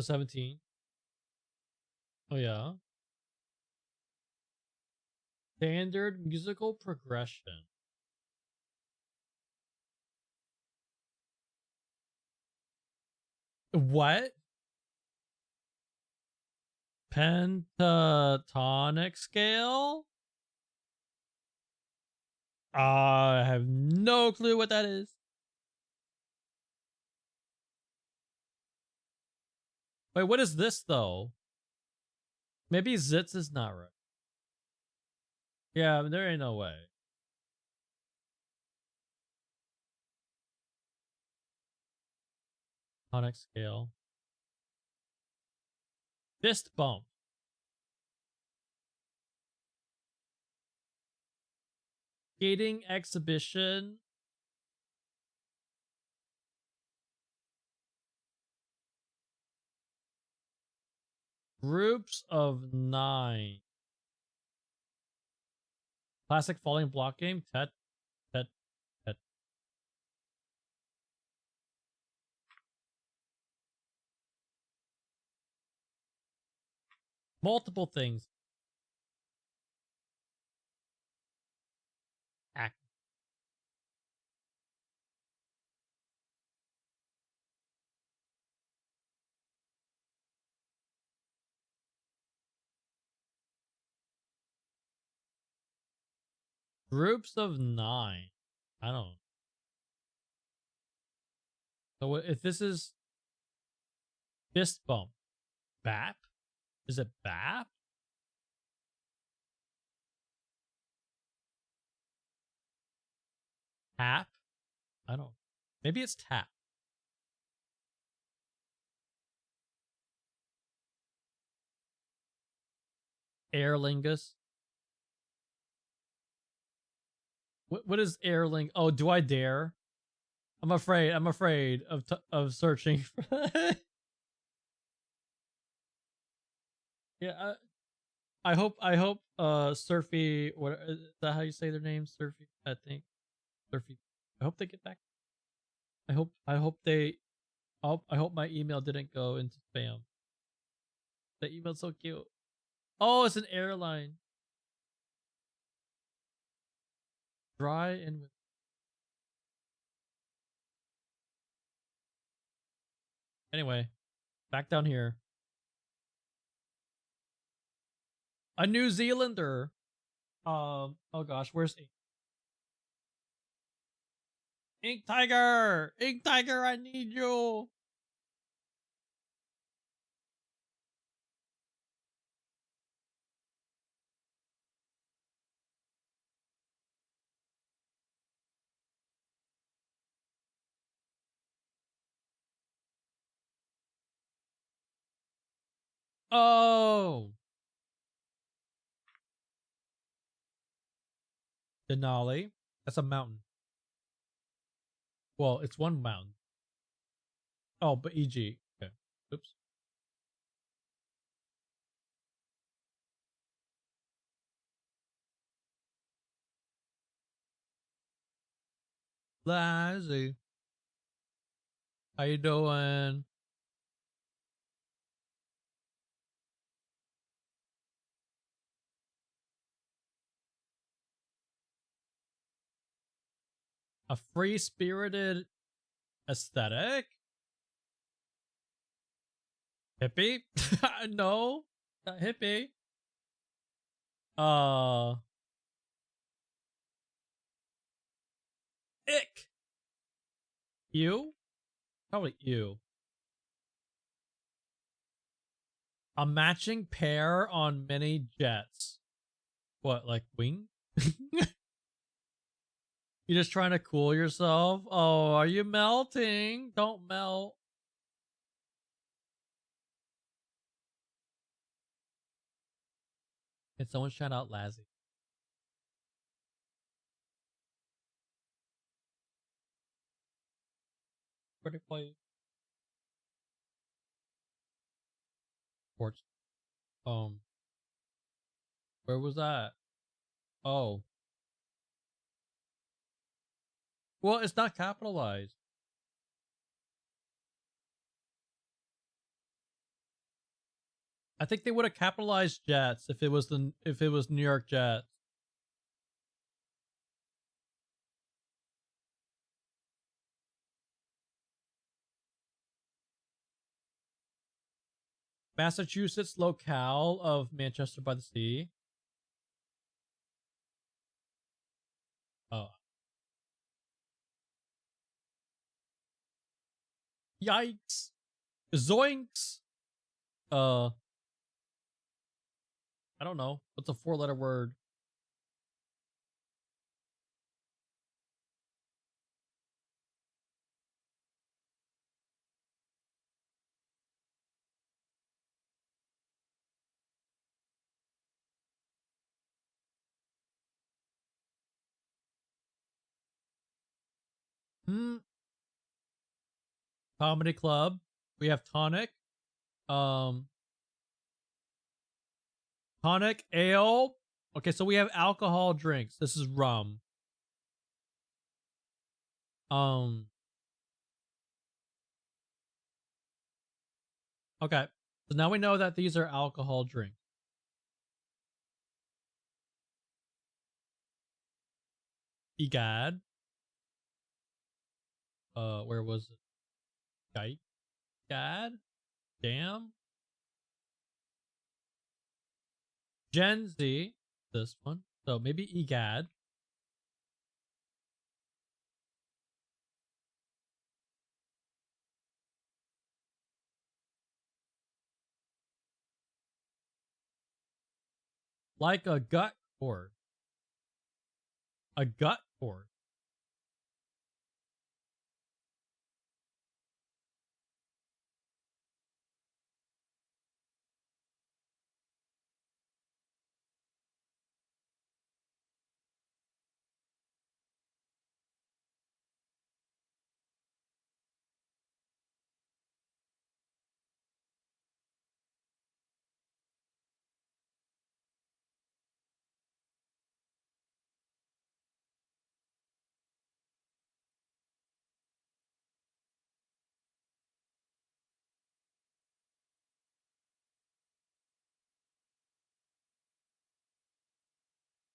Speaker 1: 17. Oh yeah. Standard musical progression. What? Pentatonic scale? I have no clue what that is. Wait, what is this though? Maybe Zitz is not right. Yeah, there ain't no way. Tonic scale. Fist bump. Skating exhibition. Groups of 9. Classic falling block game. Tet. Multiple things. Act. Groups of 9. I don't. So if this is fist bump, BAP? Is it BAP? Tap? I don't. Maybe it's tap. Aer Lingus. What is Aer Ling? Oh, do I dare? I'm afraid of searching. Yeah, I hope Surfy, what is that how you say their name? Surfy, I think. Surfy. I hope they get back. I hope I hope my email didn't go into spam. The email's so cute. Oh, it's an airline. Dry and with. Anyway, back down here. A New Zealander. Oh gosh, where's Ink? Ink Tiger? Ink Tiger, I need you. Oh. Denali. That's a mountain. Well, it's one mountain. Oh, but EG. Okay. Oops. Lazy. How you doing? A free-spirited aesthetic? Hippie? No, not hippie. Ick. You? Probably you. A matching pair on mini jets. What, like wing? You're just trying to cool yourself? Oh, are you melting? Don't melt. Can someone shout out Lazzy? Where to play? Sports. Where was that? Oh. Well, it's not capitalized. I think they would have capitalized Jets if it was New York Jets. Massachusetts locale of Manchester by the Sea. Oh. Yikes. Zoinks. I don't know. What's a 4-letter word? Comedy club. We have tonic. Tonic ale. Okay, so we have alcohol drinks. This is rum. Okay. So now we know that these are alcohol drinks. Egad. Where was it? Gite? Gad? Damn. Gen Z. This one. So maybe Egad. Like a gut cord. A gut cord.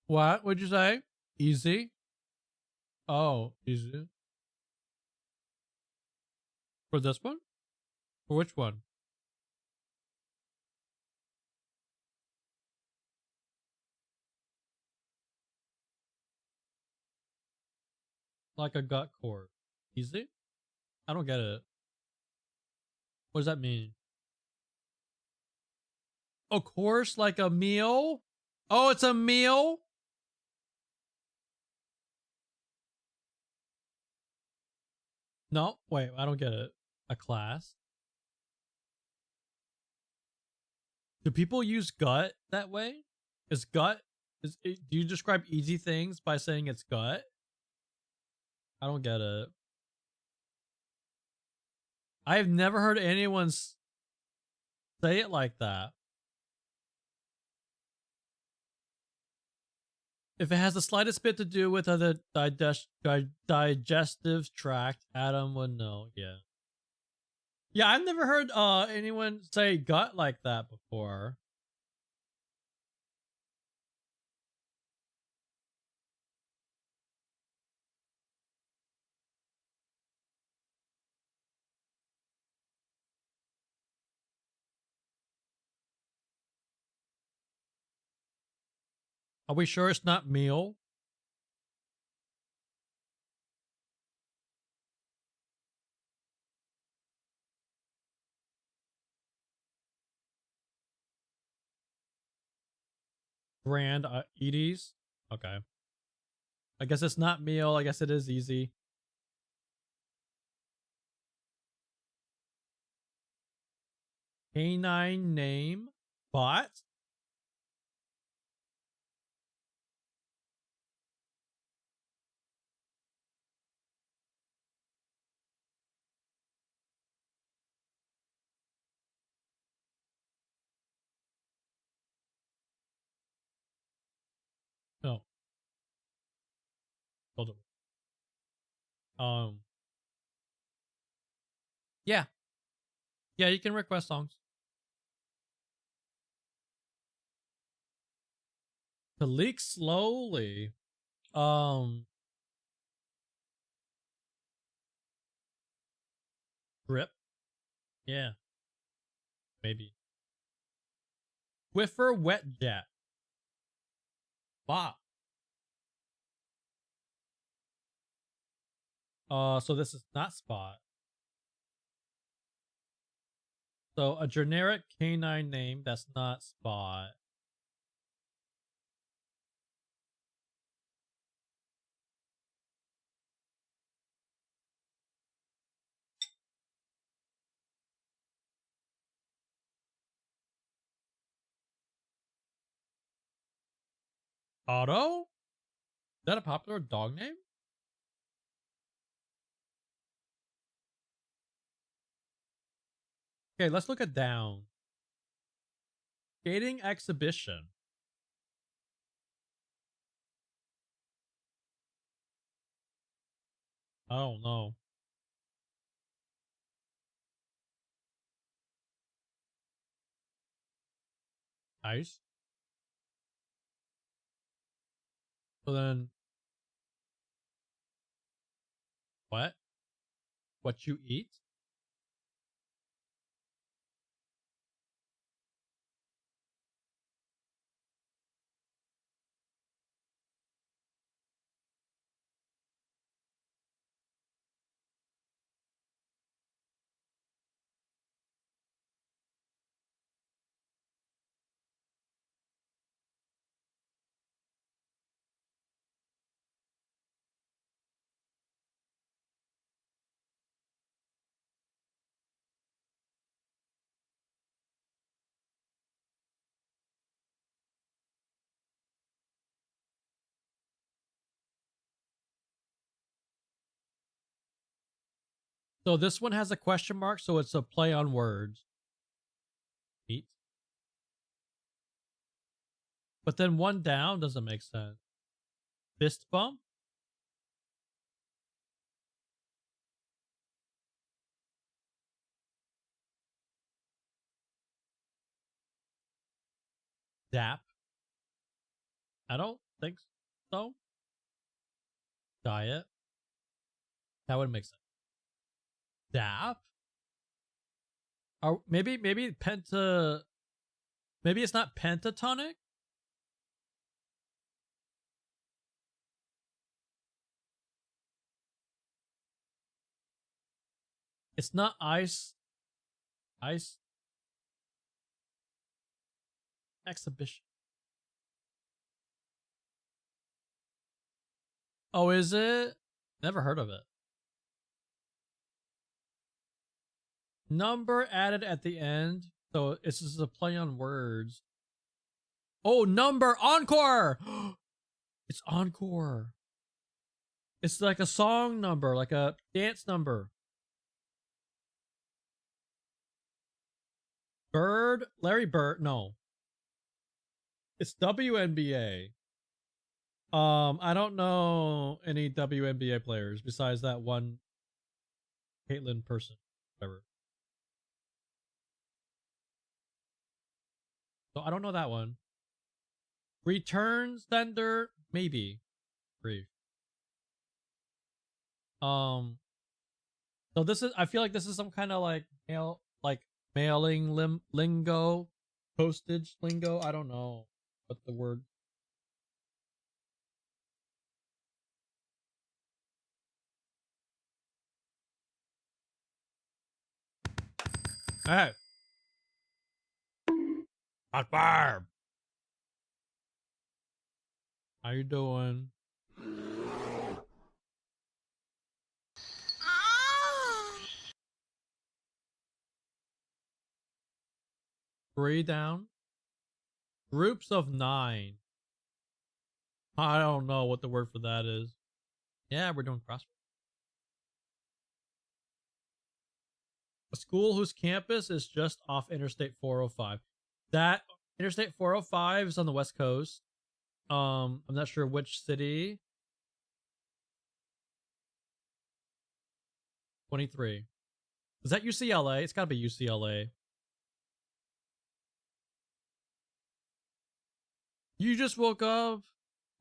Speaker 1: What would you say? Easy? Oh, easy. For this one? For which one? Like a gut cord. Easy? I don't get it. What does that mean? Of course, like a meal? Oh, it's a meal? No, wait, I don't get it. A class? Do people use gut that way? Is gut do you describe easy things by saying it's gut? I don't get it. I have never heard anyone say it like that. If it has the slightest bit to do with the digestive tract, Adam would know. Yeah. Yeah, I've never heard anyone say gut like that before. Are we sure it's not meal? Grand Edie's? Okay. I guess it's not meal. I guess it is easy. Canine name. Bot. No. Hold on. Yeah. Yeah, you can request songs. To leak slowly. Drip. Yeah. Maybe. Swiffer wet jet. Wow. So this is not Spot. So a generic canine name that's not Spot. Otto? Is that a popular dog name? Okay, let's look at down. Skating exhibition. I don't know. Nice. So then, what? What you eat? So this one has a question mark, so it's a play on words. Eat. But then one down doesn't make sense. Fist bump? Dap? I don't think so. Diet? That would make sense. Dap? Or maybe penta. Maybe it's not pentatonic? It's not ice. Ice exhibition. Oh, is it? Never heard of it. Number added at the end. So it's just a play on words. Oh, number encore. It's encore. It's like a song number, like a dance number. Bird, Larry Bird. No, it's WNBA. I don't know any WNBA players besides that one Caitlyn person. Whatever. So I don't know that one. Return sender, maybe. Brief. So this is. I feel like this is some kind of like mailing lingo, postage lingo. I don't know what the word. Hey, hot barb. How you doing? 3 down. Groups of 9. I don't know what the word for that is. Yeah, we're doing crossword. A school whose campus is just off Interstate 405. That Interstate 405 is on the West Coast. I'm not sure which city. 23. Is that UCLA? It's gotta be UCLA. You just woke up?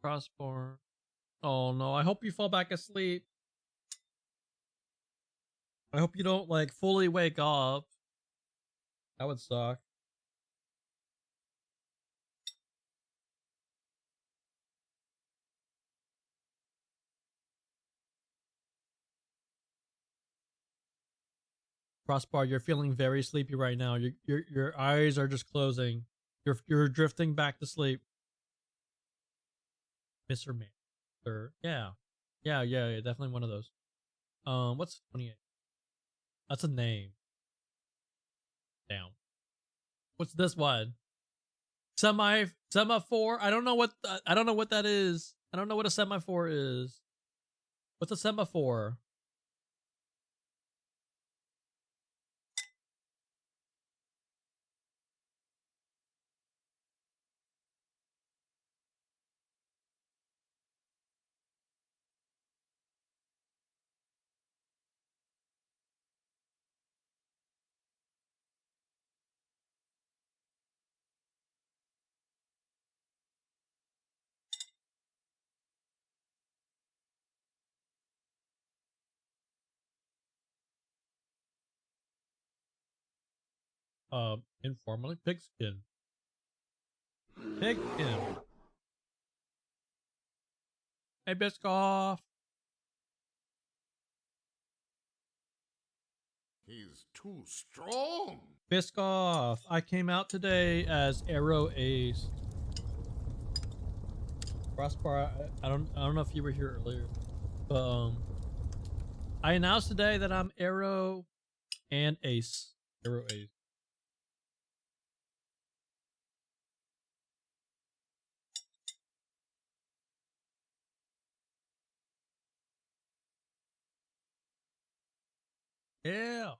Speaker 1: Crossbar. Oh no, I hope you fall back asleep. I hope you don't like fully wake up. That would suck. Crossbar, you're feeling very sleepy right now. Your eyes are just closing. You're drifting back to sleep. Mr. Master. Yeah. Yeah, definitely one of those. What's 28? That's a name. Damn. What's this one? Semaphore? I don't know what that is. I don't know what a semaphore is. What's a semaphore? Informally pigskin. Pigskin. Hey, Biscoff.
Speaker 11: He's too strong.
Speaker 1: Biscoff. I came out today as Arrow Ace. Crossbar. I don't know if you were here earlier, but I announced today that I'm Arrow and Ace. Arrow Ace. Yeah.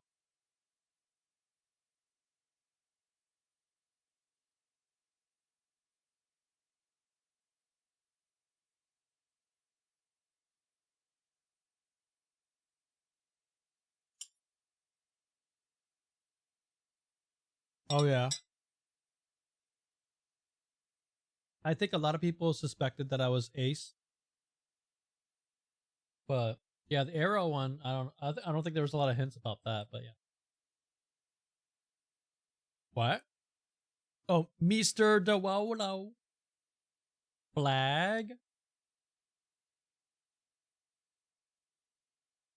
Speaker 1: Oh yeah. I think a lot of people suspected that I was Ace, but yeah, the Arrow one, I don't think there was a lot of hints about that, but yeah. What? Oh, Mr. DeWolo. Flag?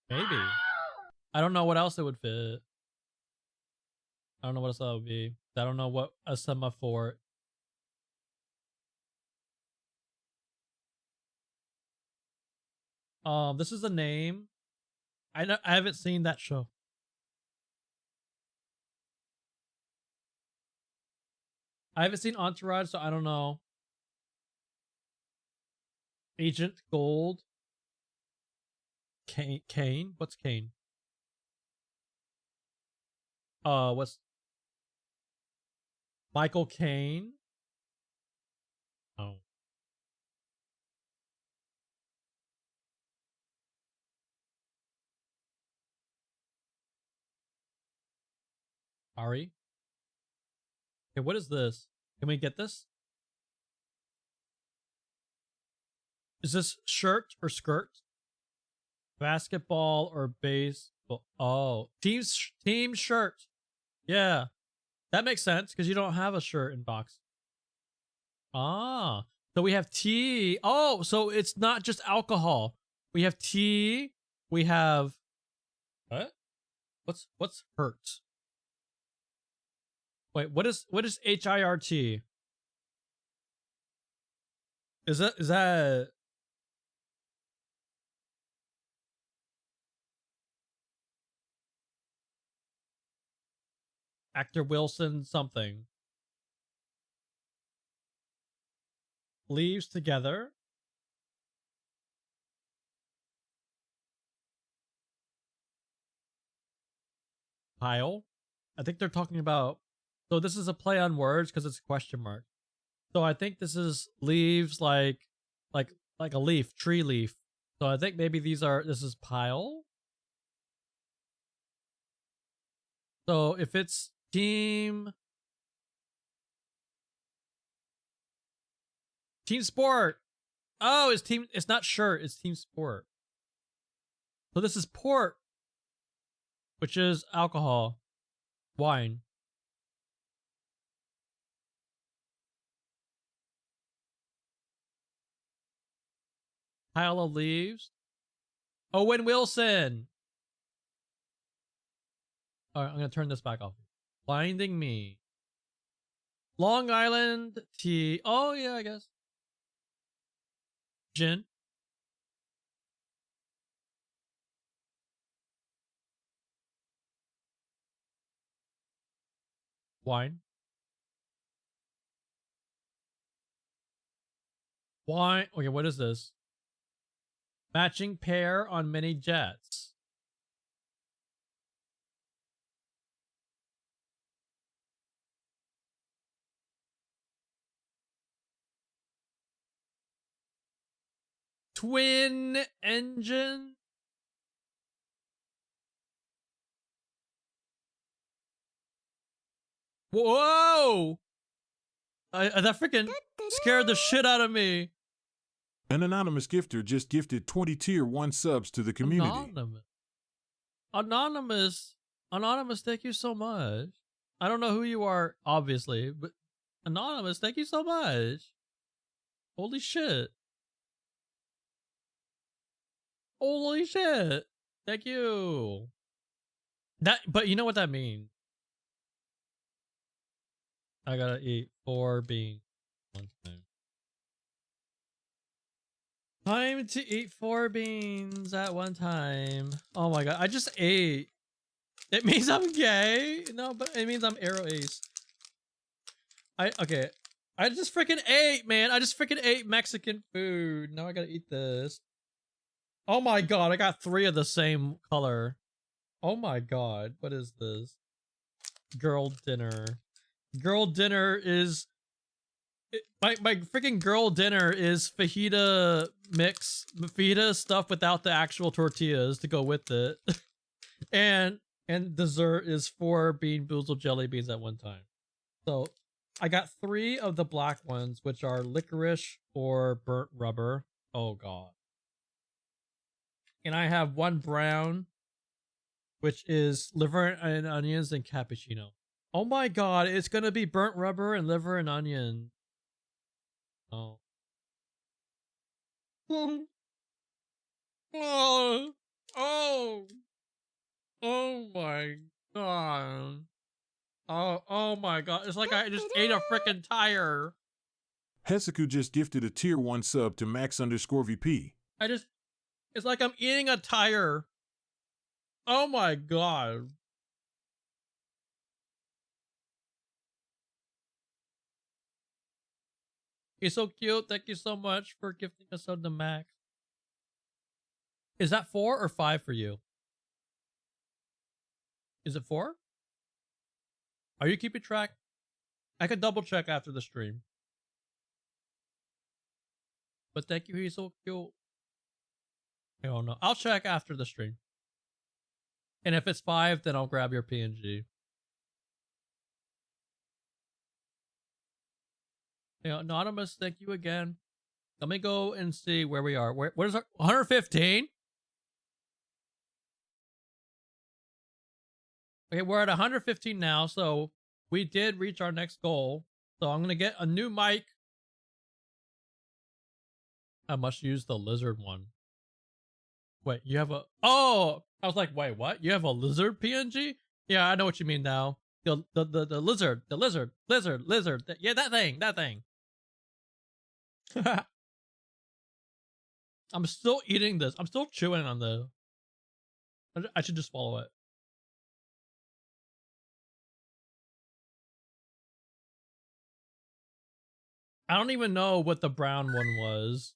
Speaker 1: Maybe. I don't know what else it would fit. I don't know what else that would be. I don't know what a semaphore. This is a name. I haven't seen that show. I haven't seen Entourage, so I don't know. Agent Gold. Kane? What's Kane? What's Michael Caine? Oh. Ari? Okay, what is this? Can we get this? Is this shirt or skirt? Basketball or baseball? Oh, team shirt. Yeah, that makes sense because you don't have a shirt in box. Ah, so we have tea. Oh, so it's not just alcohol. We have tea. We have what? What's hurt? Wait, what is HIRT? Is that Actor Wilson something? leaves together. Pile. I think they're talking about, so this is a play on words because it's a question mark. So I think this is leaves like a leaf, tree leaf. So I think maybe this is pile. So if it's team sport. Oh, it's not shirt, it's team sport. So this is port, which is alcohol, wine. Pile of leaves. Owen Wilson. All right, I'm gonna turn this back off. Blinding me. Long Island tea. Oh yeah, I guess. Gin. Wine. Wine. Okay, what is this? Matching pair on mini jets. Twin engine. Whoa! That freaking scared the shit out of me.
Speaker 3: An anonymous gifter just gifted 20 tier 1 subs to the community.
Speaker 1: Anonymous, thank you so much. I don't know who you are, obviously, but Anonymous, thank you so much. Holy shit. Holy shit. Thank you. But you know what that means? I gotta eat 4 beans one time. Time to eat 4 beans at one time. Oh my god, I just ate. It means I'm gay? No, but it means I'm arrow ace. Okay. I just freaking ate, man. I just freaking ate Mexican food. Now I gotta eat this. Oh my god, I got 3 of the same color. Oh my god, what is this? Girl dinner. Girl dinner is... My freaking girl dinner is fajita mix. Fajita stuff without the actual tortillas to go with it. and dessert is 4 bean boozled jelly beans at one time. So I got 3 of the black ones, which are licorice or burnt rubber. Oh god. And I have 1 brown, which is liver and onions and cappuccino. Oh my god, it's gonna be burnt rubber and liver and onion. Oh. Oh. Oh. Oh my god. Oh my god. It's like I just ate a freaking tire.
Speaker 3: Heseku just gifted a tier 1 sub to Max_VP.
Speaker 1: It's like I'm eating a tire. Oh my god. He's so cute. Thank you so much for gifting us on the Max. Is that 4 or 5 for you? Is it 4? Are you keeping track? I could double check after the stream. But thank you, he's so cute. I don't know. I'll check after the stream. And if it's 5, then I'll grab your PNG. Yeah, Anonymous, thank you again. Let me go and see where we are. What is our 115? Okay, we're at 115 now, so we did reach our next goal. So I'm gonna get a new mic. I must use the lizard one. Wait, you have a... Oh! I was like, wait, what? You have a lizard PNG? Yeah, I know what you mean now. The lizard. Yeah, that thing. I'm still eating this. I'm still chewing on the... I should just swallow it. I don't even know what the brown one was.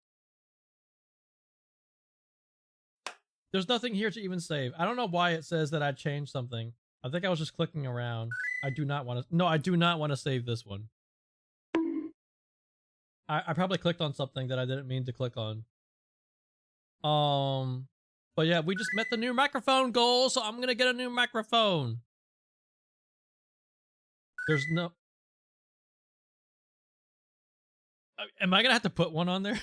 Speaker 1: There's nothing here to even save. I don't know why it says that I changed something. I think I was just clicking around. I do not want to. No, I do not want to save this one. I probably clicked on something that I didn't mean to click on. But yeah, we just met the new microphone goal, so I'm gonna get a new microphone. There's no. Am I gonna have to put one on there?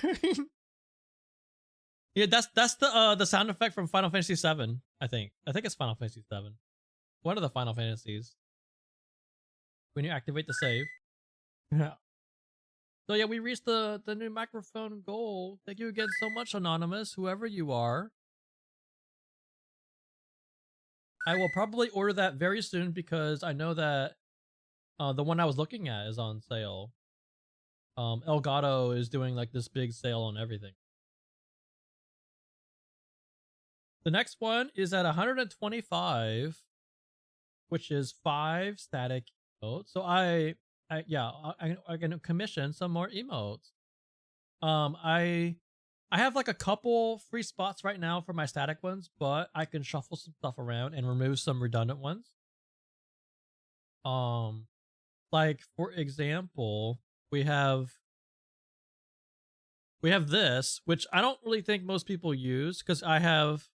Speaker 1: Yeah, that's the sound effect from Final Fantasy VII. I think it's Final Fantasy VII. One of the Final Fantasies. When you activate the save. Yeah. So yeah, we reached the new microphone goal. Thank you again so much, Anonymous, whoever you are. I will probably order that very soon because I know that the one I was looking at is on sale. Elgato is doing like this big sale on everything. The next one is at 125, which is 5 static emotes. So I can commission some more emotes. I have like a couple free spots right now for my static ones, but I can shuffle some stuff around and remove some redundant ones. Like for example, we have this, which I don't really think most people use because I have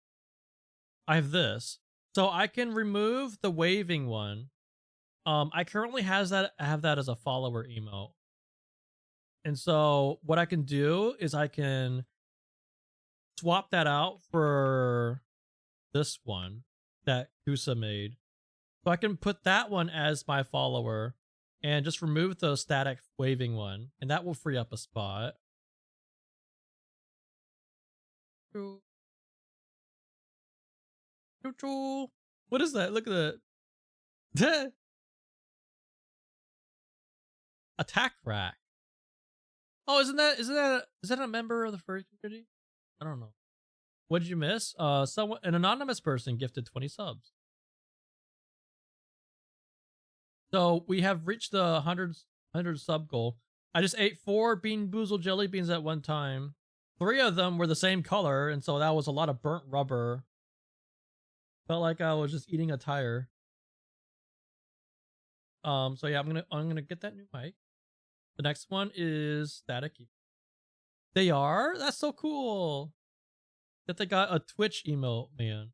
Speaker 1: this. So I can remove the waving one. I currently have that as a follower emote. And so what I can do is I can swap that out for this one that Kusa made. So I can put that one as my follower and just remove the static waving one, and that will free up a spot. What is that? Look at that. Attack rack. Oh, is that a member of the furry community? I don't know. What did you miss? An anonymous person gifted 20 subs. So we have reached the 100 sub goal. I just ate 4 Bean Boozled jelly beans at one time. 3 of them were the same color, and so that was a lot of burnt rubber. Felt like I was just eating a tire. So yeah, I'm gonna get that new mic. The next one is static. They are? That's so cool. That they got a Twitch emote, man.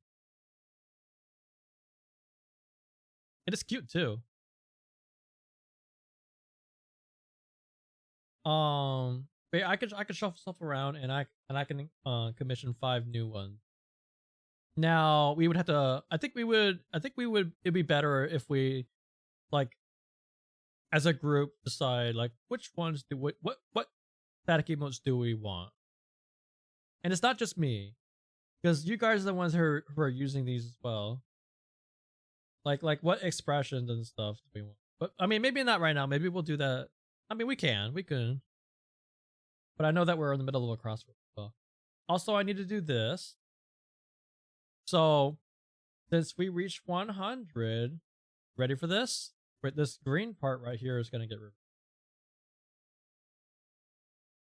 Speaker 1: And it's cute too. But yeah, I could shuffle stuff around and I can commission 5 new ones. Now we would have to. I think we would. It'd be better if we, like, as a group, decide like which ones do what static emotes do we want. And it's not just me, because you guys are the ones who are using these as well. Like what expressions and stuff do we want? But I mean, maybe not right now. Maybe we'll do that. I mean, we can. But I know that we're in the middle of a crossroads. So. Also, I need to do this. So, since we reached 100, ready for this? This green part right here is going to get removed.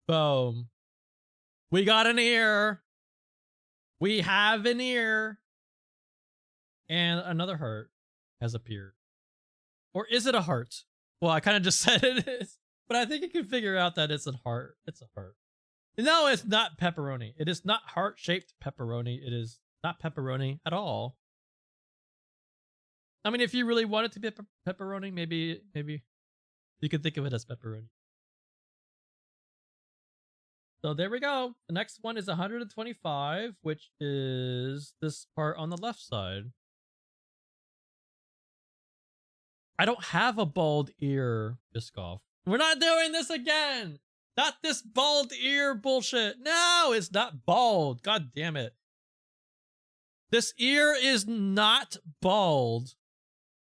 Speaker 1: Boom. We got an ear. We have an ear. And another heart has appeared. Or is it a heart? Well, I kind of just said it is. But I think you can figure out that it's a heart. It's a heart. No, it's not pepperoni. It is not heart-shaped pepperoni. It is not pepperoni at all. I mean, if you really want it to be pepperoni, maybe you could think of it as pepperoni. So there we go. The next one is 125, which is this part on the left side. I don't have a bald ear, Biskoff. We're not doing this again. Not this bald ear bullshit. No, it's not bald. God damn it. This ear is not bald.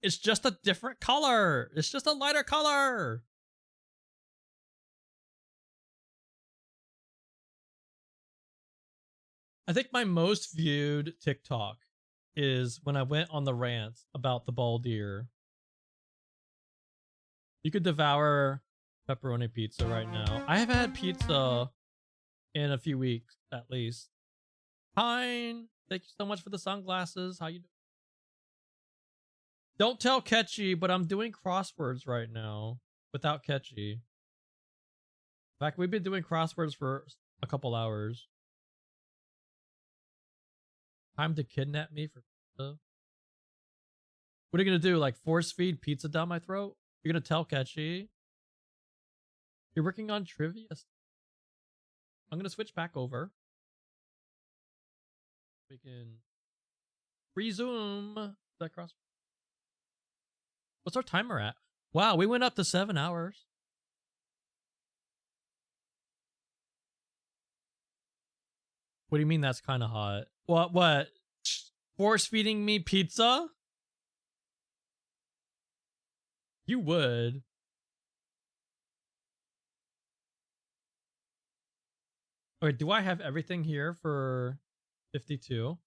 Speaker 1: It's just a different color. It's just a lighter color. I think my most viewed TikTok is when I went on the rant about the bald ear. You could devour pepperoni pizza right now. I haven't had pizza in a few weeks, at least. Pine, thank you so much for the sunglasses. How you doing? Don't tell Ketchy, but I'm doing crosswords right now without Ketchy. In fact, we've been doing crosswords for a couple hours. Time to kidnap me for pizza. What are you gonna do? Like force feed pizza down my throat? You're gonna tell Ketchy? You're working on trivia? I'm gonna switch back over. We can resume that cross. What's our timer at? Wow, we went up to 7 hours. What do you mean that's kind of hot? What? Force feeding me pizza? You would. Wait, do I have everything here for 52?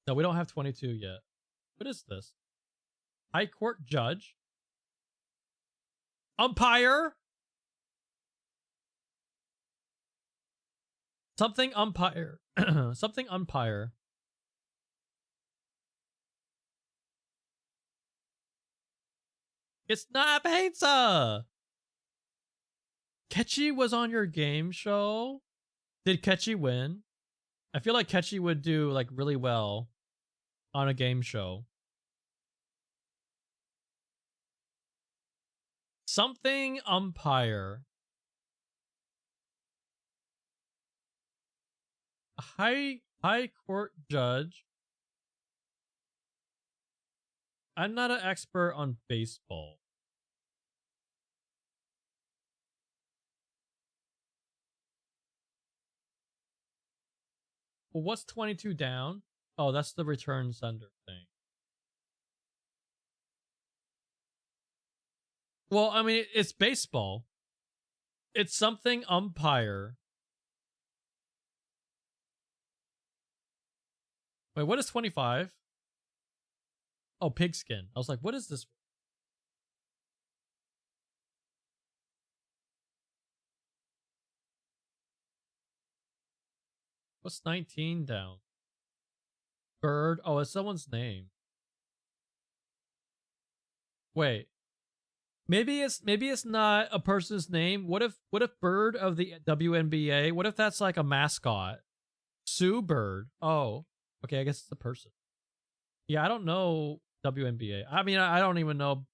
Speaker 1: No, we don't have 22 yet. What is this? High Court Judge? Umpire? Something umpire. Something umpire. It's not pizza! Ketchy was on your game show? Did Ketchy win? I feel like Ketchy would do like really well on a game show. Something umpire. A high court judge. I'm not an expert on baseball. Well, what's 22 down? Oh, that's the return sender thing. Well, I mean, it's baseball. It's something umpire. Wait, what is 25? Oh, pigskin. I was like, what is this? What's 19 down? Bird. Oh, it's someone's name. Wait. Maybe it's not a person's name. What if Bird of the WNBA? What if that's like a mascot? Sue Bird. Oh, okay. I guess it's a person. Yeah, I don't know WNBA. I mean, I don't even know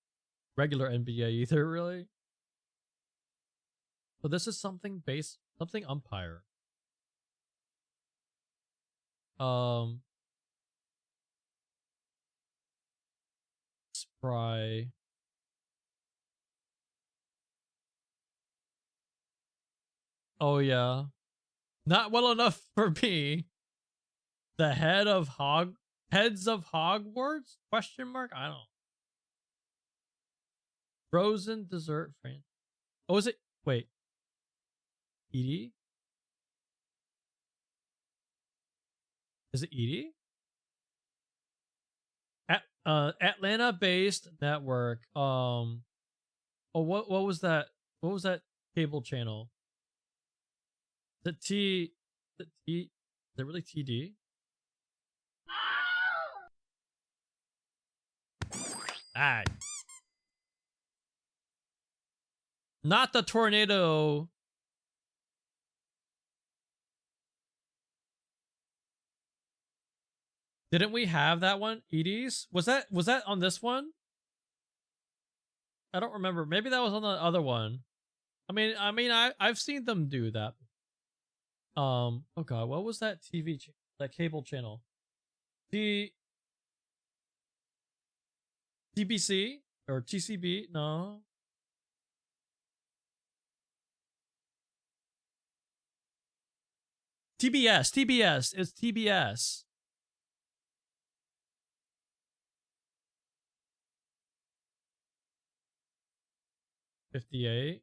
Speaker 1: regular NBA either, really. So this is something something umpire. Spry. Oh yeah. Not well enough for me. The heads of Hogwarts? Question mark? I don't know. Frozen dessert friend. Oh, is it? Wait. Edie? Is it Edie? Atlanta-based network. Oh, what was that? What was that cable channel? Is it really TD? Ah. Not the tornado. Didn't we have that one? Edie's? Was that on this one? I don't remember. Maybe that was on the other one. I've seen them do that. Oh god, what was that TV that cable channel? TBC or TCB? No. TBS. It's TBS. $58.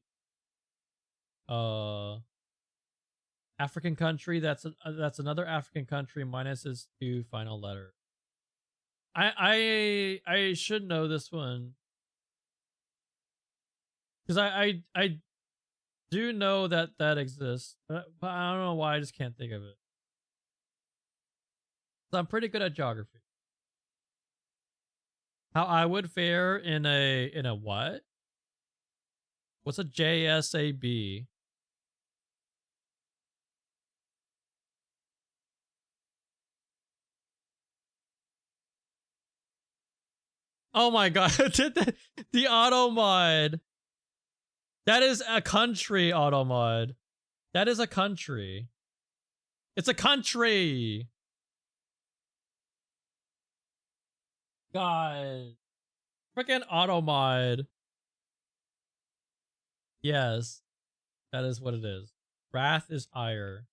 Speaker 1: African country. That's another African country minus his 2 final letter. I should know this one because I do know that that exists, but I don't know why I just can't think of it. So I'm pretty good at geography. How I would fare in a what? What's a JSAB? Oh my god, the auto mod. That is a country auto mod. That is a country. It's a country. God. Freaking auto mod. Yes. That is what it is. Wrath is ire.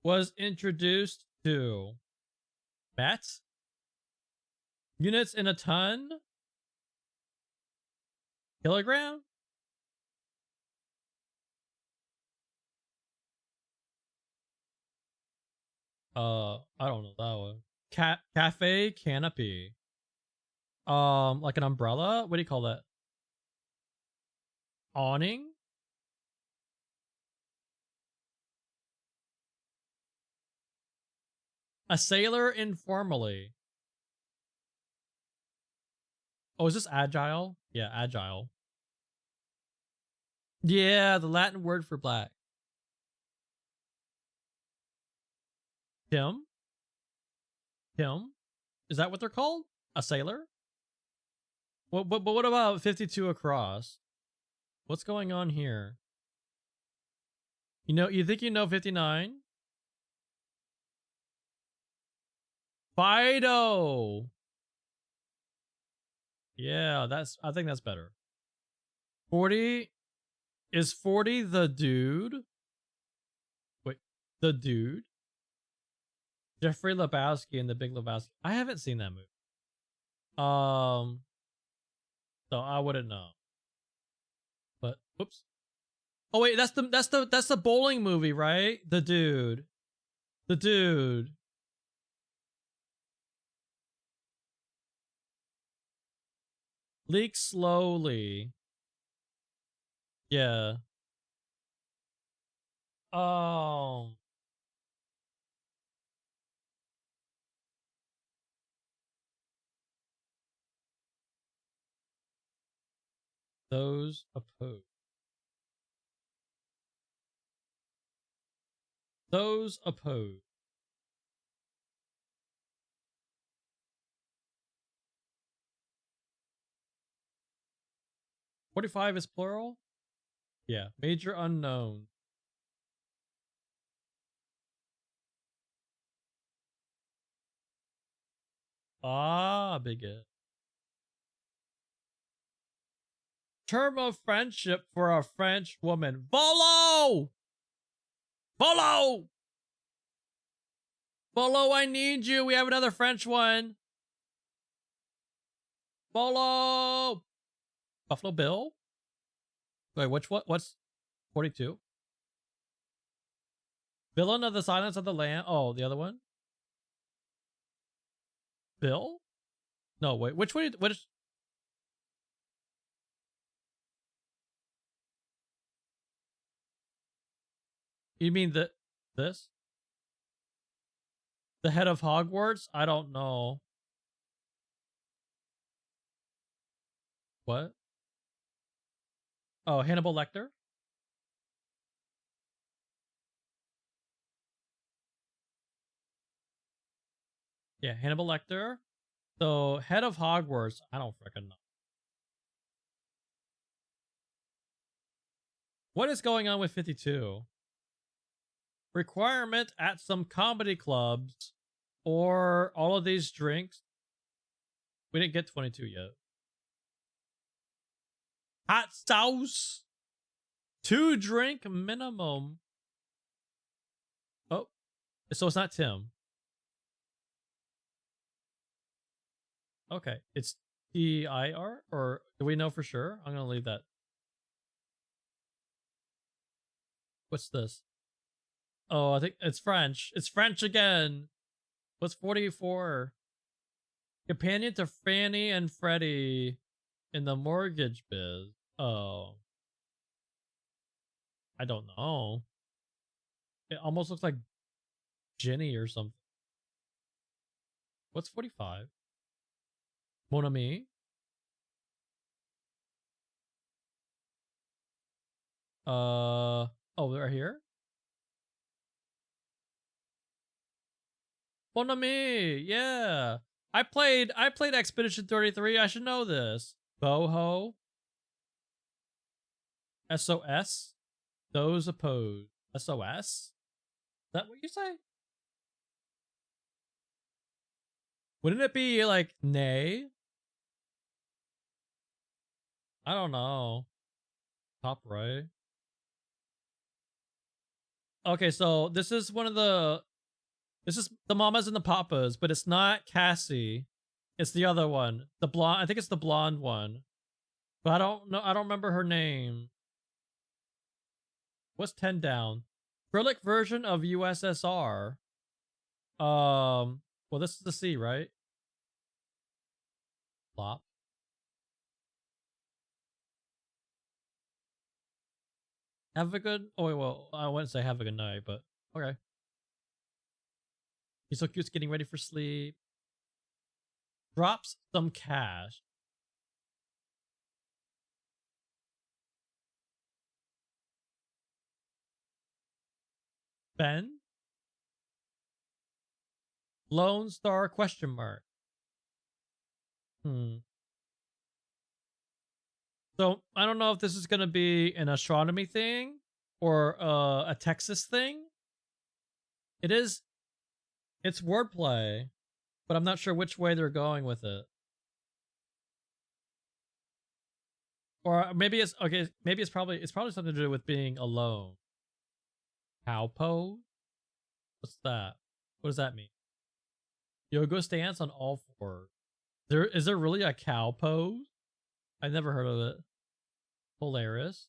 Speaker 1: Was introduced to Met? Units in a ton? Kilogram? I don't know that one. Cafe canopy. Like an umbrella? What do you call that? Awning? A sailor informally. Oh, is this agile? Yeah, agile. Yeah, the Latin word for black. Tim? Tim? Is that what they're called? A sailor? But what about 52 across? What's going on here? You think you know 59? Fido! Yeah, I think that's better. 40? Is 40 the dude? Wait, the dude? Jeffrey Lebowski in The Big Lebowski. I haven't seen that movie. So I wouldn't know. But whoops. Oh wait, that's the bowling movie, right? The dude. The dude. Leak slowly. Yeah. Oh. Those opposed. Those opposed. $45 is plural? Yeah. Major unknown. Ah, bigot. Term of friendship for a French woman. Volo! Volo! Volo, I need you. We have another French one. Volo! Buffalo Bill? Wait, what's 42? Villain of the Silence of the Lamb. Oh, the other one? Bill? No, wait, which one? What is... You mean this? The head of Hogwarts? I don't know. What? Oh, Hannibal Lecter? Yeah, Hannibal Lecter. So, head of Hogwarts, I don't freaking know. What is going on with 52? Requirement at some comedy clubs or all of these drinks. We didn't get 22 yet. Hot sauce. 2 drink minimum. Oh, so it's not Tim. Okay, it's TIR, or do we know for sure? I'm gonna leave that. What's this? Oh, I think it's French. It's French again. What's 44? Companion to Fanny and Freddie in the mortgage biz. Oh. I don't know. It almost looks like Jenny or something. What's 45? Mon ami? Oh, they're here? Mon ami, yeah. I played Expedition 33. I should know this. Boho. SOS. Those opposed. SOS? Is that what you say? Wouldn't it be like nay? I don't know. Top right. Okay, so this is the mamas and the papas, but it's not Cassie. It's the other one. The blonde, I think it's the blonde one. But I don't know, I don't remember her name. What's 10 down? Acrylic version of USSR. Well, this is the C, right? Flop. Have a good, oh, well, I wouldn't say have a good night, but okay. He's so cute, getting ready for sleep. Drops some cash. Ben? Lone Star question mark. So I don't know if this is going to be an astronomy thing or a Texas thing. It's wordplay, but I'm not sure which way they're going with it. Or maybe it's okay. Maybe it's probably something to do with being alone. Cow pose? What's that? What does that mean? Yoga stance on all fours. Is there really a cow pose? I've never heard of it. Polaris.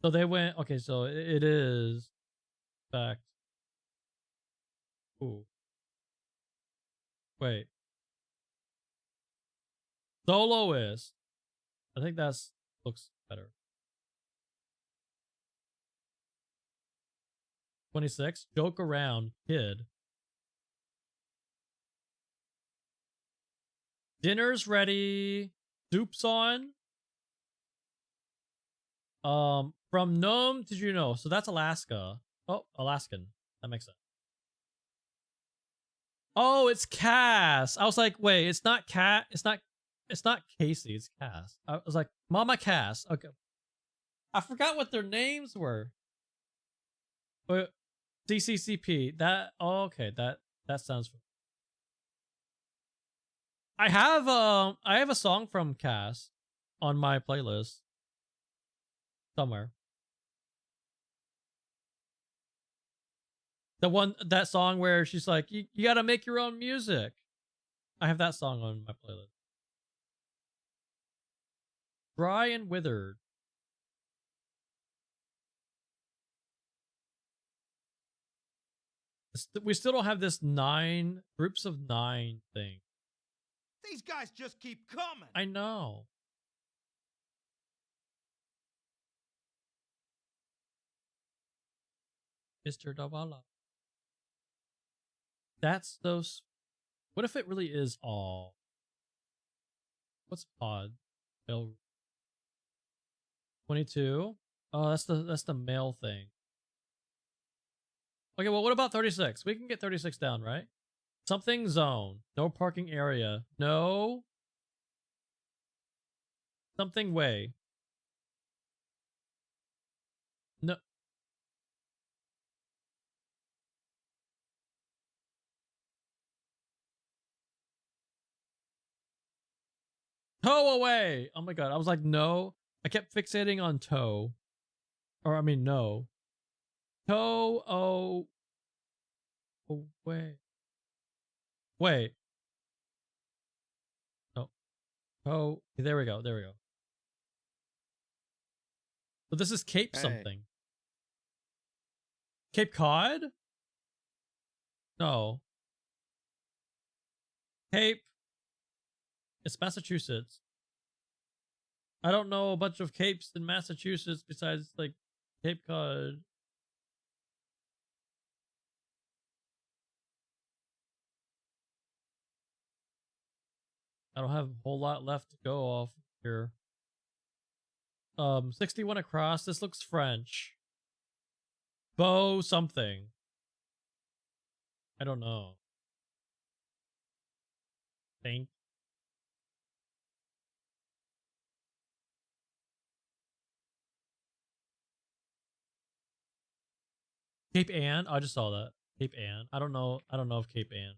Speaker 1: So they went, okay, so it is back. Ooh. Wait. Soloist. I think that's looks better. 26. Joke around. Kid. Dinner's ready. Soup's on. From Nome to Juneau. So that's Alaska. Oh, Alaskan. That makes sense. Oh, it's Cass. I was like, wait, it's not Cat. It's not Casey. It's Cass. I was like, Mama Cass. Okay. I forgot what their names were. But CCCP. That. Oh, okay. That sounds. I have a song from Cass on my playlist somewhere. That song where she's like, you gotta make your own music. I have that song on my playlist. Dry and withered. We still don't have this 9 groups of 9 thing.
Speaker 6: These guys just keep coming.
Speaker 1: I know. Mr. Dawala. That's those. What if it really is all? What's pod? Bill 22. Oh, that's the male thing. Okay, well, what about 36? We can get 36 down, right? Something zone. No parking area. No. Something way. No. Tow away. Oh my god. I was like, no. I kept fixating on toe. Or I mean, no. Tow away. Wait. No. Oh, there we go. There we go. But this is Cape something. Cape Cod? No. Cape. It's Massachusetts. I don't know a bunch of capes in Massachusetts besides like Cape Cod. I don't have a whole lot left to go off here. 61 across. This looks French. Bow something. I don't know. Think. Cape Ann? I just saw that. Cape Ann. I don't know of Cape Ann.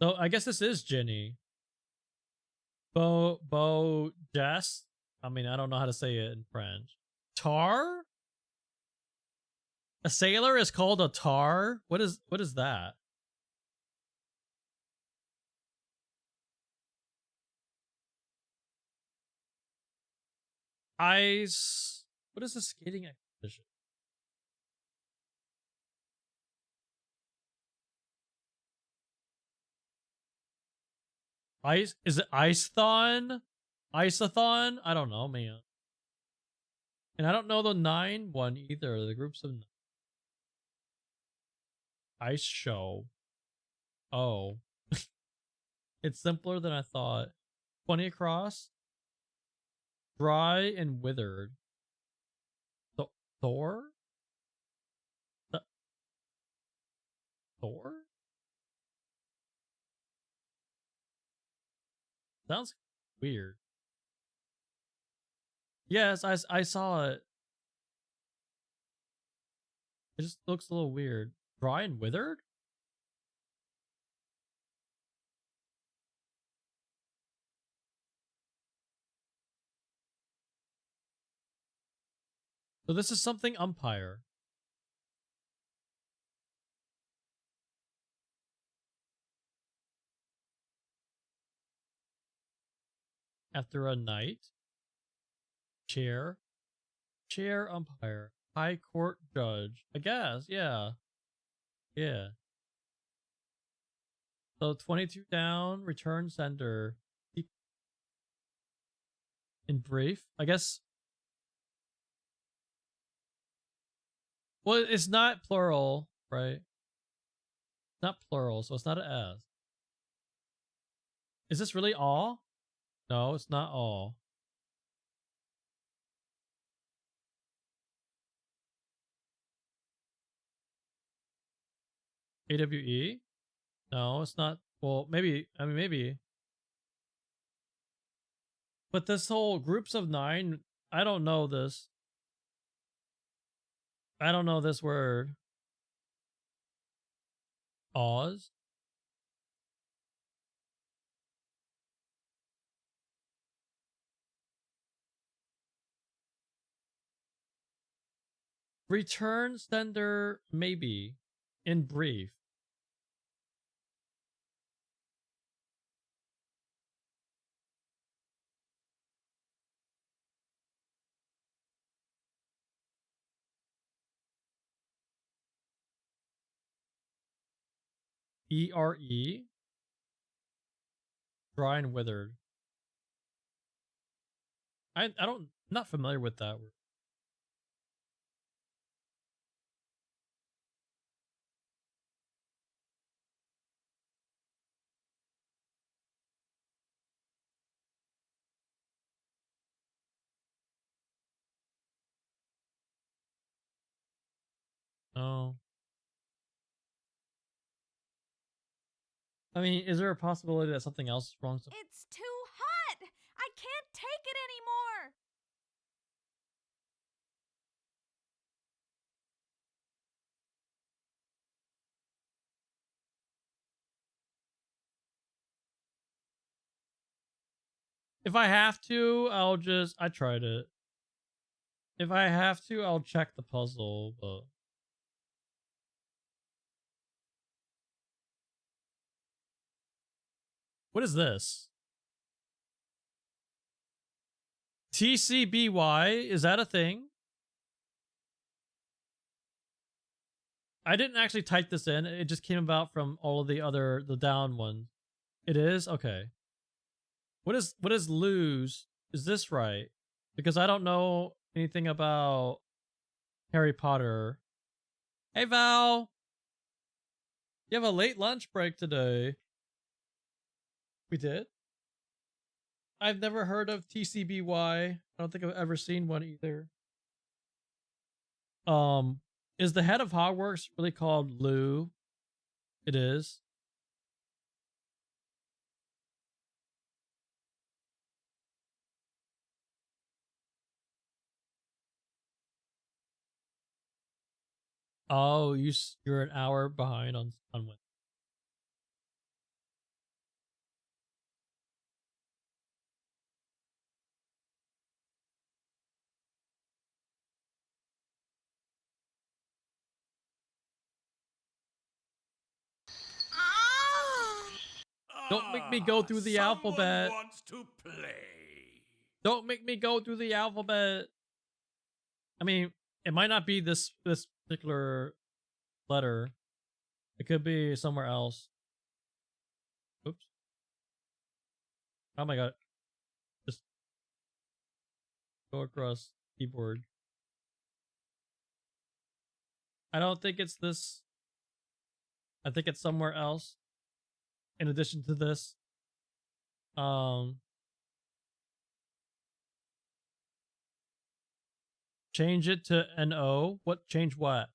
Speaker 1: So I guess this is Ginny. Bo Jess? I mean, I don't know how to say it in French. Tar? A sailor is called a tar? What is that? Ice. What is a skating expedition? Ice, is it Ice-thon? Ice-a-thon? I don't know, man. And I don't know the 9 one either. The groups of ice show. Oh. It's simpler than I thought. 20 across. Dry and withered. Thor? Thor? Sounds weird. Yes, I saw it. It just looks a little weird. Dry and withered? So this is something umpire. After a night. Chair umpire. High court judge. I guess, yeah. Yeah. So 22 down, return sender. In brief, I guess. Well, it's not plural, right? Not plural, so it's not an S. Is this really all? No, it's not all. AWE? No, it's not. Well, maybe. I mean, maybe. But this whole groups of 9, I don't know this. I don't know this word. Oz? Return sender, maybe. In brief. ERE? Dry and withered. I'm not familiar with that word. Oh. I mean, is there a possibility that something else is wrong?
Speaker 2: It's too hot! I can't take it anymore!
Speaker 1: If I have to, I tried it. If I have to, I'll check the puzzle, but... What is this? TCBY? Is that a thing? I didn't actually type this in. It just came about from all of the down ones. It is? Okay. What is lose? Is this right? Because I don't know anything about Harry Potter. Hey, Val. You have a late lunch break today. We did? I've never heard of TCBY. I don't think I've ever seen one either. Is the head of Hogwarts really called Lou? It is. Oh, you're an hour behind on Wednesday. Don't make me go through the alphabet.
Speaker 11: Wants to play.
Speaker 1: Don't make me go through the alphabet. I mean, it might not be this particular letter. It could be somewhere else. Oops. Oh my god. Just go across keyboard. I don't think it's this. I think it's somewhere else. In addition to this. Change it to an O. What? Change what?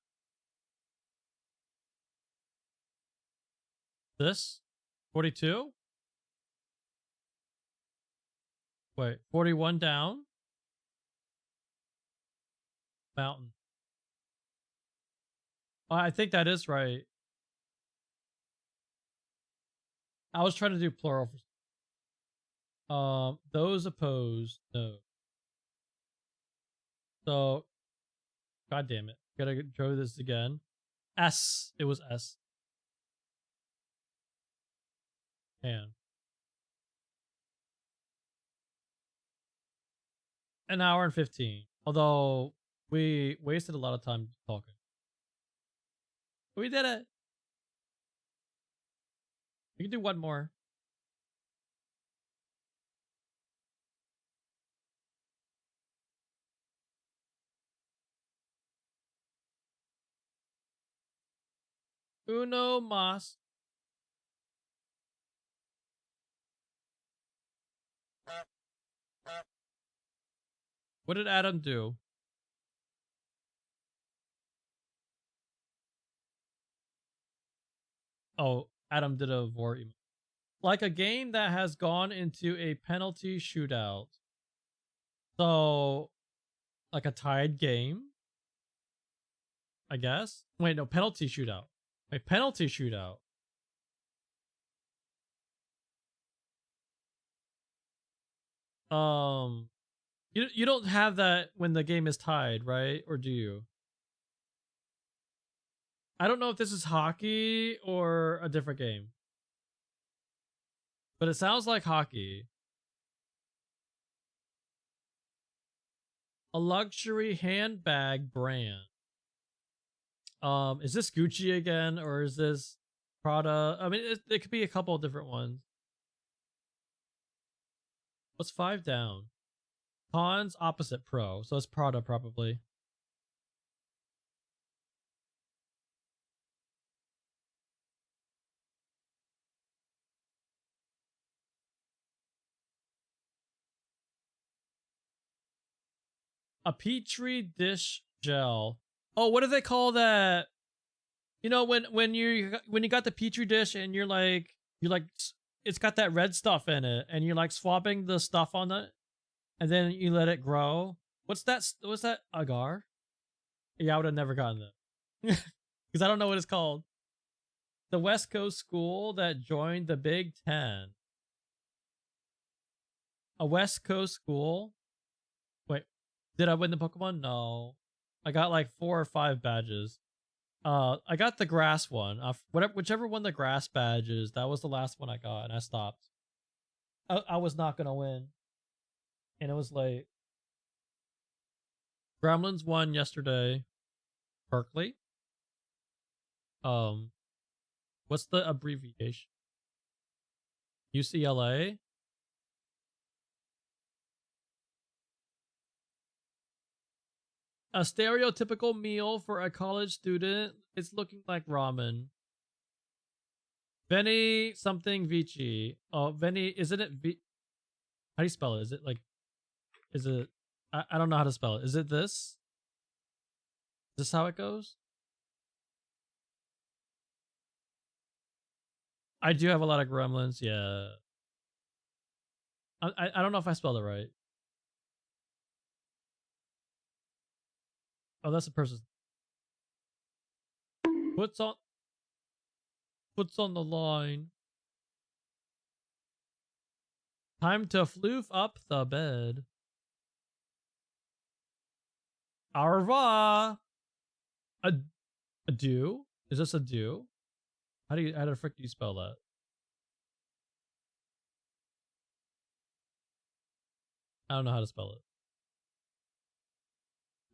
Speaker 1: This? 42? Wait, 41 down? Mountain. Oh, I think that is right. I was trying to do plural. Those opposed, no. So, god damn it. Gotta draw this again. S. It was S. Man. An hour and 15. Although, we wasted a lot of time talking. We did it. We can do one more. Uno mas. What did Adam do? Oh, Adam did a vor emote. Like a game that has gone into a penalty shootout. So, like a tied game, I guess. Wait, no, penalty shootout. Wait, penalty shootout. You don't have that when the game is tied, right? Or do you? I don't know if this is hockey or a different game. But it sounds like hockey. A luxury handbag brand. Is this Gucci again, or is this Prada? I mean, it could be a couple of different ones. What's 5 down? Cons opposite pro, so it's Prada probably. A petri dish gel. Oh, what do they call that? You know, when you got the petri dish and you're like it's got that red stuff in it, and you're like swapping the stuff on it, and then you let it grow. What's that? What's that? Agar? Yeah, I would have never gotten that because I don't know what it's called. The West Coast school that joined the Big Ten. A West Coast school. Wait, did I win the Pokemon? No, I got like 4 or 5 badges. I got the grass one. Whichever one the grass badge is, that was the last one I got, and I stopped. I was not gonna win, and it was late. Gremlins won yesterday. Berkeley. What's the abbreviation? UCLA. A stereotypical meal for a college student. It's looking like ramen. Veni something Vici. Oh, Veni, isn't it how do you spell it? Is it like, is it, I don't know how to spell it. Is it this? Is this how it goes? I do have a lot of gremlins, yeah. I don't know if I spelled it right. Oh, that's a person. Puts on the line. Time to floof up the bed. Au revoir. A do? Is this a do? How the frick do you spell that? I don't know how to spell it.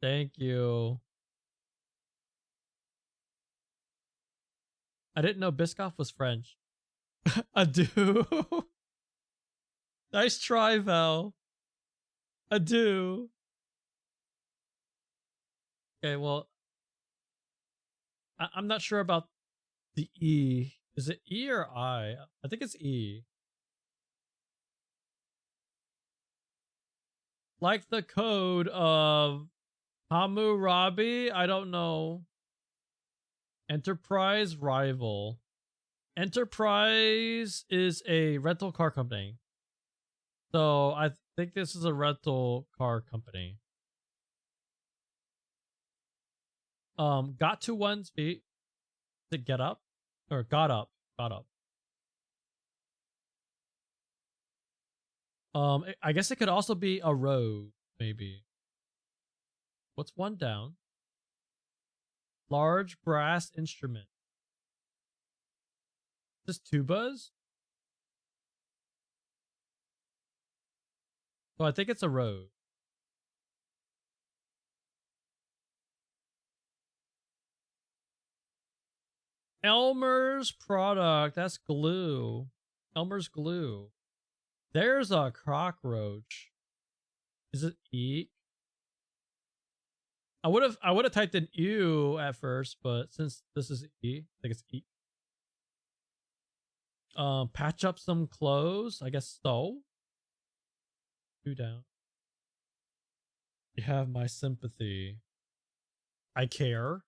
Speaker 1: Thank you. I didn't know Biscoff was French. Adieu. Nice try, Val. Adieu. Okay, well, I'm not sure about the E. Is it E or I? I think it's E. Like the code of Hammurabi? I don't know. Enterprise rival. Enterprise is a rental car company. So I think this is a rental car company. Got to one's feet. To get up? Or got up. Got up. I guess it could also be a road, maybe. What's one down? Large brass instrument. Is this tubas? So I think it's a road. Elmer's product. That's glue. Elmer's glue. There's a cockroach. Is it eek? I would have typed in ew at first, but since this is e, I think it's eek. Patch up some clothes. I guess so. 2 down. You have my sympathy. I care.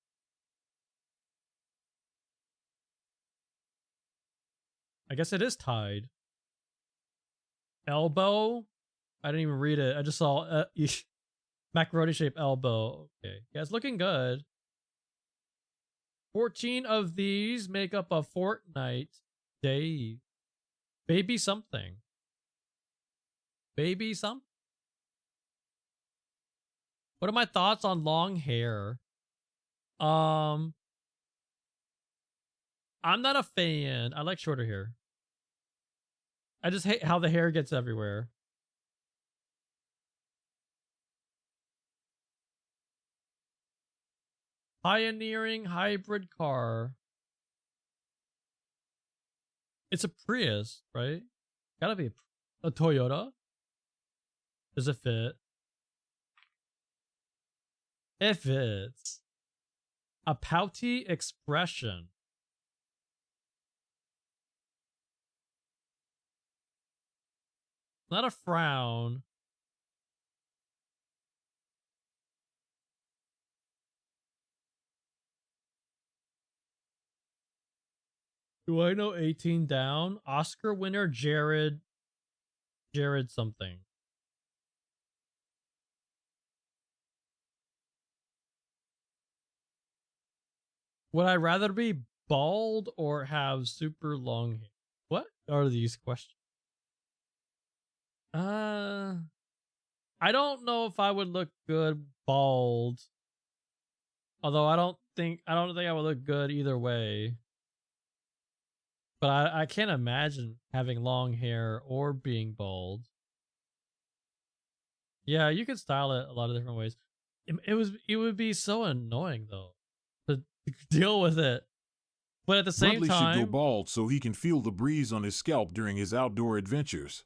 Speaker 1: I guess it is tied. Elbow? I didn't even read it. I just saw macaroni shaped elbow. Okay. Yeah, it's looking good. 14 of these make up a fortnight day. Baby something. Baby something. What are my thoughts on long hair? I'm not a fan. I like shorter hair. I just hate how the hair gets everywhere. Pioneering hybrid car. It's a Prius, right? Gotta be a Toyota. Does it fit? It fits. A pouty expression. Not a frown. Do I know 18 down? Oscar winner Jared something. Would I rather be bald or have super long hair? What are these questions? I don't know if I would look good bald. Although I don't think I would look good either way. But I can't imagine having long hair or being bald. Yeah, you could style it a lot of different ways. It would be so annoying though to deal with it. But at the same
Speaker 3: Bruntley
Speaker 1: time,
Speaker 3: should go bald so he can feel the breeze on his scalp during his outdoor adventures.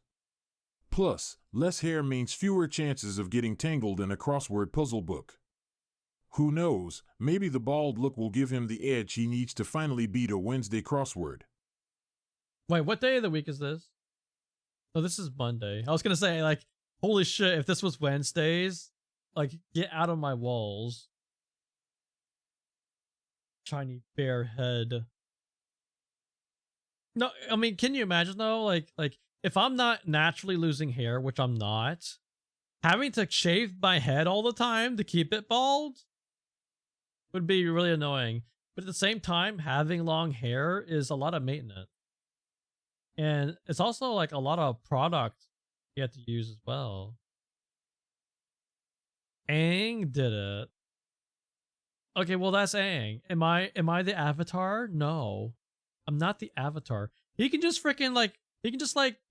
Speaker 3: Plus, less hair means fewer chances of getting tangled in a crossword puzzle book. Who knows, maybe the bald look will give him the edge he needs to finally beat a Wednesday crossword.
Speaker 1: Wait, what day of the week is this? Oh, this is Monday. I was gonna say, like, holy shit, if this was Wednesdays, like, get out of my walls. Shiny bear head. No, I mean, can you imagine though? Like, if I'm not naturally losing hair, which I'm not, having to shave my head all the time to keep it bald would be really annoying. But at the same time, having long hair is a lot of maintenance. And it's also like a lot of product you have to use as well. Aang did it. Okay, well that's Aang. Am I the Avatar? No. I'm not the Avatar. He can just freaking like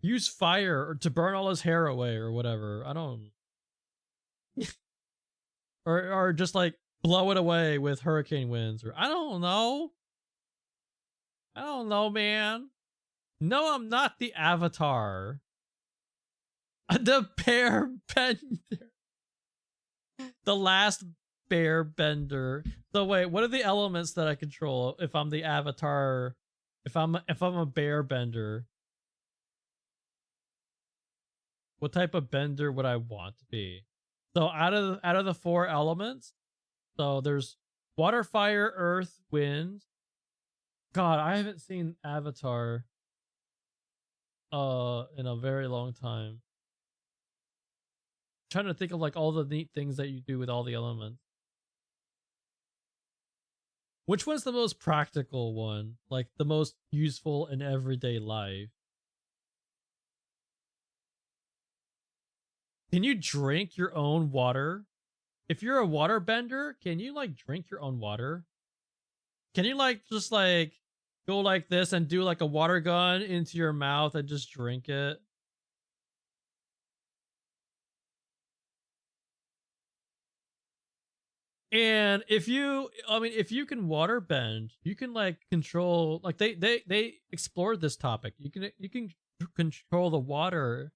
Speaker 1: use fire to burn all his hair away or whatever. I don't or just like blow it away with hurricane winds, or I don't know. I don't know, man. No, I'm not the Avatar. The bear bender. The last bear bender. So wait, what are the elements that I control if I'm the Avatar? If I'm a bear bender? What type of bender would I want to be? So out of the 4 elements, so there's water, fire, earth, wind. God, I haven't seen Avatar in a very long time. I'm trying to think of like all the neat things that you do with all the elements. Which one's the most practical one? Like the most useful in everyday life? Can you drink your own water? If you're a water bender, can you like drink your own water? Can you like just like go like this and do like a water gun into your mouth and just drink it? And if you can water bend, you can like control, like they explored this topic. You can control the water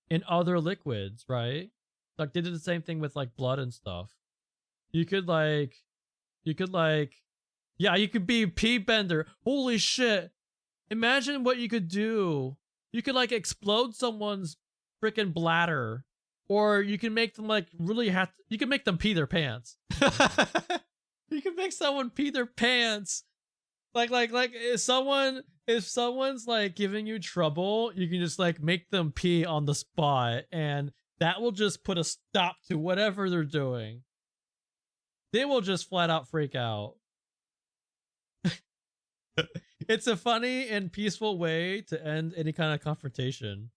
Speaker 1: in other liquids, right? Like they did the same thing with like blood and stuff. You could yeah, you could be pee bender. Holy shit. Imagine what you could do. You could like explode someone's freaking bladder. Or you can make them like you can make them pee their pants. You can make someone pee their pants. Like if someone's like giving you trouble, you can just like make them pee on the spot, and that will just put a stop to whatever they're doing. They will just flat out freak out. It's a funny and peaceful way to end any kind of confrontation.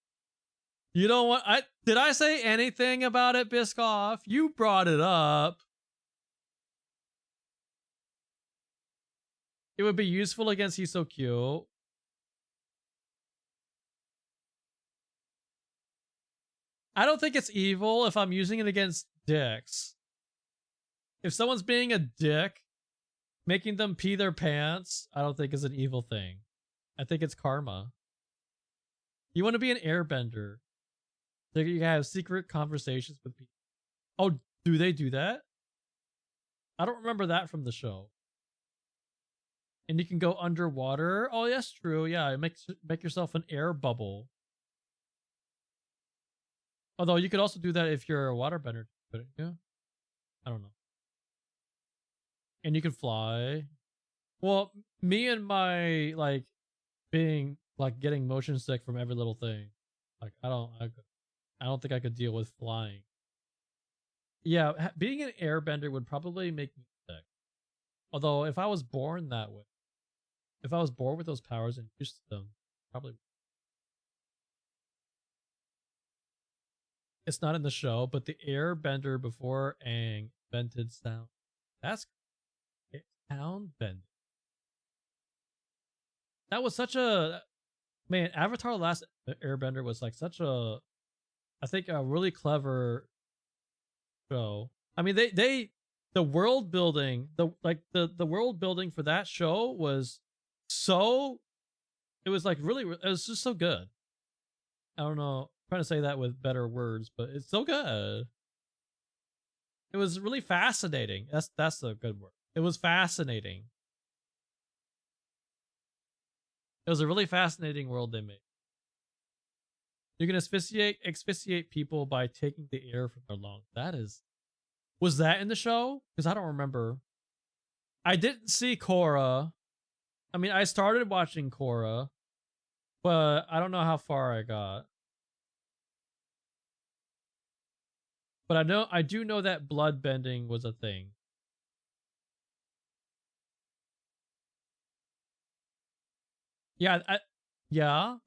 Speaker 1: You don't want did I say anything about it, Biscoff? You brought it up. It would be useful against He's So Cute. I don't think it's evil if I'm using it against dicks. If someone's being a dick, making them pee their pants, I don't think is an evil thing. I think it's karma. You want to be an airbender. So you can have secret conversations with people. Oh, do they do that? I don't remember that from the show. And you can go underwater. Oh, that's true. Yeah, make yourself an air bubble. Although you could also do that if you're a waterbender. Yeah, I don't know. And you can fly. Well, me and my like being like getting motion sick from every little thing. Like I don't think I could deal with flying. Yeah, being an airbender would probably make me sick. Although if I was born that way, if I was born with those powers and used to them, probably. It's not in the show, but the airbender before Aang invented sound. That's sound bending. That was such a man. Avatar: The Last Airbender was like such a, I think, a really clever show. I mean, the world building, the world building for that show was so, it was like really, it was just so good. I don't know, I'm trying to say that with better words, but it's so good. It was really fascinating. That's the good word. It was fascinating. It was a really fascinating world they made. You can asphyxiate people by taking the air from their lungs. That is... Was that in the show? Because I don't remember. I didn't see Korra. I mean, I started watching Korra, but I don't know how far I got. But I do know that blood bending was a thing. Yeah, yeah,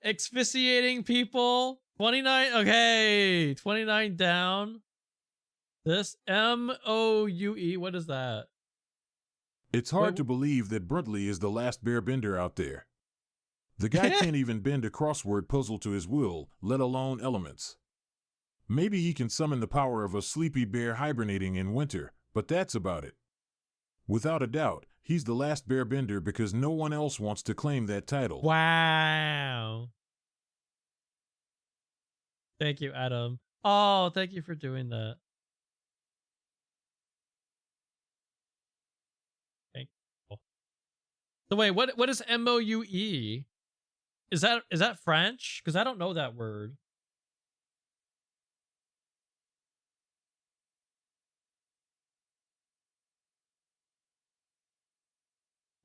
Speaker 1: asphyxiating people. 29, okay, 29 down. This MOUE, what is that?
Speaker 3: It's hard to believe that Bruntley is the last bear bender out there. The guy can't even bend a crossword puzzle to his will, let alone elements. Maybe he can summon the power of a sleepy bear hibernating in winter, but that's about it. Without a doubt, he's the last bear bender because no one else wants to claim that title.
Speaker 1: Wow. Thank you, Adam. Oh, thank you for doing that. Thank you. So wait, what is MOUE? Is that French? Because I don't know that word.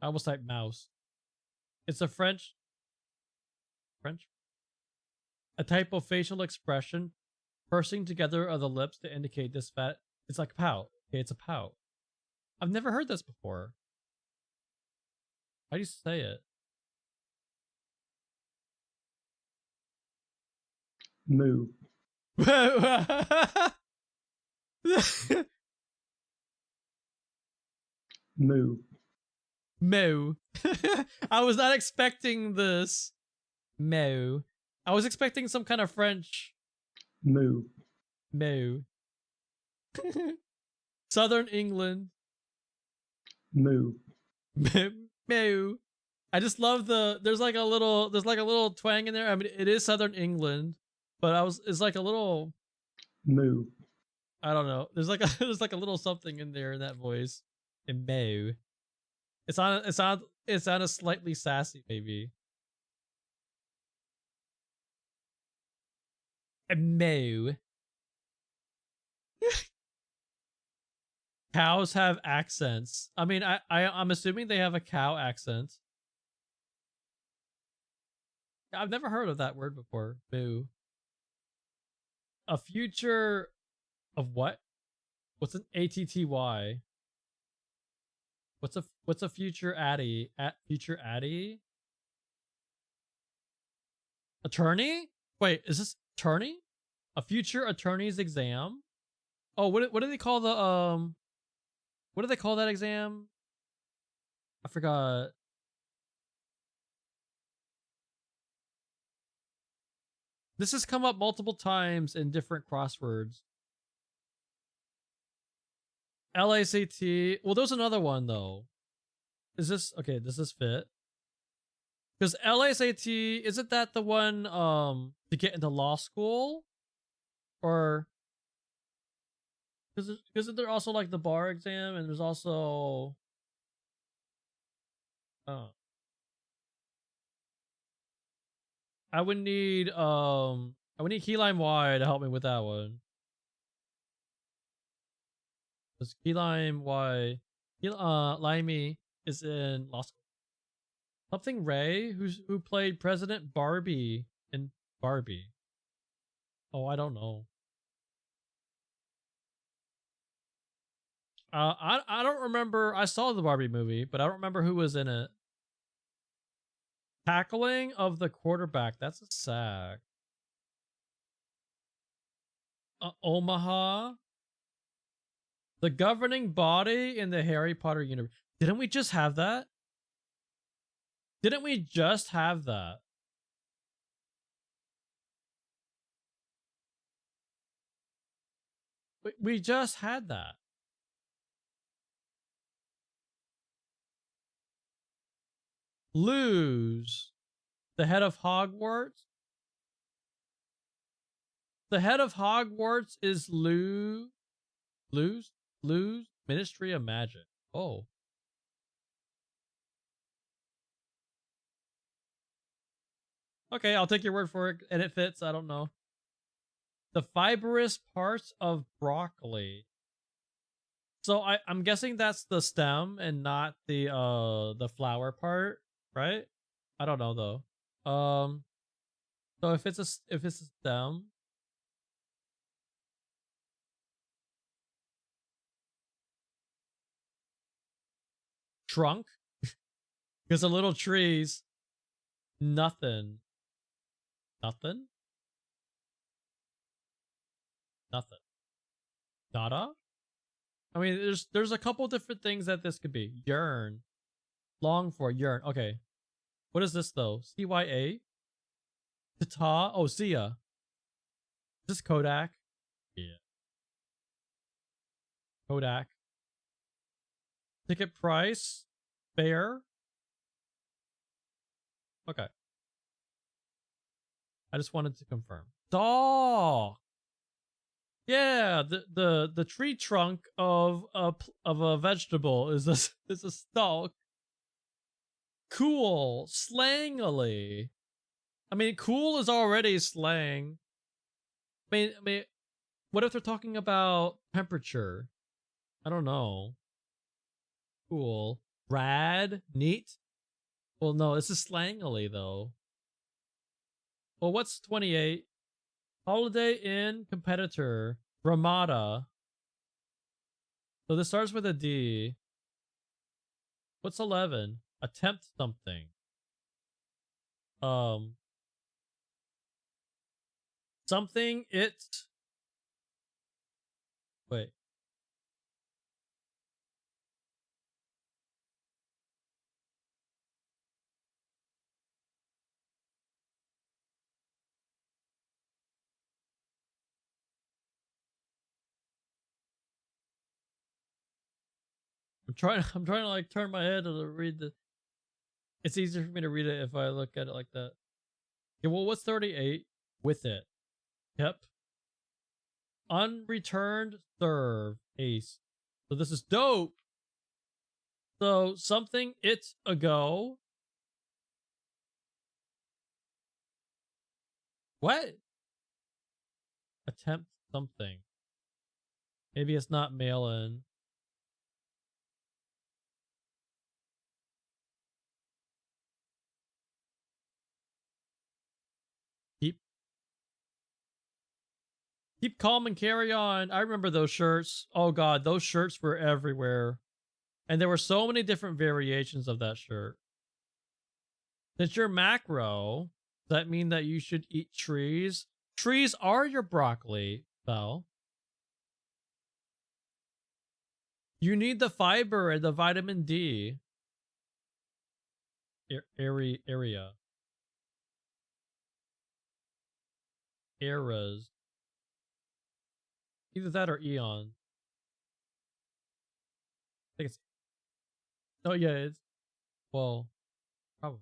Speaker 1: I almost typed mouse. It's a French. A type of facial expression, pursing together of the lips to indicate this fat. It's like pout. Okay, it's a pout. I've never heard this before. How do you say it?
Speaker 9: Moo. Moo.
Speaker 1: Moo. I was not expecting this. Moo. I was expecting some kind of French.
Speaker 9: Moo.
Speaker 1: Moo. Southern England.
Speaker 9: Moo.
Speaker 1: Moo. I just love there's like a little twang in there. I mean, it is Southern England, but it's like a little
Speaker 9: Moo.
Speaker 1: I don't know. There's like a little something in there in that voice. In moo. It sounded slightly sassy, maybe. Moo. Cows have accents. I mean, I'm assuming they have a cow accent. I've never heard of that word before. Boo. A future of what? What's an ATTY? What's a future Addy? Future Addy? Attorney? Wait, is this attorney? A future attorney's exam? Oh, what do they call the what do they call that exam? I forgot. This has come up multiple times in different crosswords. LACT. Well, there's another one though. Is this okay? Does this fit? Because LACT, isn't that the one to get into law school? Or isn't there also like the bar exam, and there's also I would need Key Lime Y to help me with that one. Because Key Lime Y, Limey is in law school. Something Ray, who played President Barbie in Barbie. Oh, I don't know. I don't remember. I saw the Barbie movie, but I don't remember who was in it. Tackling of the quarterback. That's a sack. Omaha. The governing body in the Harry Potter universe. Didn't we just have that? Didn't we just have that? We just had that. Lose. The head of Hogwarts. The head of Hogwarts is Lou's Ministry of Magic. Oh. Okay, I'll take your word for it, and it fits. I don't know. The fibrous parts of broccoli. So I'm guessing that's the stem and not the flower part, right? I don't know though. So if it's a stem, trunk, because the little trees, nothing. Nothing? Nothing. Nada? I mean, there's a couple different things that this could be. Yearn. Long for, yearn. Okay. What is this though? CYA? Tata? Oh, Sia. Is this Kodak? Yeah. Kodak. Ticket price? Fair? Okay. I just wanted to confirm. Dog. Yeah, the tree trunk of a vegetable is a stalk. Cool, slangily. I mean, cool is already slang. I mean, what if they're talking about temperature? I don't know. Cool, rad, neat. Well, no, this is slangily though. Well, what's 28? Holiday Inn competitor, Ramada. So this starts with a D. What's 11? Attempt something. Something it. Wait. I'm trying to like turn my head to read the. It's easier for me to read it if I look at it like that. Okay, well, what's 38? With it. Yep. Unreturned serve. Ace. So this is dope. So something it's ago. What? Attempt something. Maybe it's not mail-in. Keep calm and carry on. I remember those shirts. Oh god, those shirts were everywhere. And there were so many different variations of that shirt. Since you're macro, does that mean that you should eat trees? Trees are your broccoli, Belle. You need the fiber and the vitamin D. Area. Eras. Either that or Eon. I think it's. Oh yeah, it's. Well, probably.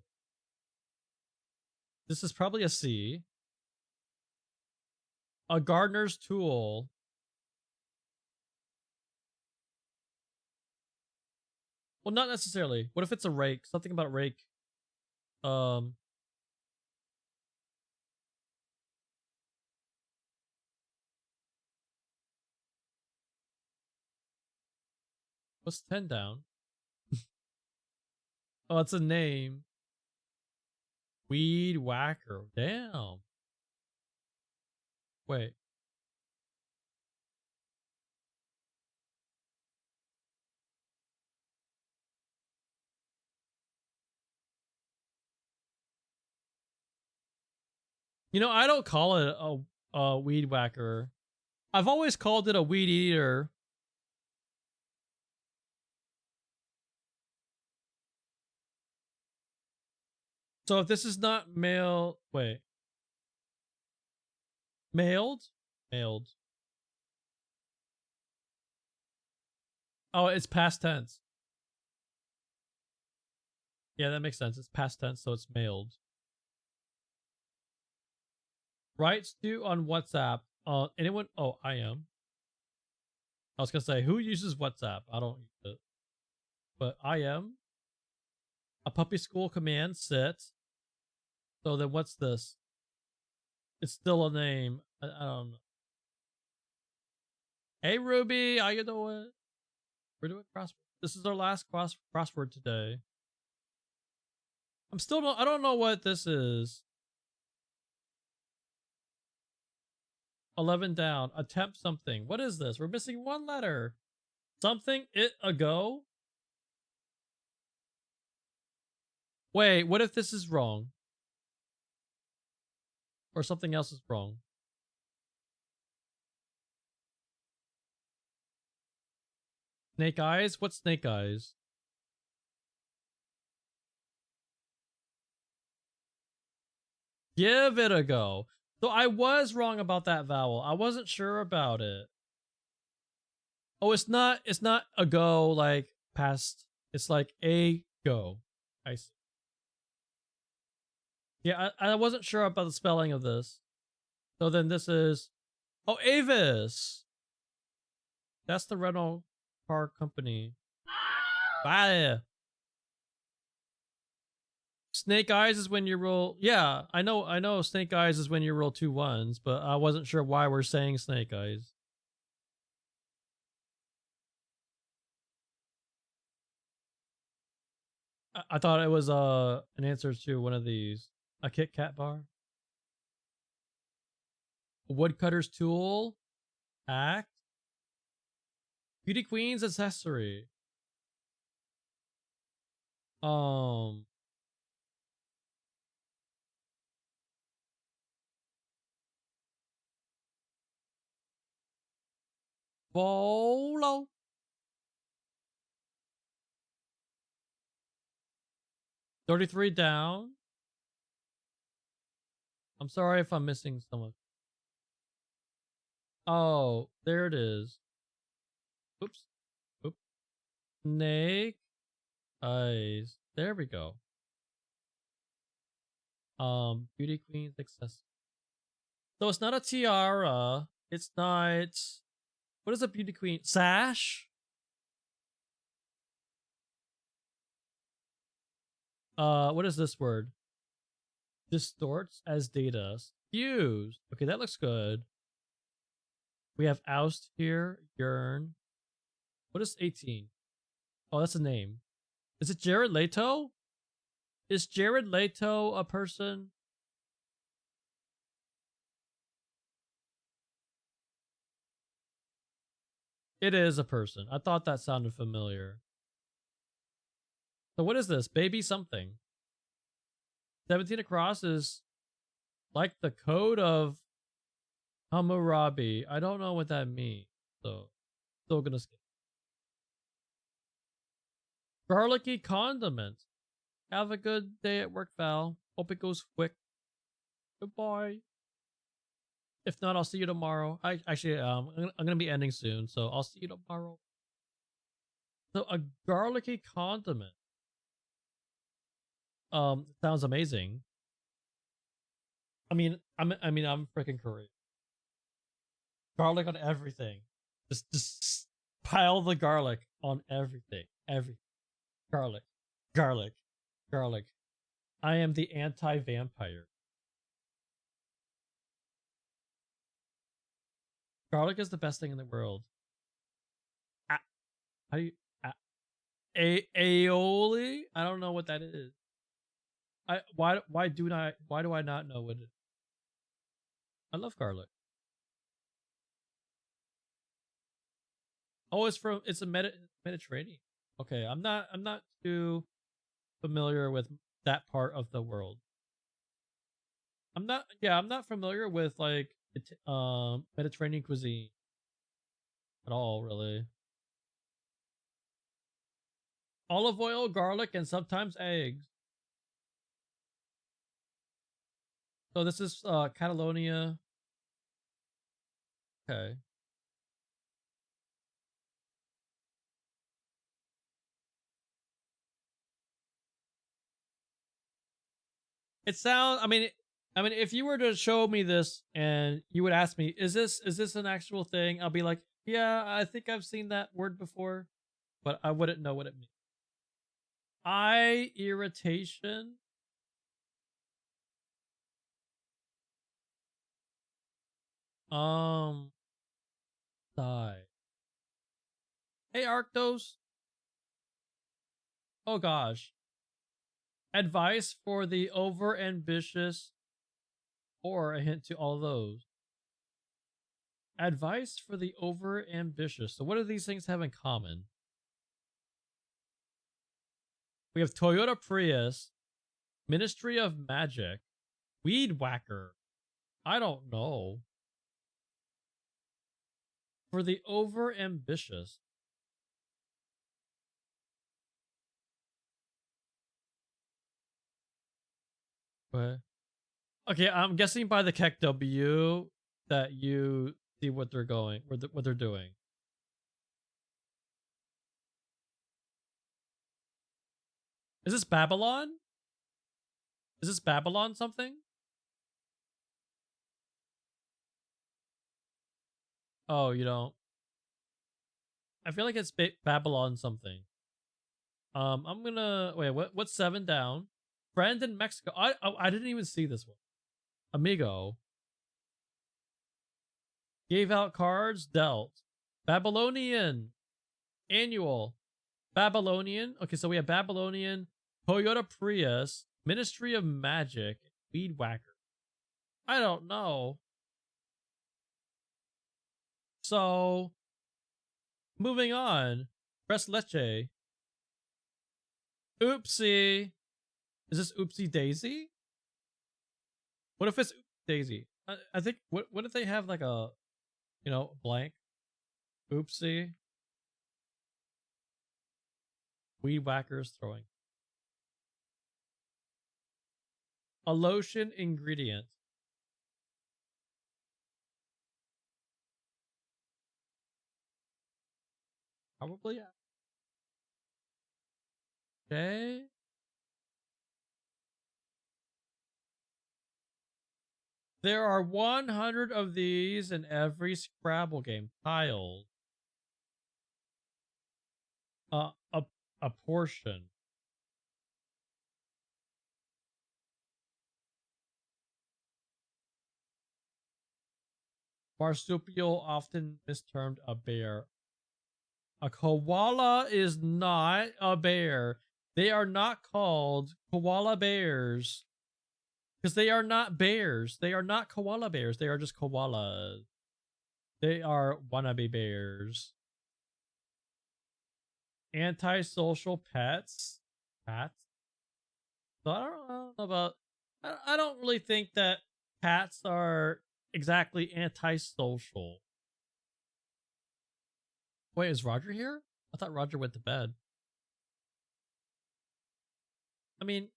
Speaker 1: This is probably a C. A gardener's tool. Well, not necessarily. What if it's a rake? Something about rake. What's 10 down? Oh, it's a name. Weed whacker. Damn. Wait. You know, I don't call it a weed whacker. I've always called it a weed eater. So if this is not mail, wait. Mailed? Mailed. Oh, it's past tense. Yeah, that makes sense. It's past tense, so it's mailed. Writes to on WhatsApp. Anyone? Oh, I am. I was gonna say, who uses WhatsApp? I don't use it. But I am. A puppy school command, sit. So then what's this? It's still a name. I don't know. Hey, Ruby, how you doing? We're doing crossword. This is our last crossword today. I don't know what this is. 11 down. Attempt something. What is this? We're missing one letter. Something it ago? Wait, what if this is wrong? Or something else is wrong? Snake eyes? What's snake eyes? Give it a go. So I was wrong about that vowel. I wasn't sure about it. Oh, it's not a go like past. It's like a go. I see. Yeah, I wasn't sure about the spelling of this. So then this is, oh, Avis. That's the rental car company. Bye. Snake eyes is when you roll. Yeah, I know snake eyes is when you roll 2 1s, but I wasn't sure why we're saying snake eyes. I thought it was an answer to one of these. A Kit Kat bar. A woodcutter's tool. Act. Beauty queen's accessory. Bolo. $33 down. I'm sorry if I'm missing some of. Oh, there it is. Oops. Oops. Snake eyes. There we go. Beauty queen's accessory. So it's not a tiara. It's not. What is a beauty queen? Sash? What is this word? Distorts as data. Fuse. Okay, that looks good. We have oust here. Yearn. What is 18? Oh, that's a name. Is it Jared Leto? Is Jared Leto a person? It is a person. I thought that sounded familiar. So what is this? Baby something. 17 across is like the code of Hammurabi. I don't know what that means. So still gonna skip. Garlicky condiment. Have a good day at work, Val. Hope it goes quick. Goodbye. If not, I'll see you tomorrow. I'm gonna be ending soon, so I'll see you tomorrow. So a garlicky condiment. Sounds amazing. I mean, I'm freaking Korean. Garlic on everything. Just pile the garlic on everything. Garlic. Garlic. Garlic. I am the anti-vampire. Garlic is the best thing in the world. How do you aioli? I don't know what that is. Why do I not know what it is? I love garlic. Oh, it's a Mediterranean. Okay, I'm not too familiar with that part of the world. I'm not familiar with like Mediterranean cuisine at all, really. Olive oil, garlic, and sometimes eggs. So this is Catalonia. Okay. It sounds, I mean, I mean, if you were to show me this and you would ask me, is this an actual thing? I'll be like, yeah, I think I've seen that word before, but I wouldn't know what it means. Eye irritation. Die. Hey, Arctos. Oh gosh. Advice for the overambitious, or a hint to all those. Advice for the overambitious. So what do these things have in common? We have Toyota Prius, Ministry of Magic, Weed Whacker. I don't know. For the overambitious. What? Okay, I'm guessing by the Keck W that you see what they're going, what they're doing. Is this Babylon? Is this Babylon something? Oh, you don't. I feel like it's Babylon something. I'm gonna wait. What's 7 down? Friend in Mexico. I didn't even see this one. Amigo. Gave out cards. Dealt. Babylonian. Annual. Babylonian. Okay, so we have Babylonian, Toyota Prius, Ministry of Magic, Weed Whacker. I don't know. So, moving on. Press leche. Oopsie. Is this Oopsie Daisy? What if it's Oopsie Daisy? I think, what if they have like a, you know, blank? Oopsie. Weed Whackers throwing. A lotion ingredient. Probably. Okay. There are 100 of these in every Scrabble game. Tiles. A portion. Marsupial, often mistermed a bear. A koala is not a bear. They are not called koala bears. Because they are not bears. They are not koala bears. They are just koalas. They are wannabe bears. Antisocial pets. Cats? So I don't know about... I don't really think that cats are exactly antisocial. Wait, is Roger here? I thought Roger went to bed. I mean,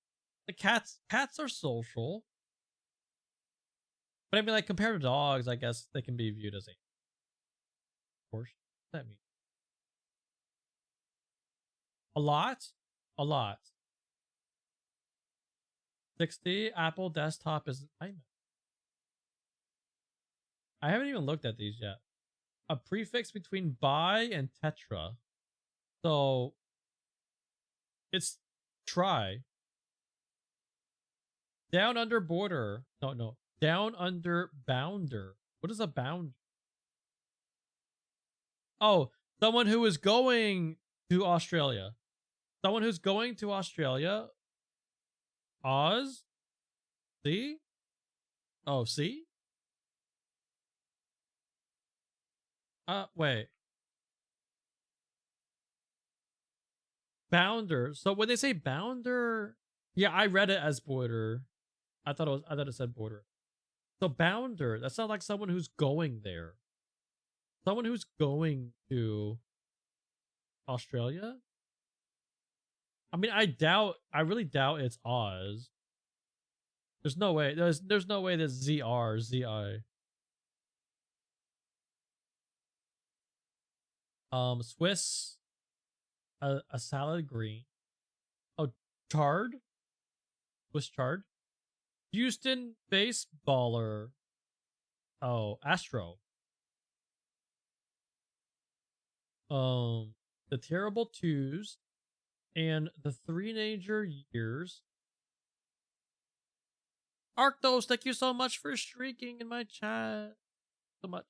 Speaker 1: the cats are social. But I mean, like, compared to dogs, I guess they can be viewed as a portion. What does that mean? A lot? A lot. 60. Apple desktop is an iMac. I haven't even looked at these yet. A prefix between bi and tetra. So it's try. Down under border. No. Down under bounder. What is a bound? Oh, someone who is going to Australia. Someone who's going to Australia. Oz? See? Oh, see? Wait. Bounder. So when they say bounder, yeah, I read it as border. I thought it said border. So bounder, that sounds like someone who's going there. Someone who's going to Australia? I mean, I really doubt it's Oz. There's no way. There's no way that ZR, ZI. Swiss, a salad green. Oh, chard? Swiss chard? Houston baseballer. Oh, Astro. The Terrible Twos and the Three-Nager Years. Arctos, thank you so much for streaking in my chat. So much.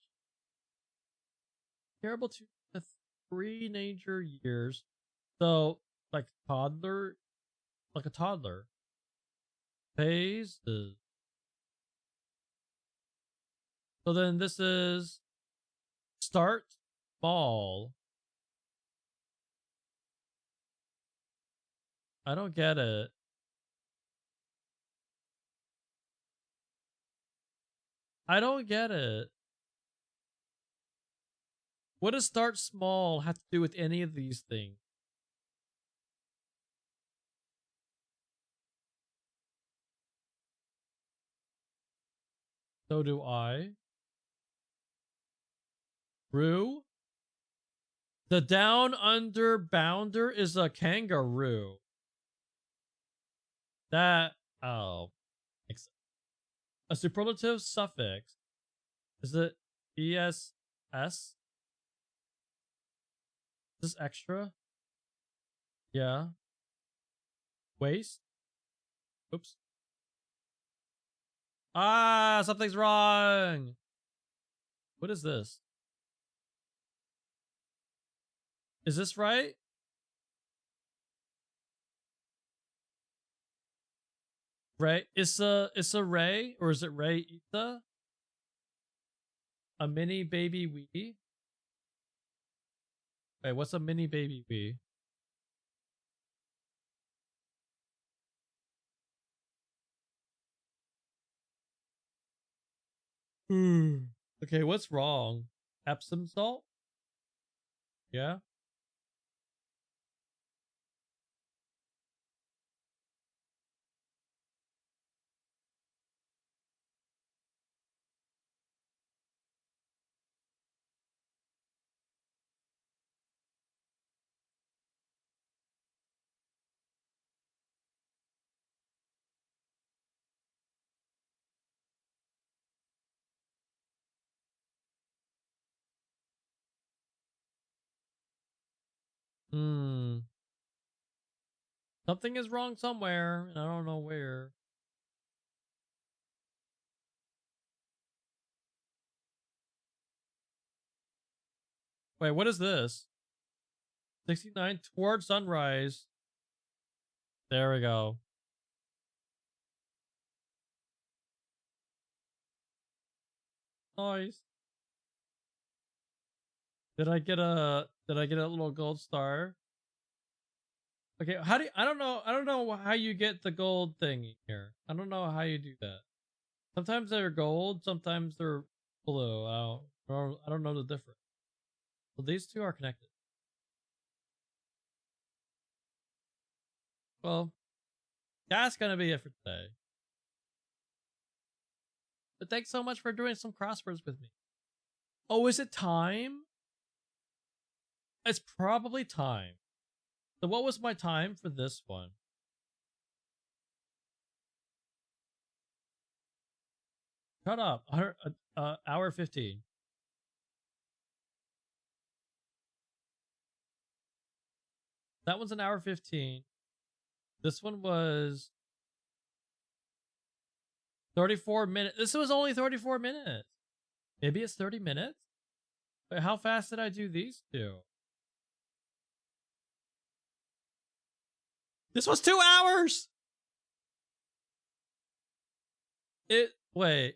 Speaker 1: Terrible Twos, the Three-Nager Years. So, like toddler, like a toddler. Phases. So then this is start small. I don't get it. I don't get it. What does start small have to do with any of these things? So do I. Roo? The down under bounder is a kangaroo. That, oh. A superlative suffix. Is it ESS? Is this extra? Yeah. Waste? Oops. Ah, something's wrong. What is this? Is this right? Ray, it's a Ray, or is it Ray Ita? A mini baby wee? Wait, what's a mini baby wee? Okay, what's wrong? Epsom salt? Yeah. Something is wrong somewhere, and I don't know where. Wait, what is this? 69 toward sunrise. There we go. Nice. Did I get a little gold star? Okay, how do you, I don't know how you get the gold thing here. I don't know how you do that. Sometimes they're gold, sometimes they're blue. I don't know the difference. Well, these two are connected. Well, that's gonna be it for today. But thanks so much for doing some crosswords with me. Oh, is it time? It's probably time. So what was my time for this one? Shut up. Hour 15. That one's an hour 15. This one was 34 minutes. This was only 34 minutes. Maybe it's 30 minutes? Wait, how fast did I do these two? This was 2 hours! Wait.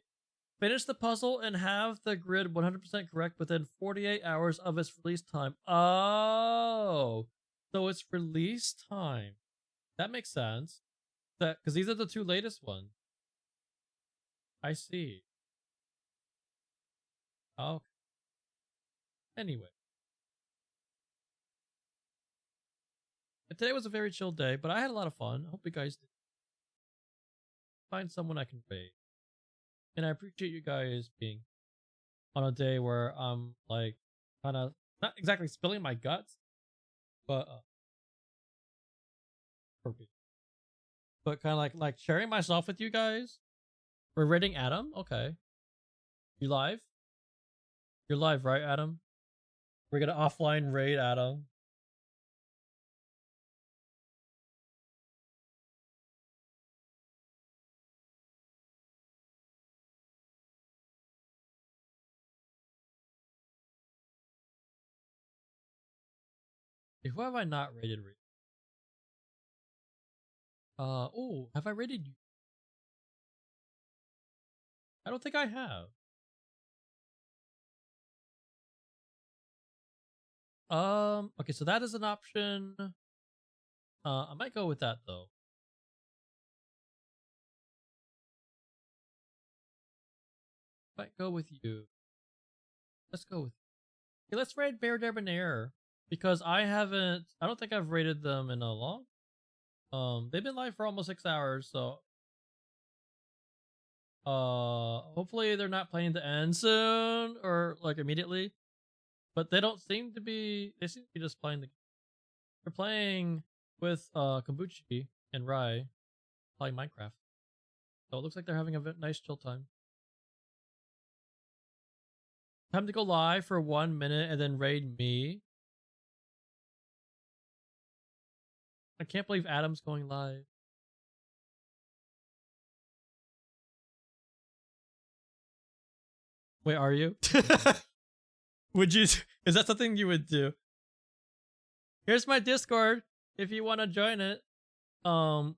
Speaker 1: Finish the puzzle and have the grid 100% correct within 48 hours of its release time. Oh, so it's release time. That makes sense. Because these are the two latest ones. I see. Okay. Anyway. Today was a very chill day, but I had a lot of fun. I hope you guys did. Find someone I can raid. And I appreciate you guys being on a day where I'm like kind of not exactly spilling my guts, but kind of like sharing myself with you guys. We're raiding Adam? Okay. You live? You're live, right, Adam? We're gonna offline raid Adam. Who have I not raided? Oh, have I raided you? I don't think I have. Okay, so that is an option. I might go with that though. Might go with you. Let's go with you. Okay, let's raid Bear Debonair. Because I don't think I've raided them in a long. They've been live for almost 6 hours, so hopefully they're not planning to end soon or like immediately. But they don't seem to be. They seem to be just playing the. They're playing with Kombuchi and Rai, playing Minecraft. So it looks like they're having a nice chill time. Time to go live for 1 minute and then raid me. I can't believe Adam's going live. Wait, are you? Would you? Is that something you would do? Here's my Discord if you want to join it. Oh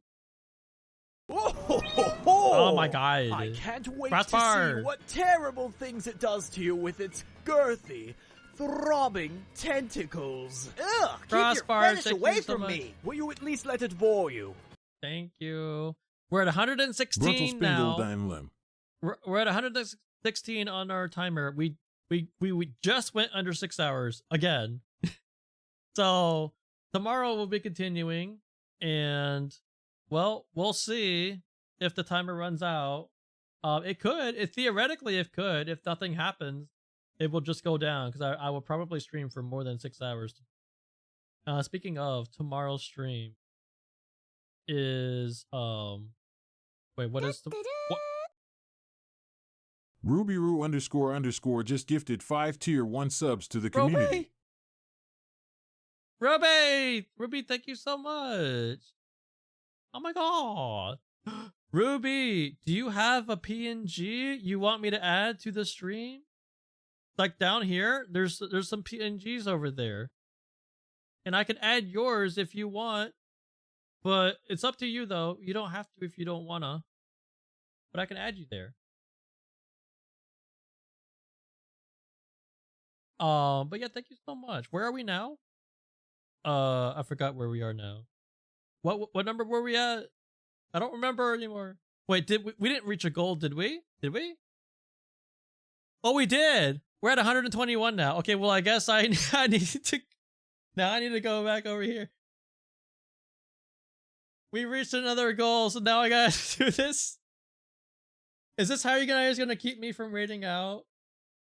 Speaker 1: my god!
Speaker 12: I can't wait
Speaker 1: Crossbar.
Speaker 12: to see what terrible things it does to you with its girthy, throbbing tentacles. Ugh!
Speaker 1: Crossbar,
Speaker 12: keep your fetish away from me. Will you at least let it bore you?
Speaker 1: Thank you. We're at 116 now. We're at 116 on our timer. We just went under 6 hours again. So tomorrow we'll be continuing, and well, we'll see if the timer runs out. Theoretically it could. If nothing happens, it will just go down because I will probably stream for more than 6 hours. Speaking of, tomorrow's stream is wait, what is the what?
Speaker 3: RubyRoo__ just gifted 5 tier 1 subs to the community.
Speaker 1: Ruby, thank you so much. Oh my god. Ruby, do you have a PNG you want me to add to the stream? Like down here, there's some PNGs over there. And I can add yours if you want. But it's up to you though. You don't have to if you don't wanna. But I can add you there. But yeah, thank you so much. Where are we now? I forgot where we are now. What number were we at? I don't remember anymore. Wait, we didn't reach a goal, did we? Did we? Oh, we did. We're at 121 now. Okay, well, I guess I need to go back over here. We reached another goal, so now I gotta do this. Is this how you guys gonna keep me from raiding out?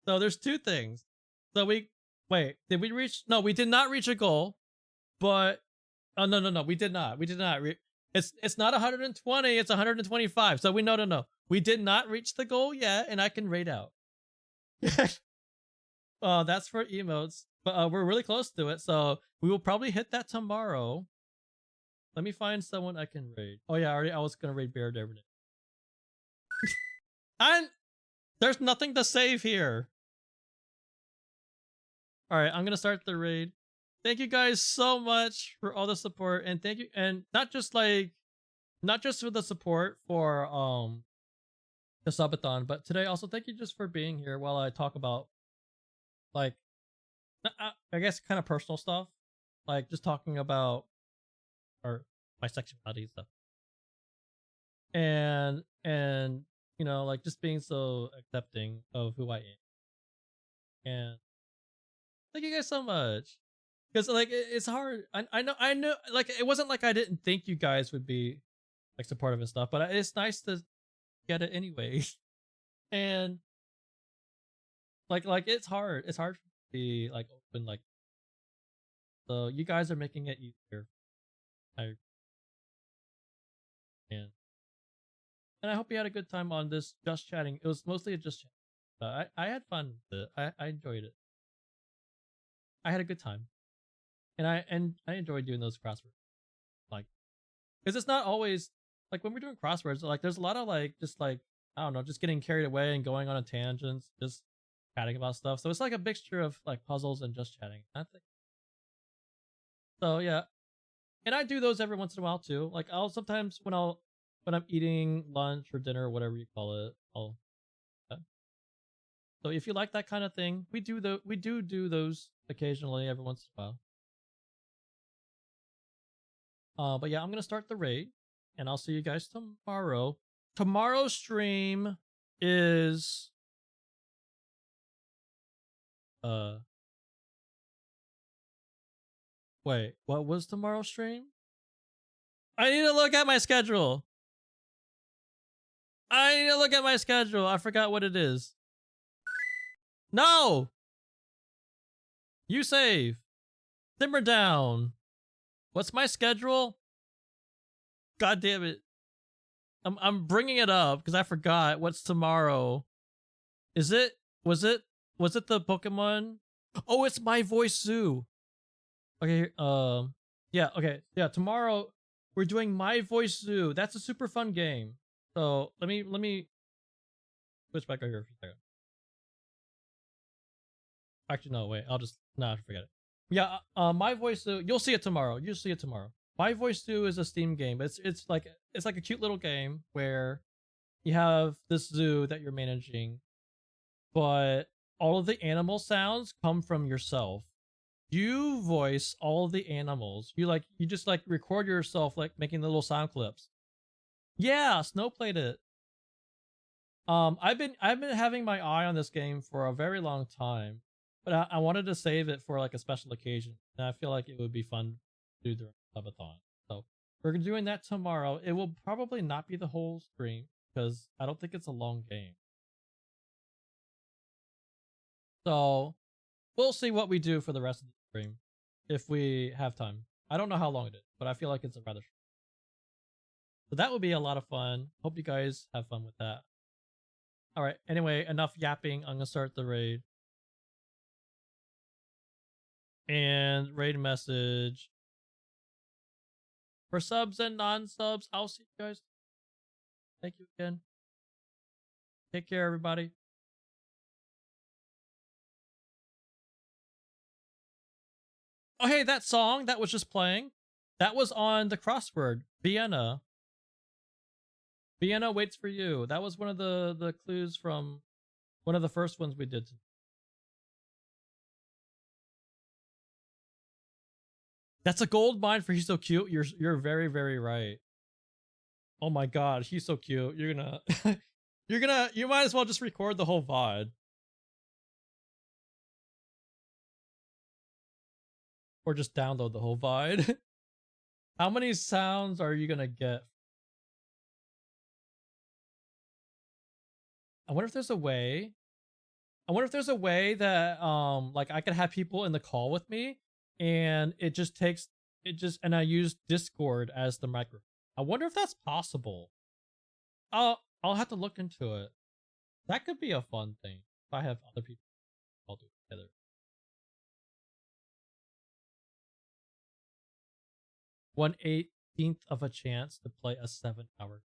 Speaker 1: So there's two things. So wait, did we reach? No, we did not reach a goal, but no, we did not. It's not 120, it's 125. So no. We did not reach the goal yet, and I can raid out. That's for emotes, but we're really close to it, so we will probably hit that tomorrow. Let me find someone I can raid. Oh yeah, I was gonna raid Bear Devil. And there's nothing to save here. All right, I'm gonna start the raid. Thank you guys so much for all the support, and thank you, and not just for the support for the subathon, but today also thank you just for being here while I talk about like I guess kind of personal stuff, like just talking about my sexuality and stuff, and you know, like just being so accepting of who I am. And thank you guys so much. Because like it's hard. I know. Like it wasn't like I didn't think you guys would be like supportive and stuff, but it's nice to get it anyway. And like it's hard. It's hard to be like open, like. So you guys are making it easier. And And I hope you had a good time on this just chatting. It was mostly a just chat. I had fun with it. I enjoyed it. I had a good time. And I enjoyed doing those crosswords. Like, because it's not always like when we're doing crosswords, like there's a lot of like just like I don't know, just getting carried away and going on a tangents, just chatting about stuff. So it's like a mixture of like puzzles and just chatting. I think. So yeah. And I do those every once in a while too. Like I'll sometimes when I'm eating lunch or dinner or whatever you call it, I'll so if you like that kind of thing, we do those occasionally every once in a while. But yeah, I'm gonna start the raid, and I'll see you guys tomorrow. Tomorrow's stream is wait, what was tomorrow's stream? I need to look at my schedule. I forgot what it is. No! You save. Simmer down. What's my schedule? God damn it. I'm bringing it up because I forgot what's tomorrow. Was it the Pokemon? Oh, it's My Voice Zoo. Okay, yeah, okay. Yeah, tomorrow we're doing My Voice Zoo. That's a super fun game. So, let me switch back over here for a second. Actually, no, wait. Forget it. Yeah, My Voice Zoo. You'll see it tomorrow. My Voice Zoo is a Steam game. It's like a cute little game where you have this zoo that you're managing, but all of the animal sounds come from yourself. You voice all of the animals. You just record yourself like making the little sound clips. Yeah, Snow played it. I've been having my eye on this game for a very long time. But I wanted to save it for like a special occasion, and I feel like it would be fun to do during SUBATHON. So we're doing that tomorrow. It will probably not be the whole stream because I don't think it's a long game. So we'll see what we do for the rest of the stream if we have time. I don't know how long it is, but I feel like it's a rather short. So that would be a lot of fun. Hope you guys have fun with that. All right. Anyway, enough yapping. I'm gonna start the raid. And raid message for subs and non-subs. I'll see you guys. Thank you again. Take care, everybody. Oh, hey, that song that was just playing, that was on the crossword. Vienna. Vienna waits for you. That was one of the clues from one of the first ones we did. That's a gold mine for He's So Cute. You're very, very right. Oh my god, he's so cute. You're gonna you might as well just record the whole VOD. Or just download the whole VOD. How many sounds are you gonna get? I wonder if there's a way that like I could have people in the call with me and and I use Discord as the microphone. I wonder if that's possible. I'll have to look into it. That could be a fun thing if I have other people all do it together. 1/18th of a chance to play a 7-hour.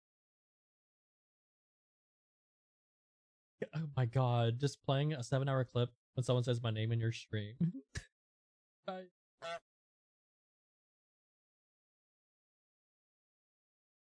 Speaker 1: Oh my god, just playing a 7-hour clip when someone says my name in your stream. Bye.